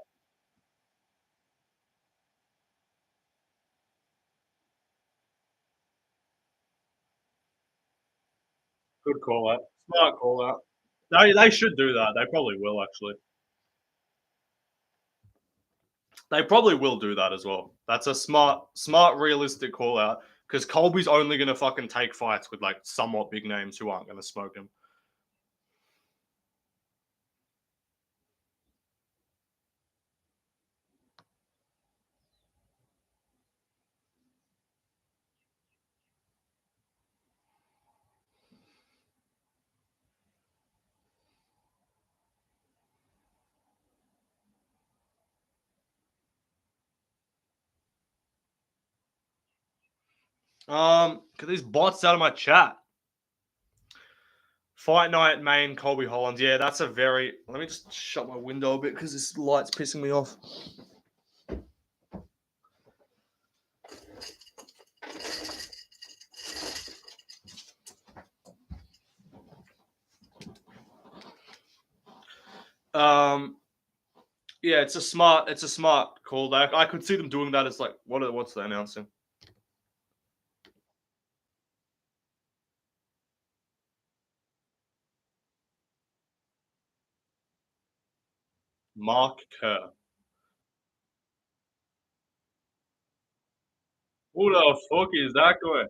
Good call out. Smart call out. They should do that. They probably will actually. They probably will do that as well. That's a smart, realistic call out because Colby's only going to fucking take fights with like somewhat big names who aren't going to smoke him. Get these bots out of my chat. Fight night, main Colby Holland. Yeah, that's a very. Let me just shut my window a bit because this light's pissing me off. Yeah, it's a smart call. I could see them doing that as like what's they announcing? Mark Kerr. Who the fuck is that guy?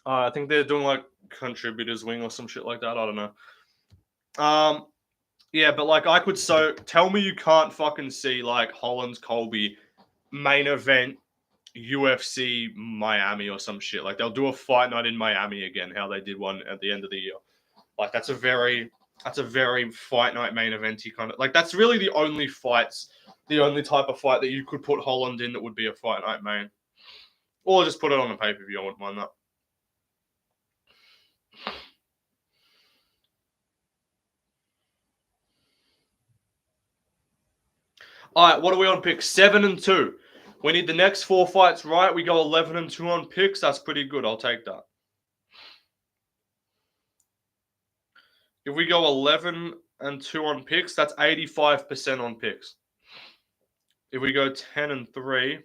I think they're doing like contributors wing or some shit like that. I don't know. Um, Yeah, but like I could tell me you can't fucking see like Holland's Colby main event UFC Miami or some shit. Like they'll do a fight night in Miami again, how they did one at the end of the year. Like that's a very fight night main eventy kind of like that's really the only type of fight that you could put Holland in that would be a fight night main. Or just put it on a pay-per-view, I wouldn't mind that. All right, what are we on picks? 7-2. We need the next 4 fights right. We go 11-2 on picks. That's pretty good. I'll take that. If we go 11-2 on picks, that's 85% on picks. If we go 10-3,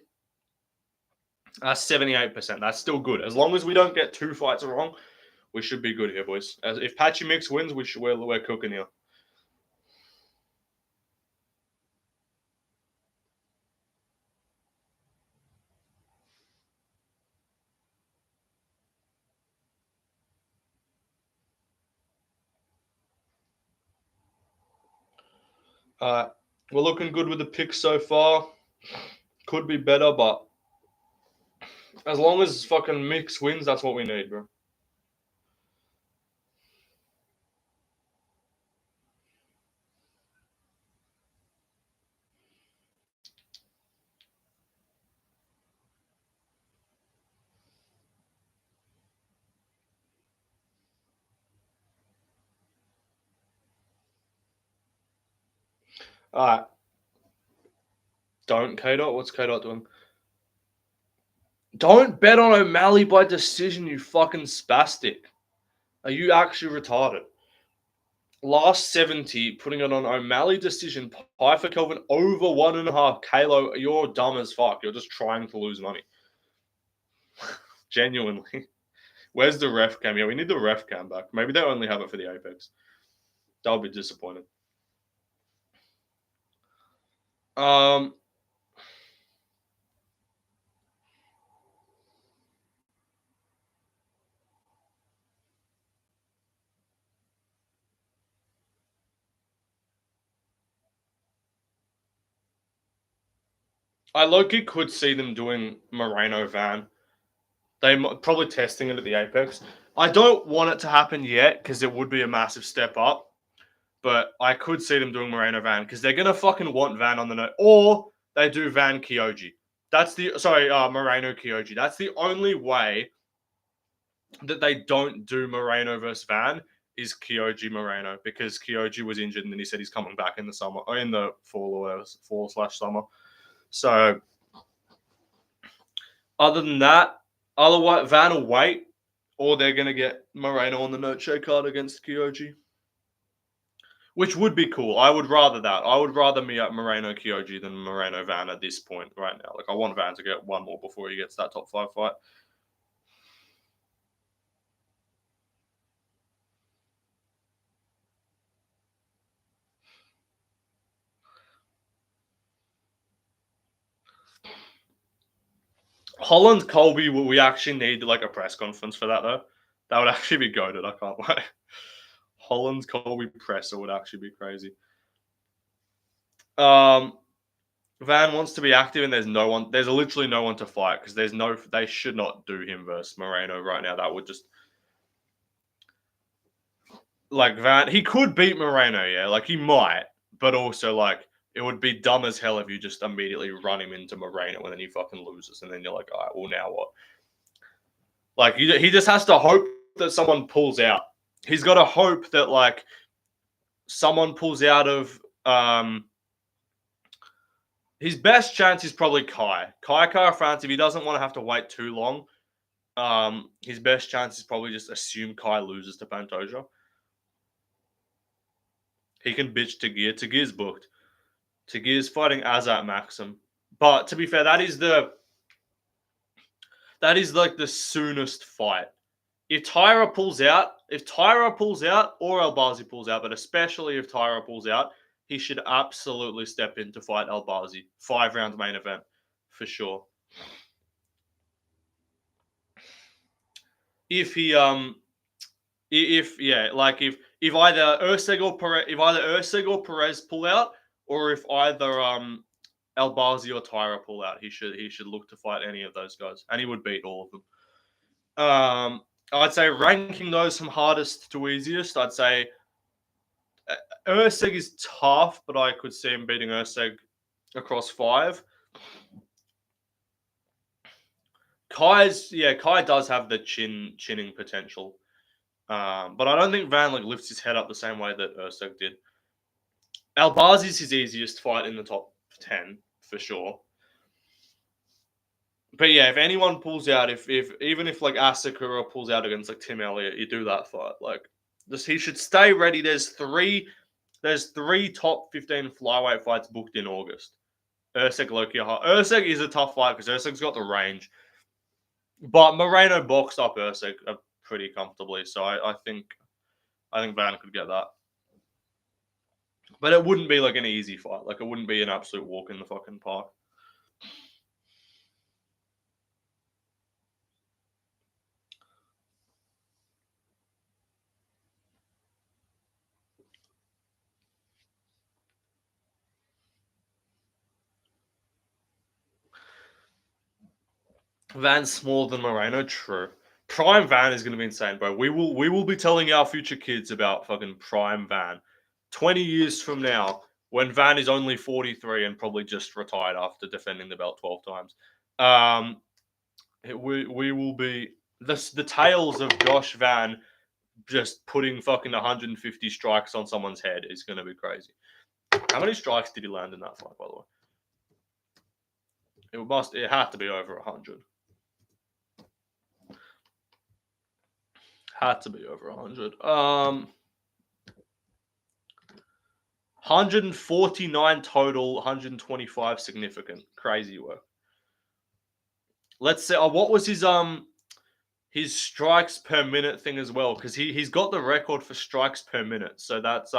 that's 78%. That's still good. As long as we don't get 2 fights wrong, we should be good here, boys. If Patchy Mix wins, we're cooking here. We're looking good with the picks so far. Could be better, but as long as fucking Mix wins, that's what we need, bro. All right. Don't K-Dot? What's K-Dot doing? Don't bet on O'Malley by decision, you fucking spastic. Are you actually retarded? Last 70, putting it on O'Malley decision, pie for Kelvin over 1.5. Kalo, you're dumb as fuck. You're just trying to lose money. Genuinely. Where's the ref cam? Yeah, we need the ref cam back. Maybe they only have it for the Apex. That would be disappointing. I low-key could see them doing Moreno Van. They probably testing it at the Apex. I don't want it to happen yet because it would be a massive step up. But I could see them doing Moreno Van because they're gonna fucking want Van on the note, or they do Van Kyoji. That's Moreno Kyoji. That's the only way that they don't do Moreno versus Van is Kyoji Moreno because Kyoji was injured and then he said he's coming back in the summer or in the fall/summer. So other than that, otherwise Van will wait, or they're gonna get Moreno on the note show card against Kyoji. Which would be cool. I would rather that. I would rather me at Moreno Kyoji than Moreno Van at this point right now. Like I want Van to get one more before he gets that top 5 fight. Holland Colby, we actually need like a press conference for that though. That would actually be goated. I can't lie. Holland Colby presser would actually be crazy. Van wants to be active, and there's no one. There's literally no one to fight because they should not do him versus Moreno right now. That would just like Van. He could beat Moreno, yeah, like he might, but also like it would be dumb as hell if you just immediately run him into Moreno and then he fucking loses, and then you're like, all right, well now what? Like he just has to hope that someone pulls out. He's got to hope that like someone pulls out of his best chance is probably Kai Kara-France. If he doesn't want to have to wait too long, his best chance is probably just assume Kai loses to Pantoja. He can bitch Tagir. Tagir's booked. Tagir's fighting Azat Maxim. But to be fair, that is like the soonest fight. If Tyra pulls out or Albazi pulls out, but especially if Tyra pulls out, he should absolutely step in to fight Albazi. 5 rounds main event for sure. If he if if either Erceg or Perez pull out, or if either Albazi or Tyra pull out, he should look to fight any of those guys, and he would beat all of them. I'd say ranking those from hardest to easiest, I'd say Erceg is tough, but I could see him beating Erceg across 5. Kai does have the chinning potential. But I don't think Van lifts his head up the same way that Erceg did. Albazi's his easiest fight in the top 10 for sure. But yeah, if anyone pulls out, even if Asakura pulls out against Tim Elliott, you do that fight. He should stay ready. There's three top 15 flyweight fights booked in August. Erceg, Loki, Erceg is a tough fight because Erceg's got the range. But Moreno boxed up Erceg pretty comfortably, so I think Van could get that. But it wouldn't be an easy fight. It wouldn't be an absolute walk in the fucking park. Van's smaller than Moreno, true. Prime Van is going to be insane, bro. We will be telling our future kids about fucking Prime Van 20 years from now, when Van is only 43 and probably just retired after defending the belt 12 times. We will be the tales of Josh Van just putting fucking 150 strikes on someone's head is going to be crazy. How many strikes did he land in that fight, by the way? It had to be over 100. Had to be over 100. 149 total, 125 significant. Crazy work. Let's say, what was his strikes per minute thing as well? Because he's got the record for strikes per minute. So that's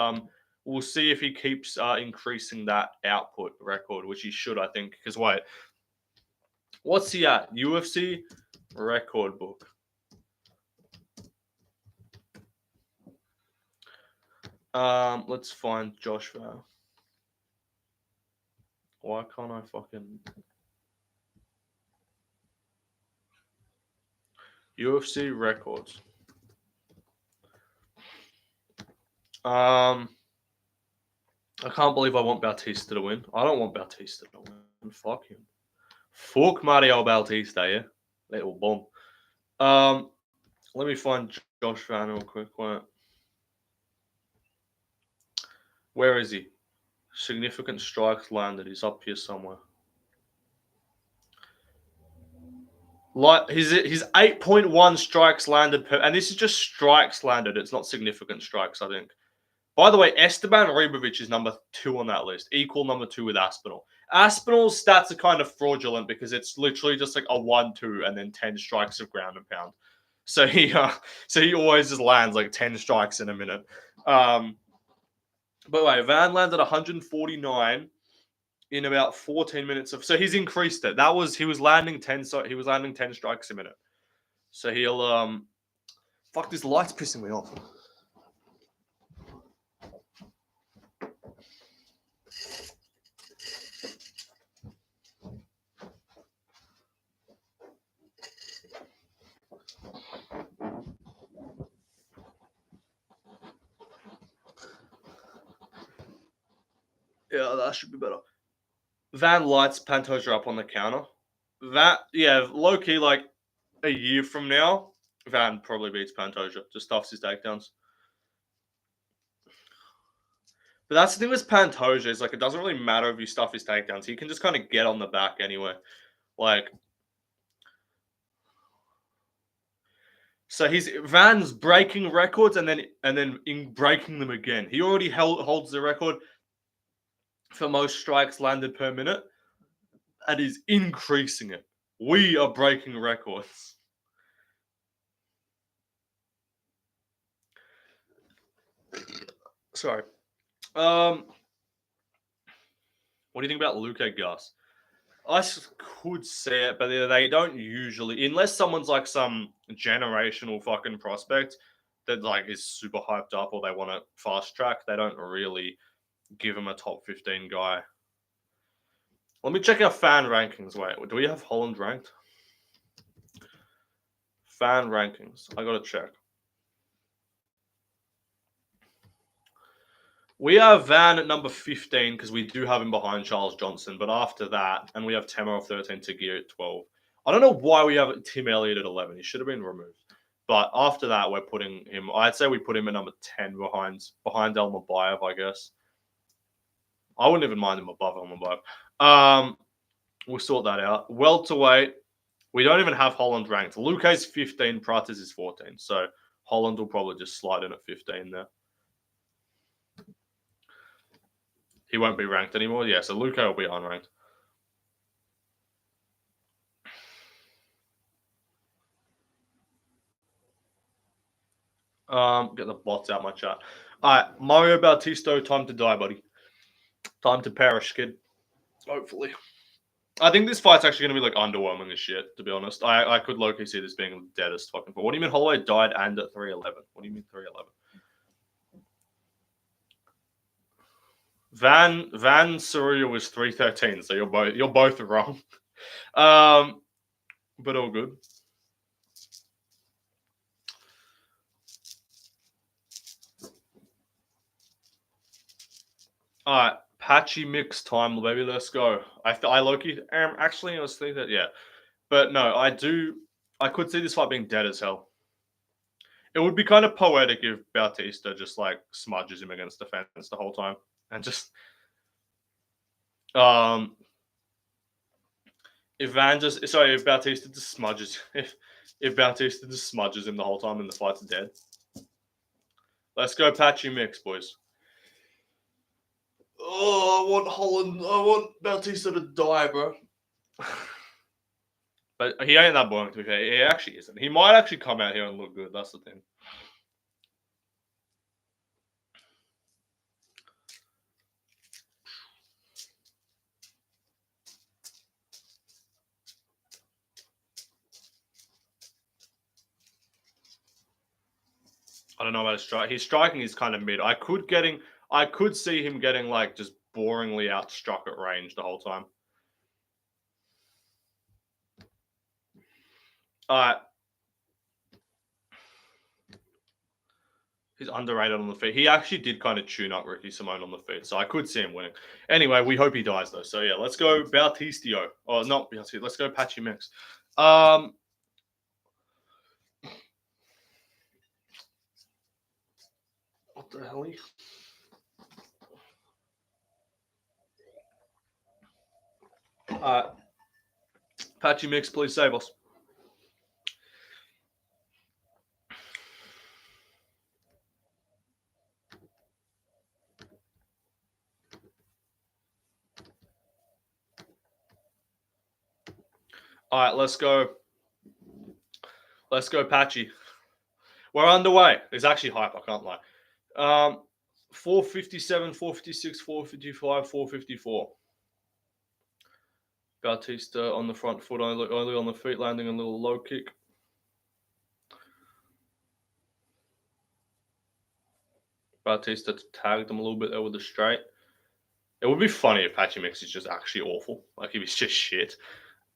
we'll see if he keeps increasing that output record, which he should, I think. Because wait, what's he at? UFC record book. Let's find Josh Van. Why can't I fucking UFC records? I can't believe I want Bautista to win. I don't want Bautista to win. Fuck him. Fuck Mario Bautista, yeah? Little bomb. Let me find Josh Van real quick. Where is he? Significant strikes landed. He's up here somewhere. His 8.1 strikes landed per, and this is just strikes landed. It's not significant strikes, I think. By the way, Esteban Ribovic is number 2 on that list, equal number 2 with Aspinall. Aspinall's stats are kind of fraudulent because it's literally just a 1-2 and then 10 strikes of ground and pound. So he always just lands 10 strikes in a minute. By the way, Van landed 149 in about 14 minutes of. So he's increased it. He was landing 10. So he was landing 10 strikes a minute. So he'll Fuck, this light's pissing me off. Yeah, that should be better. Van lights Pantoja up on the counter. Low key, a year from now, Van probably beats Pantoja. Just stuffs his takedowns. But that's the thing with Pantoja is it doesn't really matter if you stuff his takedowns. He can just kind of get on the back anyway. So Van's breaking records and then in breaking them again. He already holds the record for most strikes landed per minute and is increasing it. We are breaking records. Sorry. What do you think about Luque, Gus? I could see it, but they don't usually, unless someone's some generational fucking prospect, that like is super hyped up or they want to fast track, they don't really give him a top 15 guy. Let me check our fan rankings. Wait, do we have Holland ranked? Fan rankings. I gotta check. We have Van at number 15 because we do have him behind Charles Johnson. But after that, and we have Temer at 13, Tagir at 12. I don't know why we have Tim Elliott at 11. He should have been removed. But after that, we're putting him. I'd say we put him at number 10 behind Elmabayev, I guess. I wouldn't even mind him above Elmabayev. We'll sort that out. Welterweight, we don't even have Holland ranked. Luque's 15, Prates is 14. So Holland will probably just slide in at 15 there. He won't be ranked anymore. Yeah, so Luque will be unranked. Get the bots out my chat. All right, Mario Bautista, time to die, buddy. Time to perish, kid. Hopefully. I think this fight's actually going to be like underwhelming as shit, to be honest. I could low-key see this being the deadest fucking fight. What do you mean Holloway died and at 311? What do you mean 311? Van Surya was 313, so you're both wrong. But all good. All right, patchy mix time, baby. Let's go. I low-key actually I was thinking that yeah, but no, I could see this fight being dead as hell. It would be kind of poetic if Bautista just like smudges him against the fence the whole time and just if Bautista just smudges if Bautista just smudges him the whole time and the fight's dead. Let's go patchy mix, boys. Oh, I want Holland. I want Bautista to die, bro. But he ain't that boring, to be fair. He actually isn't. He might actually come out here and look good. That's the thing. I don't know about his strike. His striking is kind of mid. I could see him getting like just boringly outstruck at range the whole time. He's underrated on the feet. He actually did kind of tune up Ricky Simone on the feet, so I could see him winning. Anyway, we hope he dies though. So yeah, let's go Bautista. Oh, not Bautista. Let's go Patchy Mix. What the hell? Patchy Mix, please save us. All right, let's go. Let's go, Patchy. We're underway. It's actually hype, I can't lie. 457, 456, 455, 454. Bautista on the front foot, only on the feet, landing a little low kick. Bautista tagged him a little bit there with the straight. It would be funny if Patchy Mix is just actually awful. Like, if he's just shit.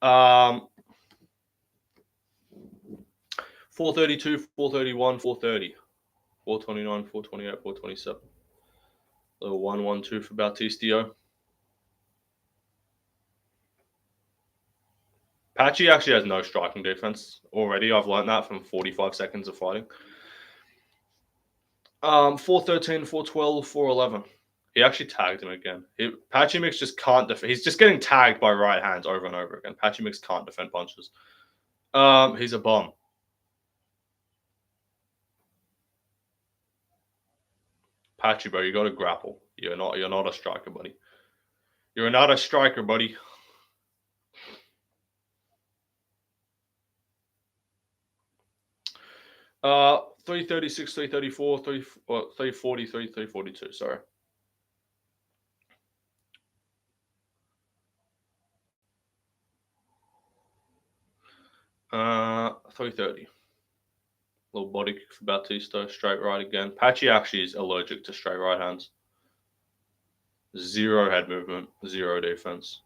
432, 431, 430. 429, 428, 427. Little 1-1-2 for Bautista. Patchy actually has no striking defense already. I've learned that from 45 seconds of fighting. 413, 412, 411. He actually tagged him again. Patchy Mix just can't defend. He's just getting tagged by right hands over and over again. Patchy Mix can't defend punches. He's a bum. Patchy, bro, you got to grapple. You're not a striker, buddy. You're not a striker, buddy. Uh, 336, 334, 340, 342. Sorry. 330. Little body kick for Bautista. Straight right again. Patchy actually is allergic to straight right hands. Zero head movement. Zero defense.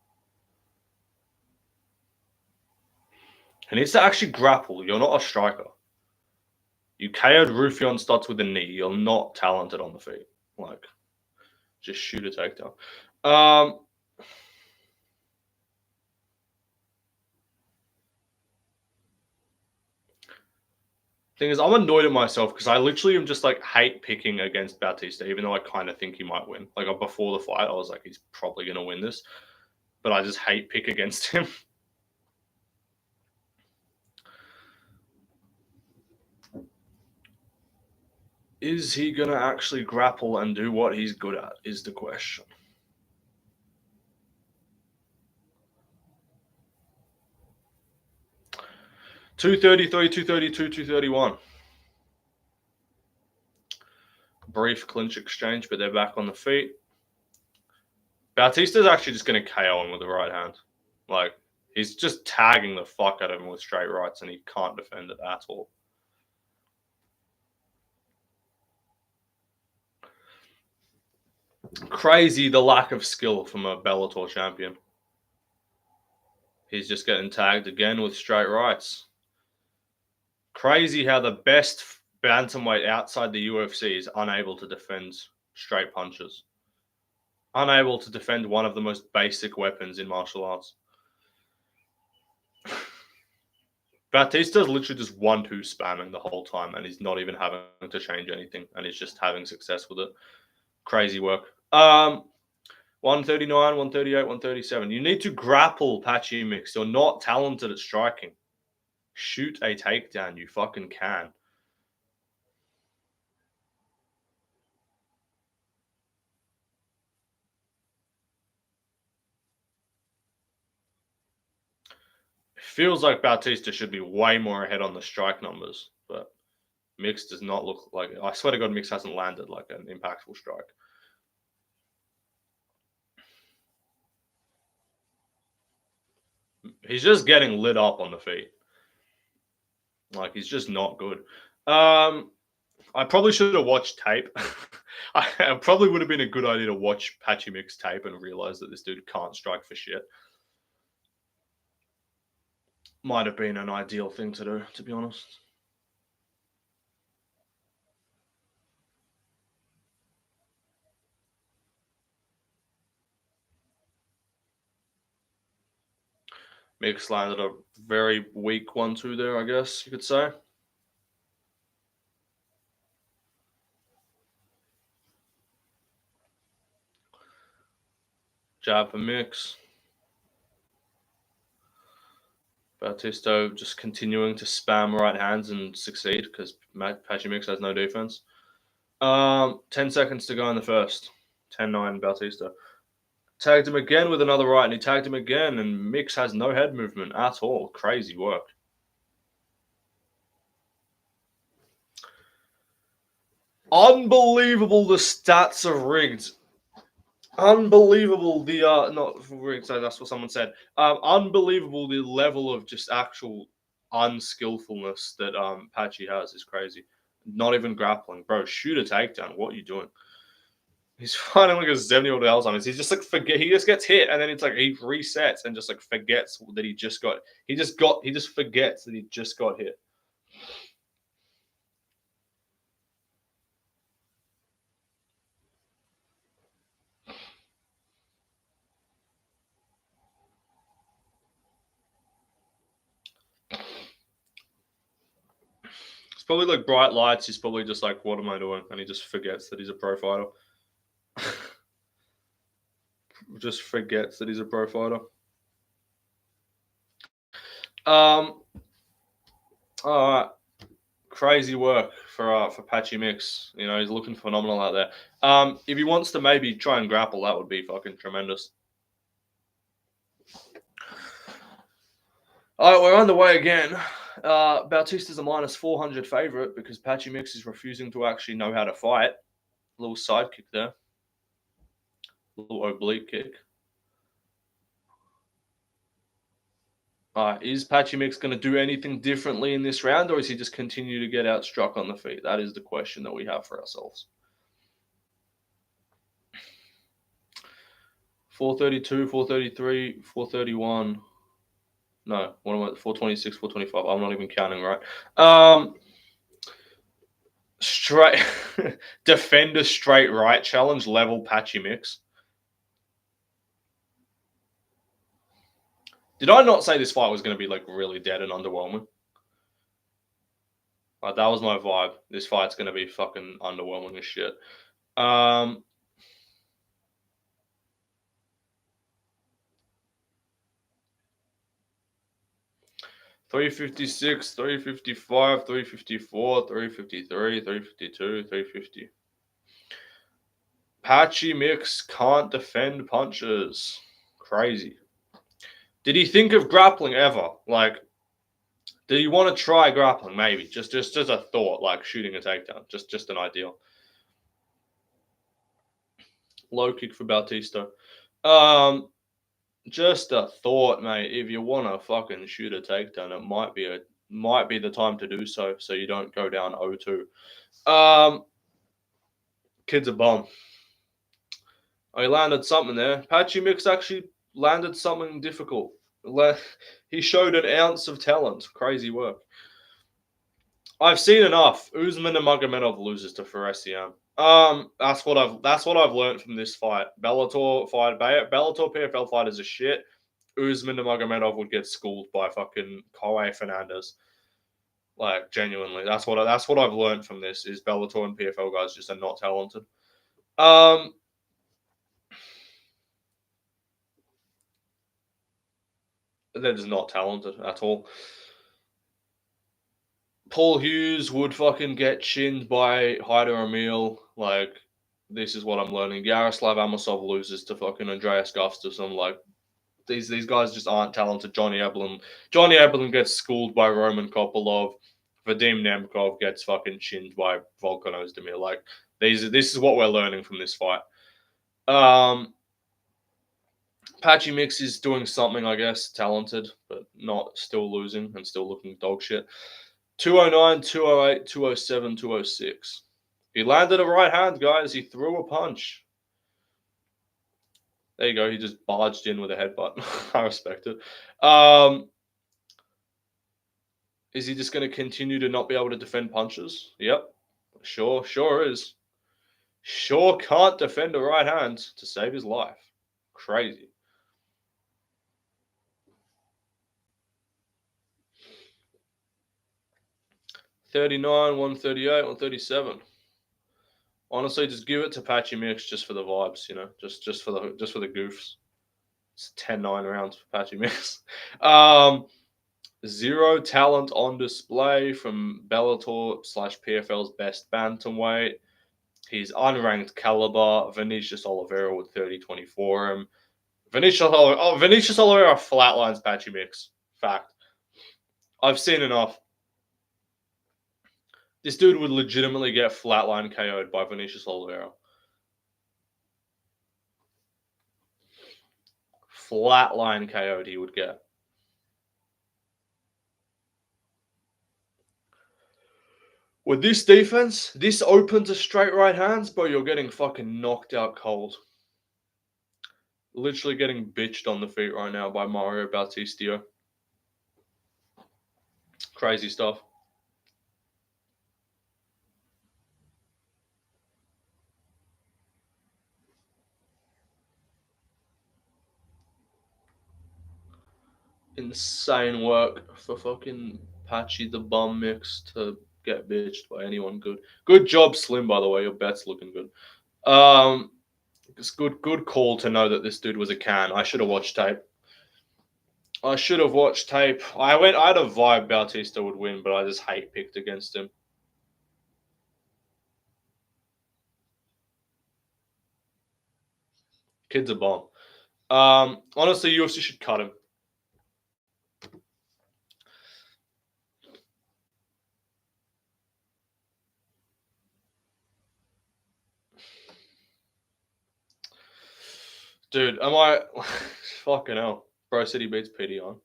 He needs to actually grapple. You're not a striker. You KO'd Ruffion Stutz with a knee. You're not talented on the feet. Like, just shoot a takedown. Thing is, I'm annoyed at myself because I literally am just like hate picking against Bautista, even though I kind of think he might win. Like before the fight, I was like, he's probably going to win this. But I just hate pick against him. Is he going to actually grapple and do what he's good at is the question. $233, $232, $231. Brief clinch exchange, but they're back on the feet. Bautista's actually just going to KO him with the right hand. Like, he's just tagging the fuck out of him with straight rights, and he can't defend it at all. Crazy the lack of skill from a Bellator champion. He's just getting tagged again with straight rights. Crazy how the best bantamweight outside the UFC is unable to defend straight punches. Unable to defend one of the most basic weapons in martial arts. Bautista's literally just 1-2 spamming the whole time, and he's not even having to change anything, and he's just having success with it. Crazy work. 139, 138, 137. You need to grapple, Patchy Mix. You're not talented at striking. Shoot a takedown. You fucking can. It feels like Bautista should be way more ahead on the strike numbers, but Mix does not look like it. I swear to God, Mix hasn't landed like an impactful strike. He's just getting lit up on the feet. Like, he's just not good. I probably should have watched tape. It probably would have been a good idea to watch Patchy Mix tape and realize that this dude can't strike for shit. Might have been an ideal thing to do, to be honest. Mix landed a very weak 1-2 there, I guess you could say. Jab for Mix. Bautista just continuing to spam right hands and succeed because Patchy Mix has no defense. 10 seconds to go in the first. 10-9 Bautista. Tagged him again with another right, and he tagged him again, and Mix has no head movement at all. Crazy work. Unbelievable the stats are rigged. Unbelievable the not rigged, so that's what someone said. Unbelievable the level of just actual unskillfulness that Patchy has is crazy. Not even grappling. Bro, shoot a takedown. What are you doing? He's fighting like a 70-year-old Alzheimer's. He's just like he just gets hit, and then it's like he resets and just like forgets that he just forgets that he just got hit. It's probably like bright lights. He's probably just like, what am I doing? And he just forgets that he's a pro fighter. Just forgets that he's a pro fighter. All right. Crazy work for Patchy Mix. You know, he's looking phenomenal out there. If he wants to maybe try and grapple, that would be fucking tremendous. All right, we're on the way again. Bautista's a -400 favorite because Patchy Mix is refusing to actually know how to fight. A little side kick there. A little oblique kick. Is Pachimix going to do anything differently in this round, or is he just continue to get outstruck on the feet? That is the question that we have for ourselves. 432, 433, 431. No, what am I? 426, 425. I'm not even counting right. Straight defender straight right challenge level Pachimix. Did I not say this fight was going to be like really dead and underwhelming? Like, that was my vibe. This fight's going to be fucking underwhelming as shit. 356, 355, 354, 353, 352, 350. Pachimix can't defend punches. Crazy. Did he think of grappling ever? Like, did he want to try grappling? Maybe. Just a thought, like shooting a takedown. Just an ideal. Low kick for Bautista. Just a thought, mate. If you want to fucking shoot a takedown, it might be the time to do so you don't go down 0-2. Kid's a bum. He landed something there. Pachimix actually landed something difficult. He showed an ounce of talent. Crazy work. I've seen enough. Usman and Magomedov loses to Feresian. That's what I've learned from this fight. Bellator PFL fighters are shit. Usman and Magomedov would get schooled by fucking Koei Fernandez. Like, genuinely, that's what I've learned from this. Is Bellator and PFL guys just are not talented. They're just not talented at all. Paul Hughes would fucking get chinned by Haider Emil. Like, this is what I'm learning. Yaroslav Amosov loses to fucking Andreas Gustafsson. Like, these guys just aren't talented. Johnny Eberlin gets schooled by Roman Kopylov. Vadim Nemkov gets fucking chinned by Volkan Ozdemir. Like, this is what we're learning from this fight. Pachimix is doing something, I guess, talented, but not still losing and still looking dog shit. 209, 208, 207, 206. He landed a right hand, guys. He threw a punch. There you go. He just barged in with a headbutt. I respect it. Is he just going to continue to not be able to defend punches? Yep. Sure is. Sure can't defend a right hand to save his life. Crazy. $39, 138, 137. Honestly, just give it to Pachimix just for the vibes, you know, just for the goofs. It's 10-9 rounds for Pachimix. Zero talent on display from Bellator / PFL's best bantamweight. He's unranked caliber. Vinicius Oliveira with 30-24 him. Vinicius Oliveira flatlines Pachimix. Fact. I've seen enough. This dude would legitimately get flatline KO'd by Vinicius Oliveira. Flatline KO'd he would get. With this defense, this open to straight right hands, bro, you're getting fucking knocked out cold. Literally getting bitched on the feet right now by Mario Bautista. Crazy stuff. Insane work for fucking Patchy the Bum Mix to get bitched by anyone good. Good job, Slim, by the way. Your bet's looking good. It's good call to know that this dude was a can. I should have watched tape. I had a vibe Bautista would win, but I just hate picked against him. Kid's a bomb. Honestly, UFC should cut him. Dude, am I fucking hell? Bro said he beats PD on.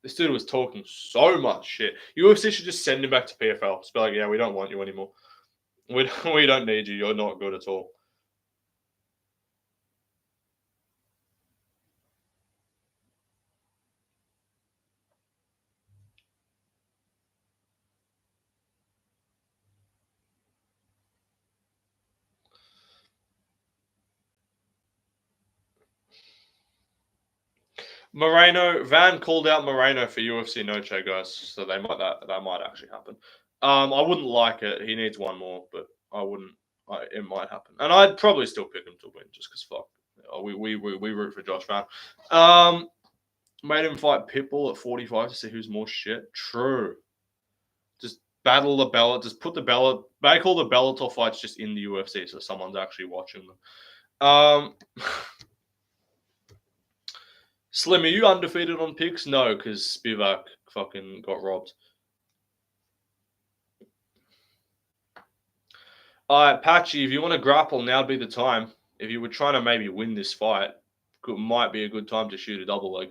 This dude was talking so much shit. UFC should just send him back to PFL. Just be like, yeah, we don't want you anymore. We don't need you. You're not good at all. Moreno, Van called out Moreno for UFC no show, guys. So that might actually happen. I wouldn't like it. He needs one more, but I wouldn't. It might happen, and I'd probably still pick him to win just because fuck. We root for Josh Van. Made him fight Pitbull at 45 to see who's more shit. True. Just battle the Bellator. Just put the Bellator. Make all the Bellator fights just in the UFC so someone's actually watching them. Slim, are you undefeated on picks? No, because Spivac fucking got robbed. Alright, Patchy, if you want to grapple, now'd be the time. If you were trying to maybe win this fight, might be a good time to shoot a double leg.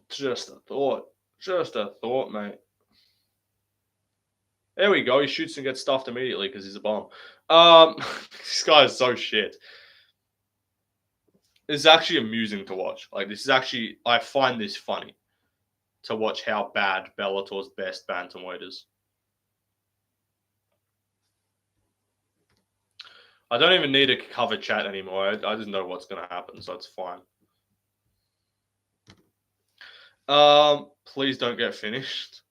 Just a thought. Just a thought, mate. There we go. He shoots and gets stuffed immediately because he's a bomb. This guy is so shit. It's actually amusing to watch. Like, this is actually... I find this funny to watch how bad Bellator's best bantamweight is. I don't even need to cover chat anymore. I just know what's going to happen, so it's fine. Please don't get finished.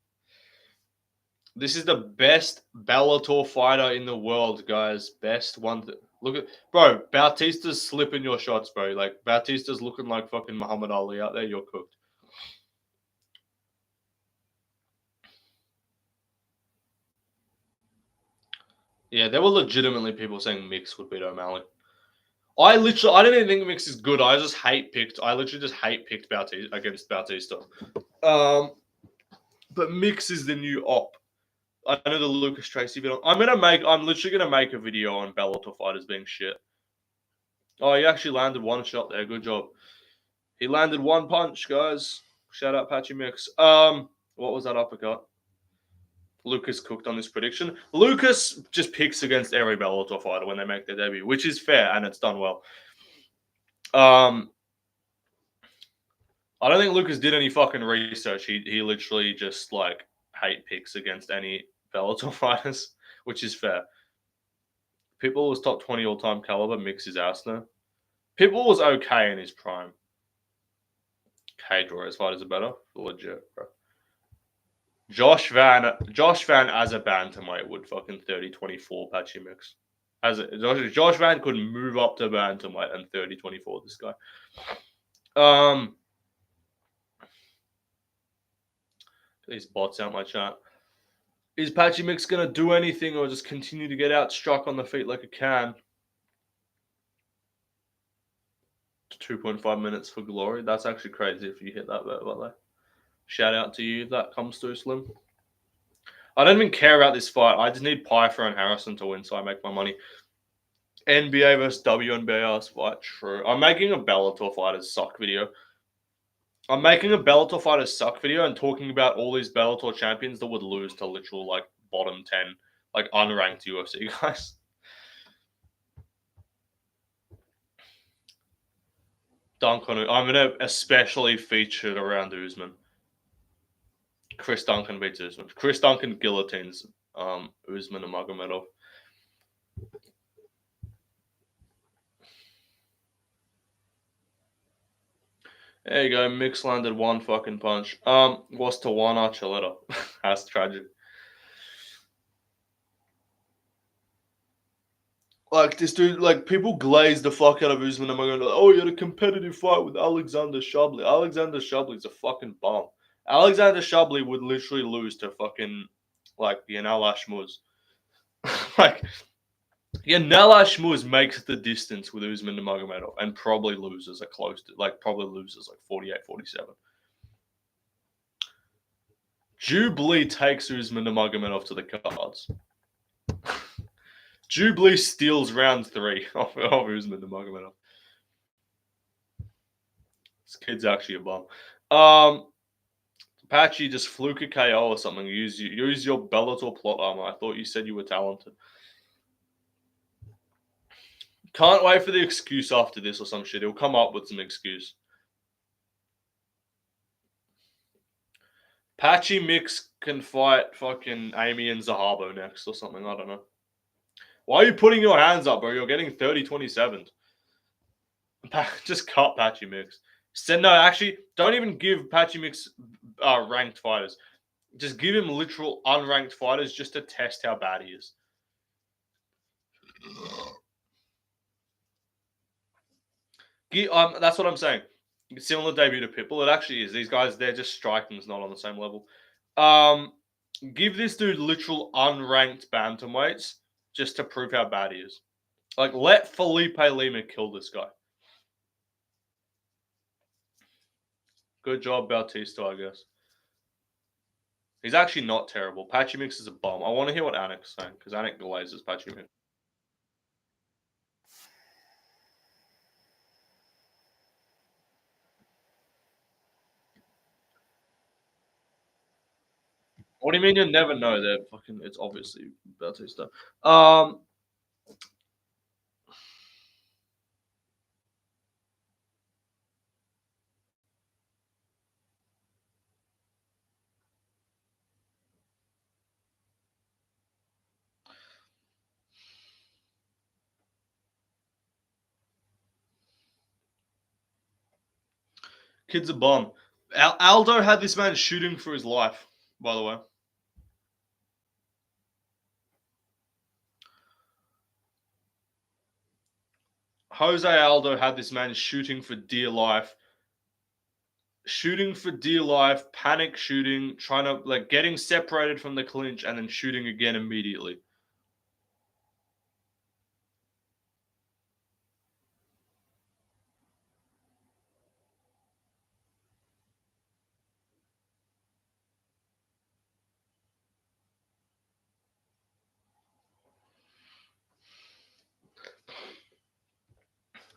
This is the best Bellator fighter in the world, guys. Best one. Look at... Bro, Bautista's slipping your shots, bro. Like, Bautista's looking like fucking Muhammad Ali out there. You're cooked. Yeah, there were legitimately people saying Mix would beat O'Malley. I didn't even think Mix is good. I literally just hate picked Bautista against Bautista. But Mix is the new op. I know the Lucas Tracy video. I'm literally gonna make a video on Bellator fighters being shit. Oh, he actually landed one shot there. Good job. He landed one punch, guys. Shout out Patchy Mix. What was that uppercut? Lucas cooked on this prediction. Lucas just picks against every Bellator fighter when they make their debut, which is fair and it's done well. I don't think Lucas did any fucking research. He literally just like hate picks against any Bellator fighters, which is fair. Pitbull was top 20 all-time caliber. Mix his ass now. Pitbull was okay in his prime. Cage Warriors fighters are better. Legit, bro. Josh Van as a bantamweight would fucking 30-24 Patchy Mix. Josh Van could move up to bantamweight and 30-24 this guy. These bots out my chat. Is Patchy Mix gonna do anything or just continue to get outstruck on the feet like a can? 2.5 minutes for glory. That's actually crazy if you hit that bet, by the way. Shout out to you if that comes through, Slim. I don't even care about this fight. I just need Pfeiffer and Harrison to win so I make my money. NBA versus WNBA fight. True. I'm making a Bellator fighters suck video. I'm making a Bellator fighters suck video and talking about all these Bellator champions that would lose to literal like bottom 10, like unranked UFC guys. Dunk on it. I'm gonna especially feature it around Usman. Chris Duncan beats Usman. Chris Duncan guillotines Usman and Magomedov. There you go. Mix landed one fucking punch. Was to one Archuleta. That's tragic. Like, this dude, like, people glaze the fuck out of Usman and Magomedov. Oh, you had a competitive fight with Alexander Shabli. Alexander Shabli's a fucking bum. Alexander Shabli would literally lose to fucking, like, Yanal Ashmuz. Like, Yanal Ashmuz makes the distance with Usman and Magomedov and probably loses at close to, like, 48-47. Jubilee takes Usman and Magomedov to the cards. Jubilee steals round 3 of Usman and Magomedov. This kid's actually a bum. Patchy, just fluke a KO or something. Use your Bellator plot armor. I thought you said you were talented. Can't wait for the excuse after this or some shit. He'll come up with some excuse. Patchy Mix can fight fucking Amy and Zahabo next or something. I don't know. Why are you putting your hands up, bro? You're getting 30-27. Just cut Patchy Mix. No, actually, don't even give Patchy Mix ranked fighters. Just give him literal unranked fighters just to test how bad he is. That's what I'm saying. Similar debut to Pitbull. It actually is. These guys, they're just striking's not on the same level. Give this dude literal unranked bantamweights just to prove how bad he is. Like, let Felipe Lima kill this guy. Good job, Bautista, I guess. He's actually not terrible. Patchy Mix is a bomb. I want to hear what Anik's saying, because Anik glazes Patchy Mix. What do you mean you'll never know? They're fucking. It's obviously Bautista. Kid's a bomb. Aldo had this man shooting for his life, by the way. Jose Aldo had this man shooting for dear life. Shooting for dear life, panic shooting, trying to, like, getting separated from the clinch and then shooting again immediately.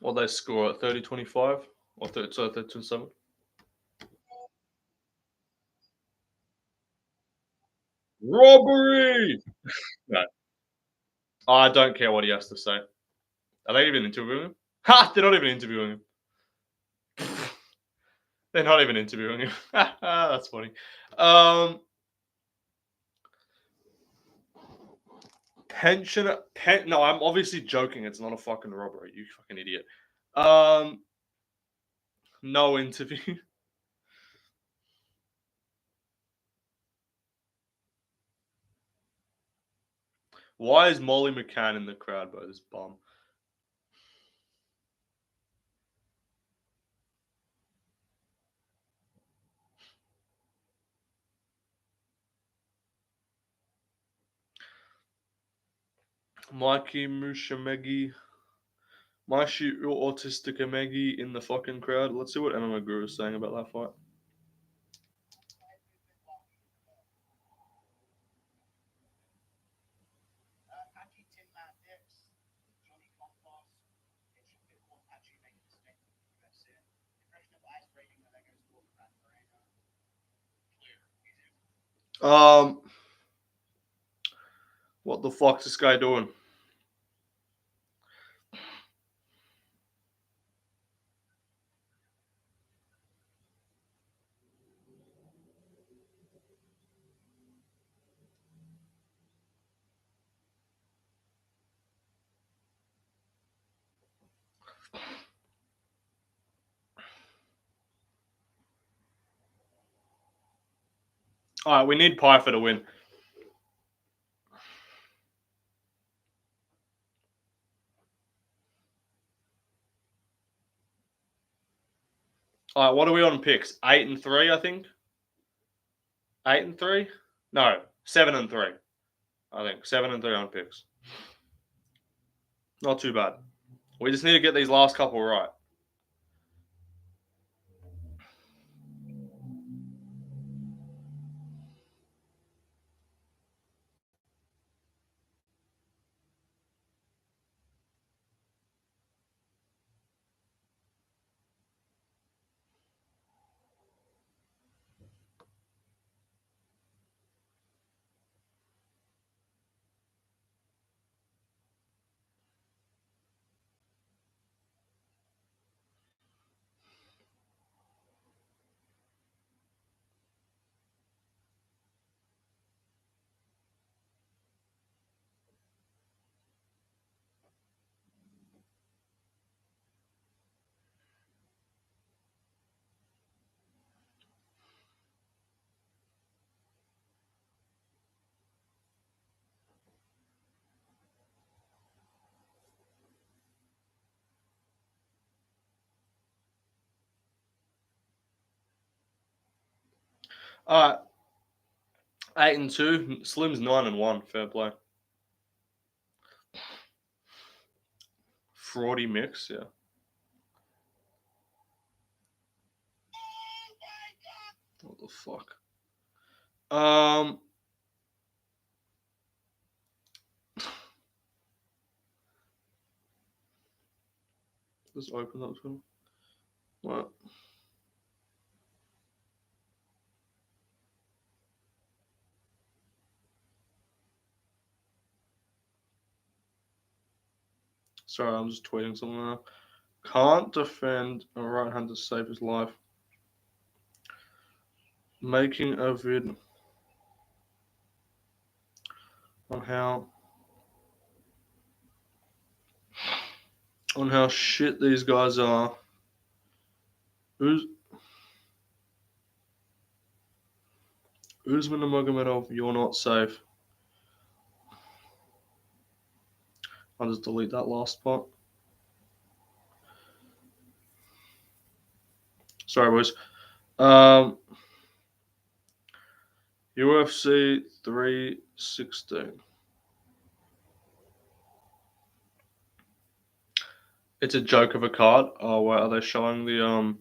What they score at 30-25 or 30-27? Robbery! No. I don't care what he has to say. Are they even interviewing him? Ha! They're not even interviewing him. They're not even interviewing him. That's funny. No, I'm obviously joking. It's not a fucking robbery. You fucking idiot. No interview. Why is Molly McCann in the crowd, bro? This bum. Mikey Mushamegi. Maishi Autistic Amegi in the fucking crowd. Let's see what MMA Guru is saying about that fight. What the fuck's this guy doing? All right, we need Piper to win. All right, what are we on picks? 8-3, I think. 8-3? No, 7-3. I think 7-3 on picks. Not too bad. We just need to get these last couple right. All right, 8-2. Slim's 9-1. Fair play. Fraudy mix, yeah. What the fuck? Just open that to him. What? Sorry, I'm just tweeting something now. Can't defend a right hand to save his life. Making a vid on how shit these guys are. Usman Nurmagomedov, you're not safe. I'll just delete that last part. Sorry, boys. UFC 316. It's a joke of a card. Oh, wait, are they showing the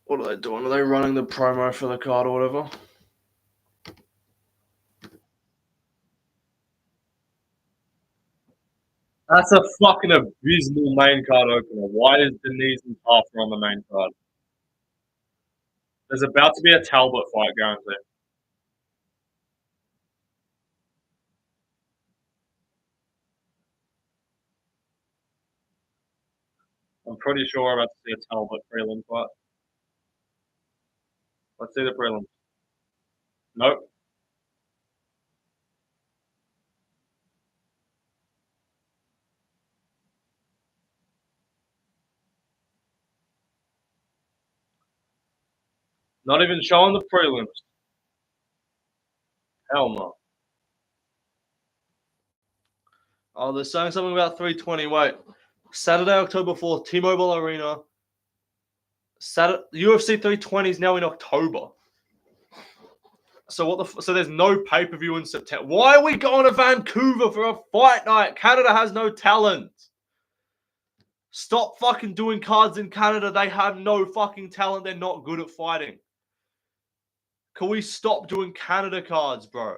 what are they doing? Are they running the promo for the card or whatever? That's a fucking abysmal main card opener. Why is Denise and Parker on the main card? There's about to be a Talbot fight going there. I'm pretty sure we're about to see a Talbot prelim fight. Let's see the prelim. Nope. Not even showing the prelims. Hell no. Oh, they're saying something about 320. Wait. Saturday, October 4th, T-Mobile Arena. UFC 320 is now in October. So so there's no pay-per-view in September. Why are we going to Vancouver for a fight night? Canada has no talent. Stop fucking doing cards in Canada. They have no fucking talent. They're not good at fighting. Can we stop doing Canada cards, bro?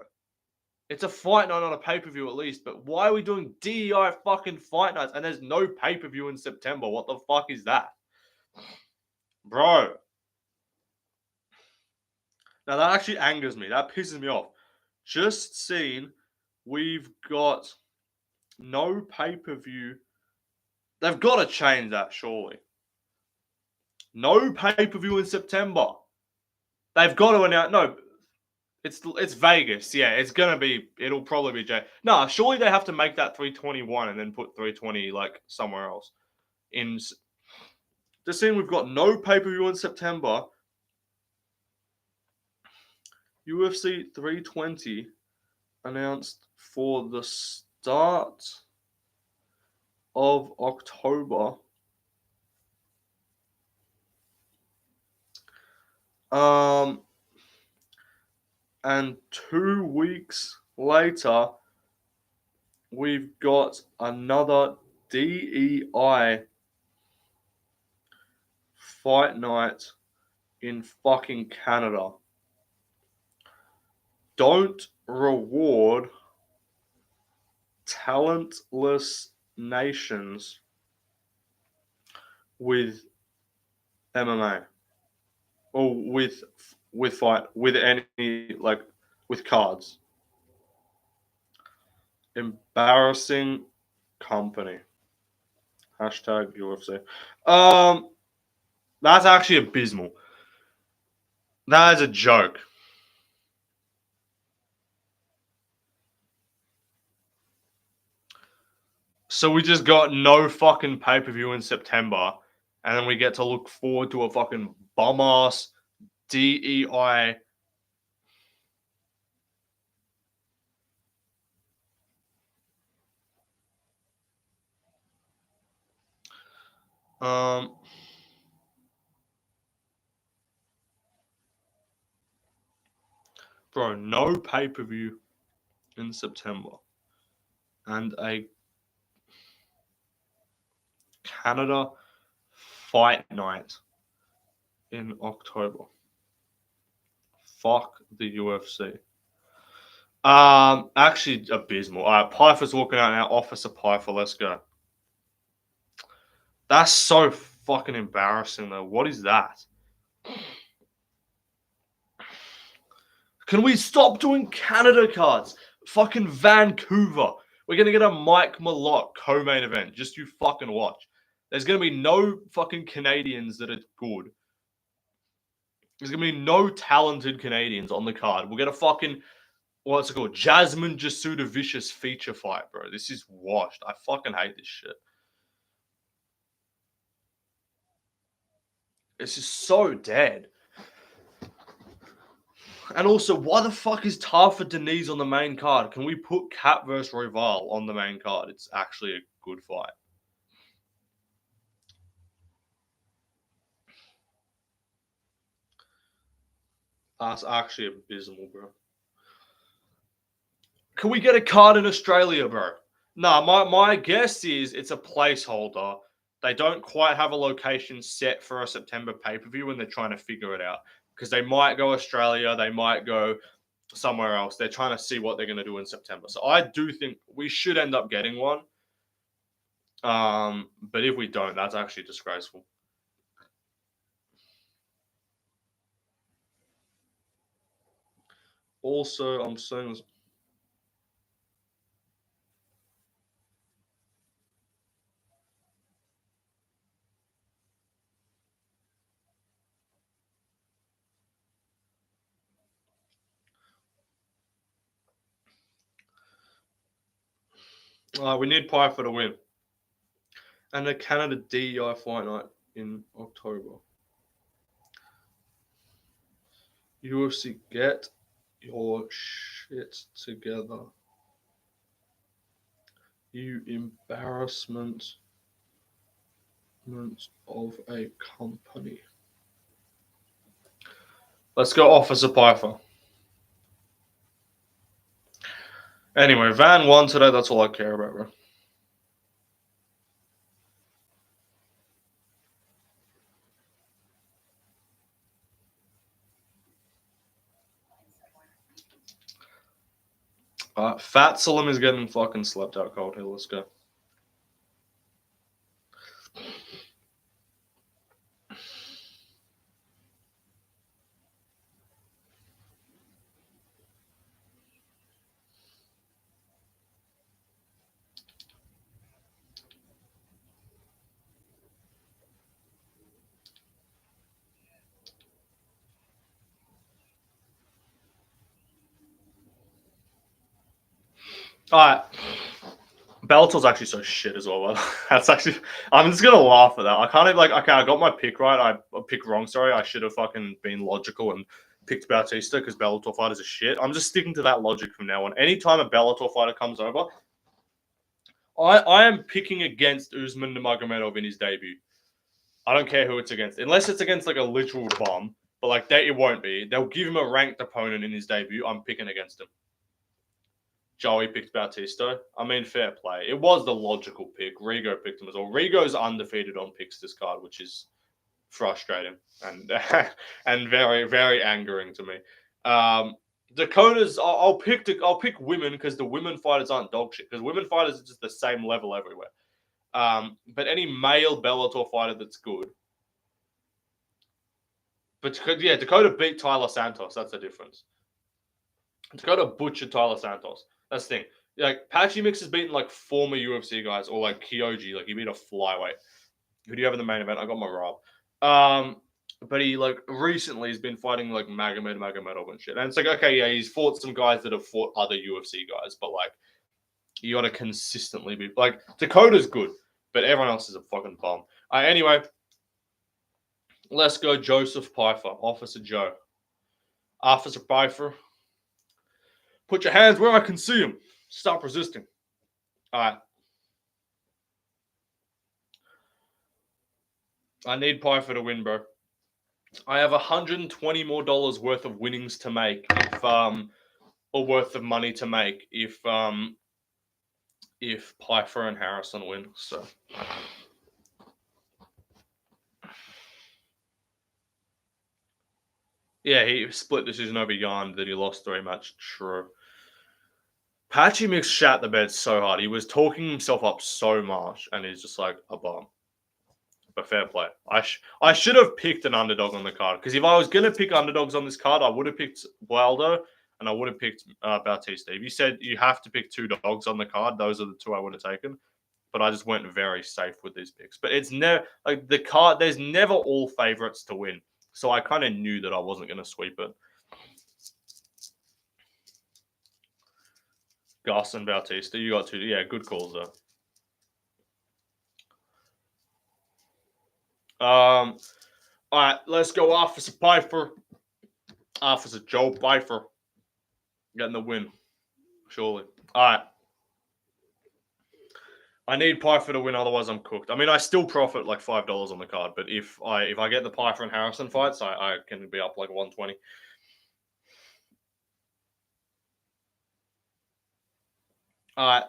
It's a fight night, not a pay-per-view at least. But why are we doing DEI fucking fight nights and there's no pay-per-view in September? What the fuck is that? Bro. Now that actually angers me. That pisses me off. Just seen we've got no pay-per-view. They've got to change that, surely. No pay-per-view in September. They've got to announce. No, it's Vegas. Yeah, it's gonna be. It'll probably be J. No, surely they have to make that 321 and then put 320 like somewhere else. Just seeing we've got no pay-per-view in September. UFC 320 announced for the start of October. And 2 weeks later, we've got another DEI fight night in fucking Canada. Don't reward talentless nations with MMA or with cards. Embarrassing company. Hashtag UFC. That's actually abysmal. That is a joke. So we just got no fucking pay-per-view in September, and then we get to look forward to a fucking bum-ass DEI. Bro, no pay-per-view in September. And a Canada fight night in October. Fuck the UFC. Actually abysmal. All right, Pfeiffer's walking out now. Officer Pfeiffer, let's go. That's so fucking embarrassing, though. What is that? Can we stop doing Canada cards? Fucking Vancouver. We're going to get a Mike Malott co-main event. Just you fucking watch. There's going to be no fucking Canadians that are good. There's going to be no talented Canadians on the card. We'll get a fucking, what's it called? Jasmine Jasuda Vicious feature fight, bro. This is washed. I fucking hate this shit. This is so dead. And also, why the fuck is Tafa Denise on the main card? Can we put Cat versus Royval on the main card? It's actually a good fight. That's actually abysmal, bro. Can we get a card in Australia, bro? Nah, my guess is it's a placeholder. They don't quite have a location set for a September pay-per-view and they're trying to figure it out. Because they might go Australia, they might go somewhere else. They're trying to see what they're going to do in September. So I do think we should end up getting one. But if we don't, that's actually disgraceful. Also, I'm saying this. We need Piper to win. And the Canada DEI fight night in October. UFC, get your shit together. You embarrassment of a company. Let's go Officer Piper. Anyway, Van won today. That's all I care about, bro. Fat Salim is getting fucking slept out cold here. Let's go. All right. Bellator's actually so shit as well. That's actually, I'm just gonna laugh at that. I can't even okay, I got my pick right. I picked wrong. Sorry, I should have fucking been logical and picked Bautista because Bellator fighters are shit. I'm just sticking to that logic from now on. Anytime a Bellator fighter comes over, I am picking against Usman Nurmagomedov in his debut. I don't care who it's against, unless it's against like a literal bomb. But that, it won't be. They'll give him a ranked opponent in his debut. I'm picking against him. Joey picked Bautista. I mean, fair play. It was the logical pick. Rigo picked him as well. Rigo's undefeated on picks this card, which is frustrating and and very, very angering to me. Dakota's. I'll pick women because the women fighters aren't dog shit. Because women fighters are just the same level everywhere. But any male Bellator fighter that's good. But yeah, Dakota beat Tyler Santos. That's the difference. Dakota butchered Tyler Santos. That's the thing. Like, Patchy Mix has beaten, former UFC guys, or, Kyoji. He beat a flyweight. Who do you have in the main event? I got my Rob. But he, recently has been fighting, Magomedov and shit. And it's okay, yeah, he's fought some guys that have fought other UFC guys. But, you got to consistently be... Dakota's good, but everyone else is a fucking bum. Anyway, let's go Joseph Pfeiffer. Officer Joe. Officer Pfeiffer. Put your hands where I can see them. Stop resisting. All right. I need Pfeiffer to win, bro. I have $120 more worth of winnings to make in or worth of money to make if Pfeiffer and Harrison win. So yeah, he split decision over Jan that he lost the rematch. True. Patchy Mix shat the bed so hard. He was talking himself up so much, and he's just like a bum. But fair play. I should have picked an underdog on the card, because if I was going to pick underdogs on this card, I would have picked Waldo and I would have picked Bautista. If you said you have to pick two dogs on the card, those are the two I would have taken. But I just went very safe with these picks. But it's never like the card. There's never all favorites to win, so I kind of knew that I wasn't going to sweep it. Gus and Bautista, you got two. Yeah, good calls though. All right, let's go. Officer Pfeiffer, Officer Joe Pfeiffer, getting the win, surely. All right. I need Pfeiffer to win, otherwise I'm cooked. I mean, I still profit like $5 on the card, but if I get the Pfeiffer and Harrison fights, I can be up like 120. All right,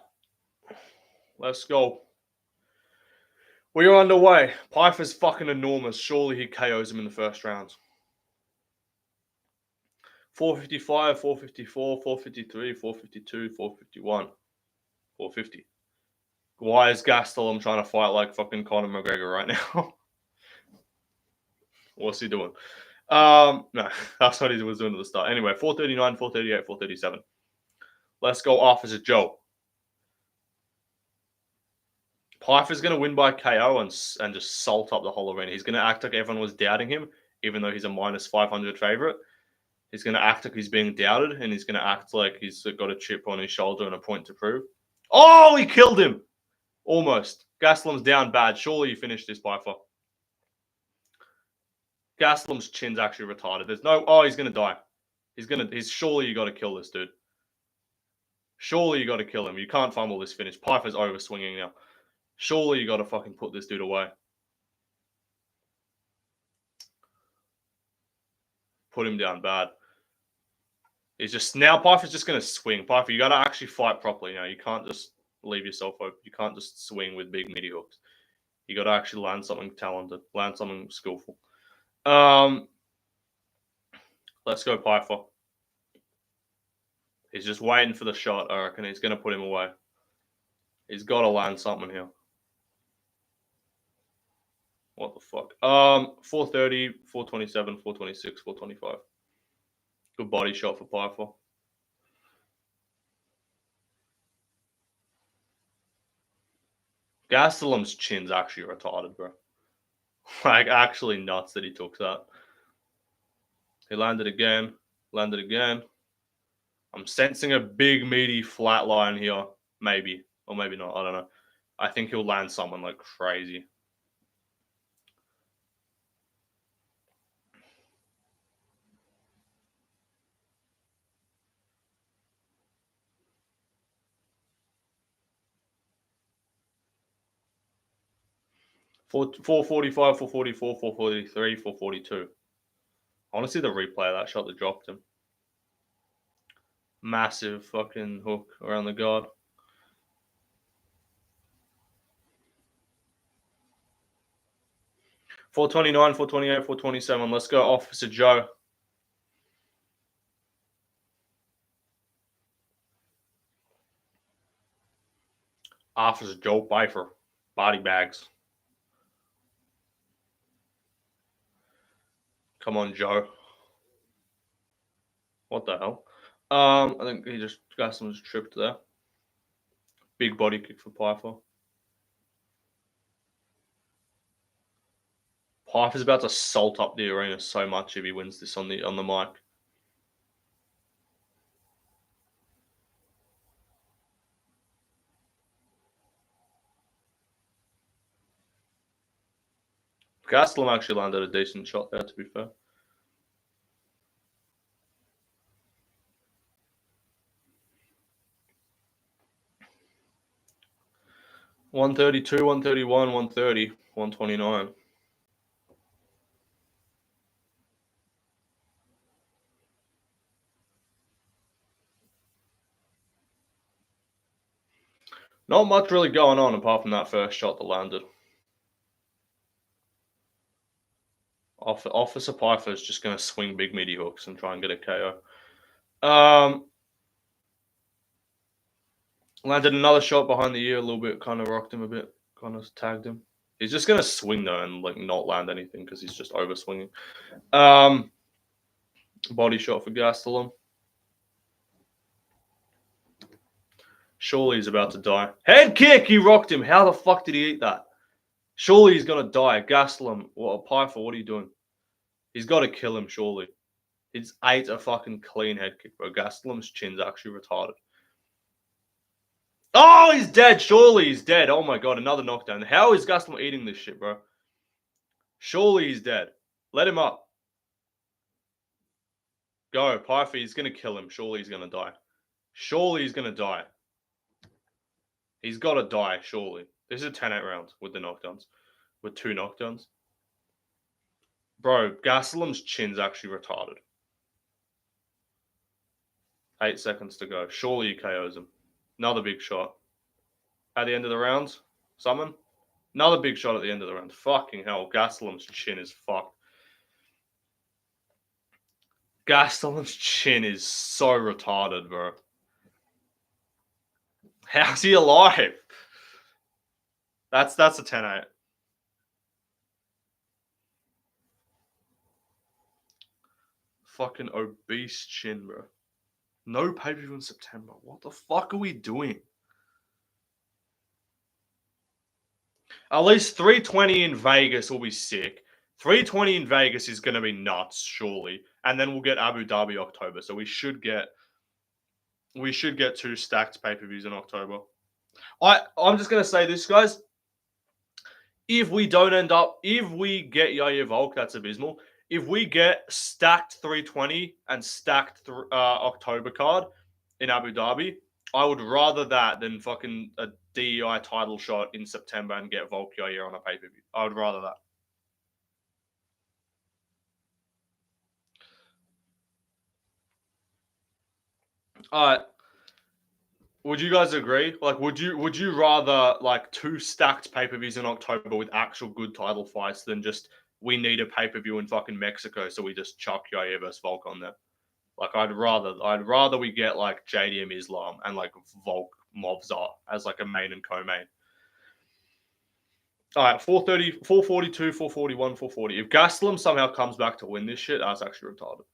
let's go. We are underway. Pfeiffer's fucking enormous. Surely he KOs him in the first round. 455, 454, 453, 452, 451, 450. Why is Gastelum trying to fight like fucking Conor McGregor right now? What's he doing? No, that's what he was doing at the start. Anyway, 439, 438, 437. Let's go Officer Joe. Pfeiffer's going to win by KO and just salt up the whole arena. He's going to act like everyone was doubting him, even though he's a minus 500 favorite. He's going to act like he's being doubted, and he's going to act like he's got a chip on his shoulder and a point to prove. Oh, he killed him! Almost. Gastelum's down bad. Surely you finished this, Pfeiffer. Gastelum's chin's actually retarded. There's no... Oh, he's going to die. Surely you got to kill this dude. Surely you got to kill him. You can't fumble this finish. Pfeiffer's over swinging now. Surely you got to fucking put this dude away. Put him down bad. He's just... Now Pfeiffer's just going to swing. Pfeiffer, you got to actually fight properly now. You can't just leave yourself open. You can't just swing with big meaty hooks. You got to actually land something talented. Land something skillful. Let's go Pfeiffer. He's just waiting for the shot, I reckon. He's going to put him away. He's got to land something here. What the fuck? 430, 427, 426, 425. Good body shot for Pfeiffer. Gastelum's chin's actually retarded, bro. Like, actually nuts that he took that. He landed again. Landed again. I'm sensing a big, meaty flat line here. Maybe. Or maybe not. I don't know. I think he'll land someone like crazy. Four 445, 444, 443, 442. I want to see the replay of that shot that dropped him. Massive fucking hook around the guard. $429, 428, 427. Let's go Officer Joe. Officer Joe Pfeiffer. Body bags. Come on, Joe. What the hell? I think he just got some tripped there. Big body kick for Pfeiffer. Pfeiffer's about to salt up the arena so much if he wins this on the mic. Gastelum actually landed a decent shot there, to be fair. $132, 131, 130, 129. Not much really going on apart from that first shot that landed. Officer Piper is just going to swing big meaty hooks and try and get a KO. Landed another shot behind the ear a little bit, kind of rocked him a bit, kind of tagged him. He's just going to swing though and like not land anything because he's just over swinging. Body shot for Gustafsson. Surely he's about to die. Head kick! He rocked him. How the fuck did he eat that? Surely he's going to die. Gustafsson, what, Piper, what are you doing? He's got to kill him, surely. He's ate a fucking clean head kick, bro. Gastelum's chin's actually retarded. Oh, he's dead. Surely he's dead. Oh my god, another knockdown. How is Gastelum eating this shit, bro? Surely he's dead. Let him up. Go, Piper. He's going to kill him. Surely he's going to die. Surely he's going to die. He's got to die, surely. This is a 10-8 round with the knockdowns. With 2 knockdowns. Bro, Gastelum's chin's actually retarded. 8 seconds to go. Surely he KOs him. Another big shot. At the end of the round. Summon. Another big shot at the end of the round. Fucking hell. Gastelum's chin is fucked. Gastelum's chin is so retarded, bro. How's he alive? That's a 10-8. Fucking obese chin, bro. No pay-per-view in September. What the fuck are we doing? At least 320 in Vegas will be sick. 320 in Vegas is going to be nuts, surely. And then we'll get Abu Dhabi October. So we should get 2 stacked pay-per-views in October. I'm just going to say this, guys. If we get Yair Volk, that's abysmal. If we get stacked 320 and stacked October card in Abu Dhabi, I would rather that than fucking a DEI title shot in September and get Volk Yair on a pay-per-view. I would rather that. Would you guys agree? Like, would you rather like 2 stacked pay-per-views in October with actual good title fights than just we need a pay-per-view in fucking Mexico, so we just chuck Yair versus Volk on there? Like, I'd rather we get like JDM Islam and like Volk Movzar as like a main and co-main. All right, 430, 442, 441, 440. If Gastelum somehow comes back to win this shit, that's actually retarded.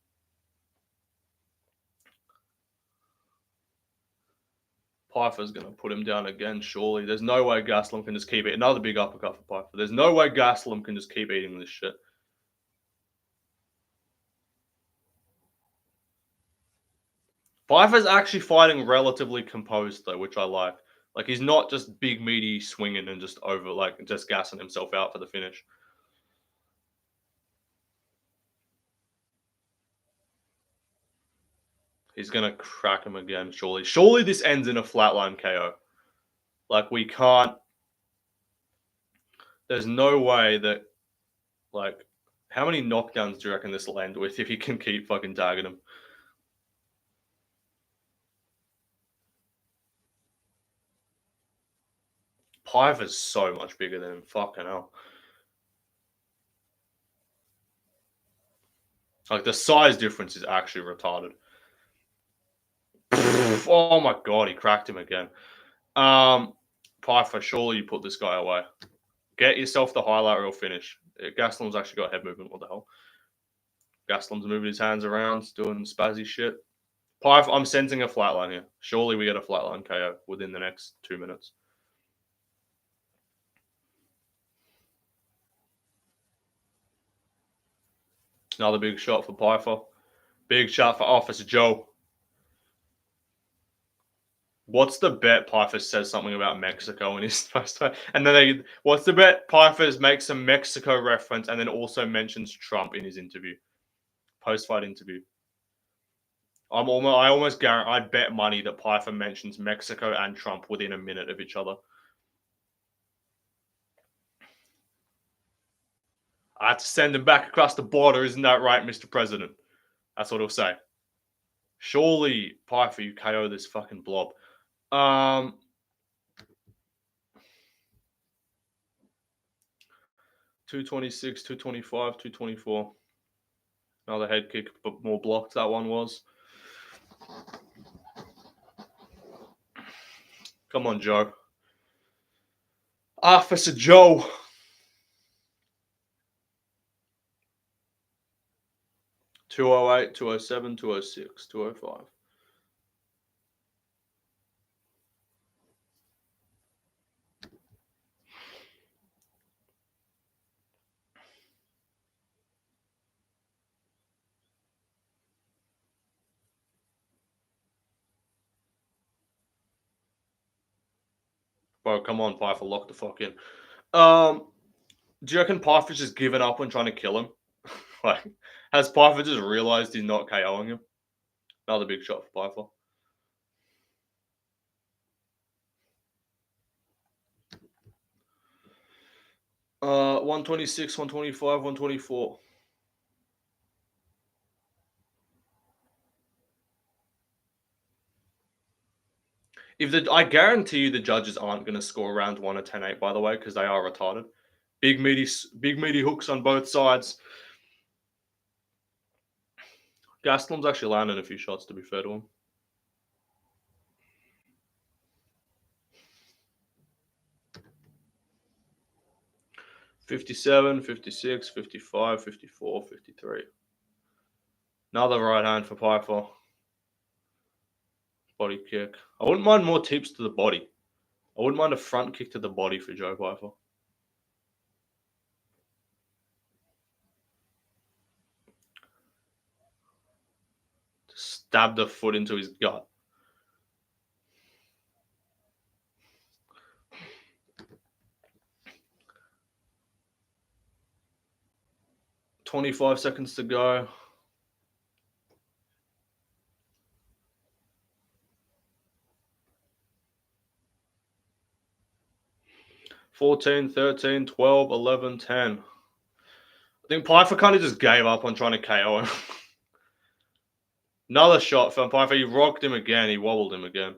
Piper's going to put him down again, surely. There's no way Gastelum can just keep it. Another big uppercut for Piper. There's no way Gastelum can just keep eating this shit. Piper's actually fighting relatively composed, though, which I like. Like, he's not just big, meaty swinging and just just gassing himself out for the finish. He's going to crack him again, surely. Surely this ends in a flatline KO. Like, we can't... There's no way that... Like, how many knockdowns do you reckon this will end with if he can keep fucking tagging him? Piper's so much bigger than him. Fucking hell. Like, the size difference is actually retarded. Oh my god, he cracked him again. Piper, surely you put this guy away. Get yourself the highlight reel finish. Gastelum's actually got head movement. What the hell? Gastelum's moving his hands around, doing spazzy shit. Piper, I'm sensing a flatline here. Surely we get a flatline KO within the next 2 minutes. Another big shot for Piper. Big shot for Officer Joe. What's the bet? Piper says something about Mexico in his first fight. And then what's the bet? Piper makes a Mexico reference and then also mentions Trump in his interview. Post-fight interview. I almost guarantee, I'd bet money that Piper mentions Mexico and Trump within a minute of each other. I had to send him back across the border, isn't that right, Mr. President? That's what he'll say. Surely, Piper, you KO this fucking blob. 226, 225, 224. Another head kick, but more blocked that one was. Come on, Joe. Officer Joe. $208, $207, $206, $205. Bro, come on, Pyfer, lock the fuck in. Do you reckon Pyfer's just given up on trying to kill him? Like, has Pyfer just realized he's not KOing him? Another big shot for Pyfer. Uh, 126, 125, 124. I guarantee you the judges aren't going to score round 1 at 10-8, by the way, because they are retarded. Big meaty hooks on both sides. Gastelum's actually landing a few shots, to be fair to him. $57, $56, $55, $54, $53. Another right hand for Pyfer. Body kick. I wouldn't mind more tips to the body. I wouldn't mind a front kick to the body for Joe Pyfer. Stab the foot into his gut. $25 seconds to go. $14, $13, $12, $11, $10. I think Pyfer kind of just gave up on trying to KO him. Another shot from Pyfer. He rocked him again. He wobbled him again.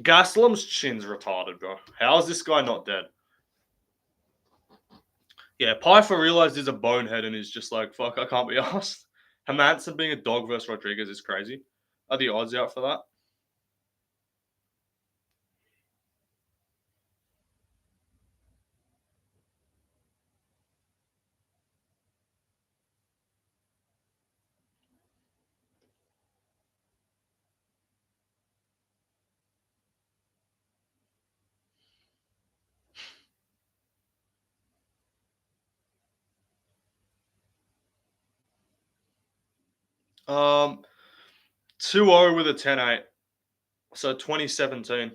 Gastelum's chin's retarded, bro. How is this guy not dead? Yeah, Pyfer realized he's a bonehead and he's just like, fuck, I can't be asked. Hermanson being a dog versus Rodriguez is crazy. Are the odds out for that? Um, 2-0 with a 10-8. So 2017.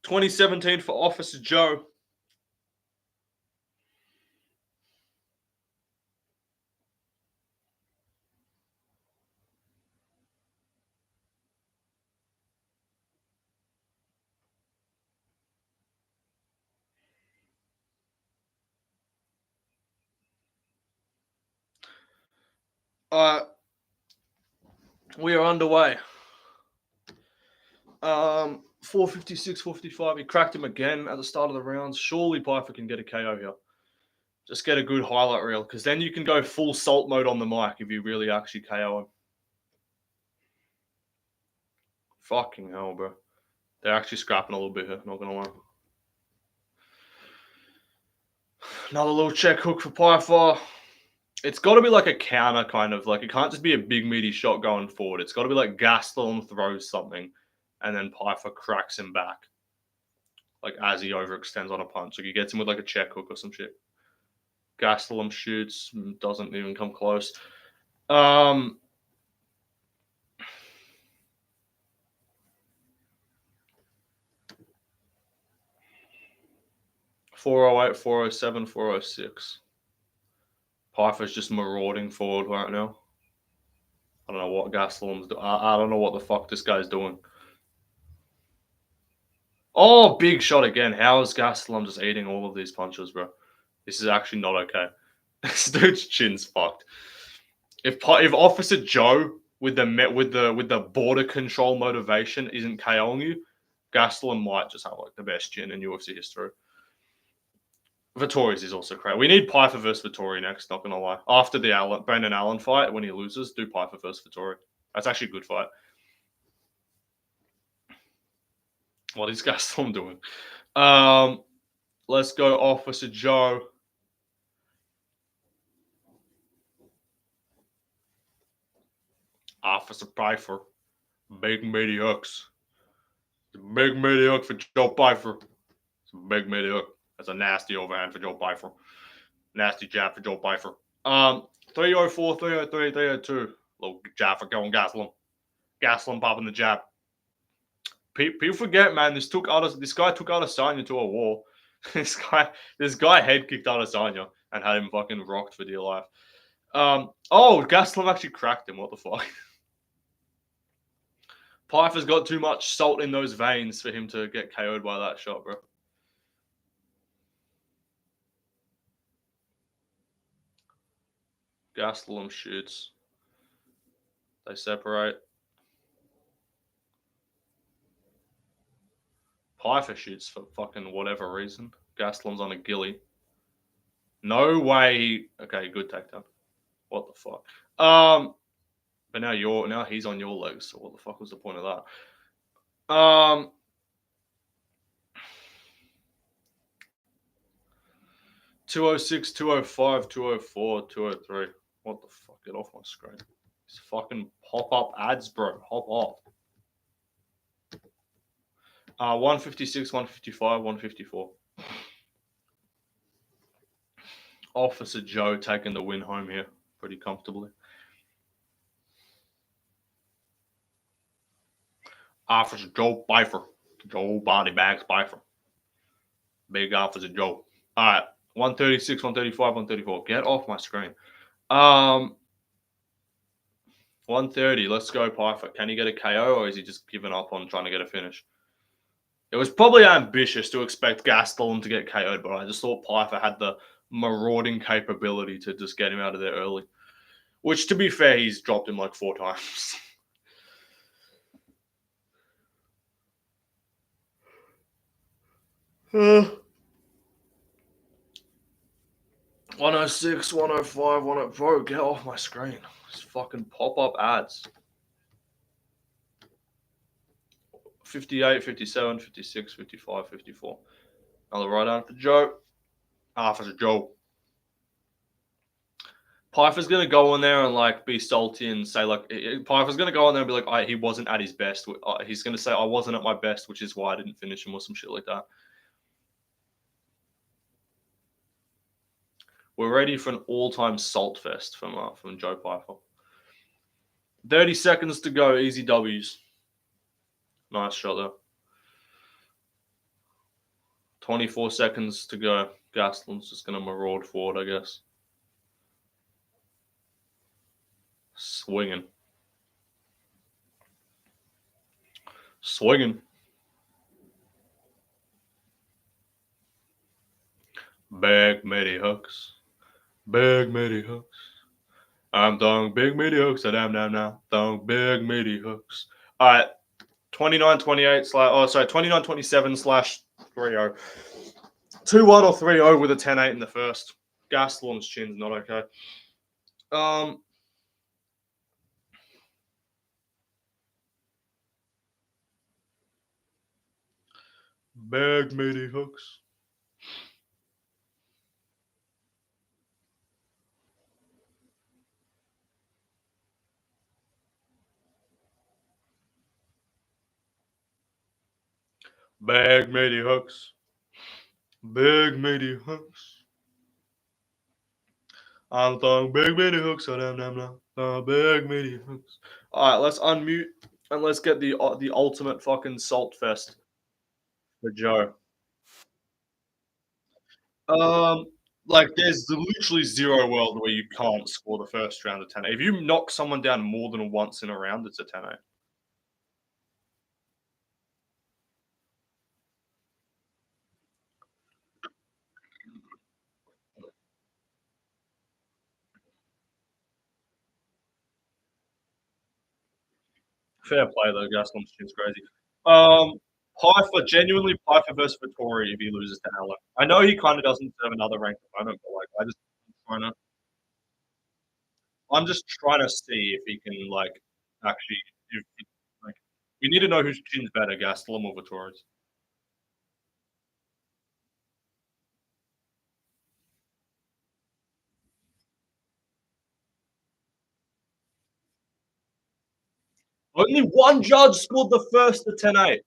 2017 for Officer Joe. We are underway. 456, 455. He cracked him again at the start of the rounds. Surely Pyfer can get a KO here. Just get a good highlight reel, because then you can go full salt mode on the mic if you really actually KO him. Fucking hell, bro. They're actually scrapping a little bit here, not gonna lie. Another little check hook for Pyfer. It's got to be like a counter kind of, like it can't just be a big meaty shot going forward. It's got to be like Gastelum throws something and then Pyfer cracks him back. Like as he overextends on a punch. Like he gets him with like a check hook or some shit. Gastelum shoots, doesn't even come close. 408, 407, 406. Pyfer's just marauding forward right now. I don't know what Gastelum's doing. I don't know what the fuck this guy's doing. Oh, big shot again. How is Gastelum just eating all of these punches, bro? This is actually not okay. This dude's chin's fucked. If Officer Joe with the border control motivation isn't KOing you, Gastelum might just have like the best chin in UFC history. Vittori's is also great. We need Piper versus Vittori next, not gonna lie. After the Brandon Allen fight, when he loses, do Piper versus Vittori. That's actually a good fight. What is Gaston doing? Let's go Officer Joe. Officer Piper. Big meaty hooks. Big meaty hook for Joe Piper. It's a big meaty hook. That's a nasty overhand for Joe Piper. Nasty jab for Joe Piper. 304, 303, 302. Little jab for going Gaslam. Gaslam popping the jab. People forget, man. This guy took Adesanya to a war. this guy head kicked Adesanya and had him fucking rocked for dear life. Gaslam actually cracked him. What the fuck? Piper's got too much salt in those veins for him to get KO'd by that shot, bro. Gastelum shoots. They separate. Piper shoots for fucking whatever reason. Gastelum's on a gilly. No way. Okay, good takedown. What the fuck? But now he's on your legs. So what the fuck was the point of that? 206, 205, 204, 203. What the fuck? Get off my screen. These fucking pop-up ads, bro. Hop off. 156, 155, 154. Officer Joe taking the win home here pretty comfortably. Officer Joe Pfeiffer. Joe Body Bags Pfeiffer. Big Officer Joe. All right. 136, 135, 134. Get off my screen. 130. Let's go, Pfeiffer. Can he get a KO or is he just giving up on trying to get a finish? It was probably ambitious to expect Gastelum to get KO'd, but I just thought Pfeiffer had the marauding capability to just get him out of there early. Which, to be fair, he's dropped him like 4 times. Uh, 106, 105, 105. Bro, get off my screen. It's fucking pop-up ads. 58, 57, 56, 55, 54. Another right arm for Joe. For Joe. Pfeiffer's going to go in there and like be salty and say like Pfeiffer's going to go in there and be like, he wasn't at his best. He's going to say I wasn't at my best, which is why I didn't finish him or some shit like that. We're ready for an all-time salt fest from Joe Pfeiffer. 30 seconds to go. Easy W's. Nice shot there. 24 seconds to go. Gastelum's just going to maraud forward, I guess. Swinging. Big meaty hooks. Big meaty hooks. I'm throwing big meaty hooks. Now. Throwing big meaty hooks. All right. 29-28 29-27 /30. 2-1 or 3-0 with a 10-8 in the first. Gastelum's chin's not okay. Big meaty hooks. Big meaty hooks. Big meaty hooks. I'm throwing big meaty hooks. Big meaty hooks. All right, let's unmute and let's get the ultimate fucking salt fest for Joe. Like there's literally zero world where you can't score the first round of 10. If you knock someone down more than once in a round, it's a 10-8. Fair play though, Gaston's shit's crazy. Piper, genuinely Piper versus Vittori if he loses to Allen. I know he kind of doesn't deserve another ranked opponent, but like I'm just trying to see if he can like actually if like we need to know whose chin's better, Gastelum or Vittori's. Only one judge scored the first to 10-8.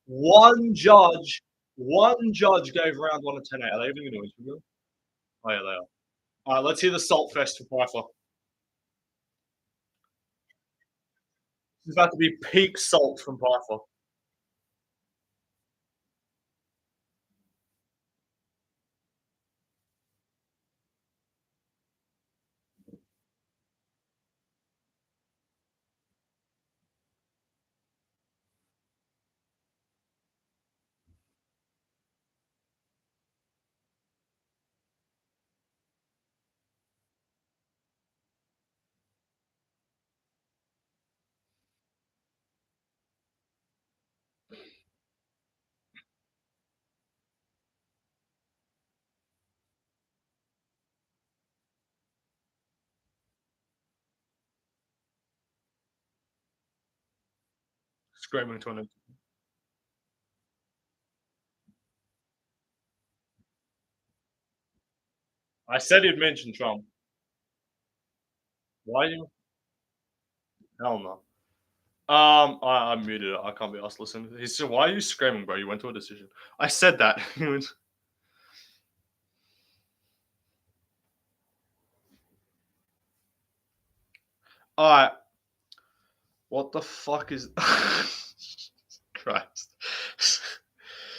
One judge gave round one a 10-8. Are they even going to interview him? Oh yeah, they are. All right, let's hear the salt fest for Piper. This is about to be peak salt from Piper. Screaming to him. I said he'd mention Trump. Why you? Hell no. I muted it. I can't be asked to listen. He said, "Why are you screaming, bro? You went to a decision." I said that. He went, all right. What the fuck is? Christ.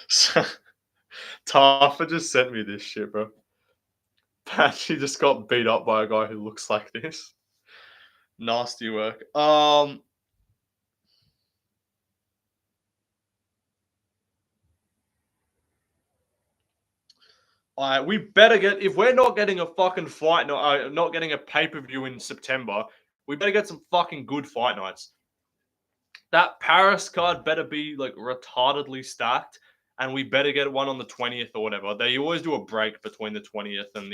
So, Tafa just sent me this shit, bro. Patchy just got beat up by a guy who looks like this. Nasty work. We better get if we're not getting a fucking fight, not getting a pay per view in September. We better get some fucking good fight nights. That Paris card better be like retardedly stacked, and we better get one on the 20th or whatever. They always do a break between the 20th and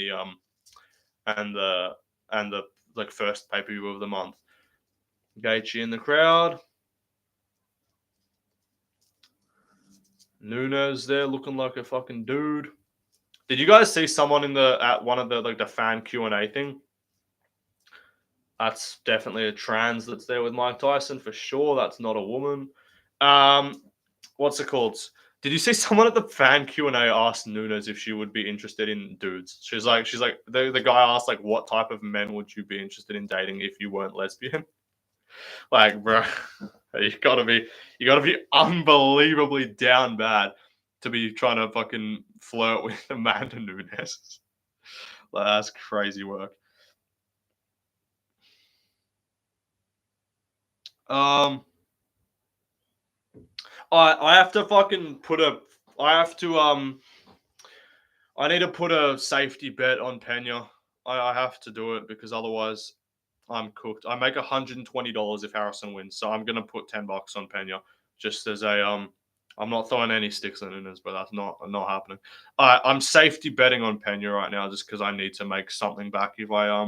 and the and the like first pay per view of the month. Gaethje in the crowd. Nunes there looking like a fucking dude. Did you guys see someone in the at one of the like the fan Q&A thing? That's definitely a trans that's there with Mike Tyson for sure. That's not a woman. What's it called? Did you see someone at the fan Q&A asked Nunes if she would be interested in dudes? She's like, the guy asked like, what type of men would you be interested in dating if you weren't lesbian? Like, bro, you gotta be unbelievably down bad to be trying to fucking flirt with Amanda Nunes. Like, that's crazy work. I have to fucking put a. I have to I need to put a safety bet on Pena. I have to do it because otherwise I'm cooked. I make $120 if Harrison wins, so I'm gonna put $10 on Pena just as a I'm not throwing any sticks in it, but that's not happening. I'm safety betting on Pena right now just because I need to make something back if I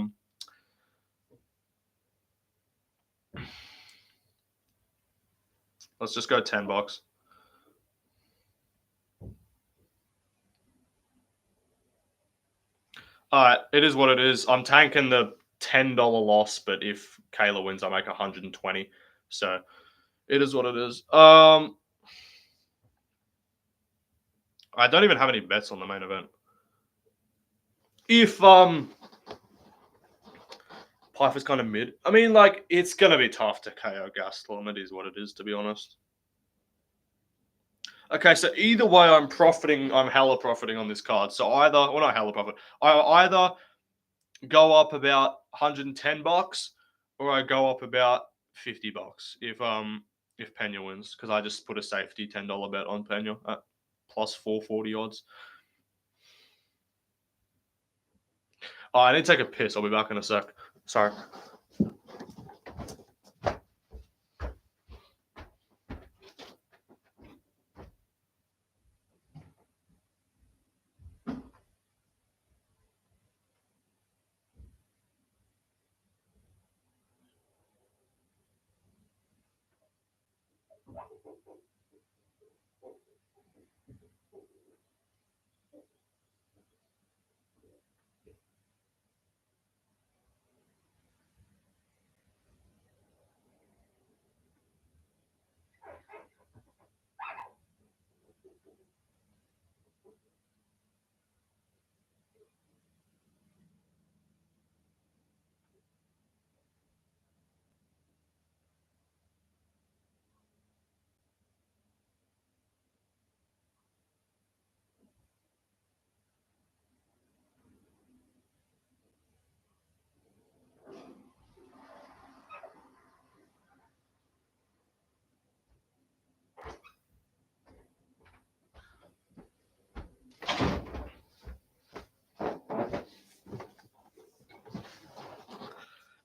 Let's just go $10. It is what it is. I'm tanking the $10 loss, but if Kayla wins, I make 120. So it is what it is. I don't even have any bets on the main event. If Piper's kind of mid, I mean, like it's gonna be tough to KO Gastelum. It is what it is, to be honest. Okay, so either way, I'm profiting. I'm hella profiting on this card. So either, well, not hella profit. I either go up about $110, or I go up about $50 if Pena wins because I just put a safety $10 bet on Pena at plus 440 odds. Oh, I need to take a piss. I'll be back in a sec. Sorry.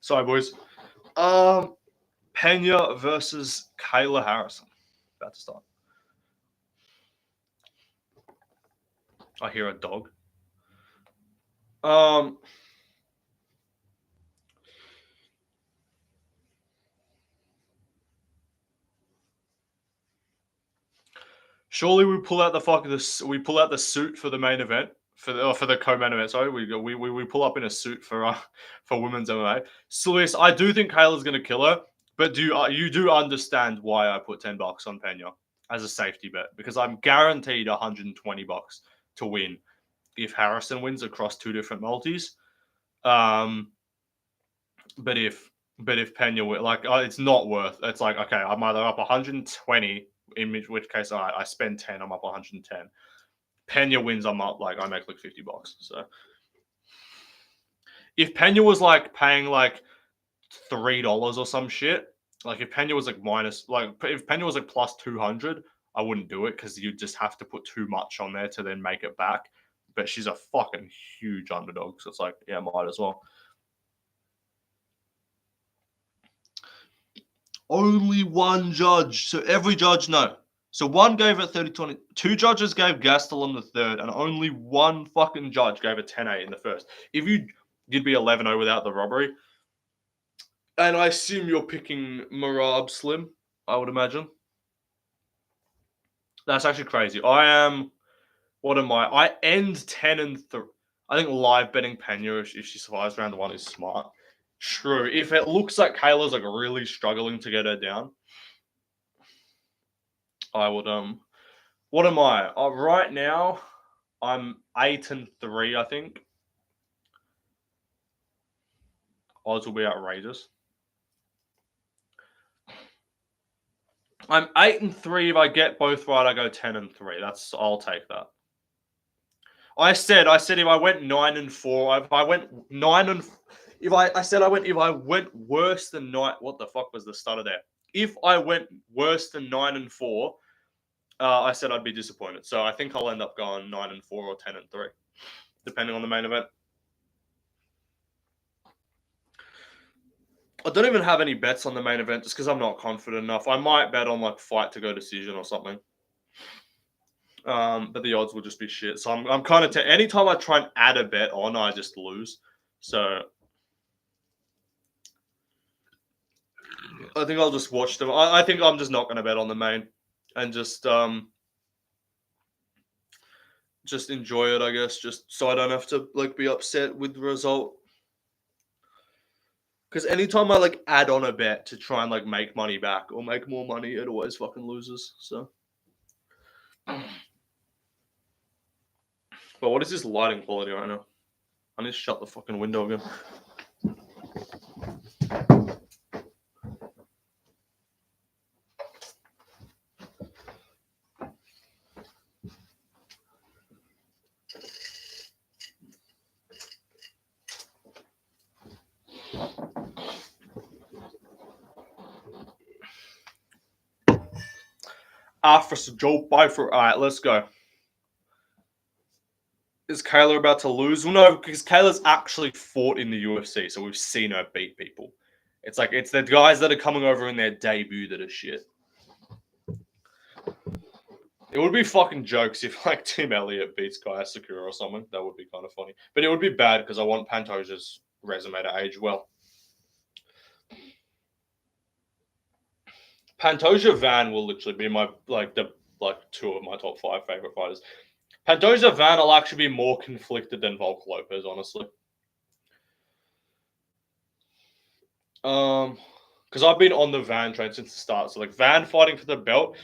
Sorry, boys. Pena versus Kayla Harrison. About to start. I hear a dog. Surely we pull out the suit for the main event for the co-main event. Sorry, we pull up in a suit for women's MMA. Sluis, I do think Kayla's gonna kill her, but you do understand why I put $10 on Pena as a safety bet, because I'm guaranteed $120 to win if Harrison wins across two different multis. But if Pena wins, like it's not worth. It's like, okay, I'm either up 120. In which case I spend 10, I'm up 110. Pena wins, I'm up I make like $50. So if Pena was like paying like $3 or some shit, like if Pena was like if Pena was like plus 200, I wouldn't do it because you just have to put too much on there to then make it back. But she's a fucking huge underdog, so it's like, yeah, might as well. Only one judge. So every judge, no. So one gave it 30-20. Two judges gave Gastelum the third, and only one fucking judge gave it 10-8 in the first. If you'd be 11-0 without the robbery. And I assume you're picking Marab Slim, I would imagine. That's actually crazy. What am I? I end 10-3. I think live betting Pena if she survives round one is smart. True. If it looks like Kayla's like really struggling to get her down, I would what am I? Right now I'm 8-3, I think. Odds will be outrageous. I'm 8-3. If I get both right, I go 10-3. I'll take that. I said if I went 9-4, if I went 9 if I went worse than 9, what the fuck was the start of that? If I went worse than 9-4, I said I'd be disappointed. So I think I'll end up going 9-4 or 10-3, depending on the main event. I don't even have any bets on the main event just because I'm not confident enough. I might bet on like fight to go decision or something. But the odds will just be shit. So I'm kind of anytime I try and add a bet on, I just lose. So I think I'll just watch them. I think I'm just not going to bet on the main and just enjoy it, I guess, just so I don't have to like be upset with the result. Because anytime I like add on a bet to try and like make money back or make more money, it always fucking loses. So, but what is this lighting quality right now? I need to shut the fucking window again. After Joe Biford. All right, let's go. Is Kayla about to lose? Well, no, because Kayla's actually fought in the UFC, so we've seen her beat people. It's like it's the guys that are coming over in their debut that are shit. It would be fucking jokes if like Tim Elliott beats Kaya Sakura or something. That would be kind of funny. But it would be bad because I want Pantoja's resume to age well. Pantoja Van will literally be my two of my top 5 favorite fighters. Pantoja Van will actually be more conflicted than Volk Lopez, honestly. Because I've been on the Van train since the start. So like Van fighting for the belt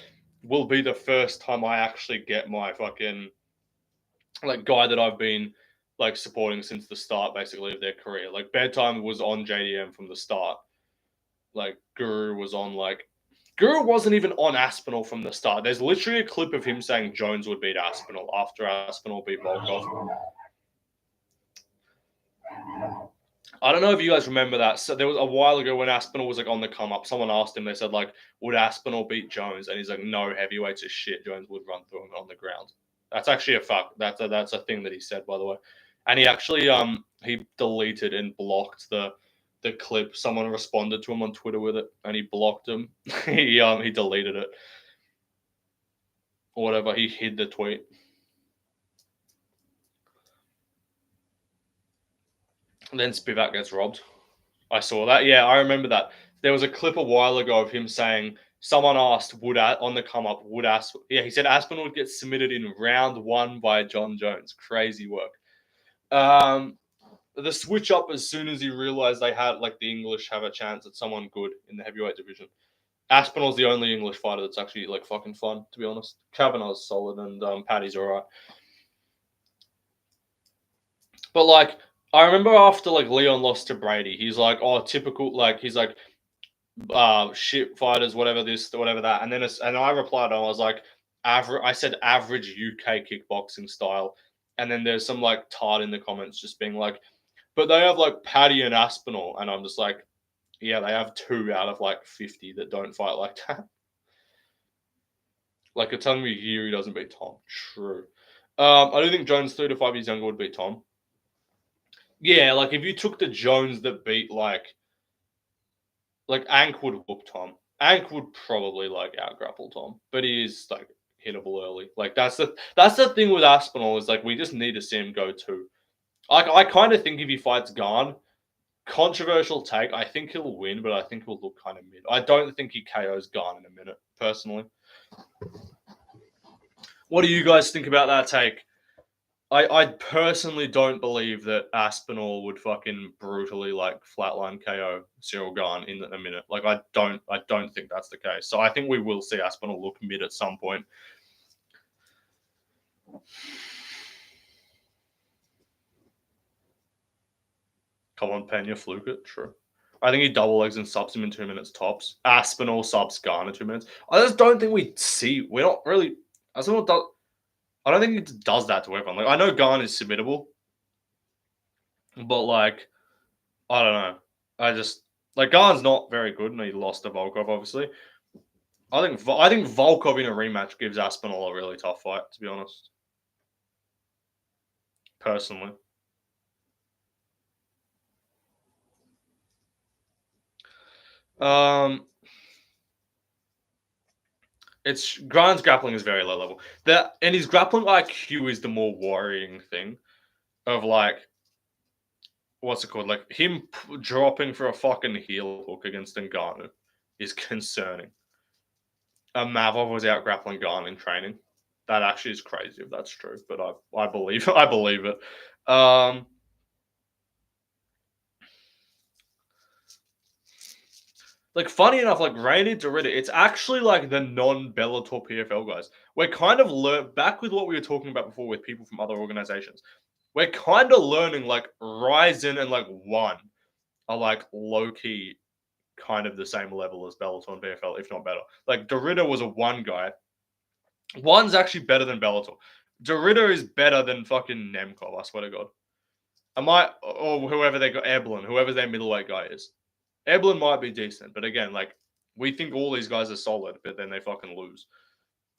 will be the first time I actually get my fucking like guy that I've been like supporting since the start, basically, of their career. Like Bedtime was on JDM from the start. Like Guru was on like Guru wasn't even on Aspinall from the start. There's literally a clip of him saying Jones would beat Aspinall after Aspinall beat Volkov. I don't know if you guys remember that. So there was a while ago when Aspinall was like on the come up. Someone asked him, they said like, would Aspinall beat Jones? And he's like, no, heavyweights is shit. Jones would run through him on the ground. That's actually a fact. That's a thing that he said, by the way. And he actually he deleted and blocked the clip. Someone responded to him on Twitter with it, and he blocked him. he deleted it or whatever. He hid the tweet. And then Spivac gets robbed. I saw that. Yeah, I remember that. There was a clip a while ago of him saying someone asked on the come up he said Aspinall would get submitted in round 1 by John Jones. Crazy work. The switch up as soon as he realized they had like the English have a chance at someone good in the heavyweight division. Aspinall's the only English fighter that's actually like fucking fun, to be honest. Kavanagh's solid and Paddy's alright. But like I remember after like Leon lost to Brady, he's like, oh, typical, like he's like shit fighters, whatever this, whatever that. And then and I replied, I was like, I said average UK kickboxing style. And then there's some like tart in the comments just being like, but they have like Paddy and Aspinall. And I'm just like, yeah, they have 2 out of like 50 that don't fight like that. Like, you're telling me here he doesn't beat Tom. True. I do think Jones 3 to 5 years younger would beat Tom. Yeah, like if you took the Jones that beat like Ank would whoop Tom. Ank would probably like out grapple Tom, but he is like hittable early. Like that's the thing with Aspinall is like we just need to see him go too. I kind of think if he fights Garn, controversial take, I think he'll win, but I think he'll look kind of mid. I don't think he KOs Garn in a minute, personally. What do you guys think about that take? I personally don't believe that Aspinall would fucking brutally like flatline KO Cyril Gane in a minute. Like I don't think that's the case. So I think we will see Aspinall look mid at some point. Come on, Pena, fluke it. True. I think he double legs and subs him in 2 minutes tops. Aspinall subs Gane in 2 minutes. I just don't think we're not really. Aspinall does. I don't think it does that to everyone. Like I know Gane is submittable, but like I don't know. I just like Gane's not very good, and he lost to Volkov. Obviously, I think Volkov in a rematch gives Aspinall a really tough fight. To be honest, personally. It's Grant's grappling is very low level. And his grappling IQ is the more worrying thing of like what's it called? Like him dropping for a fucking heel hook against Ngannou is concerning. Mavov was out grappling Gane in training. That actually is crazy if that's true, but I believe it. Like funny enough, like Rainy Dorita, it's actually like the non-Bellator PFL guys. We're kind of back with what we were talking about before with people from other organizations. We're kind of learning like Ryzen and like One are like low key kind of the same level as Bellator and PFL, if not better. Like Dorita was a One guy. One's actually better than Bellator. Dorita is better than fucking Nemkov, I swear to God. Or whoever they got, Eblin, whoever their middleweight guy is. Eblin might be decent, but again, like, we think all these guys are solid, but then they fucking lose.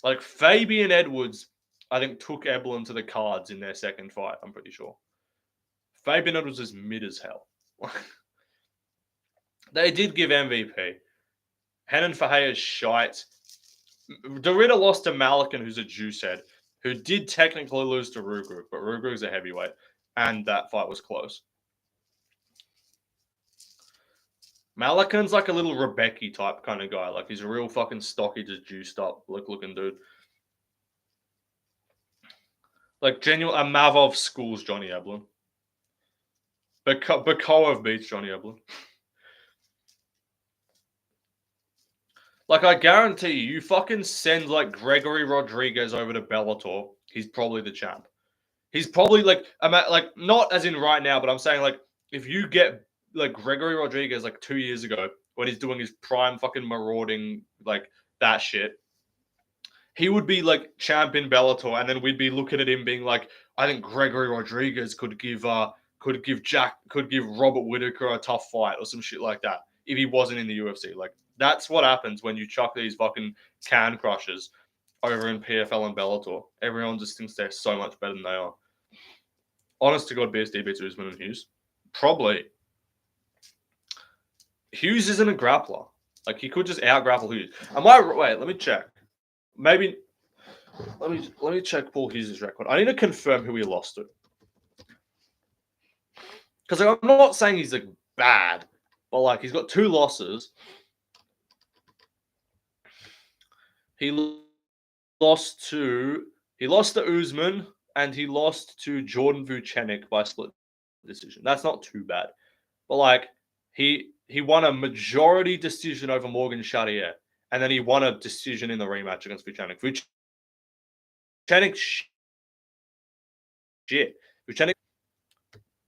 Like, Fabian Edwards, I think, took Eblin to the cards in their second fight, I'm pretty sure. Fabian was as mid as hell. They did give MVP. Henan Faheya's shite. Derrida lost to Malikan, who's a juicehead, who did technically lose to Rugrug, but Rugrug's a heavyweight, and that fight was close. Malikan's like a little Rebecca type kind of guy. Like, he's a real fucking stocky, just juiced up looking dude. Like, genuine, a Mavov schools Johnny Eblin. Bakov beats Johnny Eblin. Like, I guarantee you fucking send, like, Gregory Rodriguez over to Bellator, he's probably the champ. He's probably, like, not as in right now, but I'm saying, like, if you get, like, Gregory Rodriguez, like, 2 years ago, when he's doing his prime fucking marauding, like, that shit, he would be, like, champ in Bellator, and then we'd be looking at him being like, I think Gregory Rodriguez could give Robert Whittaker a tough fight or some shit like that if he wasn't in the UFC. Like, that's what happens when you chuck these fucking can crushers over in PFL and Bellator. Everyone just thinks they're so much better than they are. Honest to God, BSD beats Usman and Hughes. Probably. Hughes isn't a grappler. Like, he could just out-grapple Hughes. Wait, let me check. Maybe... Let me check Paul Hughes' record. I need to confirm who he lost to. Because, like, I'm not saying he's, like, bad. But, like, he's got 2 losses. He lost to Usman, and he lost to Jordan Vucenic by split decision. That's not too bad. But, like, he won a majority decision over Morgan Chartier, and then he won a decision in the rematch against Vucenic. Vucenic shit. Vucenic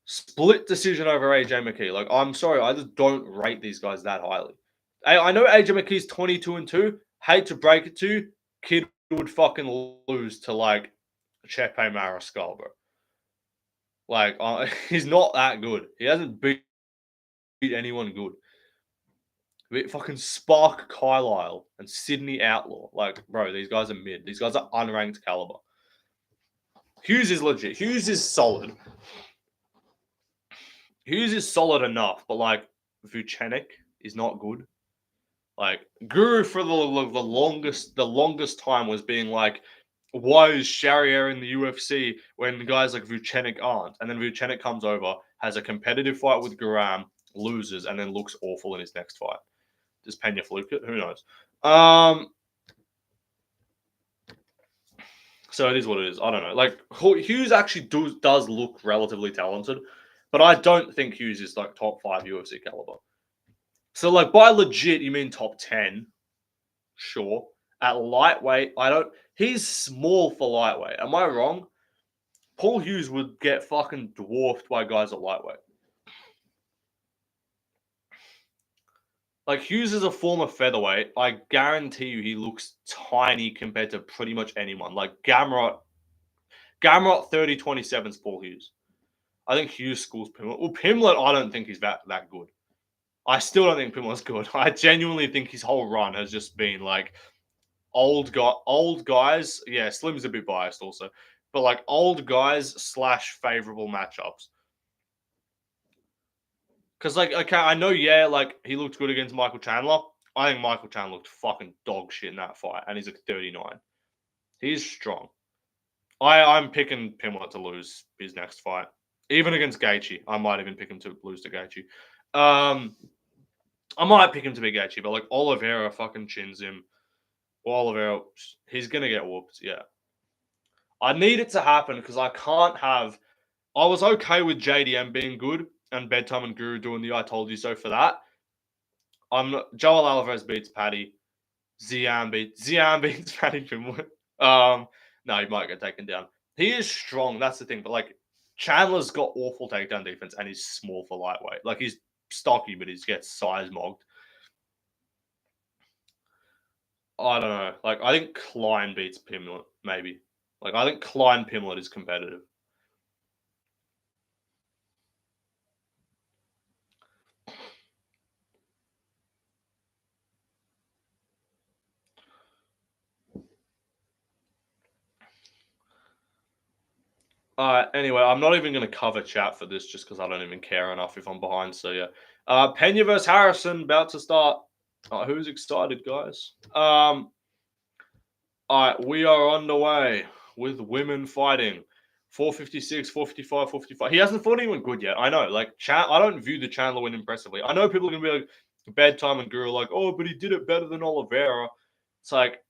split decision over AJ McKee. Like, I'm sorry, I just don't rate these guys that highly. I know AJ McKee's 22-2. Hate to break it to you, kid would fucking lose to, like, Chepe Mariscal, bro. Like, he's not that good. He hasn't beat anyone good. Fucking Spark Carlisle and Sydney Outlaw. Like, bro, these guys are mid. These guys are unranked caliber. Hughes is legit. Hughes is solid. Hughes is solid enough, but, like, Vucenic is not good. Like, Guru for the longest time was being like, why is Charrier in the UFC when guys like Vucenic aren't? And then Vucenic comes over, has a competitive fight with Guram, loses, and then looks awful in his next fight. Does Pena fluke it? Who knows? So it is what it is. I don't know. Like, Hughes actually does look relatively talented, but I don't think Hughes is, like, top 5 UFC caliber. So, like, by legit, you mean top 10? Sure. At lightweight, he's small for lightweight. Am I wrong? Paul Hughes would get fucking dwarfed by guys at lightweight. Like, Hughes is a former featherweight. I guarantee you he looks tiny compared to pretty much anyone. Like, Gamrot 30-27 is Paul Hughes. I think Hughes schools Pimlet. Well, Pimlet, I don't think he's that good. I still don't think Pimlet's good. I genuinely think his whole run has just been, like, old guys. Yeah, Slim's a bit biased also. But, like, old guys / favorable matchups. Because, like, okay, I know, yeah, like, he looked good against Michael Chandler. I think Michael Chandler looked fucking dog shit in that fight, and he's at 39. He's strong. I'm picking Pimlet to lose his next fight. Even against Gaethje, I might even pick him to lose to Gaethje. I might pick him to beat Gaethje, but, like, Oliveira fucking chins him. Oliveira, he's going to get whooped, yeah. I need it to happen because I can't have... I was okay with JDM being good and Bedtime and Guru doing the I told you so for that. Joel Alvarez beats Paddy. Ziam beats Paddy Pimlet. No, he might get taken down. He is strong, that's the thing. But, like, Chandler's got awful takedown defense and he's small for lightweight. Like, he's stocky, but he gets size mogged. I don't know. Like, I think Klein beats Pimlet, maybe. Like, I think Klein Pimlet is competitive. Anyway, I'm not even going to cover chat for this just because I don't even care enough if I'm behind. So yeah, Pena versus Harrison about to start. Who's excited, guys? All right, we are on the way with women fighting. 456, 455, 455. He hasn't fought anyone good yet. I know. Like, I don't view the Chandler win impressively. I know people are going to be like, Bedtime and Guru, like, oh, but he did it better than Oliveira. It's like,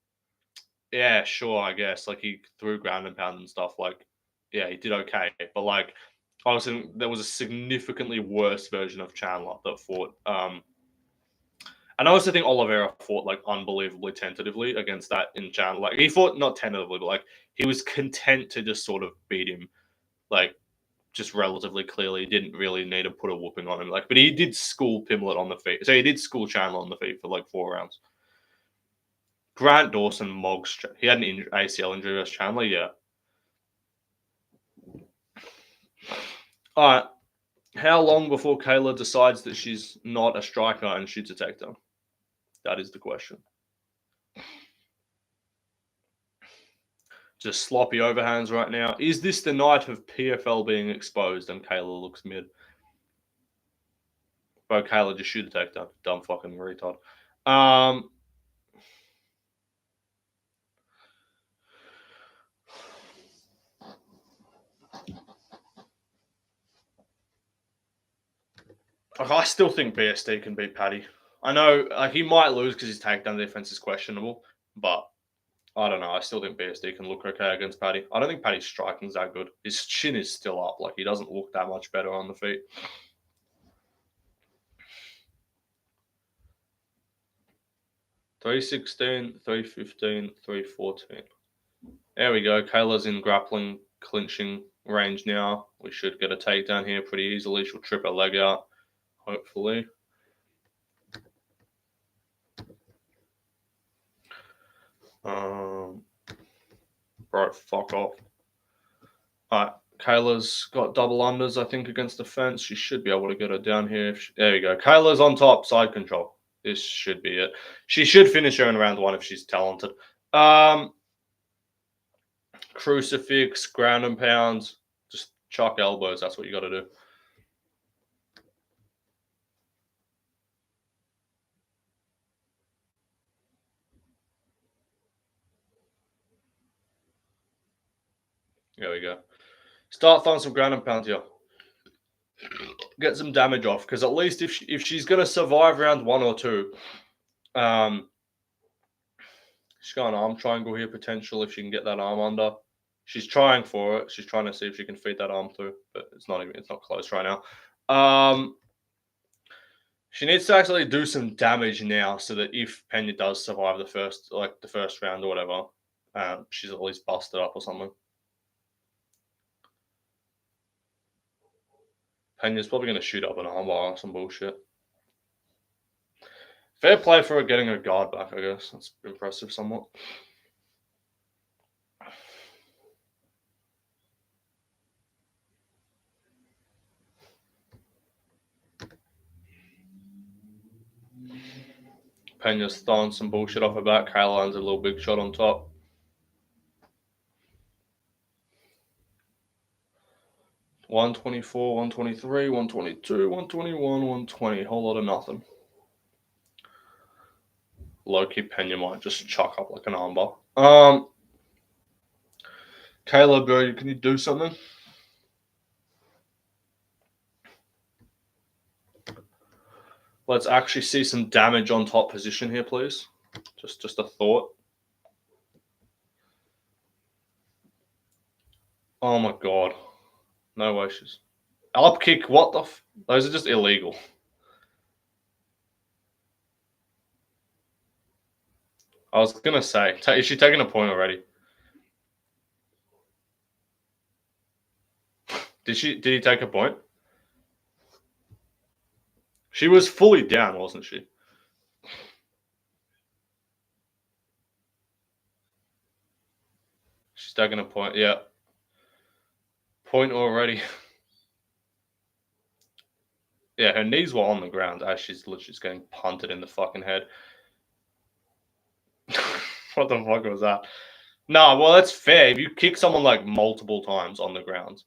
yeah, sure, I guess. Like, he threw ground and pound and stuff. Like, yeah, he did okay. But, like, obviously, there was a significantly worse version of Chandler that fought. And I also think Oliveira fought like unbelievably tentatively against that in Chandler. Like he fought not tentatively, but like he was content to just sort of beat him, like just relatively clearly. He didn't really need to put a whooping on him. Like, but he did school Pimlet on the feet. So he did school Chandler on the feet for like 4 rounds. Grant Dawson mogs. He had an ACL injury versus Chandler. Yeah. All right. How long before Kayla decides that she's not a striker and shoots a takedown? That is the question. Just sloppy overhands right now. Is this the night of PFL being exposed and Kayla looks mid? Bro, Kayla just shoot a takedown. Dumb fucking retard. I still think BSD can beat Paddy. I know he might lose because his takedown defense is questionable, but I don't know. I still think BSD can look okay against Paddy. I don't think Paddy's striking's that good. His chin is still up. Like, he doesn't look that much better on the feet. $316, $315, $314. There we go. Kayla's in grappling, clinching range now. We should get a takedown here pretty easily. She'll trip her leg out, hopefully. Bro, fuck off. All right. Kayla's got double unders, I think, against the fence. She should be able to get her down here. There we go. Kayla's on top, side control. This should be it. She should finish her in round 1 if she's talented. Crucifix, ground and pounds, just chuck elbows. That's what you got to do. There we go. Start throwing some ground and pounds here. Get some damage off, because at least if she's going to survive round 1 or 2, she's got an arm triangle here potential if she can get that arm under. She's trying for it. She's trying to see if she can feed that arm through, but it's not close right now. She needs to actually do some damage now so that if Pena does survive the first round or whatever, she's at least busted up or something. Pena's probably going to shoot up an armbar or some bullshit. Fair play for her getting her guard back, I guess. That's impressive somewhat. Pena's throwing some bullshit off her back. Kayla lands a little big shot on top. $124, $123, $122, $121, $120. Whole lot of nothing. Low-key Pena might just chuck up like an armbar. Kayla, bro, can you do something? Let's actually see some damage on top position here, please. Just a thought. Oh my god. No way she's... Up kick, what the those are just illegal. I was going to say, is she taking a point already? Did he take a point? She was fully down, wasn't she? She's taking a point, yeah. Point already. Yeah, her knees were on the ground as she's literally just getting punted in the fucking head. What the fuck was that? No, well, that's fair. If you kick someone like multiple times on the ground,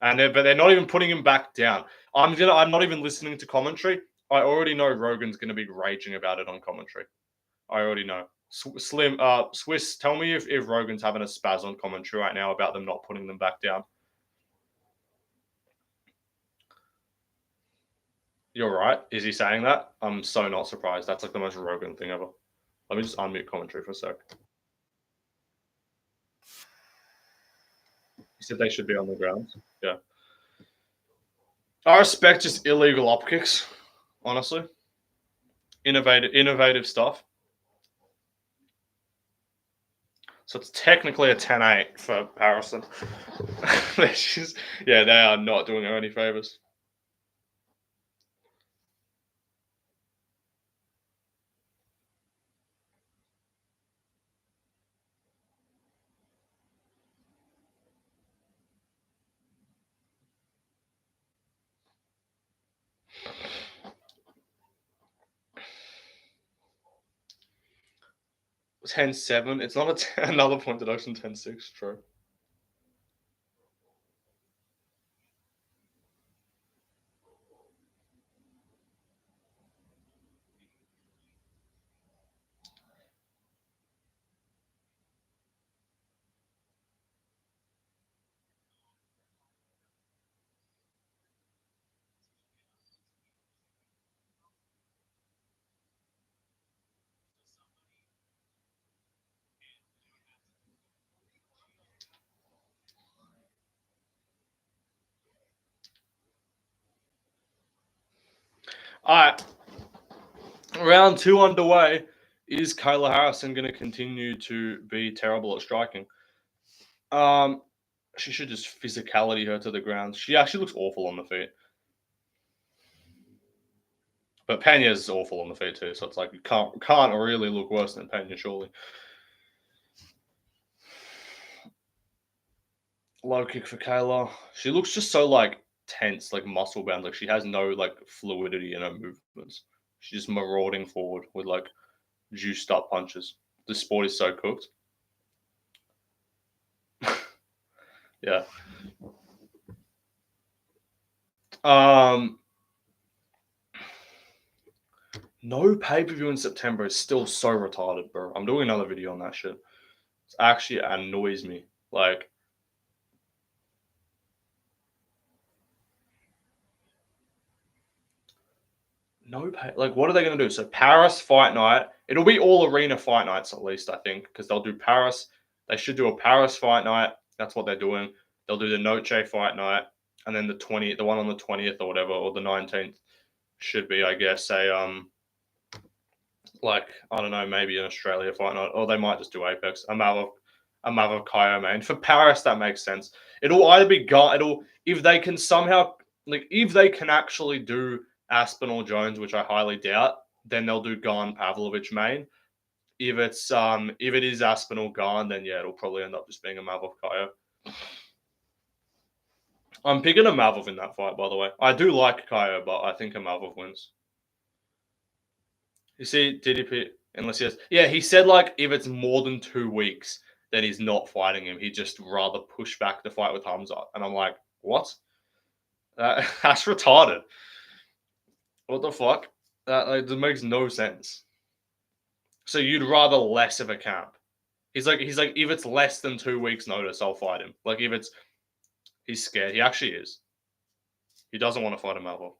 and but they're not even putting him back down. I'm not even listening to commentary. I already know Rogan's gonna be raging about it on commentary. I already know. Swiss, tell me if Rogan's having a spaz on commentary right now about them not putting them back down. You're right. Is he saying that? I'm so not surprised. That's like the most Rogan thing ever. Let me just unmute commentary for a sec. He said they should be on the ground. Yeah. I respect just illegal op kicks, honestly. Innovative stuff. So it's technically a 10-8 for Harrison. Yeah, they are not doing her any favors. It's 10-7. It's not another point deduction. 10-6. True. All right. Round 2 underway. Is Kayla Harrison going to continue to be terrible at striking? She should just physicality her to the ground. She actually looks awful on the feet. But Pena's awful on the feet too, so it's like you can't really look worse than Pena, surely. Low kick for Kayla. She looks just so like tense, like muscle bound. Like she has no like fluidity in her movements. She's just marauding forward with like juiced up punches. The sport is so cooked. Yeah. Um, no pay-per-view in September is still so retarded, bro. I'm doing another video on that shit. It actually annoys me. Like, no pay. Like, what are they going to do? So, Paris fight night. It'll be all arena fight nights at least, I think, because they'll do Paris. They should do a Paris fight night. That's what they're doing. They'll do the Noche fight night, and then the one on the 20th or whatever, or the 19th should be, I guess, like I don't know, maybe an Australia fight night, or they might just do Apex. A Mavov Kaio main for Paris. That makes sense. It'll either be It'll if they can somehow if they can actually do Aspinall Jones, which I highly doubt, then they'll do Garn Pavlovich main. If it is Aspinall Garn, then yeah, it'll probably end up just being a Mavov Kaio. I'm picking a Mavov in that fight, by the way. I do like Kaio, but I think a Mavov wins. You see, DDP, unless he has, yeah, he said like if it's more than 2 weeks, then he's not fighting him. He'd just rather push back the fight with Hamza. And I'm like, what? That's retarded. What the fuck? That makes no sense. So you'd rather less of a camp? He's like, if it's less than 2 weeks' notice, I'll fight him. Like if he's scared. He actually is. He doesn't want to fight a Mavov.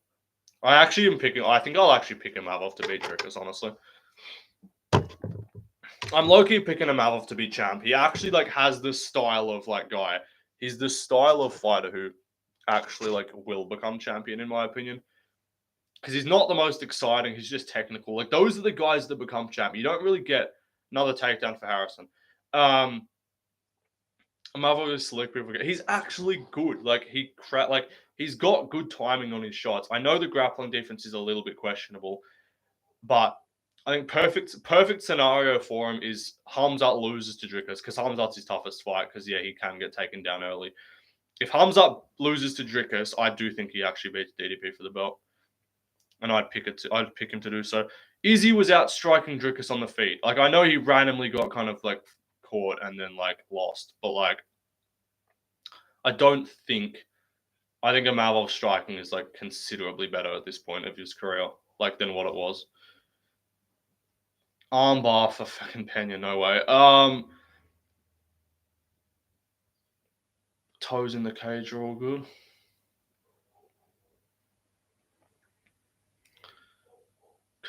I think I'll actually pick a Mavov to beat Dricus, honestly. I'm low-key picking a Mavov to be champ. He actually like has this style of like guy. He's the style of fighter who actually like will become champion, in my opinion. Because he's not the most exciting. He's just technical. Like those are the guys that become champ. You don't really get another takedown for Harrison. Mavov is slick. He's actually good. Like he's got good timing on his shots. I know the grappling defense is a little bit questionable, but I think perfect scenario for him is Hamzat loses to Dricus because Hamzat's his toughest fight because yeah, he can get taken down early. If Hamzat loses to Dricus, I do think he actually beats DDP for the belt, and I'd pick him to do so. Izzy was out striking Dricus on the feet. Like I know he randomly got kind of like caught and then like lost. But like, I don't think I think Amalvov's striking is like considerably better at this point of his career, like than what it was. Armbar for fucking Pena, no way. Toes in the cage are all good.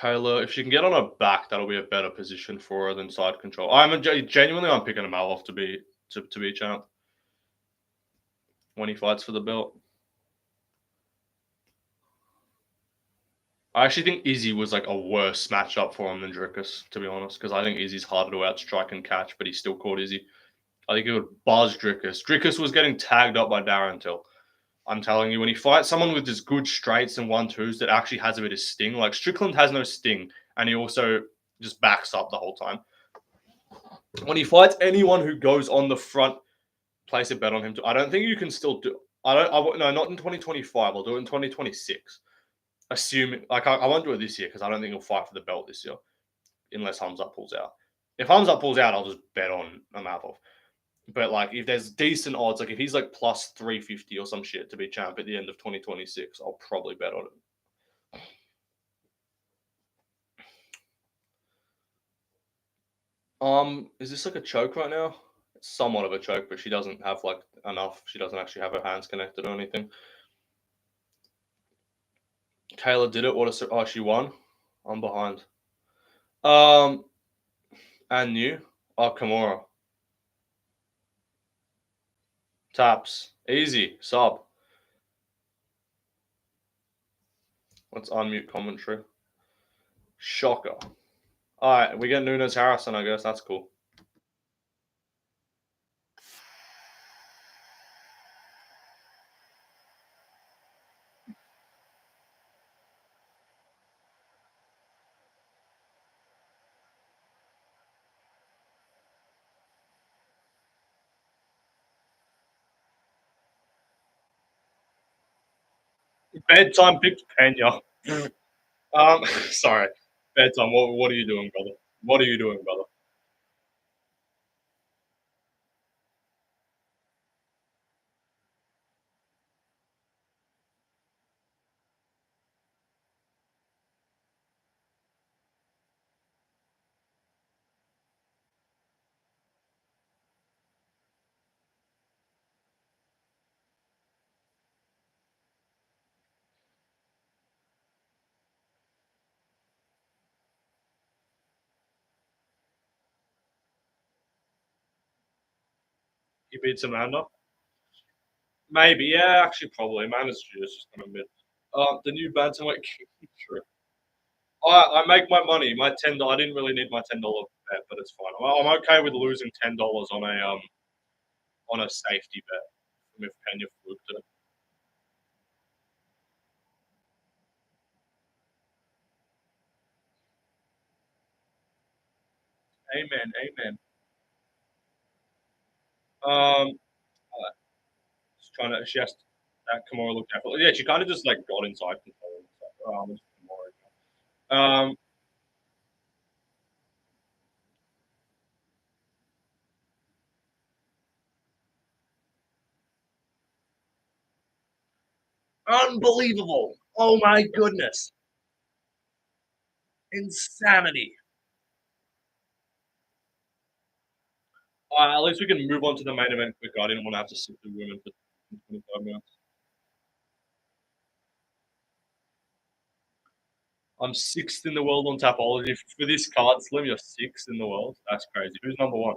Kayla, if she can get on her back, that'll be a better position for her than side control. Genuinely, I'm picking Amalov to be champ when he fights for the belt. I actually think Izzy was like a worse matchup for him than Dricus, to be honest, because I think Izzy's harder to outstrike and catch, but he still caught Izzy. I think it would buzz Dricus. Dricus was getting tagged up by Darren Till. I'm telling you, when he fights someone with just good straights and 1-2s that actually has a bit of sting, like Strickland has no sting, and he also just backs up the whole time. When he fights anyone who goes on the front, place a bet on him. I don't think you can still do. No, not in 2025. I'll do it in 2026. Assuming, like, I won't do it this year because I don't think he'll fight for the belt this year unless Hamzat pulls out. If Hamzat pulls out, I'll just bet on Amalov. But like, if there's decent odds, like if he's like plus 350 or some shit to be champ at the end of 2026, I'll probably bet on it. Is this like a choke right now? It's somewhat of a choke, but she doesn't have like enough. She doesn't actually have her hands connected or anything. Kayla did it. Oh, she won. I'm behind. And you. Oh, Kimura. Taps. Easy. Sub. Let's unmute commentary. Shocker. All right, we get Nunes Harrison, I guess. That's cool. Bedtime picked Pena. Sorry. Bedtime. What are you doing, brother? What are you doing, brother? He beats Amanda? Maybe, yeah, actually, probably. Amanda's just kind of mid. The new bantamweight. True. I make my money. My $10. I didn't really need my $10 bet, but it's fine. I'm okay with losing $10 on a safety bet if Pena fluked it. Amen, amen. She's trying to. She has to, that Kimura looked careful. Yeah, she kind of just like got inside control. Unbelievable! Oh my goodness! Insanity! At least we can move on to the main event quicker. I didn't want to have to sit through women for 25 minutes. I'm sixth in the world on Tapology. For this card, Slim, you're sixth in the world. That's crazy. Who's number one?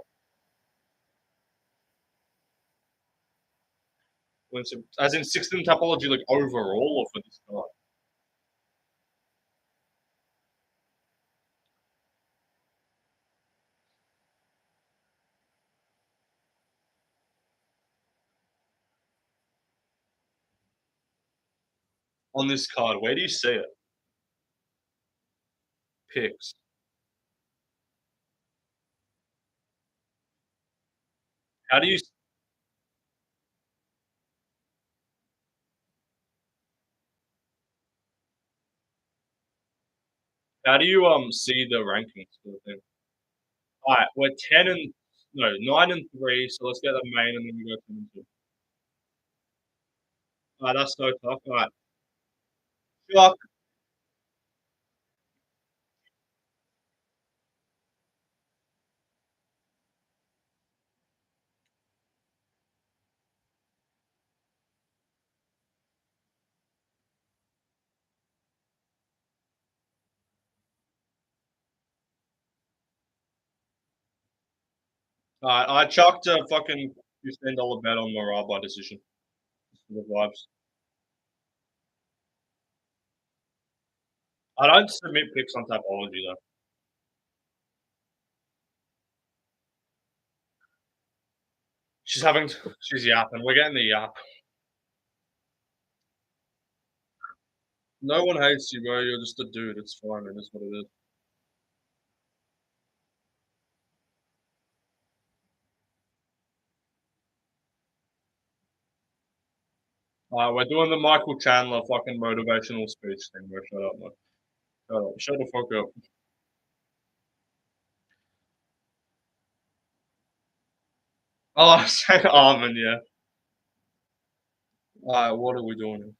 As in sixth in Tapology, like overall, or for this card? On this card, where do you see it? Picks. How do you see the rankings for the thing? All right, we're 10 and No, 9-3. So let's get the main, and then we go 10-2. Alright, that's so tough. Alright, shock. Alright, I chucked a fucking $15 bet on Morale by decision. For the vibes. I don't submit picks on Tapology though. She's yapping. We're getting the yap. No one hates you, bro. You're just a dude. It's fine. It is what it is. We're doing the Michael Chandler fucking motivational speech thing, bro. Shut up, man. Shut up. Shut the fuck up. Oh, I said almond, yeah. Alright, what are we doing here?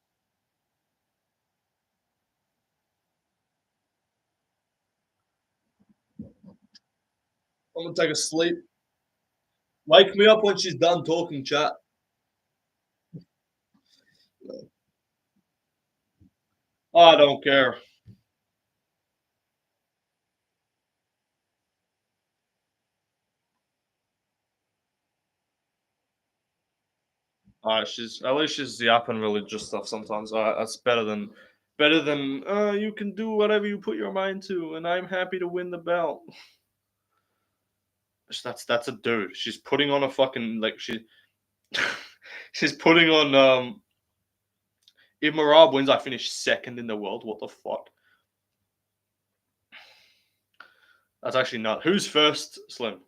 I'm gonna take a sleep. Wake me up when she's done talking, chat. I don't care. She's at least she's yapping religious stuff sometimes. That's better than you can do whatever you put your mind to, and I'm happy to win the belt. That's a dude. She's putting on a fucking like she's putting on if Marab wins, I finish second in the world. What the fuck? That's actually not. Who's first, Slim?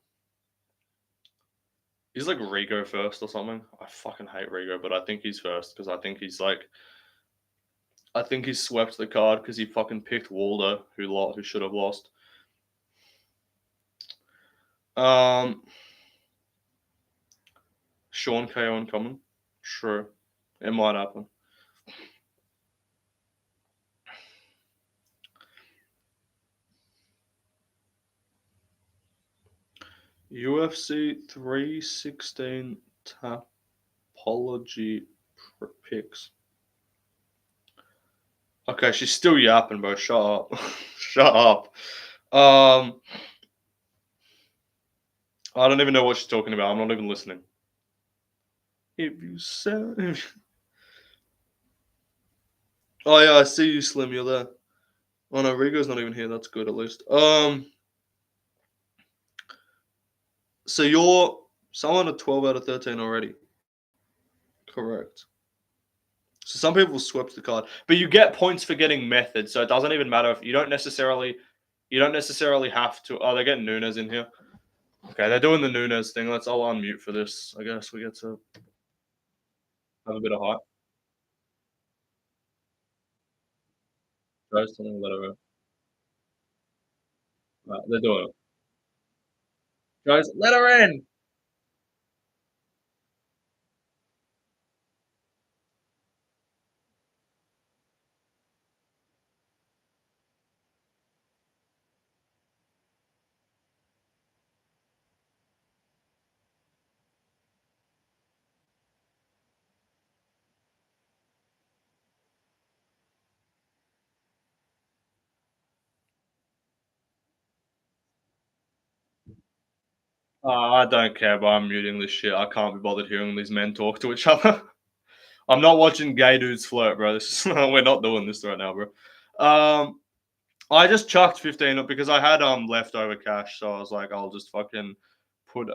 He's like Rigo first or something. I fucking hate Rigo, but I think he's first because I think he's swept the card because he fucking picked Waldo, who should have lost. Um, Sean KO incoming. True, it might happen. UFC 316 Tapology picks. Okay, she's still yapping, bro. Shut up. Shut up. I don't even know what she's talking about. I'm not even listening. If you said. Oh yeah, I see you, Slim. You're there. Oh no, Rigo's not even here. That's good at least. So you're someone at 12 out of 13 already. Correct. So some people swept the card, but you get points for getting method. So it doesn't even matter if you don't necessarily have to. Oh, they're getting Nunes in here. Okay, they're doing the Nunes thing. I'll unmute for this. I guess we get to have a bit of hype. Guys, tell me let her go. Right, they're doing it. Guys, let her in. I don't care, but I'm muting this shit. I can't be bothered hearing these men talk to each other. I'm not watching gay dudes flirt, bro. We're not doing this right now, bro. I just chucked 15 up because I had leftover cash, so I was like, I'll just fucking put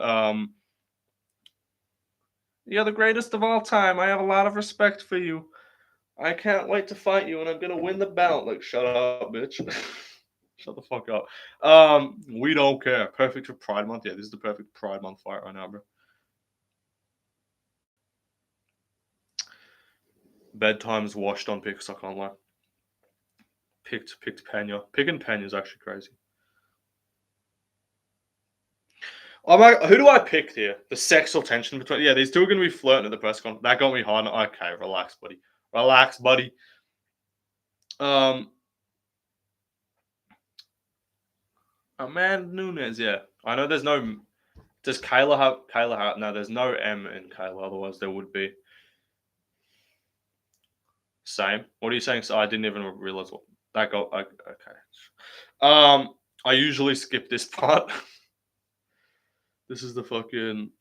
you're the greatest of all time. I have a lot of respect for you. I can't wait to fight you, and I'm gonna win the belt. Like, shut up, bitch. Shut the fuck up. We don't care. Perfect for Pride Month. Yeah, this is the perfect Pride Month fight right now, bro. Bedtime's washed on picks. I can't lie. Picked Pena. Picking Pena is actually crazy. I'm like, who do I pick here? The sexual tension between these two are going to be flirting at the press conference. That got me hard. Okay, relax, buddy. Relax, buddy. Amanda Nunes, yeah. I know there's no. Does Kayla have? No, there's no M in Kayla. Otherwise, there would be. Same. What are you saying? So I didn't even realize what that got. Okay. I usually skip this part. This is the fucking.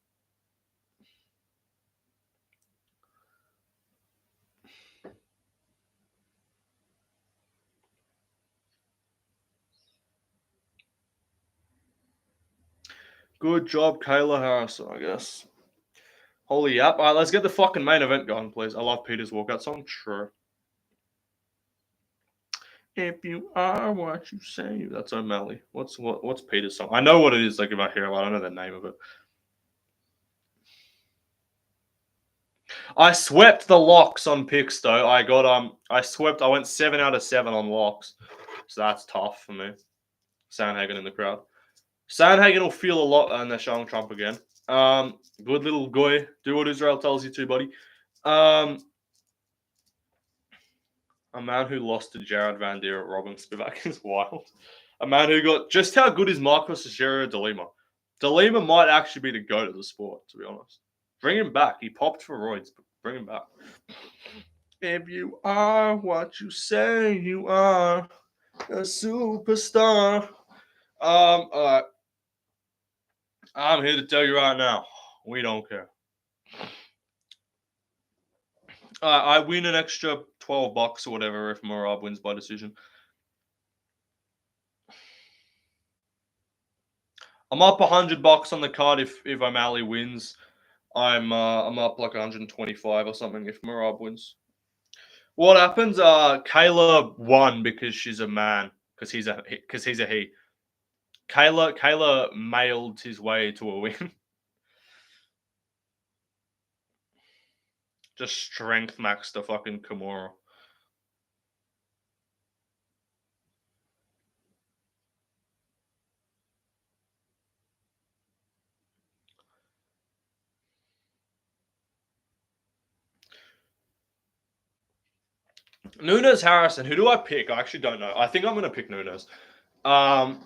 Good job, Kayla Harrison, I guess. Holy yap. All right, let's get the fucking main event going, please. I love Peter's walkout song. Sure. If you are what you say. That's on Malley. What's Peter's song? I know what it is, like, if I hear it, but I don't know the name of it. I swept the locks on picks, though. I went 7 out of 7 on locks. So that's tough for me. Sandhagen in the crowd. Sandhagen will feel a lot, and they're showing Trump again. Good little goy. Do what Israel tells you to, buddy. A man who lost to Jared Van Deer at Robin Spivac is wild. A man who got just how good is Marcos Teixeira de Lima. De Lima might actually be the goat of the sport, to be honest. Bring him back. He popped for roids, but bring him back. If you are what you say you are, a superstar. All right. I'm here to tell you right now, we don't care. I win an extra $12 or whatever if Murad wins by decision. I'm up $100 on the card if O'Malley wins. I'm up like 125 or something if Murad wins. What happens? Kayla won because she's a man. Because he's a he. Kayla mailed his way to a win. Just strength max the fucking Kimura. Nunes Harrison. Who do I pick? I actually don't know. I think I'm going to pick Nunes. I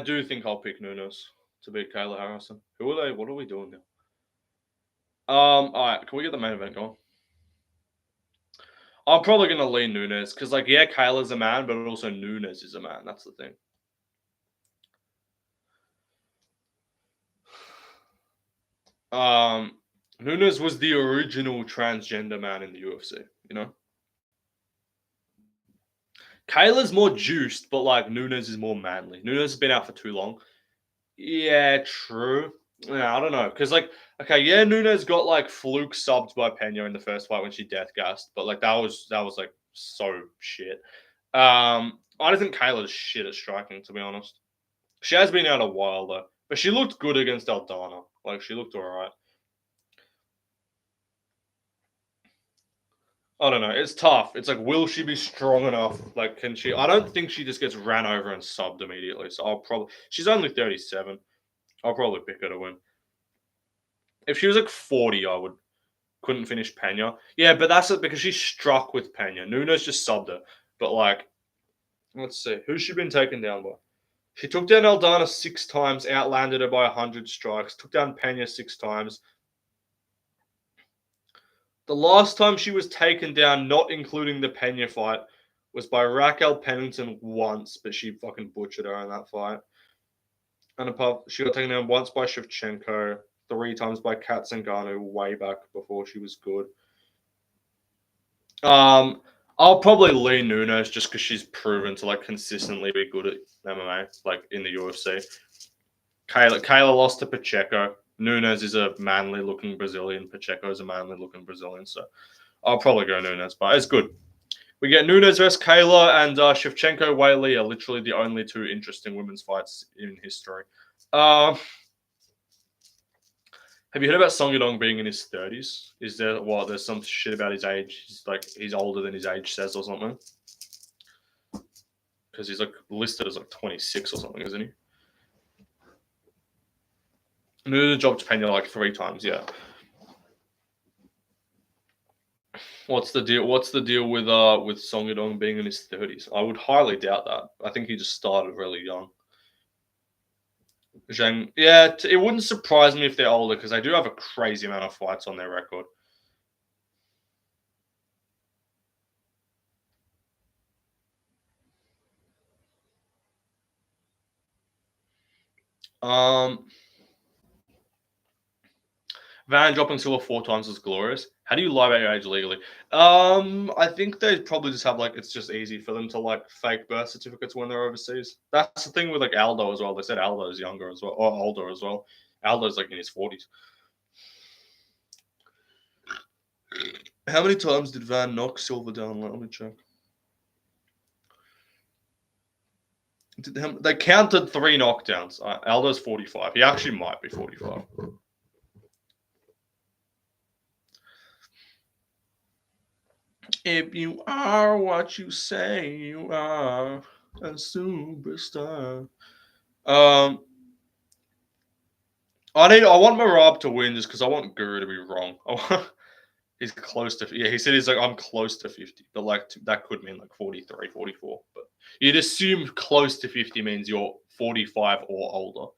do think I'll pick Nunes to beat Kayla Harrison. Who are they? What are we doing now? All right. Can we get the main event going? I'm probably going to lean Nunes because, like, yeah, Kayla's a man, but also Nunes is a man. That's the thing. Nunes was the original transgender man in the UFC, you know? Kayla's more juiced, but, like, Nunes is more manly. Nunes has been out for too long. Yeah, true. Yeah, I don't know. Because, like, okay, yeah, Nunes got, like, fluke subbed by Pena in the first fight when she death gassed, but, like, that was like, so shit. I don't think Kayla's shit at striking, to be honest. She has been out a while, though. But she looked good against Aldana. Like, she looked alright. I don't know. It's tough. It's like, will she be strong enough? Like, can she? I don't think she just gets ran over and subbed immediately. So I'll probably. She's only 37. I'll probably pick her to win. If she was like 40, I couldn't finish Pena. Yeah, but that's it because she struck with Pena. Nunes just subbed her. But like, let's see. Who's she been taken down by? She took down Aldana 6 times, outlanded her by 100 strikes, took down Pena 6 times. The last time she was taken down, not including the Pena fight, was by Raquel Pennington once, but she fucking butchered her in that fight. And she got taken down once by Shevchenko, 3 times by Kat Zingano way back before she was good. I'll probably lean Nunes just because she's proven to like consistently be good at MMA, like in the UFC. Kayla lost to Pacheco. Nunes is a manly looking Brazilian. Pacheco is a manly looking Brazilian. So I'll probably go Nunes, but it's good. We get Nunes versus Kayla and Shevchenko Weili are literally the only 2 interesting women's fights in history. Have you heard about Song Yadong being in his 30s? Is there there's some shit about his age? He's older than his age says or something. Because he's like listed as like 26 or something, isn't he? Nunes dropped Pena like 3 times, yeah. What's the deal? What's the deal with Song Yadong being in his 30s? I would highly doubt that. I think he just started really young. Zhang, yeah, it wouldn't surprise me if they're older because they do have a crazy amount of fights on their record. Van dropping Silva 4 times is glorious. How do you lie about your age legally? I think they probably just have it's just easy for them to fake birth certificates when they're overseas. That's the thing with Aldo as well. They said Aldo's younger as well, or older as well. Aldo's in his 40s. How many times did Van knock Silva down? Let me check. They counted 3 knockdowns. Aldo's 45. He actually might be 45. If you are what you say you are, a superstar. I want Marab to win just because I want Guru to be wrong. He's close to, yeah, he said I'm close to 50, but that could mean 43, 44. But you'd assume close to 50 means you're 45 or older.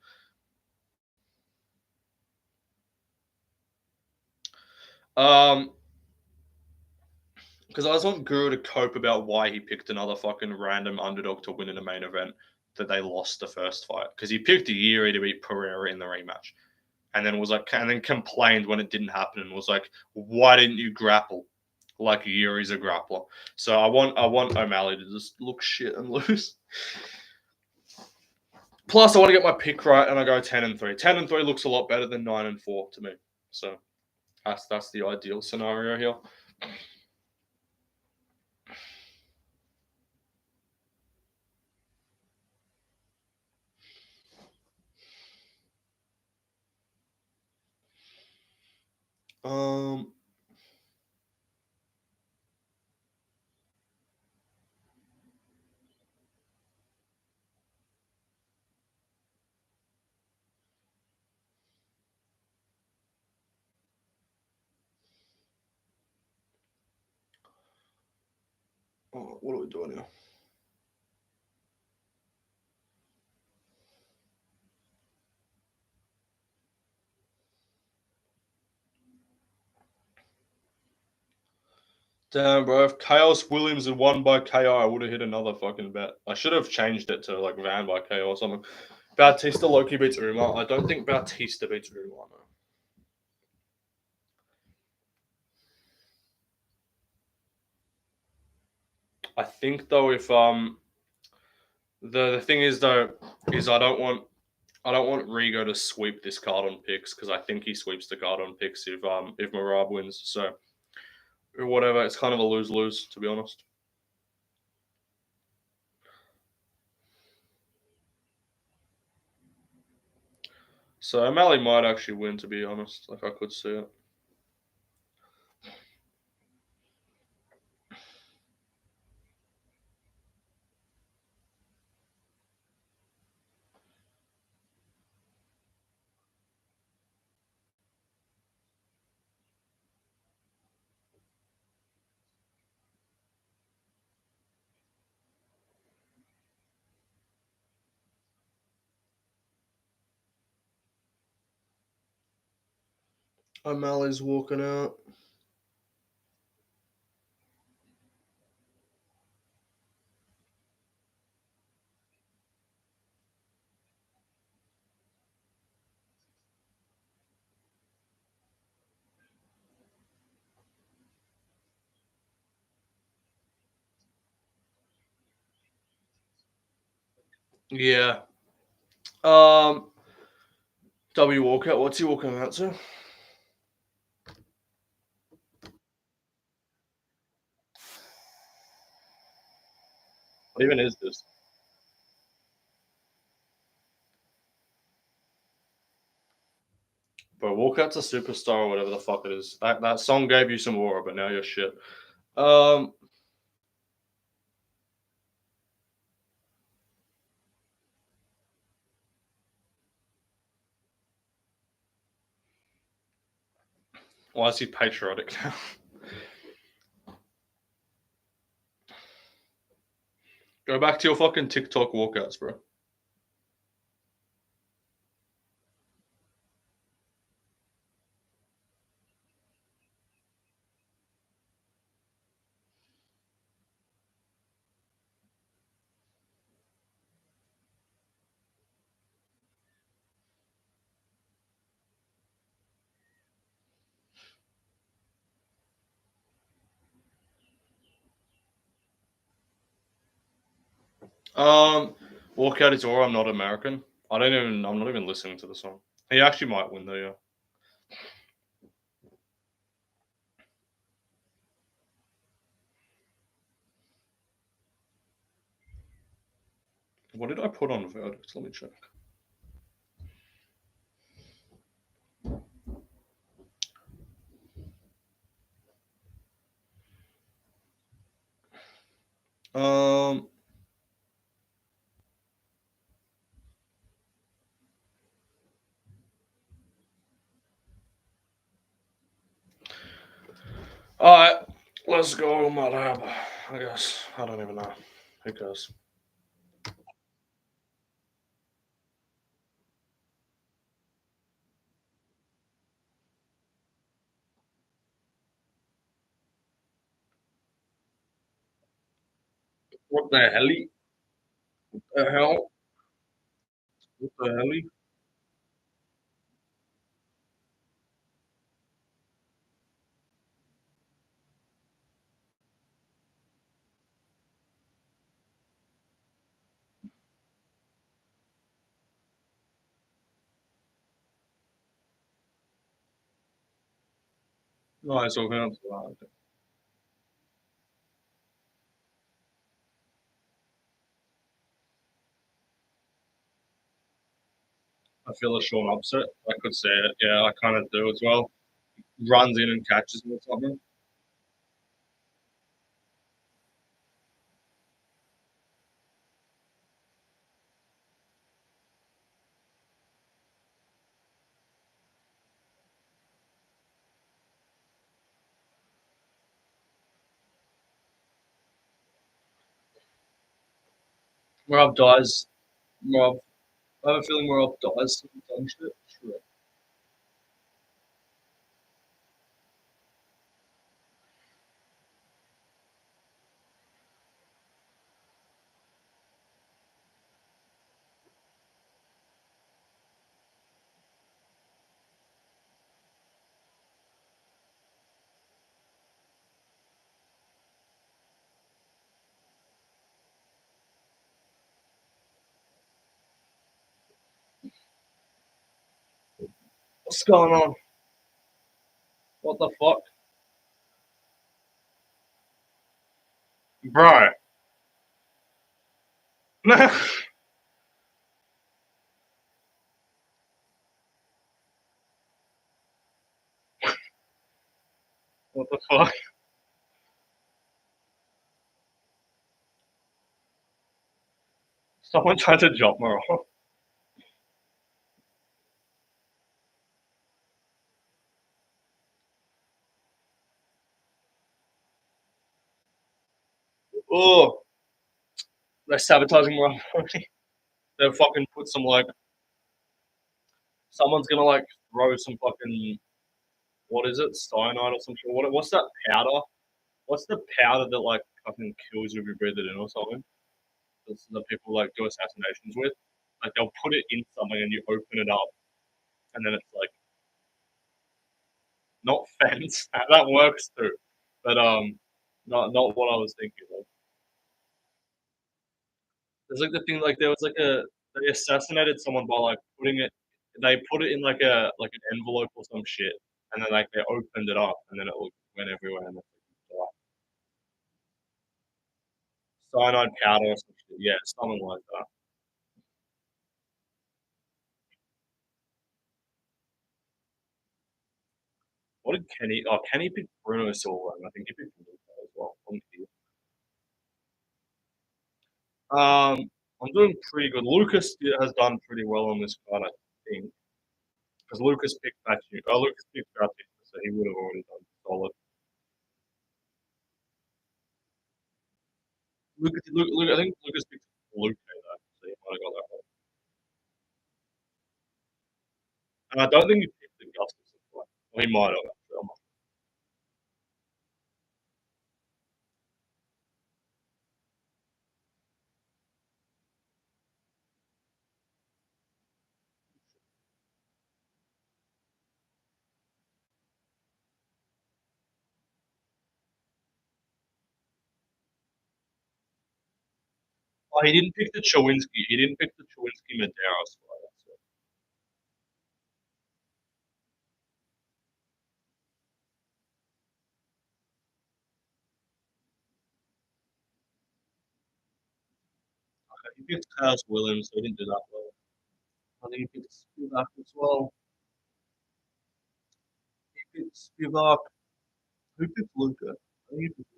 Because I just want Guru to cope about why he picked another fucking random underdog to win in a main event that they lost the first fight. Because he picked Yuri to beat Pereira in the rematch. And then complained when it didn't happen and was like, why didn't you grapple? Like Yuri's a grappler. So I want O'Malley to just look shit and lose. Plus, I want to get my pick right and I go 10-3. 10-3 looks a lot better than 9-4 to me. So that's the ideal scenario here. What are we doing here? Damn, bro. If Chaos Williams had won by KO, I would have hit another fucking bet. I should have changed it to Van by KO or something. Bautista Loki beats Umar. I don't think Bautista beats Umar, no. I think though, if the thing is though, is I don't want Rigo to sweep this card on picks because I think he sweeps the card on picks if Marab wins. So or whatever, it's kind of a lose-lose to be honest. So Malley might actually win, to be honest. I could see it. O'Malley's walking out. Yeah. W walkout. What's he walking out to? What even is this? Bro, walkout's a superstar or whatever the fuck it is. That song gave you some aura, but now you're shit. Why is he patriotic now? Go back to your fucking TikTok walkouts, bro. Walkout is or I'm not American. I'm not even listening to the song. He actually might win though, yeah. What did I put on verdicts? Let me check. Um Alright, let's go, my lab. I guess. I don't even know. Who cares? What the hell? What the hell? What the hell? No, it's all hands. I feel a Sean upset. I could say it. Yeah, I kind of do as well. Runs in and catches me or something. Rob dies. Rob. I have a feeling Rob dies. Dumb shit. Sure. What's going on? What the fuck? Bro. What the fuck? Someone tried to jump me off. Oh, they're sabotaging my already. They'll fucking put some like. Someone's gonna like throw some fucking. What is it? Cyanide or some shit. What's that powder? What's the powder that like fucking kills you if you breathe it in or something? That people like do assassinations with. Like they'll put it in something and you open it up, and then it's like not fence. That works too, but not what I was thinking of. There's like the thing like there was like a they assassinated someone by like putting it. They put it in like an envelope or some shit, and then like they opened it up, and then it went everywhere. And like, cyanide powder or some shit. Yeah, something like that. What did Kenny? Oh, Kenny picked Bruno Silva, and I think he picked Luque as well. I'm doing pretty good. Lucas has done pretty well on this card, I think, because Lucas picked Lucas picked Batu, so so he would have already done solid. Luke, I think Lucas picked Luque though, so he might have got that one. And I don't think he picked the Gustafsson one. Well, he might have actually. Oh, he didn't pick the Chowinski. He didn't pick the Chowinski Medeiros fight. So. Okay, he picked Chaos Williams, so he didn't do that well. I think he picked Spivac as well. He picked Spivac. Who picked Luque?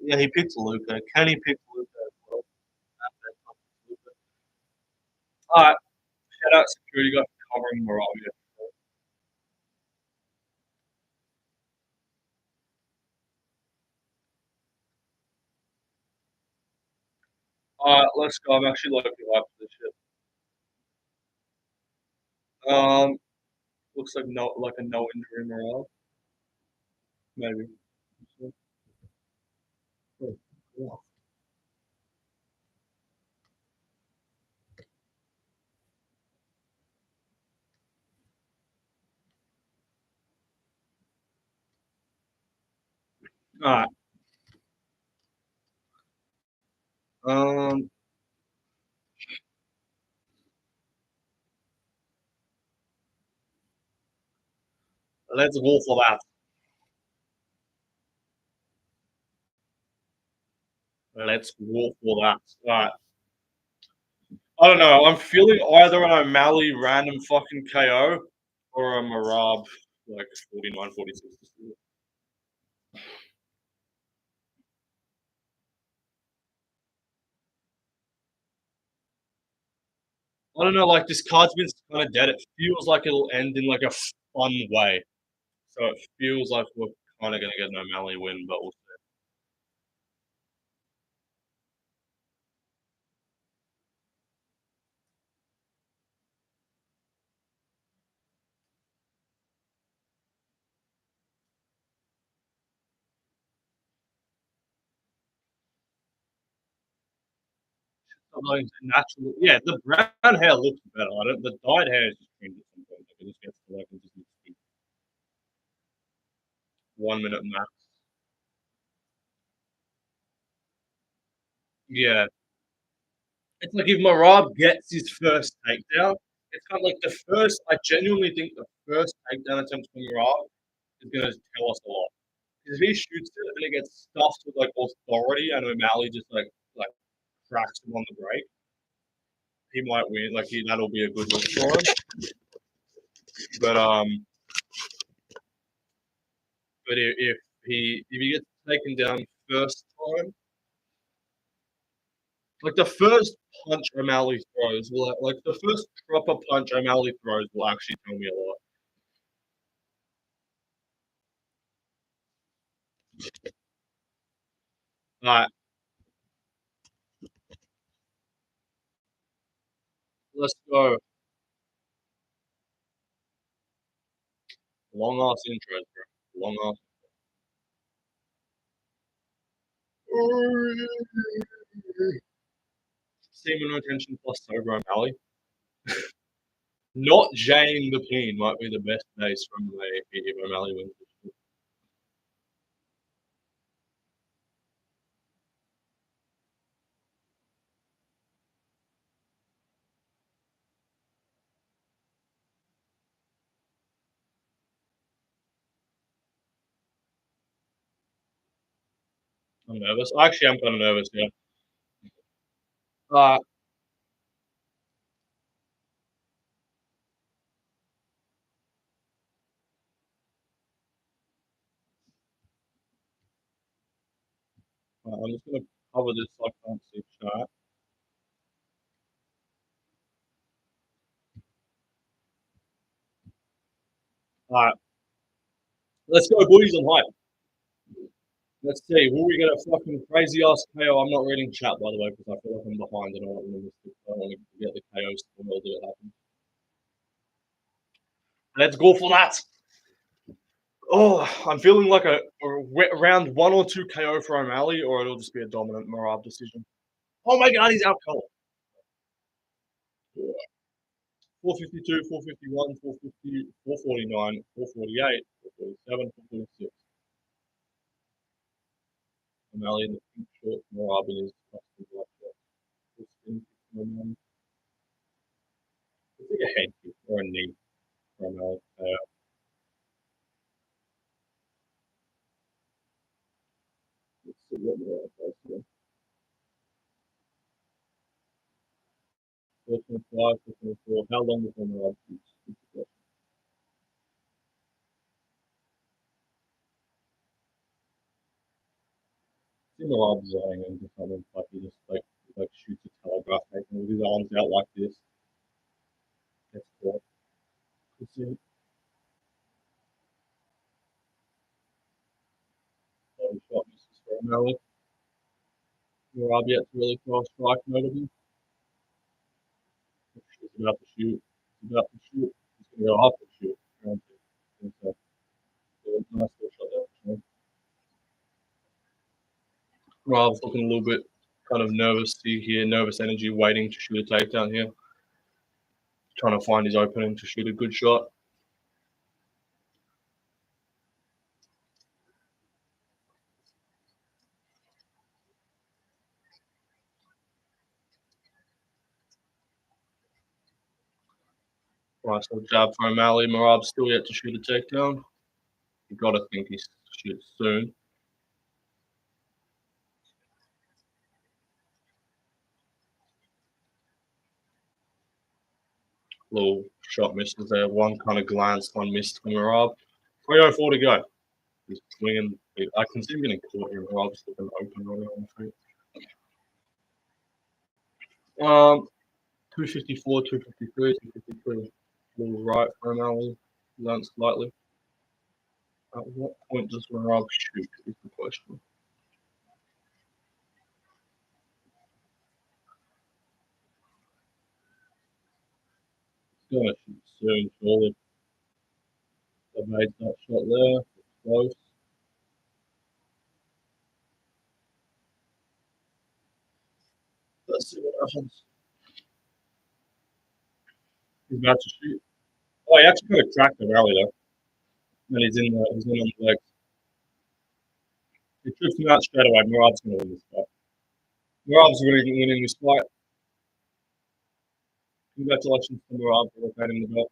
Yeah, he picked Luque. Kenny picked Luque as well. Alright, shout out security guy for covering Moravia. Alright, let's go. I'm actually looking up for this shit. Looks like a no injury morale. Maybe. Alright. Um, let's go for that. Let's go for that. Alright. I don't know. I'm feeling either an O'Malley random fucking KO or a Marab like 49, 46. I don't know. Like this card's been kind of dead. It feels like it'll end in like a fun way. So it feels like we're kind of gonna get an O'Malley win, but we'll see. Natural, yeah. The brown hair looks better. I don't. The dyed hair is just cringy sometimes. Like it just gets to like it just looks stupid. 1 minute max. Yeah, it's like if Marab gets his first takedown, it's kind of like the first. I genuinely think the first takedown attempt from Marab is going to tell us a lot. Because if he shoots it and it gets stuffed with like authority, and O'Malley just like cracks him on the break, he might win. Like that'll be a good look for him. But if he gets taken down first time, like the first punch O'Malley throws will like the first proper punch O'Malley throws will actually tell me a lot. All right, let's go. Long ass intros, bro. Long ass. Semen retention plus sober O'Malley. Not Jane the Peen might be the best base from the if O'Malley wins. I'm nervous. Actually, I'm kind of nervous. Yeah. Uh, I'm just gonna cover this so I can't see chat. Alright, Let's go, boys. I'm hype. Let's see. Will we get a fucking crazy ass KO? I'm not reading chat, by the way, because I feel like I'm behind and I don't want to get the KOs spoiled if it happens. Let's go for that. Oh, I'm feeling like a round 1 or 2 KO for O'Malley, or it'll just be a dominant Merab decision. Oh my god, he's out cold. 452, 451, 450, 449, 448, 447, 446. O'Malley in the pink shorts, Merab in his custom black shorts. It's like a head kick or a knee for O'Malley. Let's see what Merab does here. 425, 424. How long before Merab shoots? Merab designing into something like he just like shoots a telegraph taking with his arms out like this. That's cool. Let's see. Body shot misses for O'Malley. Merab yet to really throw a strike notably. He's about to shoot. He's about to shoot. He's going to go up and shoot. Nice little shot there for sure. Merab's looking a little bit kind of nervous here, nervous energy, waiting to shoot a takedown here. Trying to find his opening to shoot a good shot. Nice little jab for O'Malley. Merab's still yet to shoot a takedown. You've got to think he shoots soon. Little shot misses there. One kind of glanced, one missed from Merab. 3:04 to go. He's swinging. I can see him getting caught here. Merab's looking open right on the feet. 254, 253, 253. Little right for O'Malley. Learned slightly. At what point does Merab shoot is the question. He's going to shoot soon, surely. I made that shot there. Close. Let's see what happens. He's about to shoot. Oh, he actually got a crack the rally though. And he's in on the legs. He trips him out straight away. Merab's going to win this fight. Merab's going to win this fight. Congratulations to Merab for retaining the belt.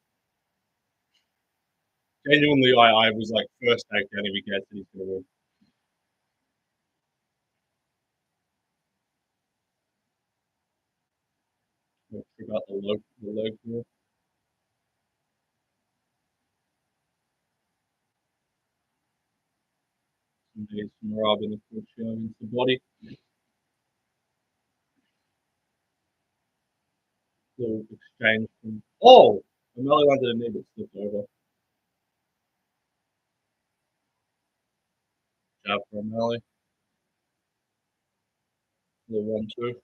Genuinely, I was like, first takedown if he gets it, he's going to win. Check out the leg here. Some days from Merab in the full show into the body. Little exchange from. Oh! Malley landed a knee but slipped over. Jab from Malley. Little 1-2.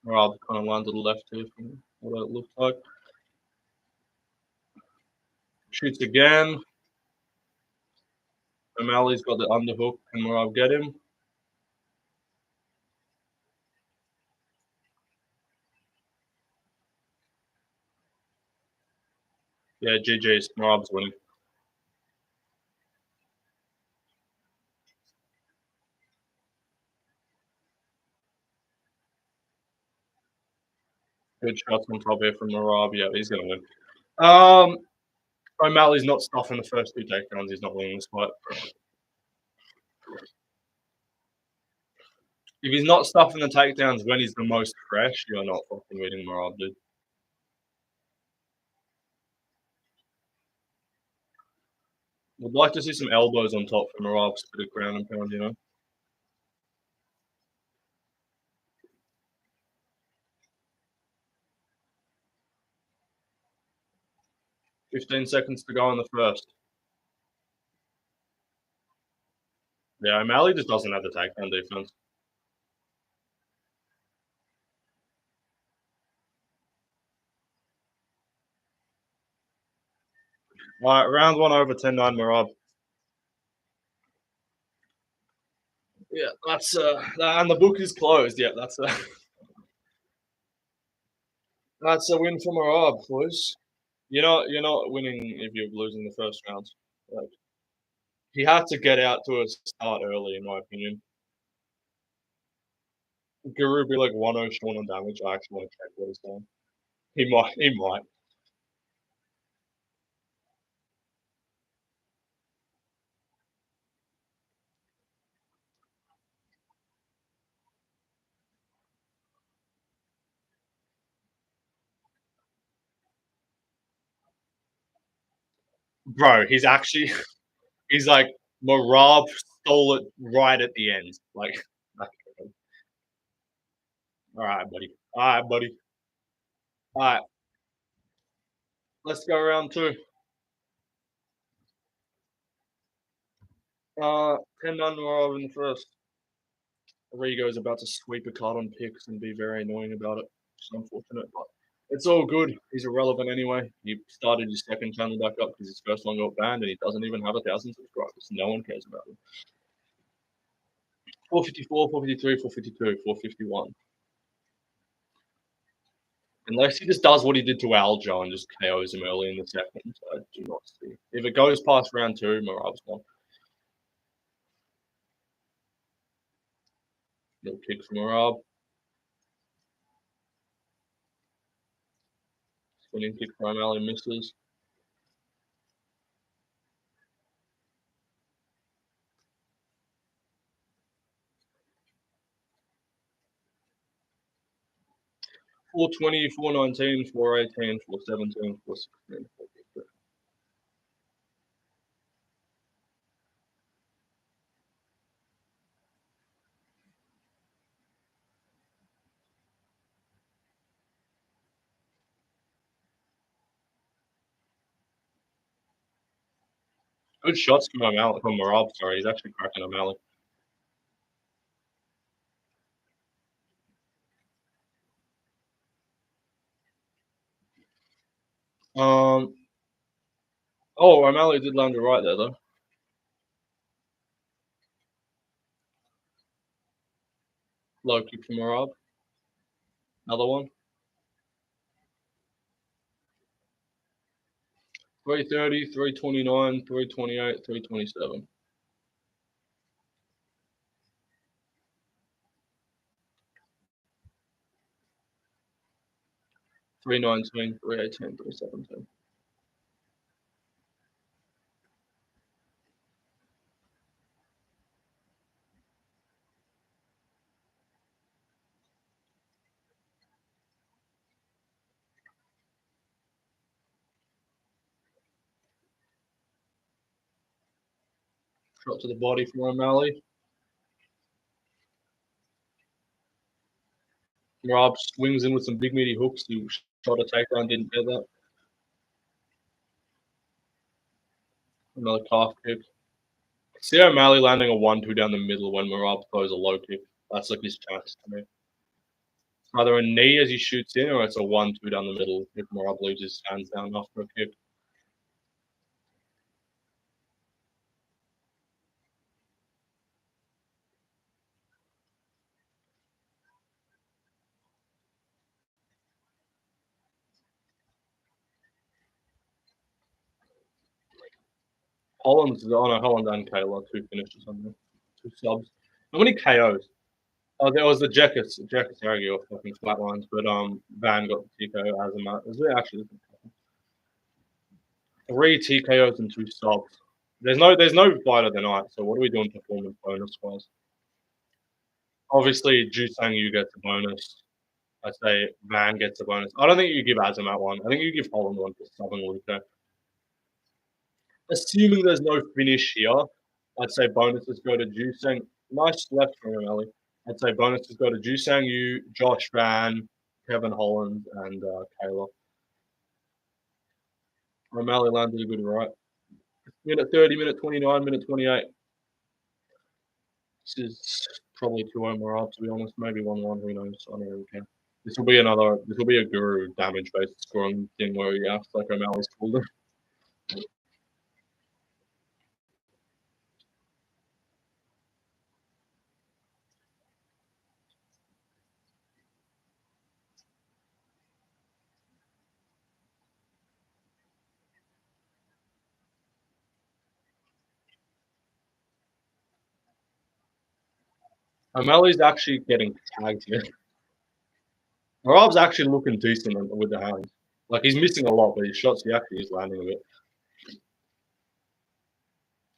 Merab kind of landed left here from what it looked like. Shoots again. O'Malley's got the underhook. Can Merab get him? Yeah, GG's. Merab's winning. Good shots on top here from Merab. Yeah, he's going to win. O'Malley's not stuffing the first 2 takedowns. He's not winning this fight. If he's not stuffing the takedowns when he's the most fresh, you're not fucking winning Merab, dude. Would like to see some elbows on top from Merab, bit of ground and pound, you know. 15 seconds to go in the first. Yeah, Malley just doesn't have the takedown defense. All right, round one over 10-9, Marab. Yeah, that's and the book is closed. Yeah, that's a that's a win for Marab, boys. You're not winning if you're losing the first round. Like, he had to get out to a start early, in my opinion. Guru be like 1-0 short on damage. I actually want to check what he's done. He might. He might. Bro, he's actually he's like Marab stole it right at the end. Like, all right, buddy. All right, buddy. All right, let's go round two. 10-9 Marab in the first. Rigo's about to sweep a card on picks and be very annoying about it. It's unfortunate, but it's all good. He's irrelevant anyway. He started his second channel back up because his first one got banned and he doesn't even have 1,000 subscribers. No one cares about him. 454, 453, 452, 451. Unless he just does what he did to Aljo and just KOs him early in the second. I do not see. If it goes past round two, Marab's won. No kick from Marab. Spinning kick from Malley misses. Four 20, 419, 418, 417, 416, 415. Good shots from Marab. Sorry, he's actually cracking Malley. Um. Oh, O'Malley did land it right there though. Low kick from Marab. Another one. 330, 329, 328, 327. 319, 318, 317. Shot to the body from O'Malley. Marab swings in with some big meaty hooks. He shot a takedown, didn't get that. Another calf kick. See O'Malley landing a 1-2 down the middle when Marab throws a low kick. That's like his chance to me. It's either a knee as he shoots in or it's a 1-2 down the middle if Marab leaves his hands down after a kick. Holland and Kayla, two finishes on there. Two subs. How many KOs? Oh, there was the Jekis Aragio fucking flatlines, but Van got the TKO as a match. Is it actually 3 TKOs and 2 subs? There's no fight of the night, so what are we doing performance bonus wise? Obviously Jusang Yu gets a bonus. I'd say Van gets a bonus. I don't think you give Azamat one. I think you give Holland one for subbing Luque. Assuming there's no finish here, I'd say bonuses go to Jusang. Nice left from Malley. I'd say bonuses go to Jusang Yu, Josh Van, Kevin Holland, and Kayla. O'Malley landed a good right. Minute 30, minute 29, minute 28. This is probably 2-0 Marab, to be honest. Maybe 1-1, who knows? I don't really care. This will be a guru damage-based scoring thing where he acts like O'Malley's called it. O'Malley's actually getting tagged here. Marab's actually looking decent with the hands. Like, he's missing a lot, but his shots, he actually is landing a bit.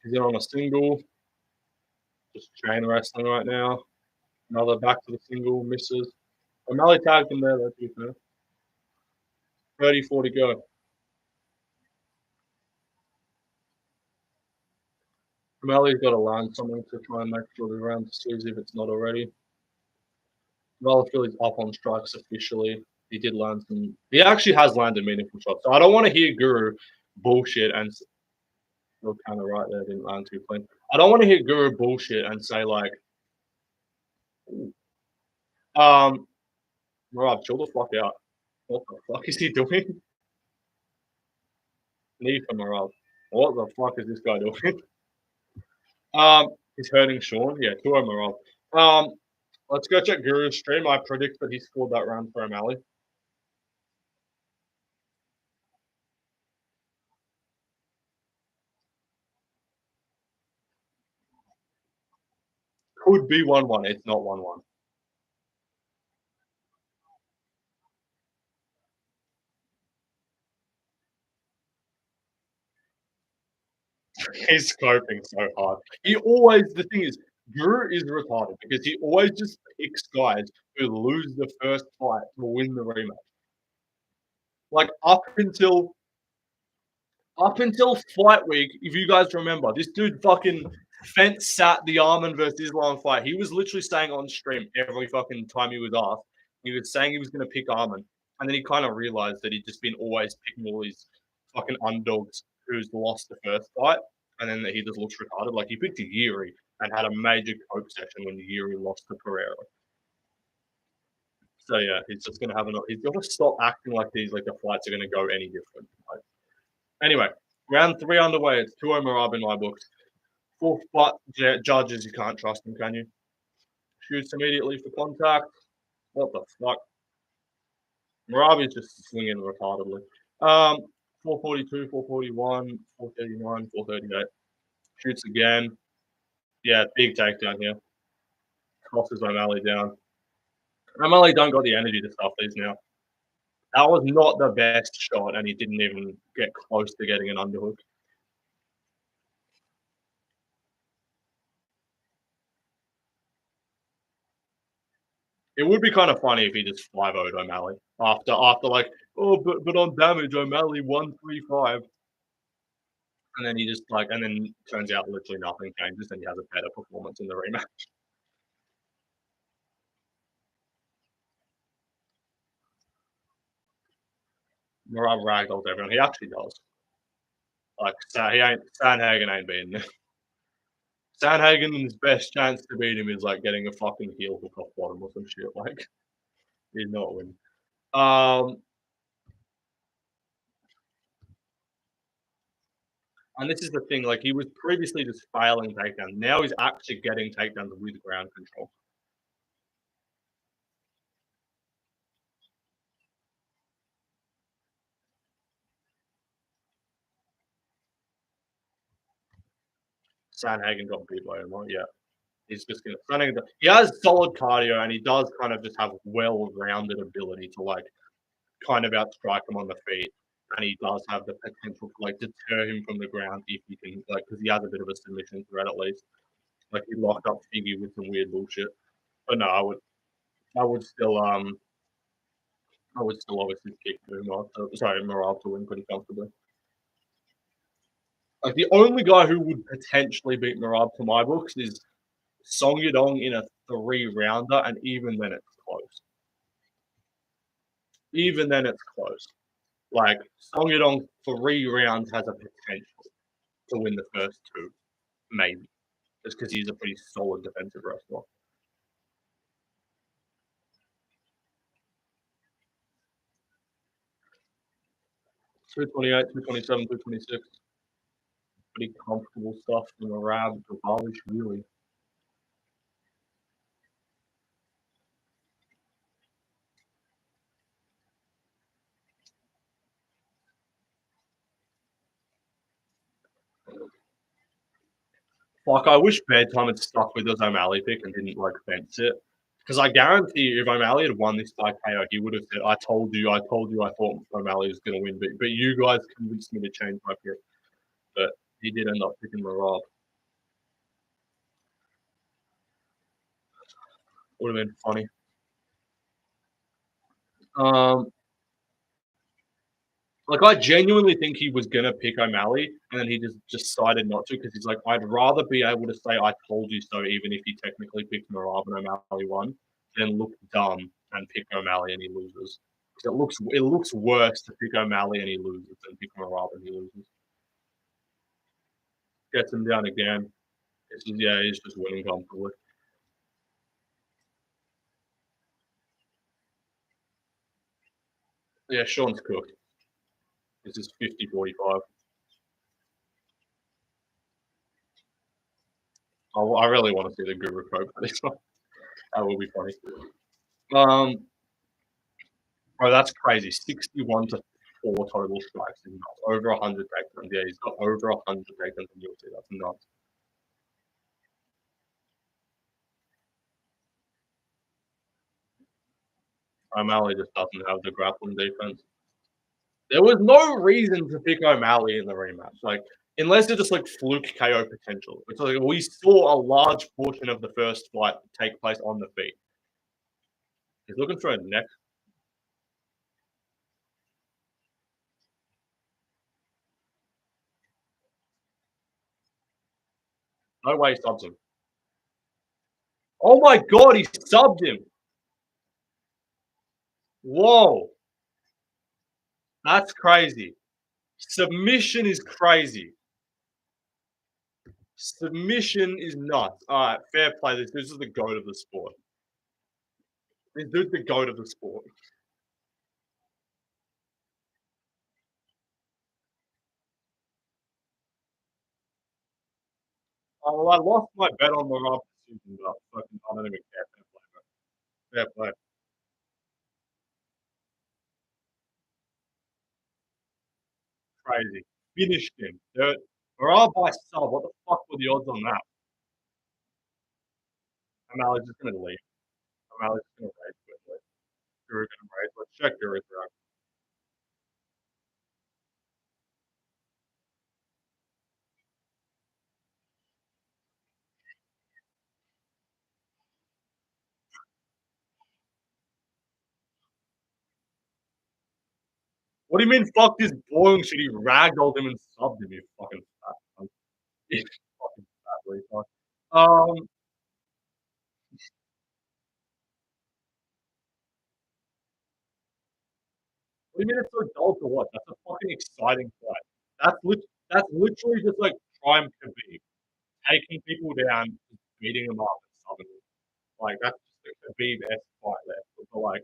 He's in on a single. Just chain wrestling right now. Another back to the single, misses. O'Malley tagged him there, though, to be fair. 30-40 go. O'Malley's got to land something to try and make sure the round sees if it's not already. Dvalishvili's up on strikes officially. He did land some. He actually has landed meaningful shots. So I don't want to hear Guru bullshit and. Still kind of right there, didn't land too clean. I don't want to hear Guru bullshit and say like, Rob, chill the fuck out. What the fuck is he doing? Knee for Marab. What the fuck is this guy doing? He's hurting Sean. Yeah, 2-0 Marab. Let's go check Guru's stream. I predict that he scored that round for Malley. Could be 1-1. It's not 1-1. He's scoping so hard. The thing is, Guru is retarded because he always just picks guys who lose the first fight to win the rematch. Like up until fight week, if you guys remember, this dude fucking fence sat the Arman versus Islam fight. He was literally saying on stream every fucking time he was asked, he was saying he was going to pick Arman. And then he kind of realized that he'd just been always picking all these fucking underdogs who's lost the first fight. And then he just looks retarded. Like he picked Yuri and had a major coke session when Yuri lost to Pereira. So yeah, he's just gonna have he's got to stop acting like these like the fights are gonna go any different. Like, anyway, round 3 underway. It's 2-0 Marab in my books. 4th but judges, you can't trust them, can you? Shoots immediately for contact. What the fuck? Marab is just swinging retardedly. 442, 441, 439, 438. Shoots again. Yeah, big takedown here. Crosses O'Malley down. O'Malley don't got the energy to stuff these now. That was not the best shot, and he didn't even get close to getting an underhook. It would be kind of funny if he just 5-0'd O'Malley after like, oh, but on damage, O'Malley 135. And then he just like, and then turns out literally nothing changes, and he has a better performance in the rematch. Marab ragdolls everyone. He actually does. Like, Sandhagen ain't beating him. Sandhagen's best chance to beat him is like getting a fucking heel hook off bottom or some shit. Like, he's not winning. And this is the thing, like he was previously just failing takedowns. Now he's actually getting takedowns with ground control. Sandhagen got beat by him, right? Yeah. He's just gonna he has solid cardio and he does kind of just have well-rounded ability to like kind of outstrike him on the feet. And he does have the potential to like deter him from the ground if he can like because he has a bit of a submission threat at least. Like he locked up Figgy with some weird bullshit. But no, I would still obviously kick Marab to win pretty comfortably. Like the only guy who would potentially beat Marab to my books is Song Yadong in a 3-rounder, and even then it's close. Even then it's close. Like Song Yudong 3 rounds has a potential to win the first 2, maybe, just because he's a pretty solid defensive wrestler. 228, 227, 226. Pretty comfortable stuff from Arab Dvalishvili. Fuck, I wish Bedtime had stuck with his O'Malley pick and didn't like fence it. Because I guarantee you, if O'Malley had won this by KO, he would have said, I told you, I thought O'Malley was going to win. But you guys convinced me to change my pick. But he did end up picking Marab. Would have been funny. Like, I genuinely think he was going to pick O'Malley, and then he just decided not to because he's like, I'd rather be able to say, I told you so, even if he technically picked Marab and O'Malley won, than look dumb and pick O'Malley and he loses. Because it looks worse to pick O'Malley and he loses than pick Marab and he loses. Gets him down again. He's just winning comfortably. Yeah, Sean's cooked. This is 50-45. I really want to see the Guru cope for this one. That will be funny. Bro, that's crazy. 61 to 4 total strikes. Over 100 takedowns. Yeah, he's got over 100 takedowns in UFC. That's nuts. O'Malley just doesn't have the grappling defense. There was no reason to pick O'Malley in the rematch. Like, unless it's just like fluke KO potential. It's like we saw a large portion of the first fight take place on the feet. He's looking for a neck. No way he subs him. Oh my god, he subbed him. Whoa. That's crazy. Submission is crazy. Submission is nuts. All right, fair play. This is the goat of the sport. This dude's the goat of the sport. Oh, well, I lost my bet on the Rob decision, but fucking, I don't even care. Fair play, bro. Fair play. Crazy. Finished him. Morale by sub. What the fuck were the odds on that? O'Malley's just gonna leave. O'Malley's just gonna rage quickly. Guru gonna rage. Let's check Guru's round. What do you mean fuck this boiling shit? He ragdolled him and subbed him, you fucking fat cunt. You fucking fat retard. What do you mean it's so dull to watch? That's a fucking exciting fight. That's literally just like prime Khabib, taking people down, beating them up and subbing them. Like that's just a Khabib-esque fight there. But like,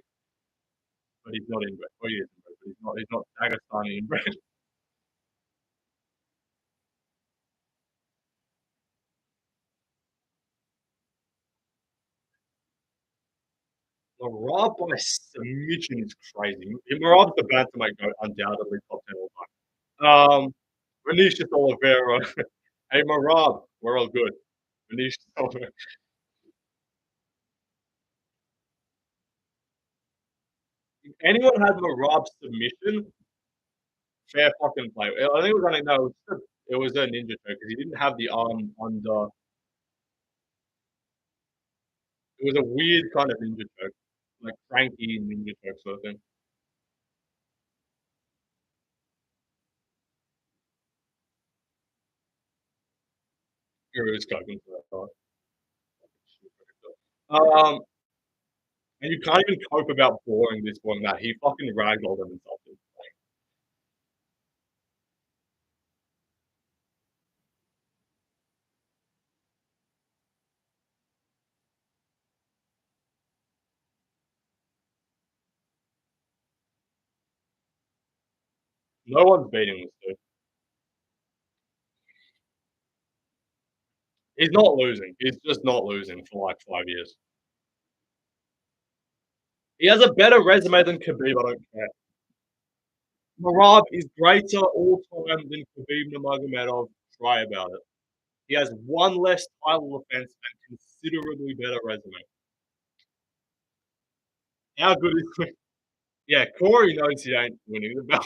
but he's not inbred. Well, he is inbred, but he's not Dagestani inbred. Marab by submission is crazy. Marab's the bantamweight goat, undoubtedly top 10 all time. Vinicius Oliveira. Hey Marab, we're all good. Vinicius Oliveira. If anyone has Marab submission, fair fucking play. I think it was only no, it was a ninja choke because he didn't have the arm under. It was a weird kind of ninja choke, like Frankie ninja choke sort of thing. It was cooking for that guy. And you can't even cope about boring this one that he fucking ragdolled him and something. No one's beating this dude. He's not losing. He's just not losing for like 5 years. He has a better resume than Khabib. I don't care. Marab is greater all time than Khabib Nurmagomedov. Try about it. He has one less title defense and considerably better resume. How good is he? Yeah, Corey knows he ain't winning the belt.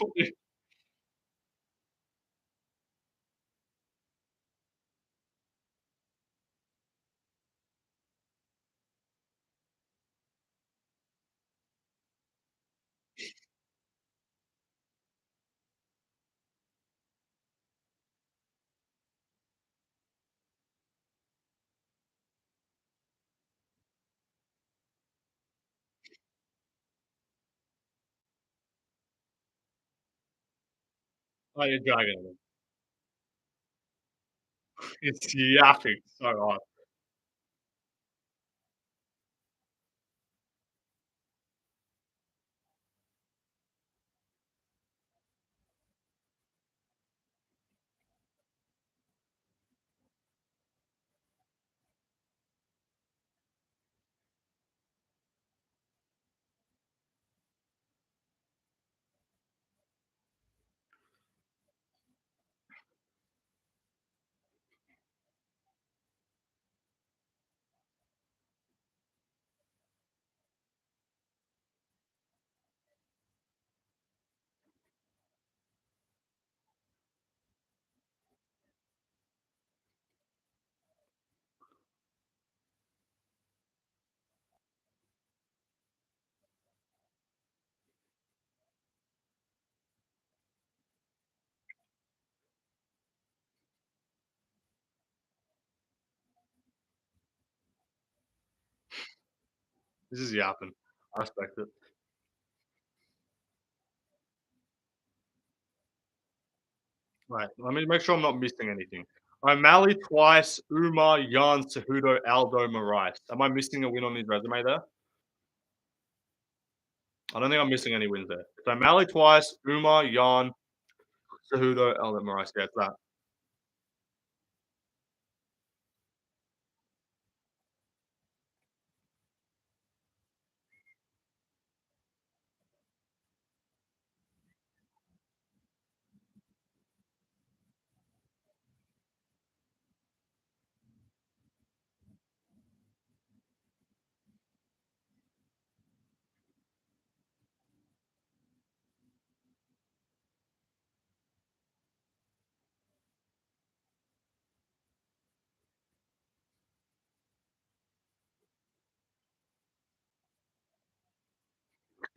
Oh, you're dragging him. It's yapping so hard. This is yapping. I respect it. Right, let me make sure I'm not missing anything. Malley twice, Umar, Yan, Cejudo, Aldo, Moraes. Am I missing a win on his resume there? I don't think I'm missing any wins there. So Malley twice, Umar, Yan, Cejudo, Aldo, Moraes. Yeah, it's that.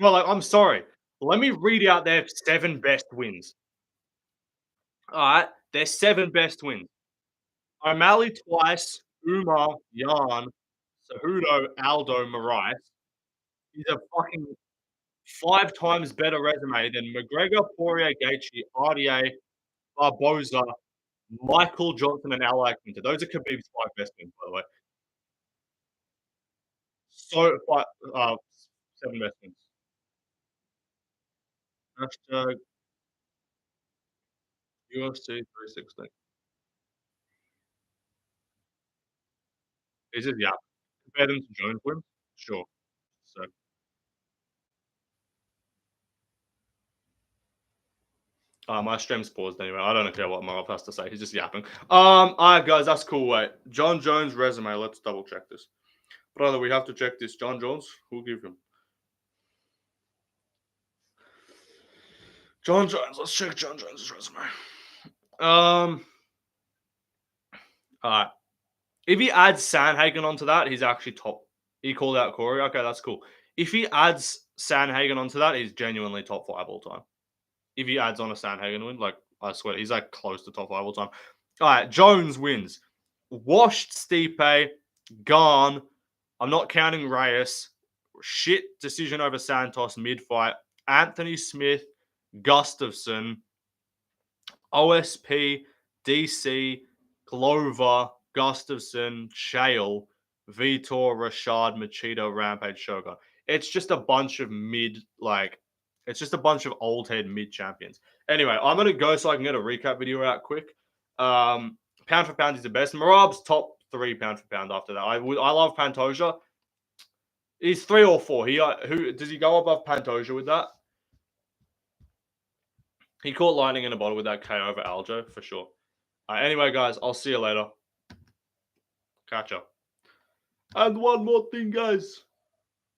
Well, like, I'm sorry. Let me read out their 7 best wins. Alright, their 7 best wins. O'Malley twice, Umar, Yan, Cejudo, Aldo, Moraes. He's a fucking 5 times better resume than McGregor, Poirier, Gaethje, RDA, Barboza, Michael Johnson, and Al Quinta. Those are Khabib's 5 best wins, by the way. So, 7 best wins. Hashtag UFC 360. Is it? Yeah. Compare them to Jones wins? Sure. So, my stream's paused anyway. I don't care what Marov has to say. He's just yapping. Alright, guys, that's cool. Wait, John Jones' resume. Let's double check this. Brother, we have to check this. John Jones, who'll give him? John Jones. Let's check John Jones' resume. Alright. If he adds Sandhagen onto that, he's actually top. He called out Corey. Okay, that's cool. If he adds Sandhagen onto that, he's genuinely top 5 all time. If he adds on a Sandhagen win, like, I swear, he's like close to top 5 all time. All right, Jones wins. Washed Stipe, gone. I'm not counting Reyes. Shit decision over Santos mid fight. Anthony Smith, Gustafsson, OSP, DC, Glover, Gustafsson, Shale, Vitor, Rashad, Machida, Rampage, Shogun. It's just a bunch of mid, like, it's just a bunch of old head mid champions. Anyway, I'm going to go so I can get a recap video out quick. Pound for pound, he's the best. Merab's top 3 pound for pound after that. I love Pantoja. He's 3 or 4. Who does he go above Pantoja with that? He caught lightning in a bottle with that KO over Aljo, for sure. Anyway, guys, I'll see you later. Catch up. And one more thing, guys.